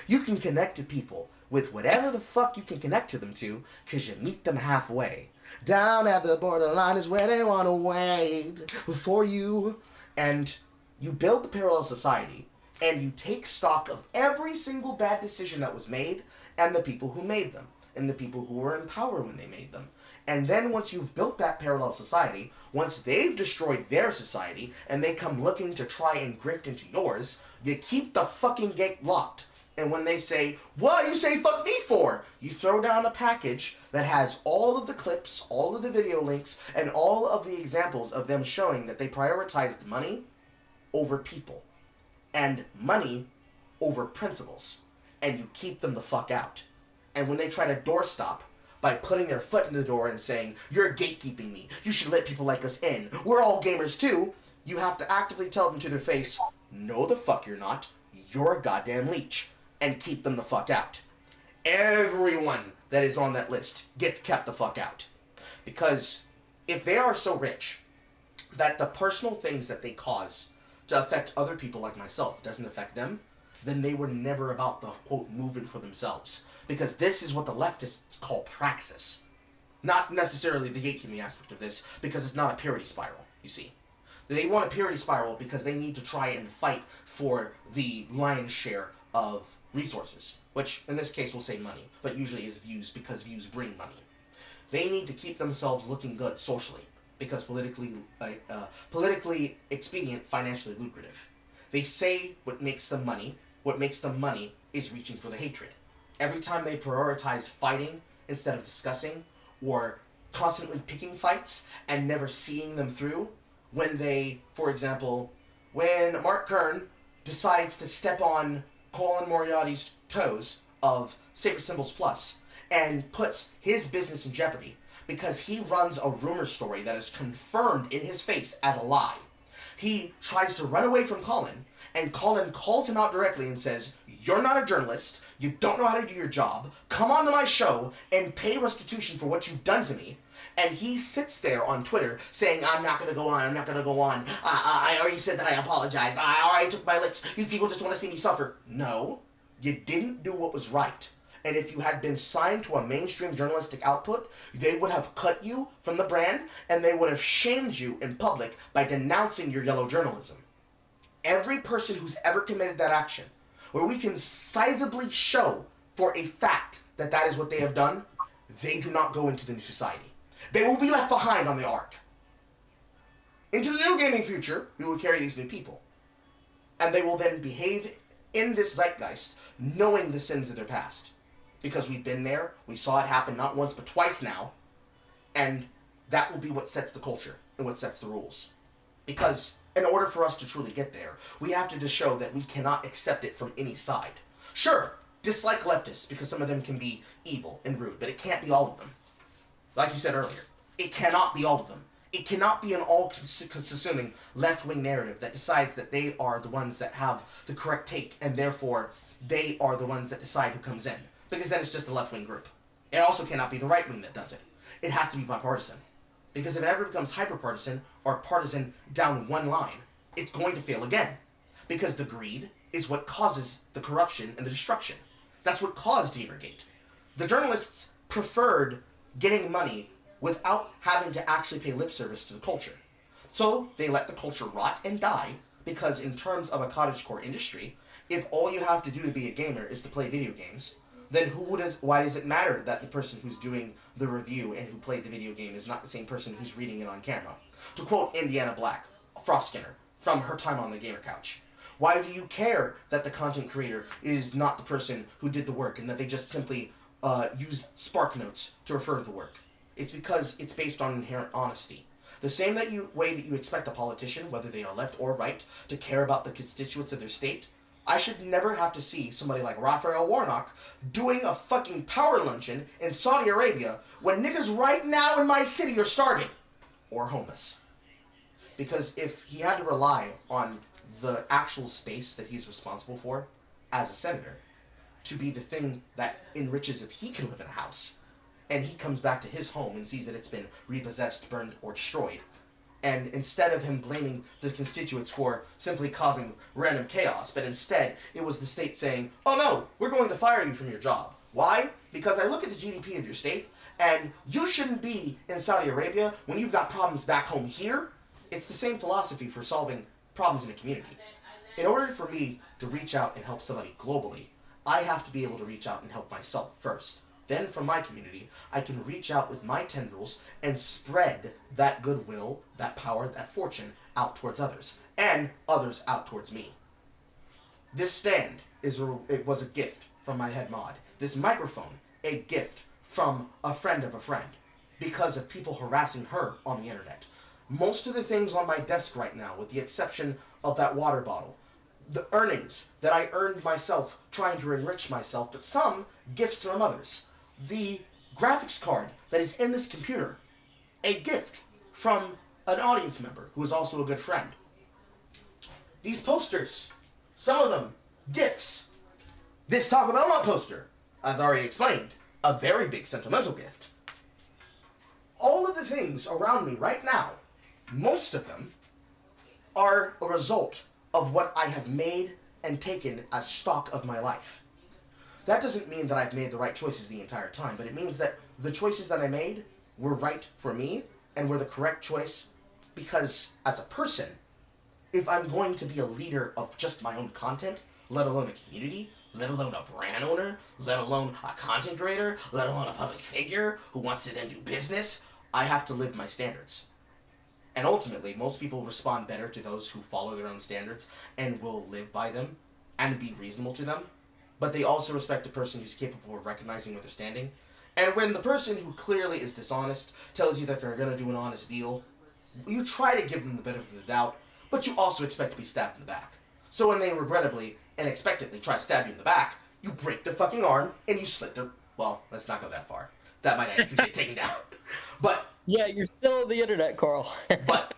You can connect to people with whatever the fuck you can connect to them to, because you meet them halfway. Down at the borderline is where they want to wait for you. And you build the parallel society, and you take stock of every single bad decision that was made, and the people who made them, and the people who were in power when they made them. And then once you've built that parallel society, once they've destroyed their society, and they come looking to try and grift into yours, you keep the fucking gate locked. And when they say, what you say fuck me for? You throw down a package that has all of the clips, all of the video links, and all of the examples of them showing that they prioritized money over people. And money over principles. And you keep them the fuck out. And when they try to doorstop by putting their foot in the door and saying, you're gatekeeping me, you should let people like us in, we're all gamers too, you have to actively tell them to their face, no the fuck you're not, you're a goddamn leech, and keep them the fuck out. Everyone that is on that list gets kept the fuck out. Because if they are so rich that the personal things that they cause to affect other people like myself doesn't affect them, then they were never about the, quote, movement for themselves. Because this is what the leftists call praxis. Not necessarily the gatekeeping aspect of this, because it's not a purity spiral, you see. They want a purity spiral because they need to try and fight for the lion's share of resources, which in this case we'll say money, but usually is views because views bring money. They need to keep themselves looking good socially because politically expedient, financially lucrative. They say what makes them money. What makes them money is reaching for the hatred. Every time they prioritize fighting instead of discussing, or constantly picking fights and never seeing them through, when they, for example, when Mark Kern decides to step on Colin Moriarty's toes of Sacred Symbols Plus and puts his business in jeopardy because he runs a rumor story that is confirmed in his face as a lie. He tries to run away from Colin, and Colin calls him out directly and says, "You're not a journalist, you don't know how to do your job, come onto my show and pay restitution for what you've done to me." And he sits there on Twitter saying, I'm not going to go on, I already said that I apologized, I already took my licks, you people just want to see me suffer. No, you didn't do what was right. And if you had been signed to a mainstream journalistic output, they would have cut you from the brand, and they would have shamed you in public by denouncing your yellow journalism. Every person who's ever committed that action, where we can sizably show for a fact that that is what they have done, they do not go into the new society. They will be left behind on the ark. Into the new gaming future, we will carry these new people. And they will then behave in this zeitgeist, knowing the sins of their past. Because we've been there, we saw it happen not once but twice now, and that will be what sets the culture and what sets the rules. Because in order for us to truly get there, we have to show that we cannot accept it from any side. Sure, dislike leftists because some of them can be evil and rude, but it can't be all of them. Like you said earlier, it cannot be all of them. It cannot be an all-consuming left-wing narrative that decides that they are the ones that have the correct take, and therefore they are the ones that decide who comes in. Because then it's just a left-wing group. It also cannot be the right wing that does it. It has to be bipartisan. Because if it ever becomes hyper-partisan or partisan down one line, it's going to fail again. Because the greed is what causes the corruption and the destruction. That's what caused Gamergate. The journalists preferred getting money without having to actually pay lip service to the culture. So they let the culture rot and die, because in terms of a cottagecore industry, if all you have to do to be a gamer is to play video games, then why does it matter that the person who's doing the review and who played the video game is not the same person who's reading it on camera? To quote Indiana Black, Frost Skinner, from her time on the Gamer Couch. Why do you care that the content creator is not the person who did the work and that they just simply used Spark Notes to refer to the work? It's because it's based on inherent honesty. The same way that you expect a politician, whether they are left or right, to care about the constituents of their state, I should never have to see somebody like Raphael Warnock doing a fucking power luncheon in Saudi Arabia when niggas right now in my city are starving or homeless. Because if he had to rely on the actual space that he's responsible for as a senator to be the thing that enriches if he can live in a house, and he comes back to his home and sees that it's been repossessed, burned, or destroyed, and instead of him blaming the constituents for simply causing random chaos, but instead it was the state saying, oh no, we're going to fire you from your job. Why? Because I look at the GDP of your state, and you shouldn't be in Saudi Arabia when you've got problems back home here. It's the same philosophy for solving problems in a community. In order for me to reach out and help somebody globally, I have to be able to reach out and help myself first. Then from my community, I can reach out with my tendrils and spread that goodwill, that power, that fortune out towards others, and others out towards me. This stand was a gift from my head mod. This microphone, a gift from a friend of a friend, because of people harassing her on the internet. Most of the things on my desk right now, with the exception of that water bottle, the earnings that I earned myself trying to enrich myself, but some gifts from others. The graphics card that is in this computer, a gift from an audience member who is also a good friend. These posters, some of them, gifts. This Taco Bell Nut poster, as already explained, a very big sentimental gift. All of the things around me right now, most of them, are a result of what I have made and taken as stock of my life. That doesn't mean that I've made the right choices the entire time, but it means that the choices that I made were right for me and were the correct choice because as a person, if I'm going to be a leader of just my own content, let alone a community, let alone a brand owner, let alone a content creator, let alone a public figure who wants to then do business, I have to live my standards. And ultimately, most people respond better to those who follow their own standards and will live by them and be reasonable to them. But they also respect a person who's capable of recognizing where they're standing. And when the person who clearly is dishonest tells you that they're going to do an honest deal, you try to give them the benefit of the doubt, but you also expect to be stabbed in the back. So when they regrettably and expectantly try to stab you in the back, you break their fucking arm and you slit their... Well, let's not go that far. That might actually get taken down. But... Yeah, you're still on the internet, Carl. But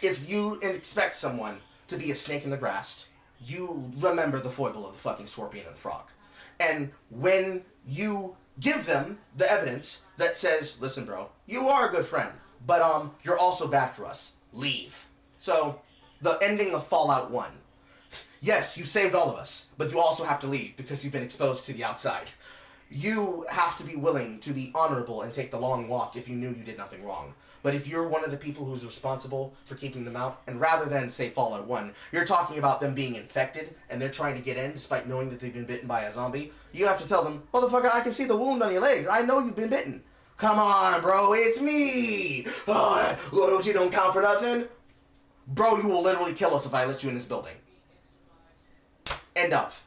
if you expect someone to be a snake in the grass, you remember the foible of the fucking scorpion and the frog. And when you give them the evidence that says, listen, bro, you are a good friend, but you're also bad for us. Leave. So, the ending of Fallout 1. Yes, you saved all of us, but you also have to leave because you've been exposed to the outside. You have to be willing to be honorable and take the long walk if you knew you did nothing wrong. But if you're one of the people who's responsible for keeping them out, and rather than, say, Fallout 1, you're talking about them being infected, and they're trying to get in despite knowing that they've been bitten by a zombie, you have to tell them, motherfucker, I can see the wound on your legs. I know you've been bitten. Come on, bro, it's me. Oh, loyalty don't count for nothing. Bro, you will literally kill us if I let you in this building. End of.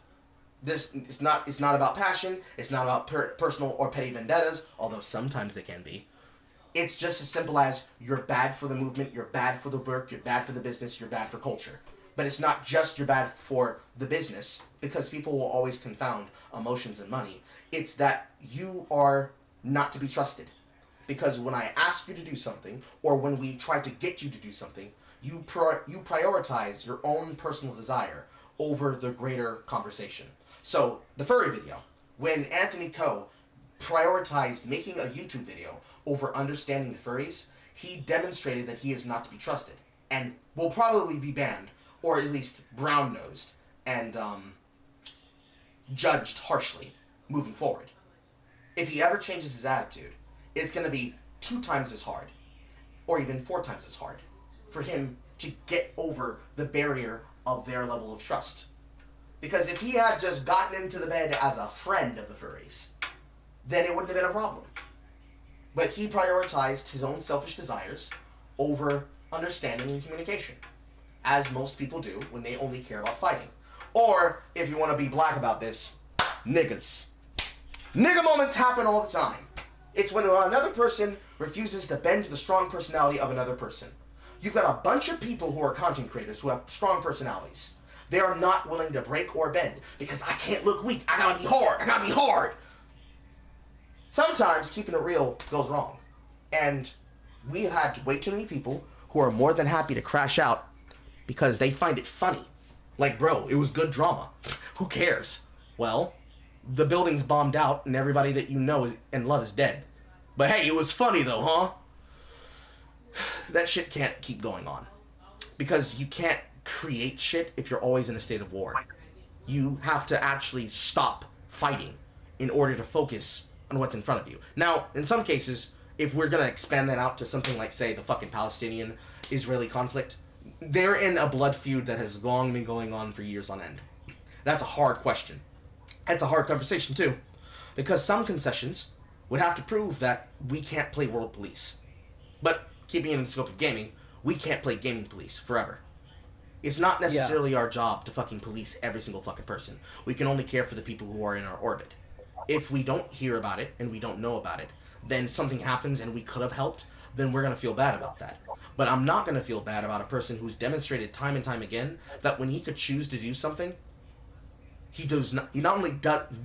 This it's not about passion. It's not about personal or petty vendettas, although sometimes they can be. It's just as simple as you're bad for the movement, you're bad for the work, you're bad for the business, you're bad for culture. But it's not just you're bad for the business, because people will always confound emotions and money. It's that you are not to be trusted. Because when I ask you to do something, or when we try to get you to do something, you prioritize your own personal desire over the greater conversation. So, the furry video, when Anthony Coe prioritized making a YouTube video over understanding the furries, he demonstrated that he is not to be trusted, and will probably be banned, or at least brown-nosed, and judged harshly moving forward. If he ever changes his attitude, it's going to be 2 times as hard, or even 4 times as hard, for him to get over the barrier of their level of trust. Because if he had just gotten into the bed as a friend of the furries, then it wouldn't have been a problem. But he prioritized his own selfish desires over understanding and communication, as most people do when they only care about fighting. Or, if you want to be black about this, niggas. Nigga moments happen all the time. It's when another person refuses to bend to the strong personality of another person. You've got a bunch of people who are content creators who have strong personalities. They are not willing to break or bend because I can't look weak. I gotta be hard. I gotta be hard. Sometimes keeping it real goes wrong. And we have had way too many people who are more than happy to crash out because they find it funny. Like, bro, it was good drama. Who cares? Well, the building's bombed out and everybody that you know and love is dead. But hey, it was funny though, huh? That shit can't keep going on. Because you can't create shit if you're always in a state of war. You have to actually stop fighting in order to focus on what's in front of you. Now, in some cases, if we're gonna expand that out to something like, say, the fucking Palestinian-Israeli conflict, they're in a blood feud that has long been going on for years on end. That's a hard question. That's a hard conversation, too. Because some concessions would have to prove that we can't play world police. But, keeping in the scope of gaming, we can't play gaming police forever. It's not necessarily our job to fucking police every single fucking person. We can only care for the people who are in our orbit. If we don't hear about it, and we don't know about it, then something happens and we could have helped, then we're going to feel bad about that. But I'm not going to feel bad about a person who's demonstrated time and time again that when he could choose to do something, he not only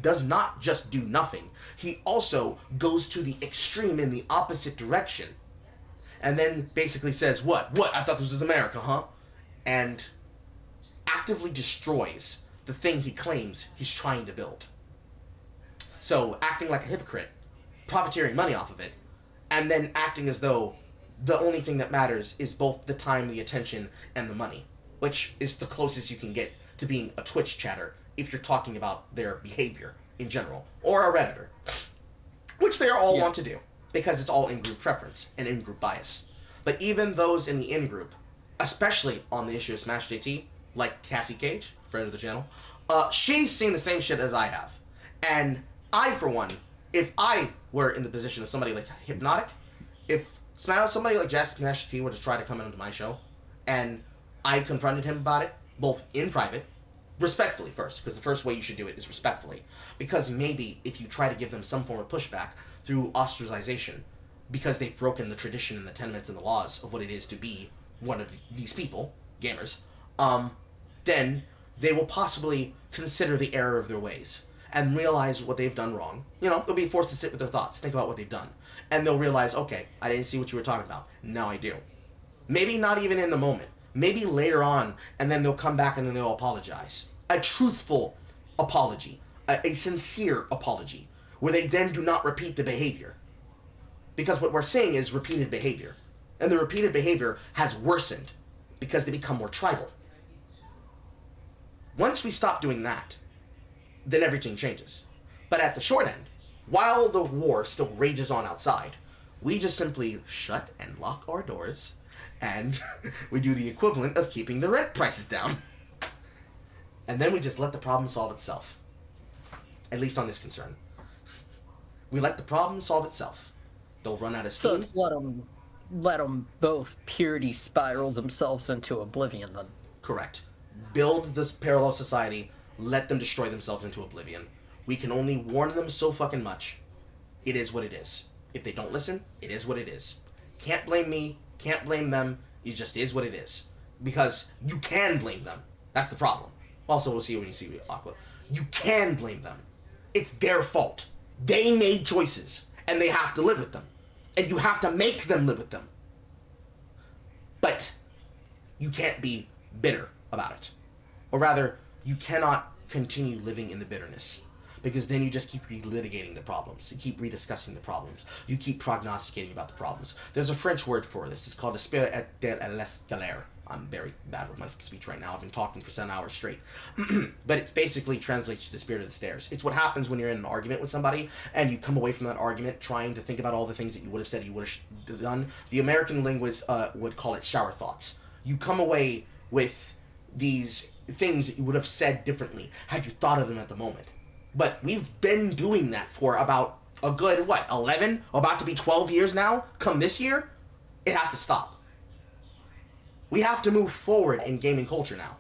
does not just do nothing, he also goes to the extreme in the opposite direction. And then basically says, what? I thought this was America, huh? And actively destroys the thing he claims he's trying to build. So, acting like a hypocrite, profiteering money off of it, and then acting as though the only thing that matters is both the time, the attention, and the money, which is the closest you can get to being a Twitch chatter if you're talking about their behavior in general, or a Redditor, which they all want to do, because it's all in-group preference and in-group bias. But even those in the in-group, especially on the issue of Smash JT, like Cassie Cage, friend of the channel, she's seen the same shit as I have. And I, for one, if I were in the position of somebody like Hypnotic, if somebody like Smash JT were to try to come into my show, and I confronted him about it, both in private, respectfully first, because the first way you should do it is respectfully. Because maybe if you try to give them some form of pushback through ostracization, because they've broken the tradition and the tenements and the laws of what it is to be one of these people, gamers, then they will possibly consider the error of their ways and realize what they've done wrong. You know, they'll be forced to sit with their thoughts, think about what they've done. And they'll realize, okay, I didn't see what you were talking about. Now I do. Maybe not even in the moment. Maybe later on, and then they'll come back and then they'll apologize. A truthful apology. A sincere apology. Where they then do not repeat the behavior. Because what we're seeing is repeated behavior. And the repeated behavior has worsened because they become more tribal. Once we stop doing that, then everything changes. But at the short end, while the war still rages on outside, we just simply shut and lock our doors, and we do the equivalent of keeping the rent prices down. And then we just let the problem solve itself. At least on this concern. We let the problem solve itself. They'll run out of steam. So it's let them both purity spiral themselves into oblivion then. Correct. Build this parallel society, let them destroy themselves into oblivion. We can only warn them so fucking much. It is what it is. If they don't listen, it is what it is. Can't blame me, can't blame them, it just is what it is. Because you can blame them. That's the problem. Also, we'll see when you see Aqua. You can blame them. It's their fault. They made choices, and they have to live with them. And you have to make them live with them. But you can't be bitter about it. Or rather, you cannot continue living in the bitterness. Because then you just keep relitigating the problems. You keep rediscussing the problems. You keep prognosticating about the problems. There's a French word for this. It's called esprit de l'escalier. I'm very bad with my speech right now. I've been talking for 7 hours straight. But it basically translates to the spirit of the stairs. It's what happens when you're in an argument with somebody and you come away from that argument trying to think about all the things that you would have said you would have done. The American linguist would call it shower thoughts. You come away with these things that you would have said differently had you thought of them at the moment. But we've been doing that for about a good, 11? About to be 12 years now? Come this year? It has to stop. We have to move forward in gaming culture now.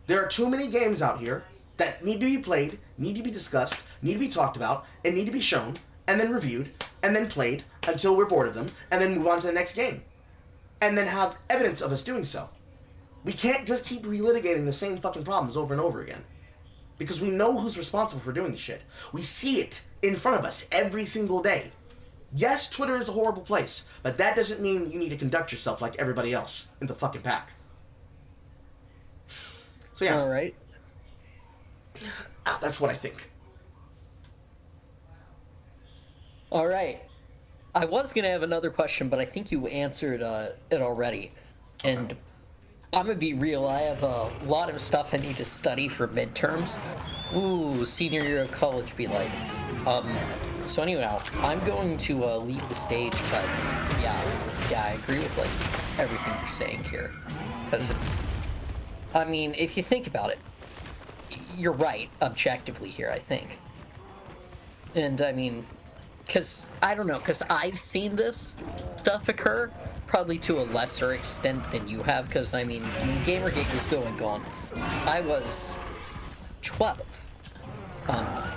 There are too many games out here that need to be played, need to be discussed, need to be talked about, and need to be shown, and then reviewed, and then played until we're bored of them, and then move on to the next game. And then have evidence of us doing so. We can't just keep relitigating the same fucking problems over and over again. Because we know who's responsible for doing the shit. We see it in front of us every single day. Yes, Twitter is a horrible place, but that doesn't mean you need to conduct yourself like everybody else in the fucking pack. So yeah. Alright. That's what I think. Alright. I was going to have another question, but I think you answered it already. And I'm going to be real, I have a lot of stuff I need to study for midterms. Ooh, senior year of college be like. So anyhow, I'm going to leave the stage, but yeah, I agree with like everything you're saying here. Because it's, I mean, if you think about it, you're right, objectively here, I think. And I mean, because, I don't know, because I've seen this stuff occur, probably to a lesser extent than you have, because, I mean, when Gamergate was going on, I was 12,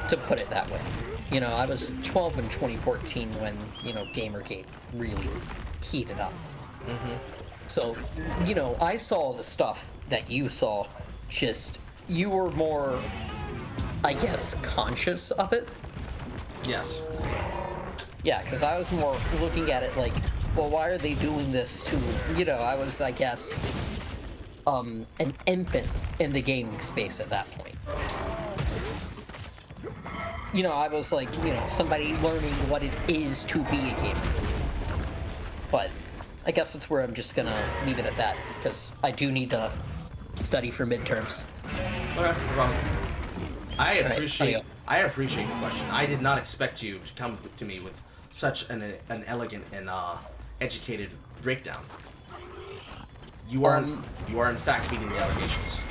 to put it that way. You know, I was 12 in 2014 when, you know, Gamergate really heated up. Mm-hmm. So, you know, I saw the stuff that you saw, just, you were more, I guess, conscious of it. Yes. Yeah, because I was more looking at it like, well, why are they doing this to, you know, I was, I guess, an infant in the gaming space at that point. You know, I was like, you know, somebody learning what it is to be a gamer. But I guess that's where I'm just gonna leave it at that, because I do need to study for midterms. Okay, no problem. I appreciate the question. I did not expect you to come to me with such an elegant and educated breakdown. You are in fact meeting the allegations.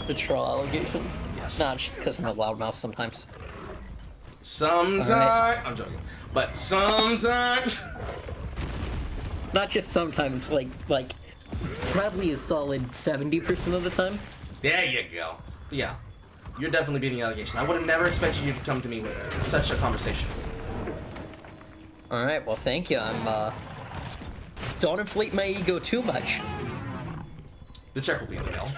The troll allegations? Yes. Nah, it's just because I'm a loudmouth sometimes. Sometimes Alright. I'm joking, but sometimes. Not just sometimes, like it's probably a solid 70% of the time. There you go. Yeah, you're definitely beating the allegation. I would have never expected you to come to me with such a conversation. All right, well, thank you. Don't inflate my ego too much. The check will be in the mail.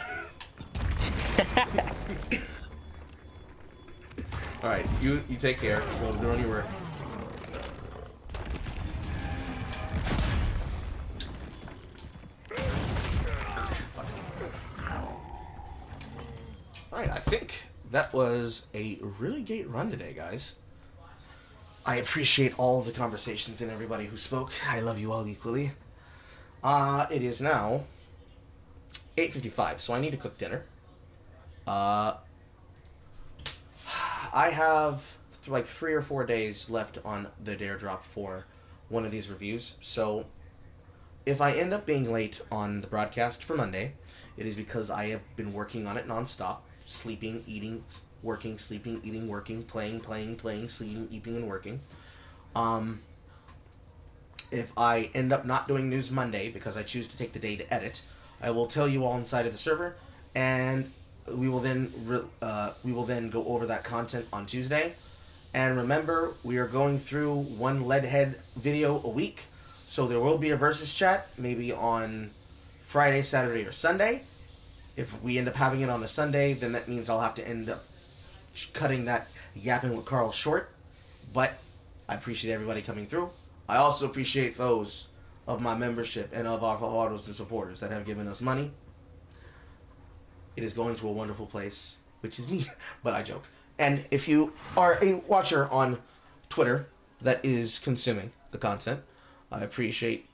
All right, you take care. Go do on your work. Alright, I think that was a really great run today, guys. I appreciate all the conversations and everybody who spoke. I love you all equally. It is now 8:55, so I need to cook dinner. I have like 3 or 4 days left on the dare drop for one of these reviews, so if I end up being late on the broadcast for Monday, it is because I have been working on it nonstop. Sleeping, eating, working, sleeping, eating, working, playing, sleeping, eating, and working. If I end up not doing news Monday because I choose to take the day to edit, I will tell you all inside of the server, and we will then go over that content on Tuesday. And remember, we are going through one Leadhead video a week, so there will be a versus chat maybe on Friday, Saturday, or Sunday. If we end up having it on a Sunday, then that means I'll have to end up cutting that Yapping with Carl short. But I appreciate everybody coming through. I also appreciate those of my membership and of our followers and supporters that have given us money. It is going to a wonderful place, which is me, but I joke. And if you are a watcher on Twitter that is consuming the content, I appreciate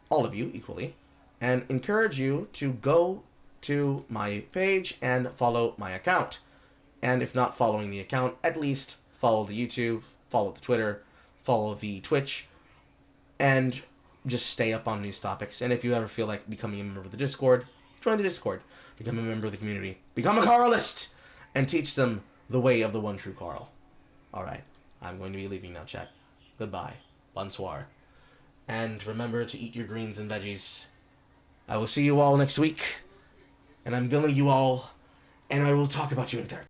all of you equally and encourage you to go to my page and follow my account. And if not following the account, at least follow the YouTube, follow the Twitter, follow the Twitch, and just stay up on news topics. And if you ever feel like becoming a member of the Discord, join the Discord, become a member of the community, become a Carlist, and teach them the way of the one true Carl. Alright, I'm going to be leaving now, chat. Goodbye. Bonsoir. And remember to eat your greens and veggies. I will see you all next week. And I'm billing you all, and I will talk about you in dark.